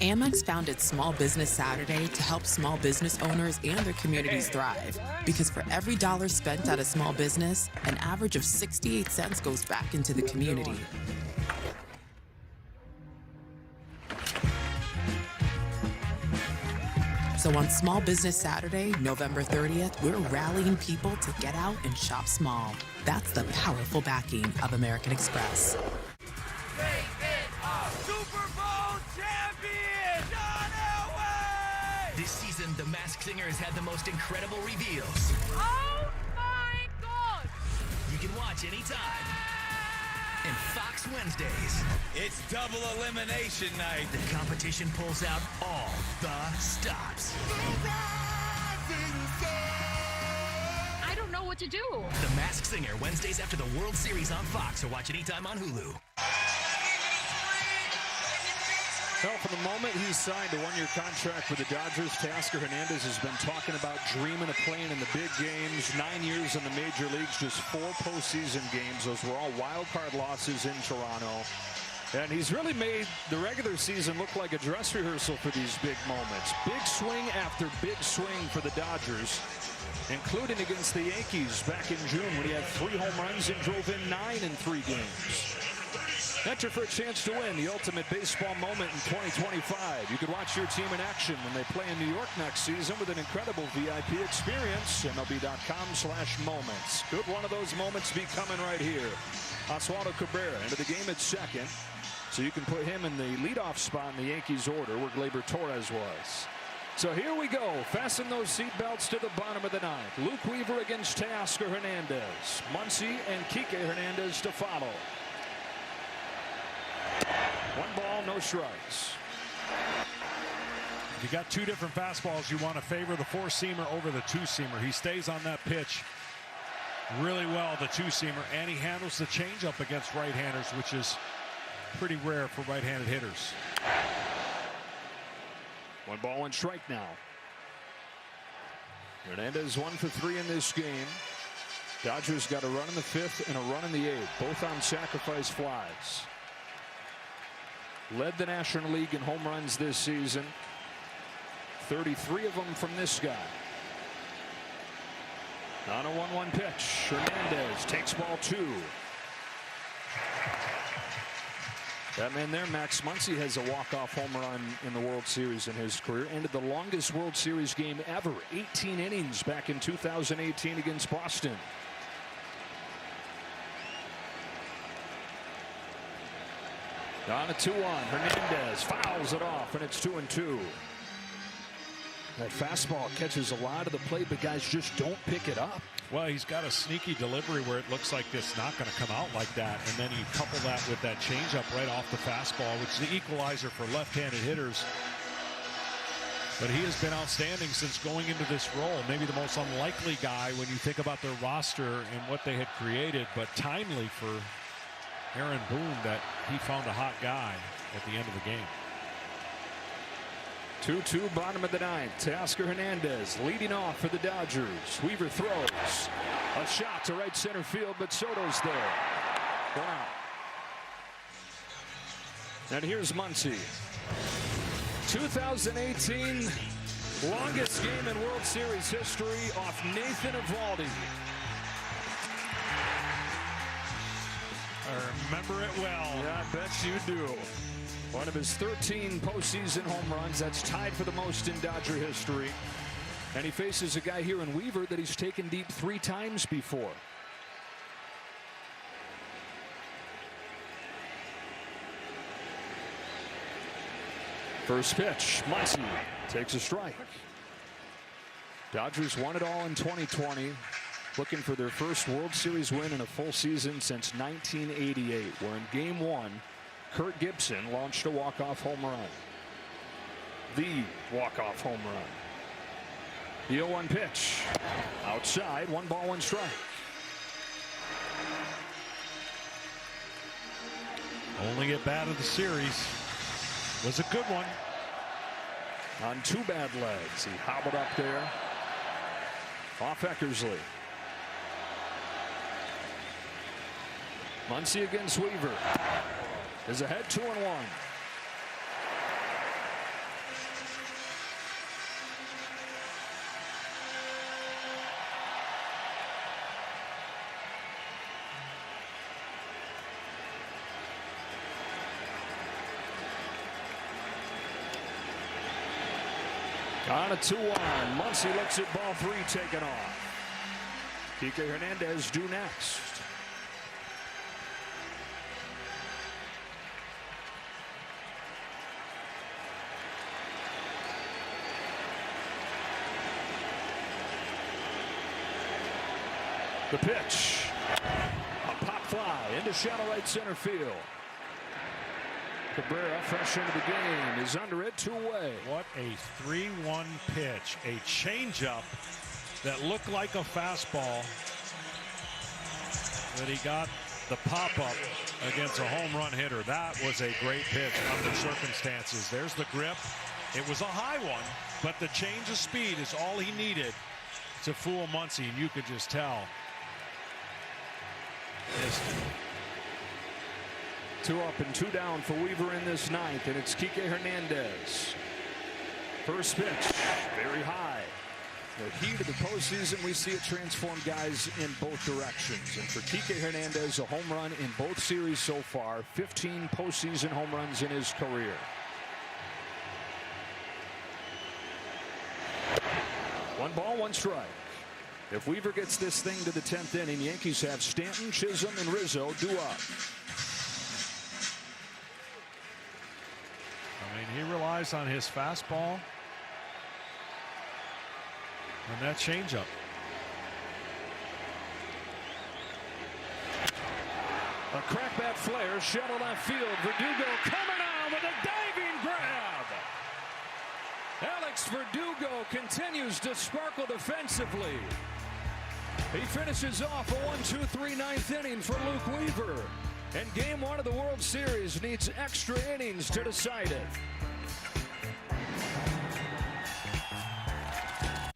Amex founded Small Business Saturday to help small business owners and their communities thrive. Because for every dollar spent at a small business, an average of 68 cents goes back into the community. So on Small Business Saturday, November 30th, we're rallying people to get out and shop small. That's the powerful backing of American Express. This season, The Masked Singer has had the most incredible reveals. Oh my God! You can watch anytime. And Fox Wednesdays. It's double elimination night. The competition pulls out all the stops. I don't know what to do. The Masked Singer, Wednesdays after the World Series on Fox, or watch anytime on Hulu. Well, from the moment he signed a one-year contract with the Dodgers, Teoscar Hernandez has been talking about dreaming of playing in the big games. 9 years in the major leagues, just 4 postseason games. Those were all wild card losses in Toronto. And he's really made the regular season look like a dress rehearsal for these big moments. Big swing after big swing for the Dodgers, including against the Yankees back in June when he had 3 home runs and drove in 9 in 3 games. Enter for a chance to win the ultimate baseball moment in 2025. You can watch your team in action when they play in New York next season with an incredible VIP experience. MLB.com/moments. Could one of those moments be coming right here? Oswaldo Cabrera into the game at second. So you can put him in the leadoff spot in the Yankees order where Gleyber Torres was. So here we go. Fasten those seatbelts to the bottom of the 9th. Luke Weaver against Teoscar Hernandez. Muncy and Kike Hernandez to follow. 1 ball, no strikes. You got 2 different fastballs. You want to favor the 4-seamer over the 2-seamer. He stays on that pitch really well, the 2-seamer, and he handles the changeup against right-handers, which is pretty rare for right-handed hitters. 1 ball and strike now. Hernandez 1 for 3 in this game. Dodgers got a run in the 5th and a run in the 8th, both on sacrifice flies. Led the National League in home runs this season. 33 of them from this guy. On a 1-1 pitch. Hernandez takes ball 2. That man there, Max Muncy, has a walk-off home run in the World Series in his career. Ended the longest World Series game ever. 18 innings back in 2018 against Boston. On a 2-1, Hernandez fouls it off, and it's 2-2. That fastball catches a lot of the plate, but guys just don't pick it up. Well, he's got a sneaky delivery where it looks like it's not going to come out like that, and then you couple that with that changeup right off the fastball, which is the equalizer for left-handed hitters. But he has been outstanding since going into this role. Maybe the most unlikely guy when you think about their roster and what they had created, but timely for Aaron Boone that he found a hot guy at the end of the game. 2-2, bottom of the 9th. Teoscar Hernandez leading off for the Dodgers. Weaver throws. A shot to right center field, but Soto's there. Wow. And here's Muncy. 2018, longest game in World Series history off Nathan Eovaldi. I remember it well. Yeah, I bet you do. One of his 13 postseason home runs. That's tied for the most in Dodger history. And he faces a guy here in Weaver that he's taken deep 3 times before. First pitch, Muncy takes a strike. Dodgers won it all in 2020, looking for their first World Series win in a full season since 1988, where in Game 1, Kurt Gibson launched a walk-off home run. The walk-off home run. The 0-1 pitch. Outside, 1 ball, 1 strike. Only at bat of the series. Was a good one. On 2 bad legs. He hobbled up there. Off Eckersley. Muncy against Weaver. Is ahead 2-1. On a 2-1. Muncy looks at ball 3 taken off. Kike Hernandez due next. The pitch. A pop fly into shallow right center field. Cabrera, fresh into the game, is under it 2 away. What a 3-1 pitch. A changeup that looked like a fastball. That he got the pop-up against a home run hitter. That was a great pitch under circumstances. There's the grip. It was a high one, but the change of speed is all he needed to fool Muncy, and you could just tell. 2 up and 2 down for Weaver in this 9th, and it's Kike Hernandez. First pitch, very high. The heat of the postseason, we see it transform guys in both directions. And for Kike Hernandez, a home run in both series so far, 15 postseason home runs in his career. One ball, 1 strike. If Weaver gets this thing to the 10th inning, Yankees have Stanton, Chisholm, and Rizzo due up. I mean, he relies on his fastball and that changeup. A crackbat flare, shallow left field. Verdugo coming on with a diving grab. Alex Verdugo continues to sparkle defensively. He finishes off a 1-2-3 9th inning for Luke Weaver. And Game 1 of the World Series needs extra innings to decide it.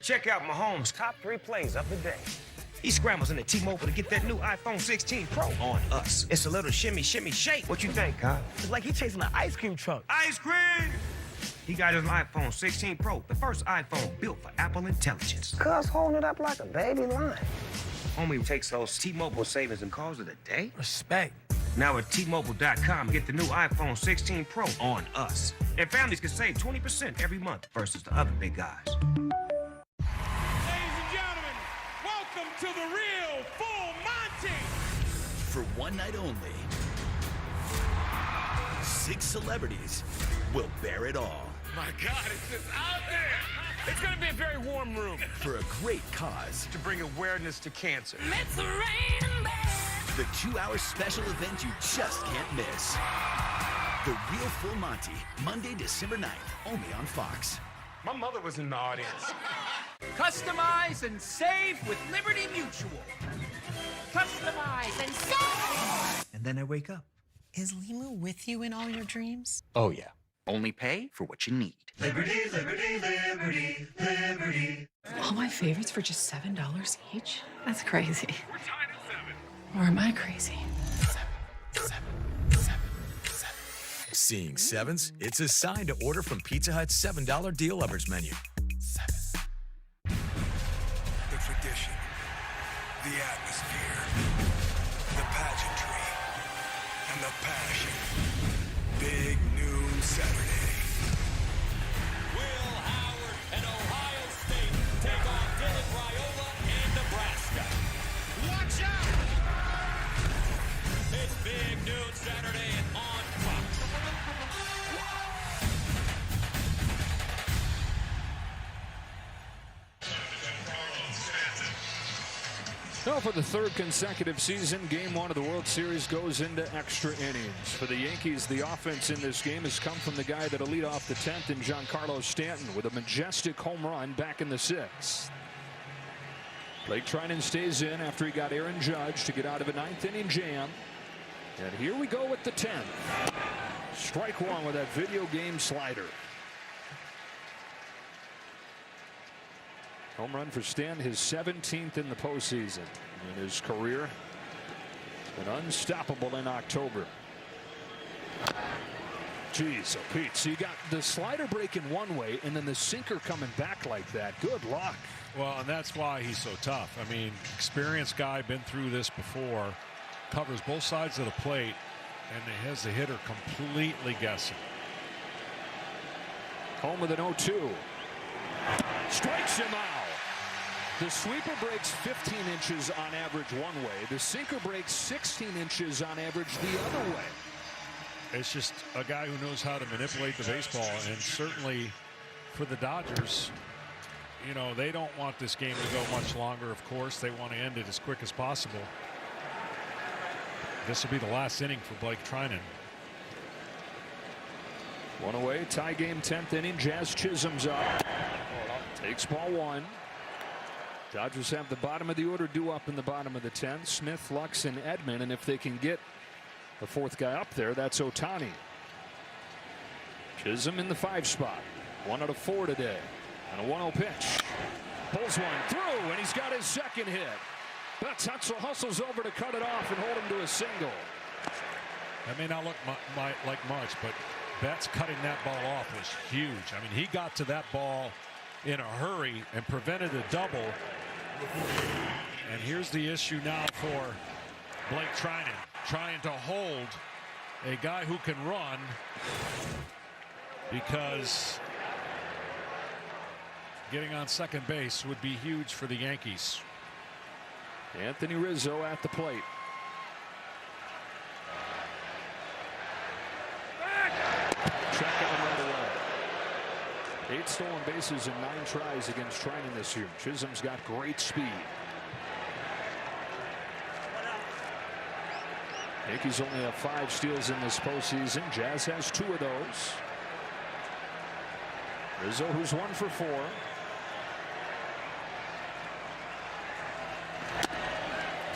Check out Mahomes' top 3 plays of the day. He scrambles into T-Mobile to get that new iPhone 16 Pro on us. It's a little shimmy, shimmy, shake. What you think, Kyle? It's like he's chasing an ice cream truck. Ice cream! He got his iPhone 16 Pro, the first iPhone built for Apple Intelligence. Cuz holding it up like a baby lion. Homie takes those T-Mobile savings and calls it a day. Respect. Now at T-Mobile.com, get the new iPhone 16 Pro on us. And families can save 20% every month versus the other big guys. Ladies and gentlemen, welcome to the real Full Monty. For one night only, 6 celebrities will bear it all. My God, it's just out there. It's going to be a very warm room. For a great cause. To bring awareness to cancer. Let's rain man. The 2-hour special event you just can't miss. The Real Full Monty, Monday, December 9th, only on Fox. My mother was in the audience. Customize and save with Liberty Mutual. Customize and save. And then I wake up. Is Limu with you in all your dreams? Oh, yeah. Only pay for what you need. Liberty, liberty, liberty, liberty. All my favorites for just $7 each? That's crazy. Or am I crazy? Seeing 7s? It's a sign to order from Pizza Hut's $7 deal lovers menu. The tradition, the atmosphere, the pageantry, and the passion. Big Noon Saturday. Will Howard and Ohio State take on Dylan Raiola and Nebraska. Watch out! It's Big Noon Saturday on Fox. Well, for the third consecutive season, Game 1 of the World Series goes into extra innings. For the Yankees, the offense in this game has come from the guy that'll lead off the 10th in Giancarlo Stanton with a majestic home run back in the 6th. Blake Treinen stays in after he got Aaron Judge to get out of a 9th inning jam. And here we go with the 10th. Strike one with that video game slider. Home run for Stanton, his 17th in the postseason in his career. And unstoppable in October. Jeez, oh Pete, so you got the slider breaking one way and then the sinker coming back like that. Good luck. Well, and that's why he's so tough. I mean, experienced guy, been through this before, covers both sides of the plate, and has the hitter completely guessing. Home with an 0-2. Strikes him out. The sweeper breaks 15 inches on average one way. The sinker breaks 16 inches on average the other way. It's just a guy who knows how to manipulate the baseball, and certainly for the Dodgers, you know, they don't want this game to go much longer. Of course, they want to end it as quick as possible. This will be the last inning for Blake Treinen. One away, tie game, 10th inning. Jazz Chisholm's up. Takes ball one. Dodgers have the bottom of the order due up in the bottom of the 10th. Smith, Lux, and Edman. And if they can get the fourth guy up there, that's Ohtani. Chisholm in the 5 spot. 1 out of 4 today. And a 1-0 pitch. Pulls one through, and he's got his second hit. Betts hustles over to cut it off and hold him to a single. That may not look like much, but Betts cutting that ball off was huge. I mean, he got to that ball in a hurry and prevented a double. And here's the issue now for Blake Treinen, trying to hold a guy who can run, because getting on second base would be huge for the Yankees. Anthony Rizzo at the plate. Check on right away. 8 stolen bases and 9 tries against Treinen this year. Chisholm's got great speed. Yankees only have 5 steals in this postseason. Jazz has 2 of those. Rizzo, who's 1 for 4.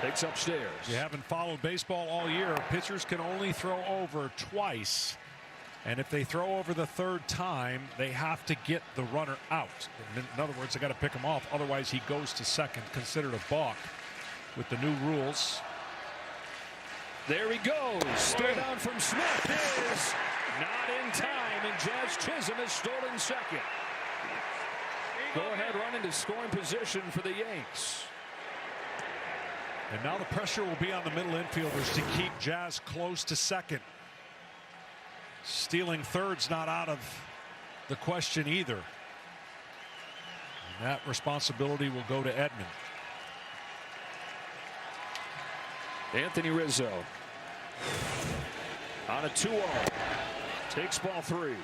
Takes upstairs. You haven't followed baseball all year. Pitchers can only throw over twice. And if they throw over the 3rd time, they have to get the runner out. In other words, they got to pick him off. Otherwise, he goes to second, considered a balk with the new rules. There he goes. Throw down from Smith is not in time, and Jazz Chisholm has stolen second. Go ahead, run into scoring position for the Yanks. And now the pressure will be on the middle infielders to keep Jazz close to second. Stealing third's not out of the question either. And that responsibility will go to Edman. Anthony Rizzo on a 2-0. Takes ball 3.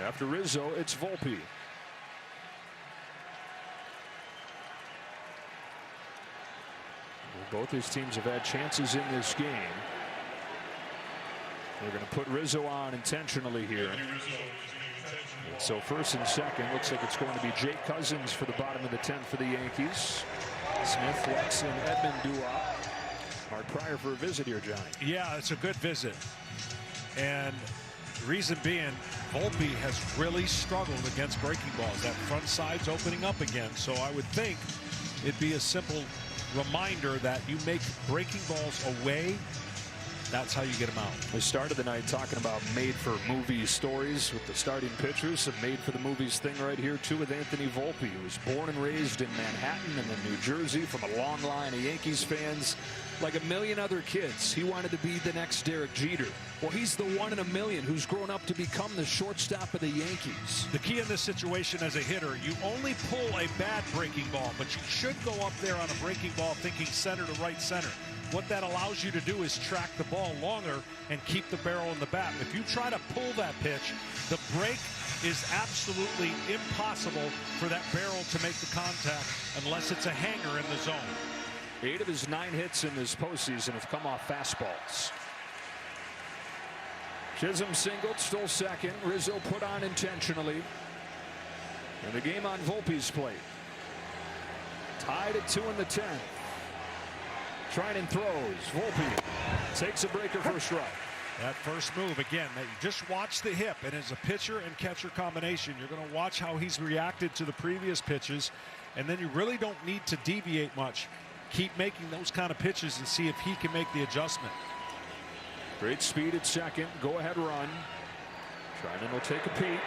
After Rizzo, it's Volpe. Both these teams have had chances in this game. They're going to put Rizzo on intentionally here. So first and second, looks like it's going to be Jake Cousins for the bottom of the 10th for the Yankees. Smith, Lux, and Edman due up. Hard Pryor for a visit here, Johnny. Yeah, it's a good visit. And the reason being, Volpe has really struggled against breaking balls. That front side's opening up again. So I would think it'd be a simple reminder that you make breaking balls away That's how you get them out. We started the night talking about made-for-movie stories with the starting pitchers. Some made-for-the-movies thing right here, too, with Anthony Volpe, who was born and raised in Manhattan and then New Jersey from a long line of Yankees fans. Like a million other kids, he wanted to be the next Derek Jeter. Well, he's the one in a million who's grown up to become the shortstop of the Yankees. The key in this situation as a hitter, you only pull a bad breaking ball, but you should go up there on a breaking ball thinking center to right center. What that allows you to do is track the ball longer and keep the barrel in the bat. If you try to pull that pitch, the break is absolutely impossible for that barrel to make the contact unless it's a hanger in the zone. 8 of his 9 hits in this postseason have come off fastballs. Chisholm singled, stole second. Rizzo put on intentionally. And the game on Volpe's plate. Tied at 2 in the 10th. Treinen throws. Volpe takes a breaker for a strike. That first move, again, that you just watch the hip, and as a pitcher and catcher combination, you're going to watch how he's reacted to the previous pitches, and then you really don't need to deviate much. Keep making those kind of pitches and see if he can make the adjustment. Great speed at second. Go ahead run. Treinen will take a peek.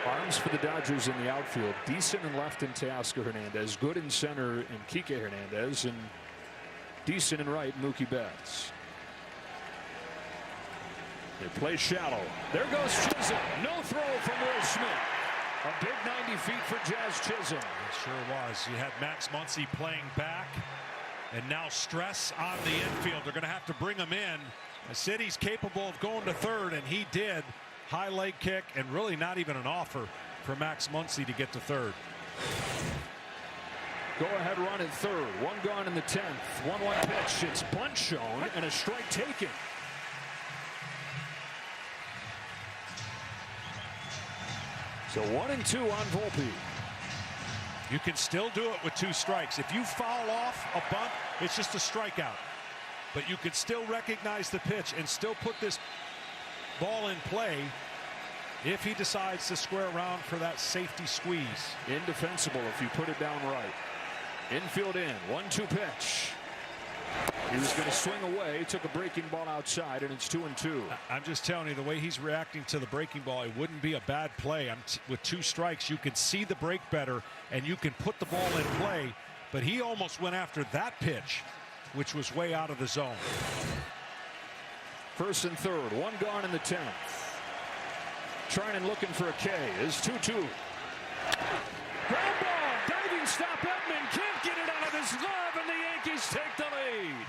Arms for the Dodgers in the outfield. Decent in left in Teoscar Hernandez. Good in center in Kike Hernandez. And decent in right Mookie Betts. They play shallow. There goes Chisholm. No throw from Will Smith. A big 90 feet for Jazz Chisholm. It sure was. You had Max Muncy playing back. And now stress on the infield. They're going to have to bring him in. I said he's capable of going to third, and he did. High leg kick, and really not even an offer for Max Muncy to get to third. Go ahead run at third. 1 gone in the 10th. 1-1 pitch. It's bunt shown and a strike taken. So 1-2 on Volpe. You can still do it with 2 strikes. If you foul off a bunt, it's just a strikeout. But you could still recognize the pitch and still put this ball in play if he decides to square around for that safety squeeze. Indefensible if you put it down right. Infield in. 1-2 pitch. He was going to swing away, took a breaking ball outside, and it's 2-2. I'm just telling you, the way he's reacting to the breaking ball, it wouldn't be a bad play. With 2 strikes, you can see the break better, and you can put the ball in play. But he almost went after that pitch, which was way out of the zone. First and third. 1 gone in the 10th. Treinen looking for a K. Is 2-2. Ground ball. Diving stop. Edman can't get it out of his glove, and the Yankees take the lead.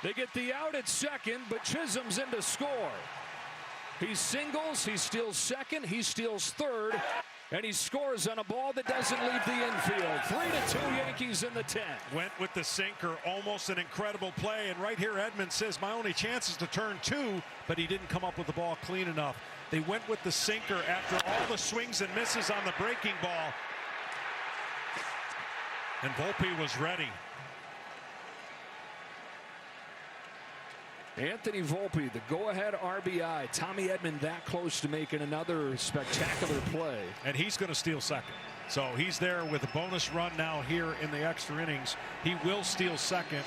They get the out at second, but Chisholm's in to score. He singles. He steals second. He steals third. And he scores on a ball that doesn't leave the infield. 3-2 Yankees in the 10th. Went with the sinker. Almost an incredible play. And right here, Edman says, my only chance is to turn 2, but he didn't come up with the ball clean enough. They went with the sinker after all the swings and misses on the breaking ball. And Volpe was ready. Anthony Volpe, the go-ahead RBI. Tommy Edman that close to making another spectacular play. And he's going to steal second. So he's there with a bonus run now here in the extra innings. He will steal second,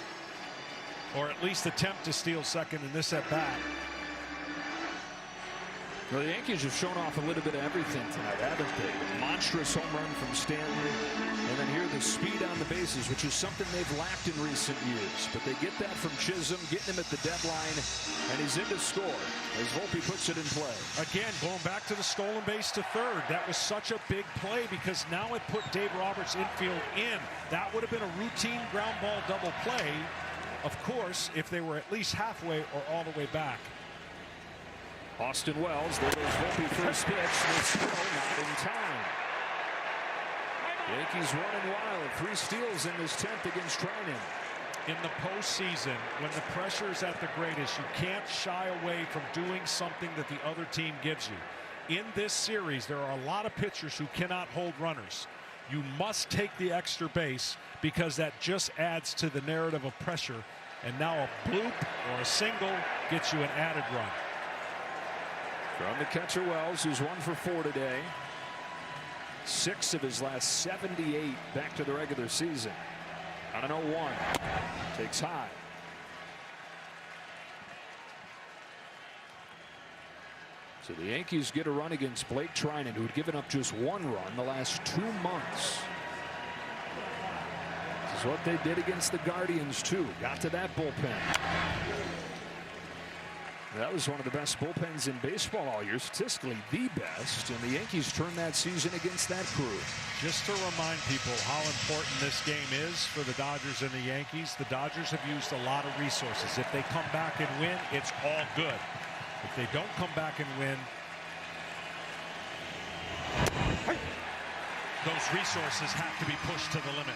or at least attempt to steal second in this at-bat. Well, the Yankees have shown off a little bit of everything tonight, haven't they? The monstrous home run from Stanley, and then here the speed on the bases, which is something they've lacked in recent years. But they get that from Chisholm, getting him at the deadline, and he's in to score as Volpe puts it in play. Again, going back to the stolen base to third. That was such a big play because now it put Dave Roberts infield in. That would have been a routine ground ball double play, of course, if they were at least halfway or all the way back. Austin Wells, there goes Volpe first pitch, and it's still not in time. Yankees running wild, 3 steals in this 10th against Treinen. In the postseason, when the pressure is at the greatest, you can't shy away from doing something that the other team gives you. In this series, there are a lot of pitchers who cannot hold runners. You must take the extra base because that just adds to the narrative of pressure. And now a bloop or a single gets you an added run. From the catcher Wells, who's 1 for 4 today. 6 of his last 78 back to the regular season. On an 0-1. Takes high. So the Yankees get a run against Blake Treinen, who had given up just 1 run the last 2 months. This is what they did against the Guardians, too. Got to that bullpen. That was one of the best bullpens in baseball all year, statistically the best, and the Yankees turned that season against that crew. Just to remind people how important this game is for the Dodgers and the Yankees, the Dodgers have used a lot of resources. If they come back and win, it's all good. If they don't come back and win, those resources have to be pushed to the limit.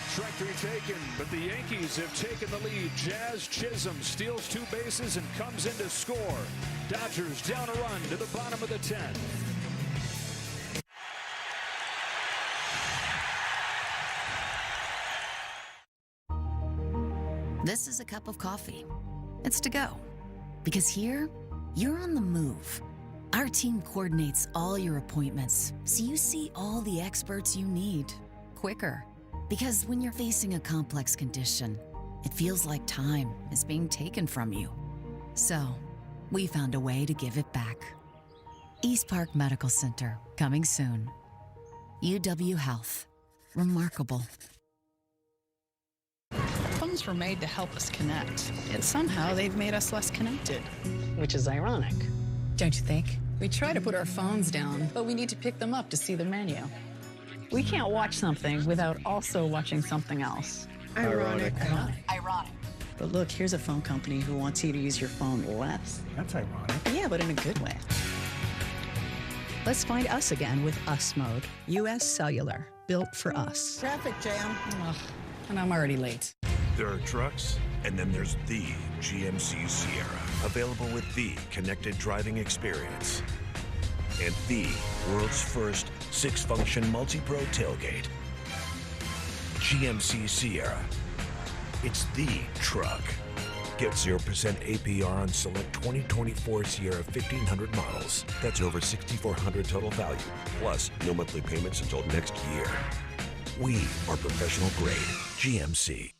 Strike 3 taken, but the Yankees have taken the lead. Jazz Chisholm steals 2 bases and comes in to score. Dodgers down a run to the bottom of the 10th. This is a cup of coffee. It's to go. Because here, you're on the move. Our team coordinates all your appointments, so you see all the experts you need quicker. Because when you're facing a complex condition, it feels like time is being taken from you. So, we found a way to give it back. East Park Medical Center, coming soon. UW Health. Remarkable. Phones were made to help us connect, yet somehow they've made us less connected, which is ironic. Don't you think? We try to put our phones down, but we need to pick them up to see the menu. We can't watch something without also watching something else. Ironic. Ironic. But look, here's a phone company who wants you to use your phone less. That's ironic. Yeah, but in a good way. Let's find us again with Us Mode. US Cellular, built for us. Traffic jam. Ugh, and I'm already late. There are trucks, and then there's the GMC Sierra, available with the connected driving experience and the world's first 6-function multi-pro tailgate. GMC Sierra. It's the truck. Get 0% APR on select 2024 Sierra 1500 models. That's over $6,400 total value, plus no monthly payments until next year. We are professional grade GMC.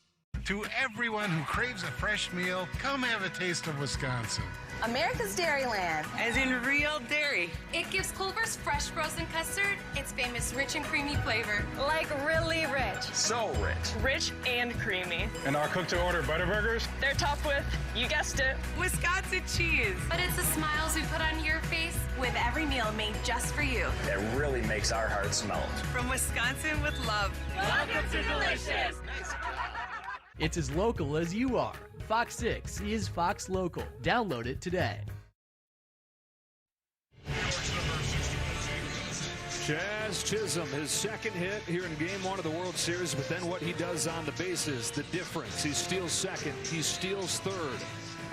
To everyone who craves a fresh meal, come have a taste of Wisconsin. America's Dairyland. As in real dairy. It gives Culver's fresh frozen custard its famous rich and creamy flavor. Like really rich. So rich. Rich and creamy. And our cook-to-order Butterburgers? They're topped with, you guessed it, Wisconsin cheese. But it's the smiles we put on your face with every meal made just for you. That really makes our hearts melt. From Wisconsin with love. Welcome to Delicious. It's as local as you are. Fox 6 is Fox Local. Download it today. Jazz Chisholm, his second hit here in Game 1 of the World Series, but then what he does on the bases, the difference. He steals second, he steals third,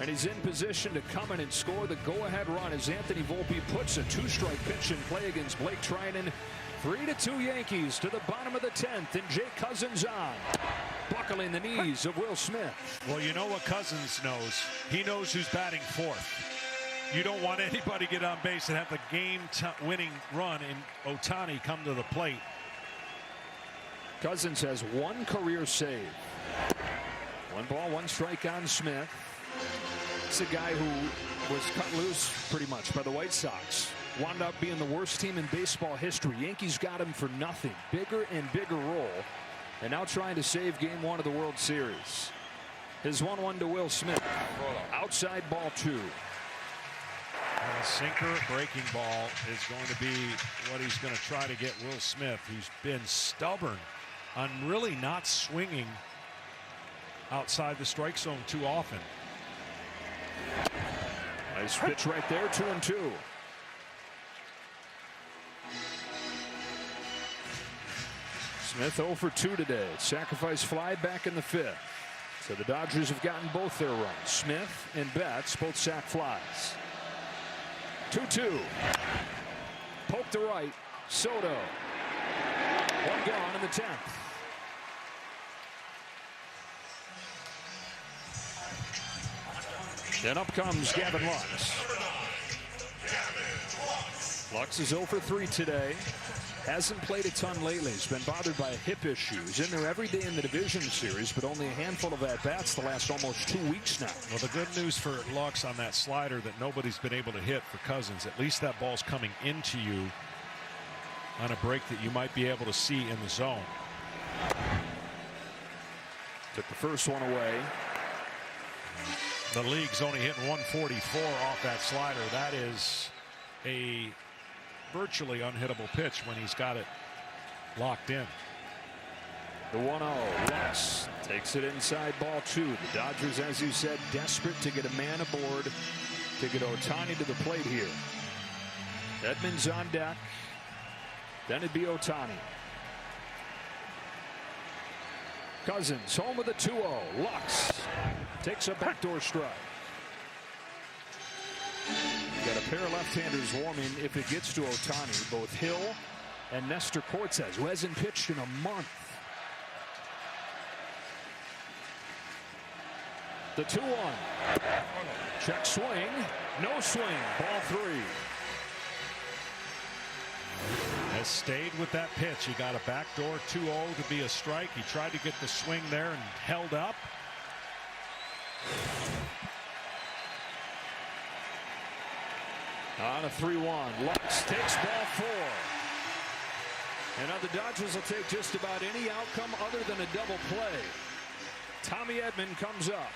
and he's in position to come in and score the go-ahead run as Anthony Volpe puts a 2-strike pitch in play against Blake Treinen. 3-2 Yankees to the bottom of the 10th, and Jake Cousins on. Buckling the knees of Will Smith. Well, you know what Cousins knows. He knows who's batting fourth. You don't want anybody get on base and have the game-winning run and Ohtani come to the plate. Cousins has 1 career save. 1 ball, 1 strike on Smith. It's a guy who was cut loose pretty much by the White Sox. Wound up being the worst team in baseball history. Yankees got him for nothing. Bigger and bigger role. And now trying to save Game 1 of the World Series. His 1-1 to Will Smith. Outside ball 2. A sinker breaking ball is going to be what he's going to try to get Will Smith. He's been stubborn on really not swinging outside the strike zone too often. Nice pitch right there, 2-2. Smith 0 for 2 today. Sacrifice fly back in the 5th. So the Dodgers have gotten both their runs. Smith and Betts both sac flies. 2-2. Poke to right. Soto. 1 gone in the 10th. Then up comes Gavin Lux. Lux is 0 for 3 today. Hasn't played a ton lately. He's been bothered by a hip issue. He's in there every day in the division series, but only a handful of at-bats the last almost 2 weeks now. Well, the good news for Lux on that slider that nobody's been able to hit for Cousins, at least that ball's coming into you on a break that you might be able to see in the zone. Took the first one away. The league's only hitting 144 off that slider. That is a virtually unhittable pitch when he's got it locked in. The 1-0. Lux takes it inside, ball 2. The Dodgers, as you said, desperate to get a man aboard to get Ohtani to the plate here. Edmonds on deck. Then it'd be Ohtani. Cousins home with a 2-0. Lux takes a backdoor strike. Got a pair of left-handers warming if it gets to Ohtani. Both Hill and Nestor Cortez, who hasn't pitched in a month. The 2-1. Check swing. No swing. Ball 3. Has stayed with that pitch. He got a backdoor 2-0 to be a strike. He tried to get the swing there and held up. On a 3-1. Lux takes ball 4. And now the Dodgers will take just about any outcome other than a double play. Tommy Edman comes up.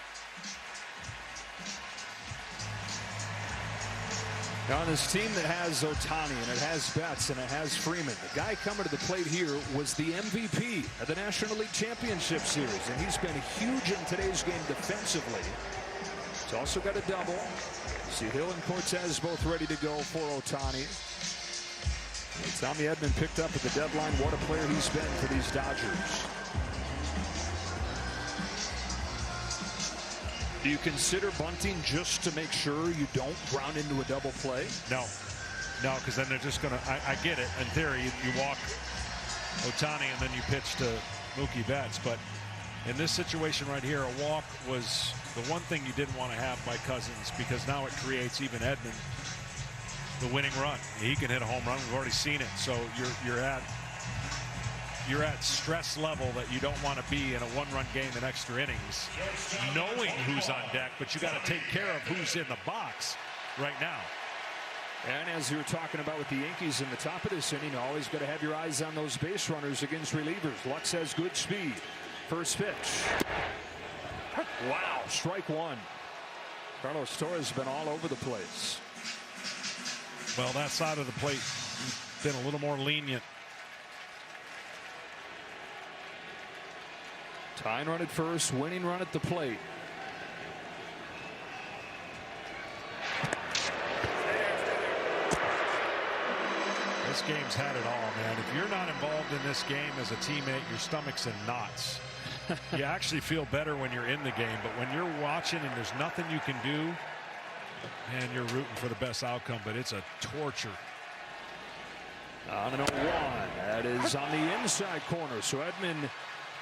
On this team that has Ohtani and it has Betts and it has Freeman, the guy coming to the plate here was the MVP of the National League Championship Series, and he's been huge in today's game defensively. He's also got a double. See Hill and Cortez both ready to go for Ohtani. Tommy Edman picked up at the deadline. What a player he's been for these Dodgers. Do you consider bunting just to make sure you don't ground into a double play? No, because then they're just going to, I get it. In theory, you walk Ohtani and then you pitch to Mookie Betts. But in this situation right here, a walk was the one thing you didn't want to have by Cousins, because now it creates even Edman the winning run. He can hit a home run. We've already seen it. So you're at stress level that you don't want to be in a one-run game in extra innings, knowing who's on deck, but you got to take care of who's in the box right now. And as you were talking about with the Yankees in the top of this inning, always got to have your eyes on those base runners against relievers. Lux has good speed. First pitch. Wow, strike 1. Carlos Torres has been all over the place. Well, that side of the plate been a little more lenient. Tying run at first, winning run at the plate. This game's had it all, man. If you're not involved in this game as a teammate, your stomach's in knots. You actually feel better when you're in the game, but when you're watching and there's nothing you can do, man, you're rooting for the best outcome, but it's a torture. On an 0-1. That is on the inside corner. So Edman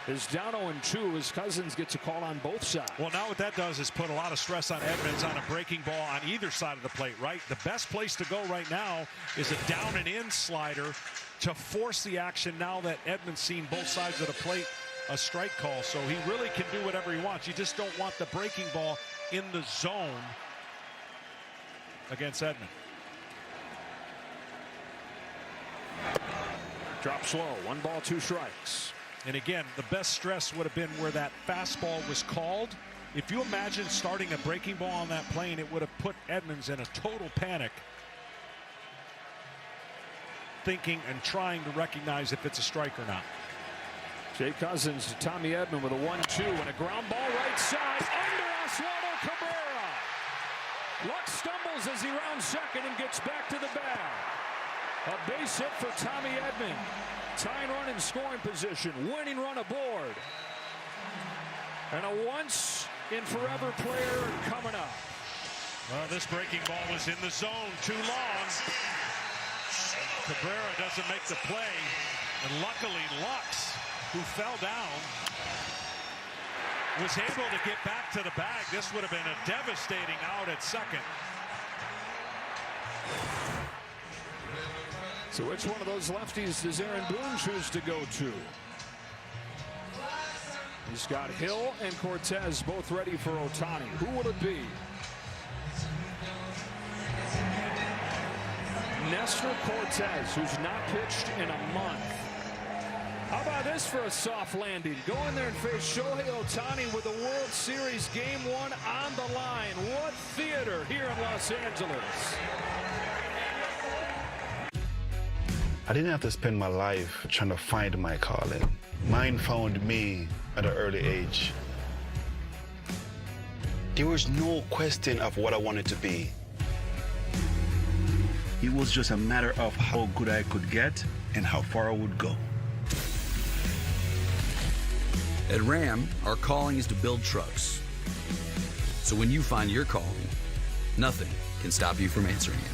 is down 0-2 as Cousins gets a call on both sides. Well, now what that does is put a lot of stress on Edmonds on a breaking ball on either side of the plate, right? The best place to go right now is a down and in slider to force the action now that Edmonds seen both sides of the plate a strike call. So he really can do whatever he wants. You just don't want the breaking ball in the zone against Edman. Drop slow. 1 ball, 2 strikes. And again, the best stress would have been where that fastball was called. If you imagine starting a breaking ball on that plane, it would have put Edmonds in a total panic, thinking and trying to recognize if it's a strike or not. Jay Cousins to Tommy Edman with a 1-2 and a ground ball right side under Oswaldo Cabrera. Lux stumbles as he rounds second and gets back to the bag. A base hit for Tommy Edman. Tying run in scoring position. Winning run aboard. And a once in forever player coming up. Well, this breaking ball was in the zone too long. Cabrera doesn't make the play. And luckily Lux, who fell down, was able to get back to the bag. This would have been a devastating out at second. So which one of those lefties does Aaron Boone choose to go to? He's got Hill and Cortez both ready for Ohtani. Who will it be? Nestor Cortez, who's not pitched in a month. How about this for a soft landing? Go in there and face Shohei Ohtani with the World Series Game 1 on the line. What theater here in Los Angeles? I didn't have to spend my life trying to find my calling. Mine found me at an early age. There was no question of what I wanted to be. It was just a matter of how good I could get and how far I would go. At Ram, our calling is to build trucks. So when you find your calling, nothing can stop you from answering it.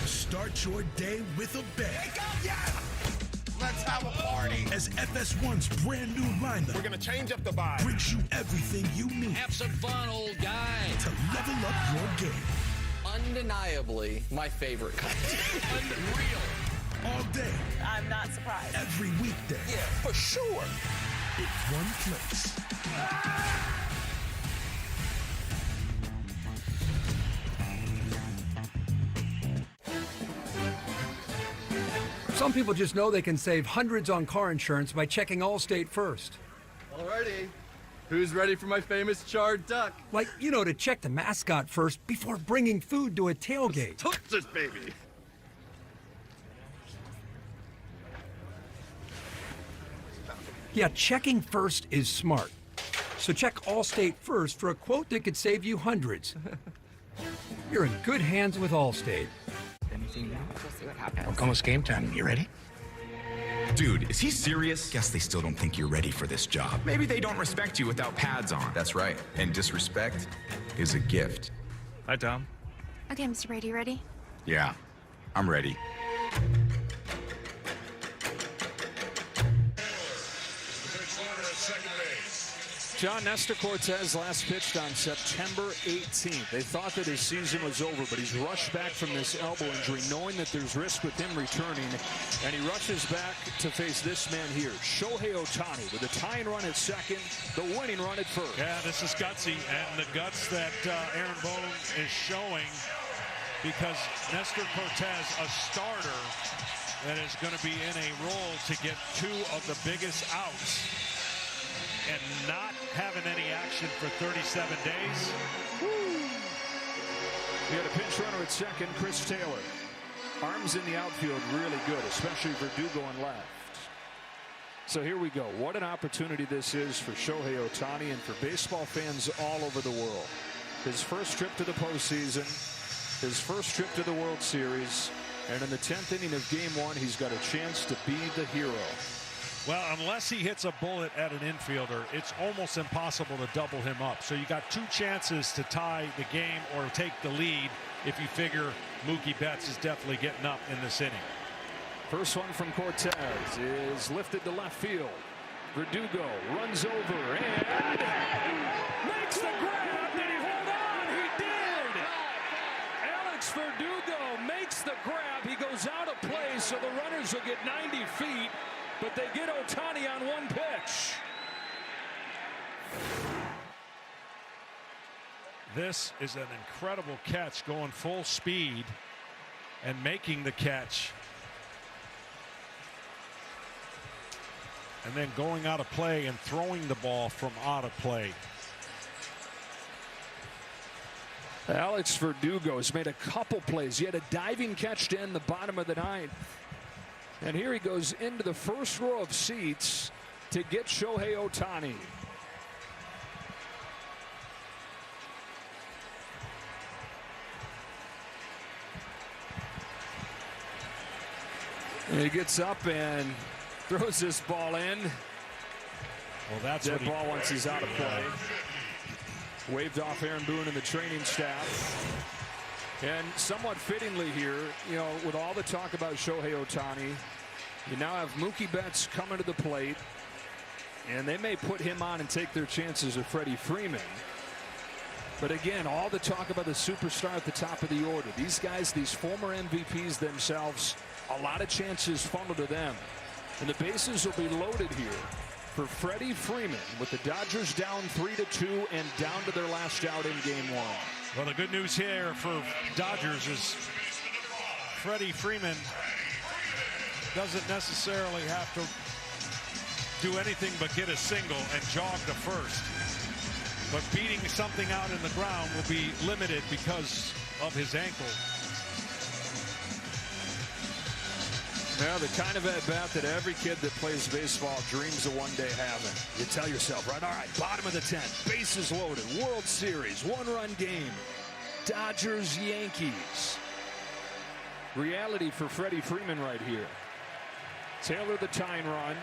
Start your day with a bang. Wake up, yeah! Let's have a party. As FS1's brand new lineup, We're gonna change up the vibe. brings you everything you need Have some fun, old guy. to level up your game. Undeniably my favorite kind. Unreal. All day, I'm not surprised. every weekday. Yeah, for sure. In one place. Some people just know they can save hundreds on car insurance by checking Allstate first. Alrighty. Who's ready for my famous charred duck? Like, you know, to check the mascot first before bringing food to a tailgate. Touch this baby. Yeah, checking first is smart. So check Allstate first for a quote that could save you hundreds. You're in good hands with Allstate. Anything new? It's almost game time. You ready? Dude, is he serious? Guess they still don't think you're ready for this job. Maybe they don't respect you without pads on. That's right. And disrespect is a gift. Hi, Tom. Okay, Mr. Brady, ready? Yeah, I'm ready. John, Nestor Cortez last pitched on September 18th. They thought that his season was over, but he's rushed back from this elbow injury, knowing that there's risk with him returning, and he rushes back to face this man here, Shohei Ohtani, with a tying run at second, the winning run at first. Yeah, this is gutsy, and the guts that Aaron Boone is showing, because Nestor Cortez, a starter that is going to be in a role to get two of the biggest outs, and not having any action for 37 days. We had a pinch runner at second, Chris Taylor. Arms in the outfield really good, especially Verdugo on left. So here we go. What an opportunity this is for Shohei Ohtani and for baseball fans all over the world. His first trip to the postseason, his first trip to the World Series, and in the 10th inning of Game 1, he's got a chance to be the hero. Well, unless he hits a bullet at an infielder, it's almost impossible to double him up. So you got two chances to tie the game or take the lead if you figure Mookie Betts is definitely getting up in this inning. First one from Cortez is lifted to left field. Verdugo runs over and makes the grab. Did he hold on? He did. Alex Verdugo makes the grab. He goes out of play, so the runners will get 90 feet. But they get Ohtani on one pitch. This is an incredible catch, going full speed and making the catch. And then going out of play and throwing the ball from out of play. Alex Verdugo has made a couple plays. He had a diving catch to end the bottom of the ninth. And here he goes into the first row of seats to get Shohei Ohtani. And he gets up and throws this ball in. Well, that's that ball once he's out of play. Waved off Aaron Boone and the training staff. And somewhat fittingly here, you know, with all the talk about Shohei Ohtani, you now have Mookie Betts coming to the plate, and they may put him on and take their chances with Freddie Freeman. But again, all the talk about the superstar at the top of the order. These guys, these former MVPs themselves, a lot of chances funneled to them. And the bases will be loaded here for Freddie Freeman with the Dodgers down 3-2 and down to their last out in game 1. Well, the good news here for Dodgers is Freddie Freeman doesn't necessarily have to do anything but get a single and jog to first. But beating something out in the ground will be limited because of his ankle. Yeah, the kind of at-bat that every kid that plays baseball dreams of one day having. You tell yourself, right, all right, bottom of the 10th, bases loaded, World Series, one-run game, Dodgers, Yankees. Reality for Freddie Freeman right here. Taylor the tying run,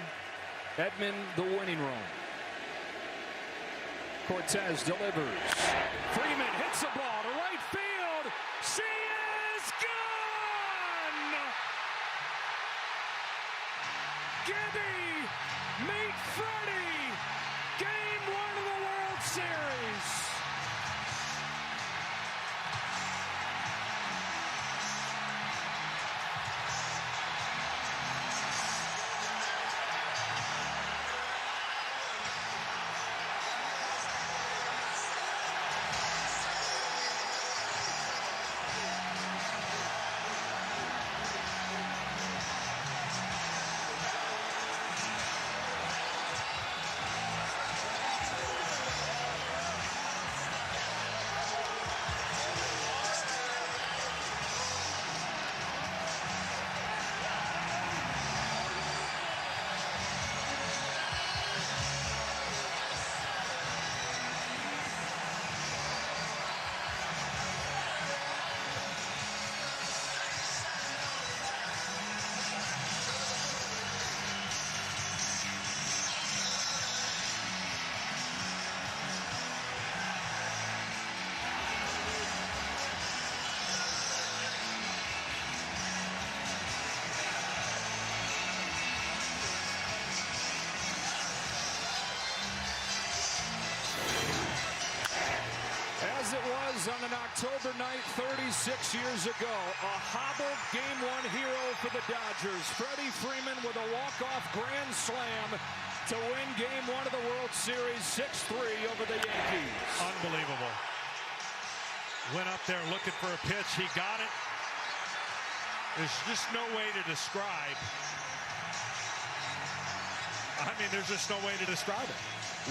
Edman the winning run. Cortez delivers. Freeman hits the ball to right field. She is gone! Gibby, meet Freddie. Game 1 of the World Series. As it was on an October night 36 years ago, a hobbled Game 1 hero for the Dodgers. Freddie Freeman with a walk-off grand slam to win Game 1 of the World Series 6-3 over the Yankees. Unbelievable. Went up there looking for a pitch. He got it. There's just no way to describe. I mean, there's just no way to describe it.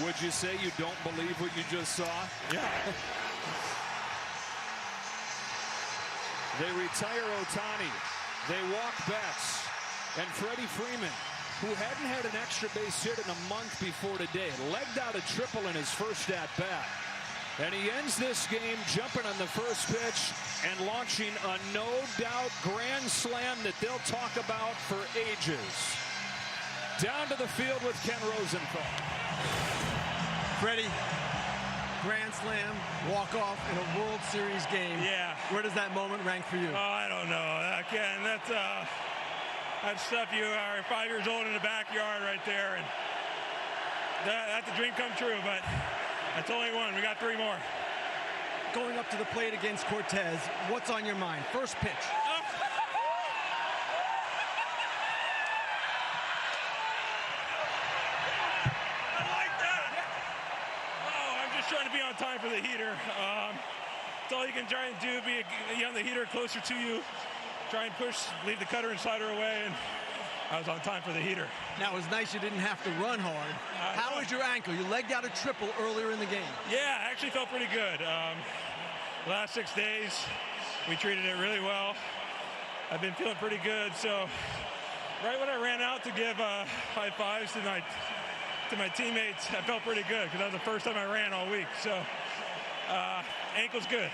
Would you say you don't believe what you just saw? Yeah. They retire Ohtani. They walk Betts. And Freddie Freeman, who hadn't had an extra base hit in a month before today, legged out a triple in his first at-bat. And he ends this game jumping on the first pitch and launching a no-doubt grand slam that they'll talk about for ages. Down to the field with Ken Rosenthal. Freddie, grand slam, walk-off in a World Series game. Yeah. Where does that moment rank for you? Oh, I don't know. Again, that's stuff you are 5 years old in the backyard right there. And that's a dream come true, but that's only one. We got 3 more. Going up to the plate against Cortez, what's on your mind? First pitch. Trying to be on time for the heater. It's all you can try and do, be on the heater closer to you. Try and push, leave the cutter and slider away, and I was on time for the heater. Now, it was nice you didn't have to run hard. How was your ankle? You legged out a triple earlier in the game. Yeah, I actually felt pretty good. The last 6 days, we treated it really well. I've been feeling pretty good, so right when I ran out to give high fives to my teammates, I felt pretty good because that was the first time I ran all week. So ankle's good.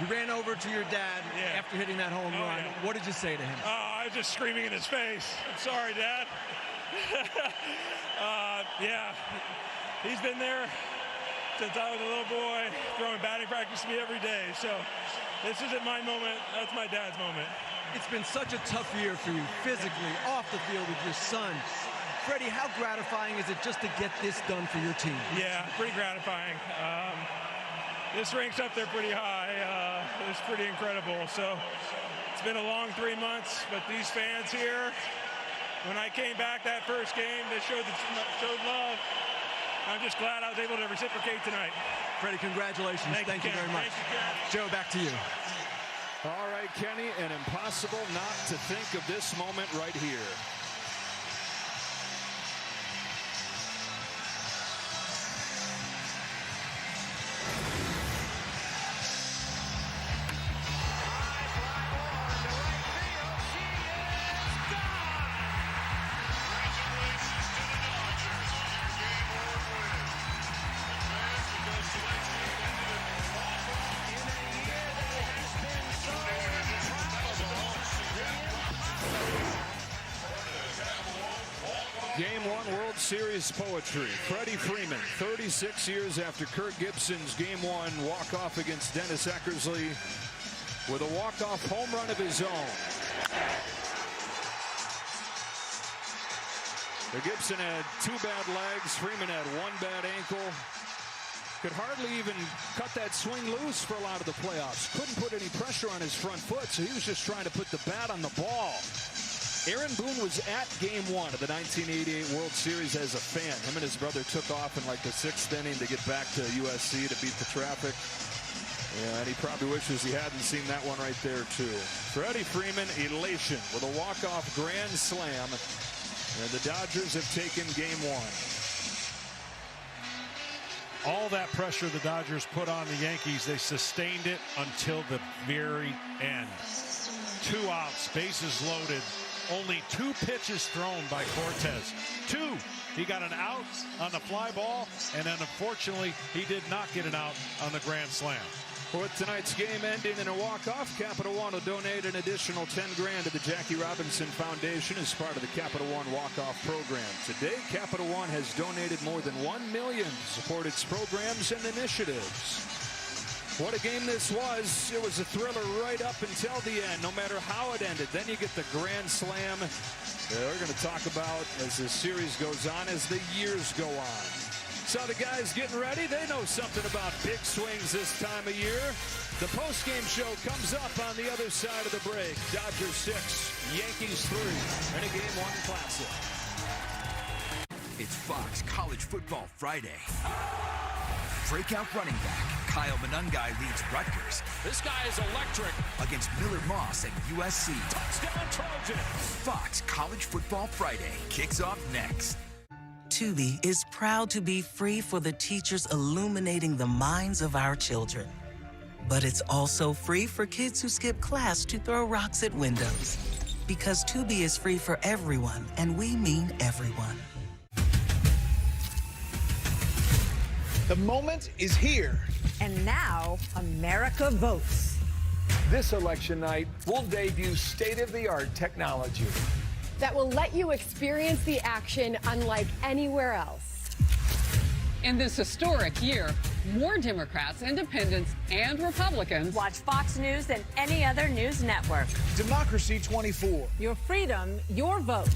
You ran over to your dad after hitting that home run. Yeah. What did you say to him? I was just screaming in his face. I'm sorry, Dad. Yeah, he's been there since I was a little boy, throwing batting practice to me every day. So this isn't my moment. That's my dad's moment. It's been such a tough year for you, physically, off the field with your son. Freddie, how gratifying is it just to get this done for your team? Yeah, pretty gratifying. this ranks up there pretty high. It's pretty incredible. So it's been a long 3 months, but these fans here, when I came back that first game, they showed love. I'm just glad I was able to reciprocate tonight. Freddie, congratulations. Thank you very much. Joe, back to you. All right, Kenny, and impossible not to think of this moment right here. Game 1 World Series poetry. Freddie Freeman, 36 years after Kirk Gibson's Game 1 walk-off against Dennis Eckersley with a walk-off home run of his own. The Gibson had 2 bad legs. Freeman had 1 bad ankle. Could hardly even cut that swing loose for a lot of the playoffs. Couldn't put any pressure on his front foot, so he was just trying to put the bat on the ball. Aaron Boone was at Game 1 of the 1988 World Series as a fan. Him and his brother took off in like the 6th inning to get back to USC to beat the traffic. Yeah, and he probably wishes he hadn't seen that one right there, too. Freddie Freeman, elation with a walk-off grand slam. And the Dodgers have taken Game 1. All that pressure the Dodgers put on the Yankees, they sustained it until the very end. 2 outs, bases loaded. Only 2 pitches thrown by Cortez. 2. He got an out on the fly ball, and then unfortunately he did not get an out on the grand slam. With tonight's game ending in a walk-off, Capital One will donate an additional $10 grand to the Jackie Robinson Foundation as part of the Capital One walk-off program. Today, Capital One has donated more than $1 million to support its programs and initiatives. What a game this was. It was a thriller right up until the end, no matter how it ended. Then you get the grand slam that we're going to talk about as the series goes on, as the years go on. So the guys getting ready, they know something about big swings this time of year. The post-game show comes up on the other side of the break. Dodgers 6, Yankees 3, and a Game 1 classic. It's Fox College Football Friday. Breakout running back Kyle Monangai leads Rutgers. This guy is electric. Against Millard Moss at USC. Touchdown Trojans. Fox College Football Friday kicks off next. Tubi is proud to be free for the teachers illuminating the minds of our children. But it's also free for kids who skip class to throw rocks at windows. Because Tubi is free for everyone, and we mean everyone. The moment is here. And now, America votes. This election night, we'll debut state-of-the-art technology that will let you experience the action unlike anywhere else. In this historic year, more Democrats, independents, and Republicans watch Fox News than any other news network. Democracy 24. Your freedom, your vote.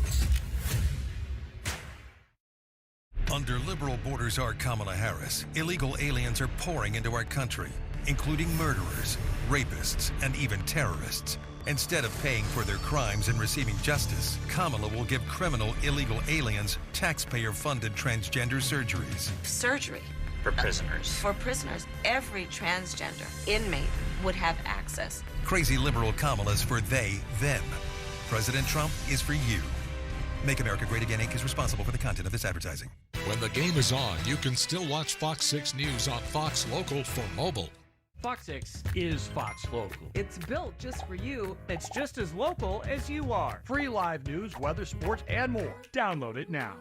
Under liberal border czar Kamala Harris, illegal aliens are pouring into our country, including murderers, rapists, and even terrorists. Instead of paying for their crimes and receiving justice, Kamala will give criminal illegal aliens taxpayer-funded transgender surgeries. Surgery. For prisoners. For prisoners, every transgender inmate would have access. Crazy liberal Kamala's for they, them. President Trump is for you. Make America Great Again Inc. is responsible for the content of this advertising. When the game is on, you can still watch Fox 6 News on Fox Local for mobile. Fox 6 is Fox Local. It's built just for you. It's just as local as you are. Free live news, weather, sports, and more. Download it now.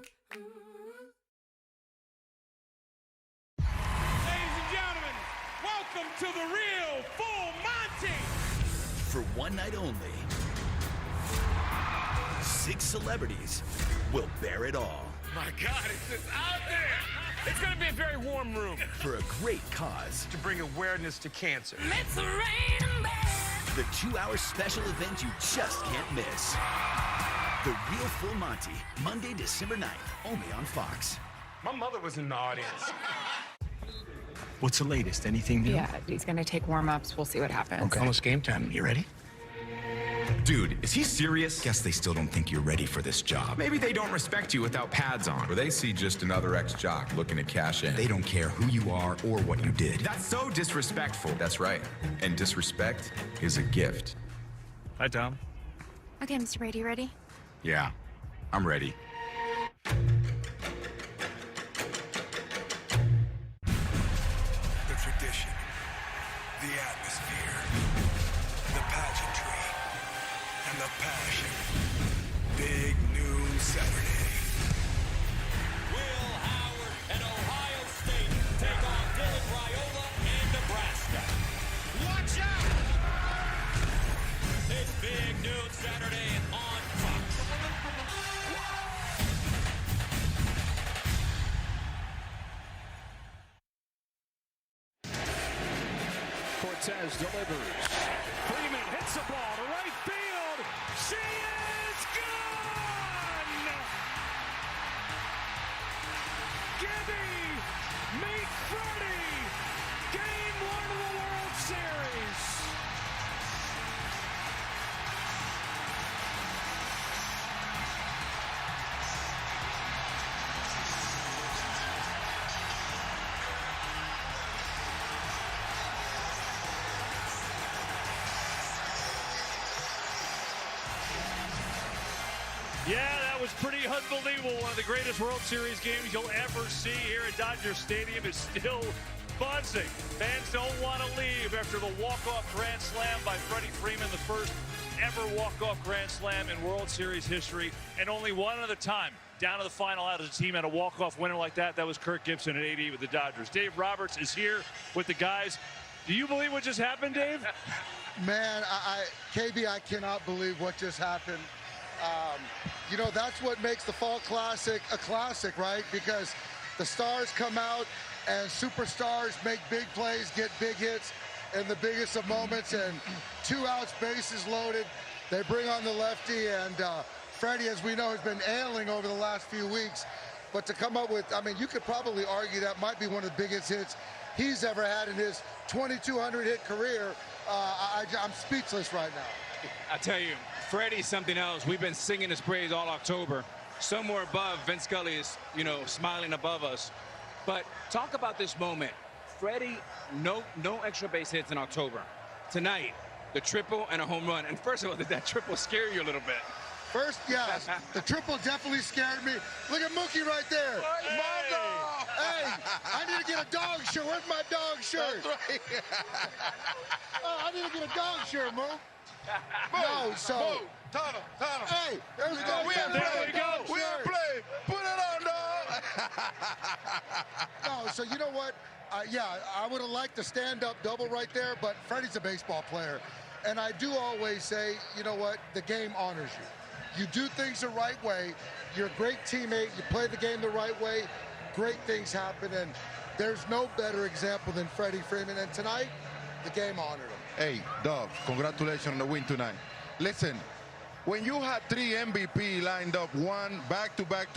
Ladies and gentlemen, welcome to the real Full Monty. For one night only, 6 celebrities will bear it all. My God, it's just out there. It's going to be a very warm room. For a great cause. To bring awareness to cancer. It's raining men. The 2-hour special event you just can't miss. The Real Full Monty, Monday, December 9th, only on Fox. My mother was in the audience. What's the latest? Anything new? Yeah, he's gonna take warm-ups. We'll see what happens. Okay. Almost game time. You ready? Dude, is he serious? Guess they still don't think you're ready for this job. Maybe they don't respect you without pads on. Or they see just another ex-jock looking to cash in. They don't care who you are or what you did. That's so disrespectful. That's right. And disrespect is a gift. Hi, Tom. Okay, Mr. Brady, ready? Yeah, I'm ready. The tradition, the atmosphere, the pageantry, and the passion. Big Noon Saturday. Will Howard and Ohio State take on Dylan Raiola and Nebraska. Watch out! It's Big Noon Saturday on Fox. Cortez delivers. Freeman hits the ball to right field. She is gone! Gibby, meet Freddie. Game 1 of the World Series. Yeah, that was pretty unbelievable. One of the greatest World Series games you'll ever see here at Dodger Stadium is still buzzing. Fans don't want to leave after the walk-off grand slam by Freddie Freeman, the first ever walk-off grand slam in World Series history, and only one other time down to the final out as a team had a walk-off winner like that. That was Kirk Gibson at 88 with the Dodgers. Dave Roberts is here with the guys. Do you believe what just happened, Dave? Man, KB, I cannot believe what just happened. You know, that's what makes the Fall Classic a classic, right? Because the stars come out and superstars make big plays, get big hits in the biggest of moments, and 2 outs, bases loaded. They bring on the lefty, and Freddie, as we know, has been ailing over the last few weeks. But to come up with, I mean, you could probably argue that might be one of the biggest hits he's ever had in his 2,200 hit career. I'm speechless right now. I tell you, Freddie's something else. We've been singing his praise all October. Somewhere above, Vince Scully is, you know, smiling above us. But talk about this moment. Freddie, no extra base hits in October. Tonight, the triple and a home run. And first of all, did that triple scare you a little bit? First, yes. The triple definitely scared me. Look at Mookie right there. Hey. My dog. Hey, I need to get a dog shirt. Where's my dog shirt? That's right. Oh, I need to get a dog shirt, Mook. No, so. Tunnel. Hey, there's the we ain't play. We ain't play. Put it on, dog. No, so you know what? Yeah, I would have liked to stand up double right there, but Freddie's a baseball player. And I do always say, you know what? The game honors you. You do things the right way. You're a great teammate. You play the game the right way. Great things happen. And there's no better example than Freddie Freeman. And tonight, the game honored him. Hey, Dog, congratulations on the win tonight. Listen, when you had 3 MVP lined up, one back-to-back,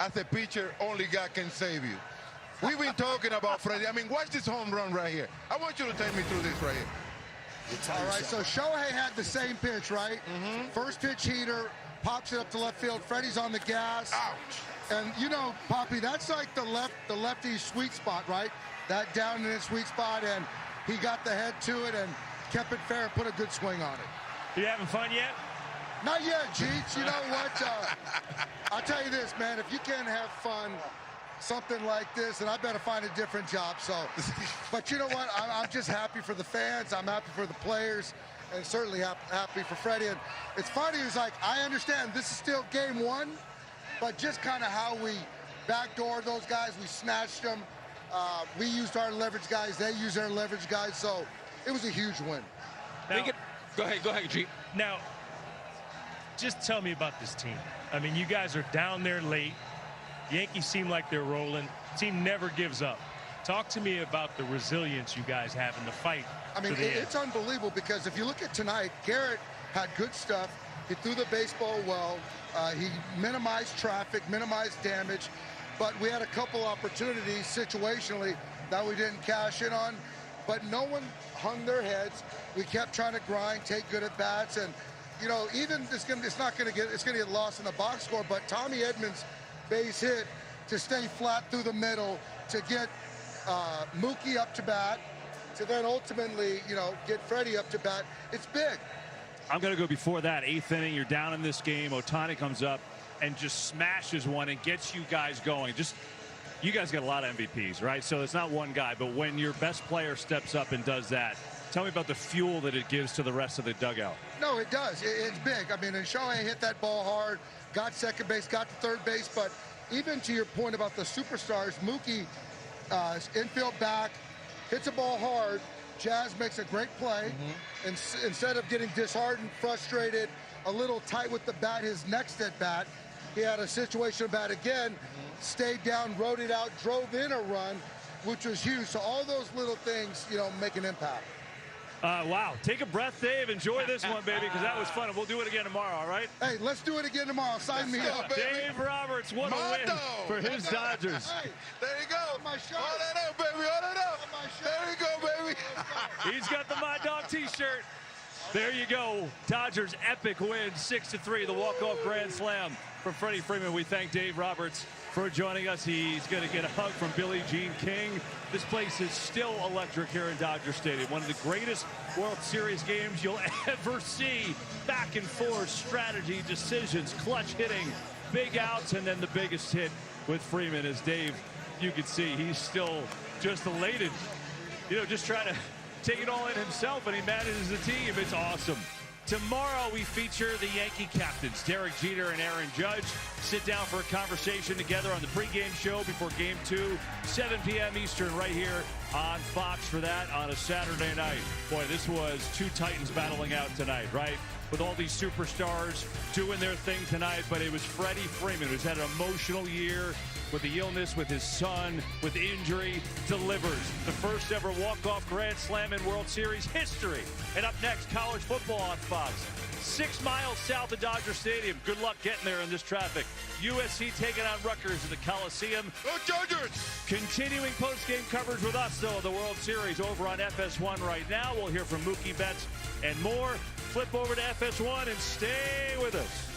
as a pitcher, only God can save you. We've been talking about Freddie. I mean, watch this home run right here. I want you to take me through this right here. All right, so Shohei had the same pitch, right? First pitch heater, pops it up to left field. Freddie's on the gas. Ouch. And you know, Poppy, that's like the lefty's sweet spot, right? That down in his sweet spot, and he got the head to it and kept it fair and put a good swing on it. You having fun yet? Not yet, Jeets. You know what? I'll tell you this, man. If you can't have fun, something like this, and I better find a different job. So, but you know what? I'm just happy for the fans. I'm happy for the players, and certainly happy for Freddie. And it's funny. It's like, I understand this is still game 1, but just kind of how we backdoored those guys. We snatched them. We used our leverage guys. They used their leverage guys. So it was a huge win. Now, go ahead, G. Now, just tell me about this team. I mean, you guys are down there late. Yankees seem like they're rolling. Team never gives up. Talk to me about the resilience you guys have in the fight. I mean, it's unbelievable because if you look at tonight, Garrett had good stuff. He threw the baseball well. He minimized traffic, minimized damage. But we had a couple opportunities situationally that we didn't cash in on, but no one hung their heads. We kept trying to grind, take good at bats, and you know, even it's gonna get lost in the box score. But Tommy Edmonds' base hit to stay flat through the middle, to get Mookie up to bat, to then ultimately, you know, get Freddie up to bat. It's big. I'm going to go before that. 8th inning, you're down in this game. Ohtani comes up and just smashes one and gets you guys going. You guys got a lot of MVPs, right? So it's not one guy, but when your best player steps up and does that, tell me about the fuel that it gives to the rest of the dugout. No, it does. It's big. I mean, and Shohei hit that ball hard, got second base, got to third base, but even to your point about the superstars, Mookie, infield back, hits a ball hard. Jazz makes a great play. And instead of getting disheartened, frustrated, a little tight with the bat, his next at bat, he had a situation bat again, stayed down, rode it out, drove in a run, which was huge. So all those little things, you know, make an impact. Wow. Take a breath, Dave. Enjoy this one, baby, because that was fun. And we'll do it again tomorrow, all right? Hey, let's do it again tomorrow. Sign me up, baby. Dave Roberts, what a win for his Dodgers. Hey, there you go. My shirt. Hold that up, baby. Hold it up. There you go, baby. He's got the My Dog t-shirt. There you go. Dodgers epic win, 6-3, the walk-off grand slam from Freddie Freeman. We thank Dave Roberts for joining us. He's going to get a hug from Billie Jean King. This place is still electric here in Dodger Stadium. One of the greatest World Series games you'll ever see. Back and forth, strategy, decisions, clutch hitting, big outs, and then the biggest hit with Freeman. As Dave, you can see, he's still just elated. You know, just trying to take it all in himself, and he manages the team. It's awesome. Tomorrow we feature the Yankee captains, Derek Jeter and Aaron Judge. Sit down for a conversation together on the pregame show before Game 2, 7 p.m. Eastern, right here on Fox for that on a Saturday night. Boy, this was two Titans battling out tonight, right? With all these superstars doing their thing tonight, but it was Freddie Freeman, who's had an emotional year with the illness, with his son, with injury, delivers the first ever walk-off grand slam in World Series history. And up next, college football on Fox. 6 miles south of Dodger Stadium. Good luck getting there in this traffic. USC taking on Rutgers in the Coliseum. Go Chargers! Continuing post-game coverage with us, though, of the World Series over on FS1 right now. We'll hear from Mookie Betts and more. Flip over to FS1 and stay with us.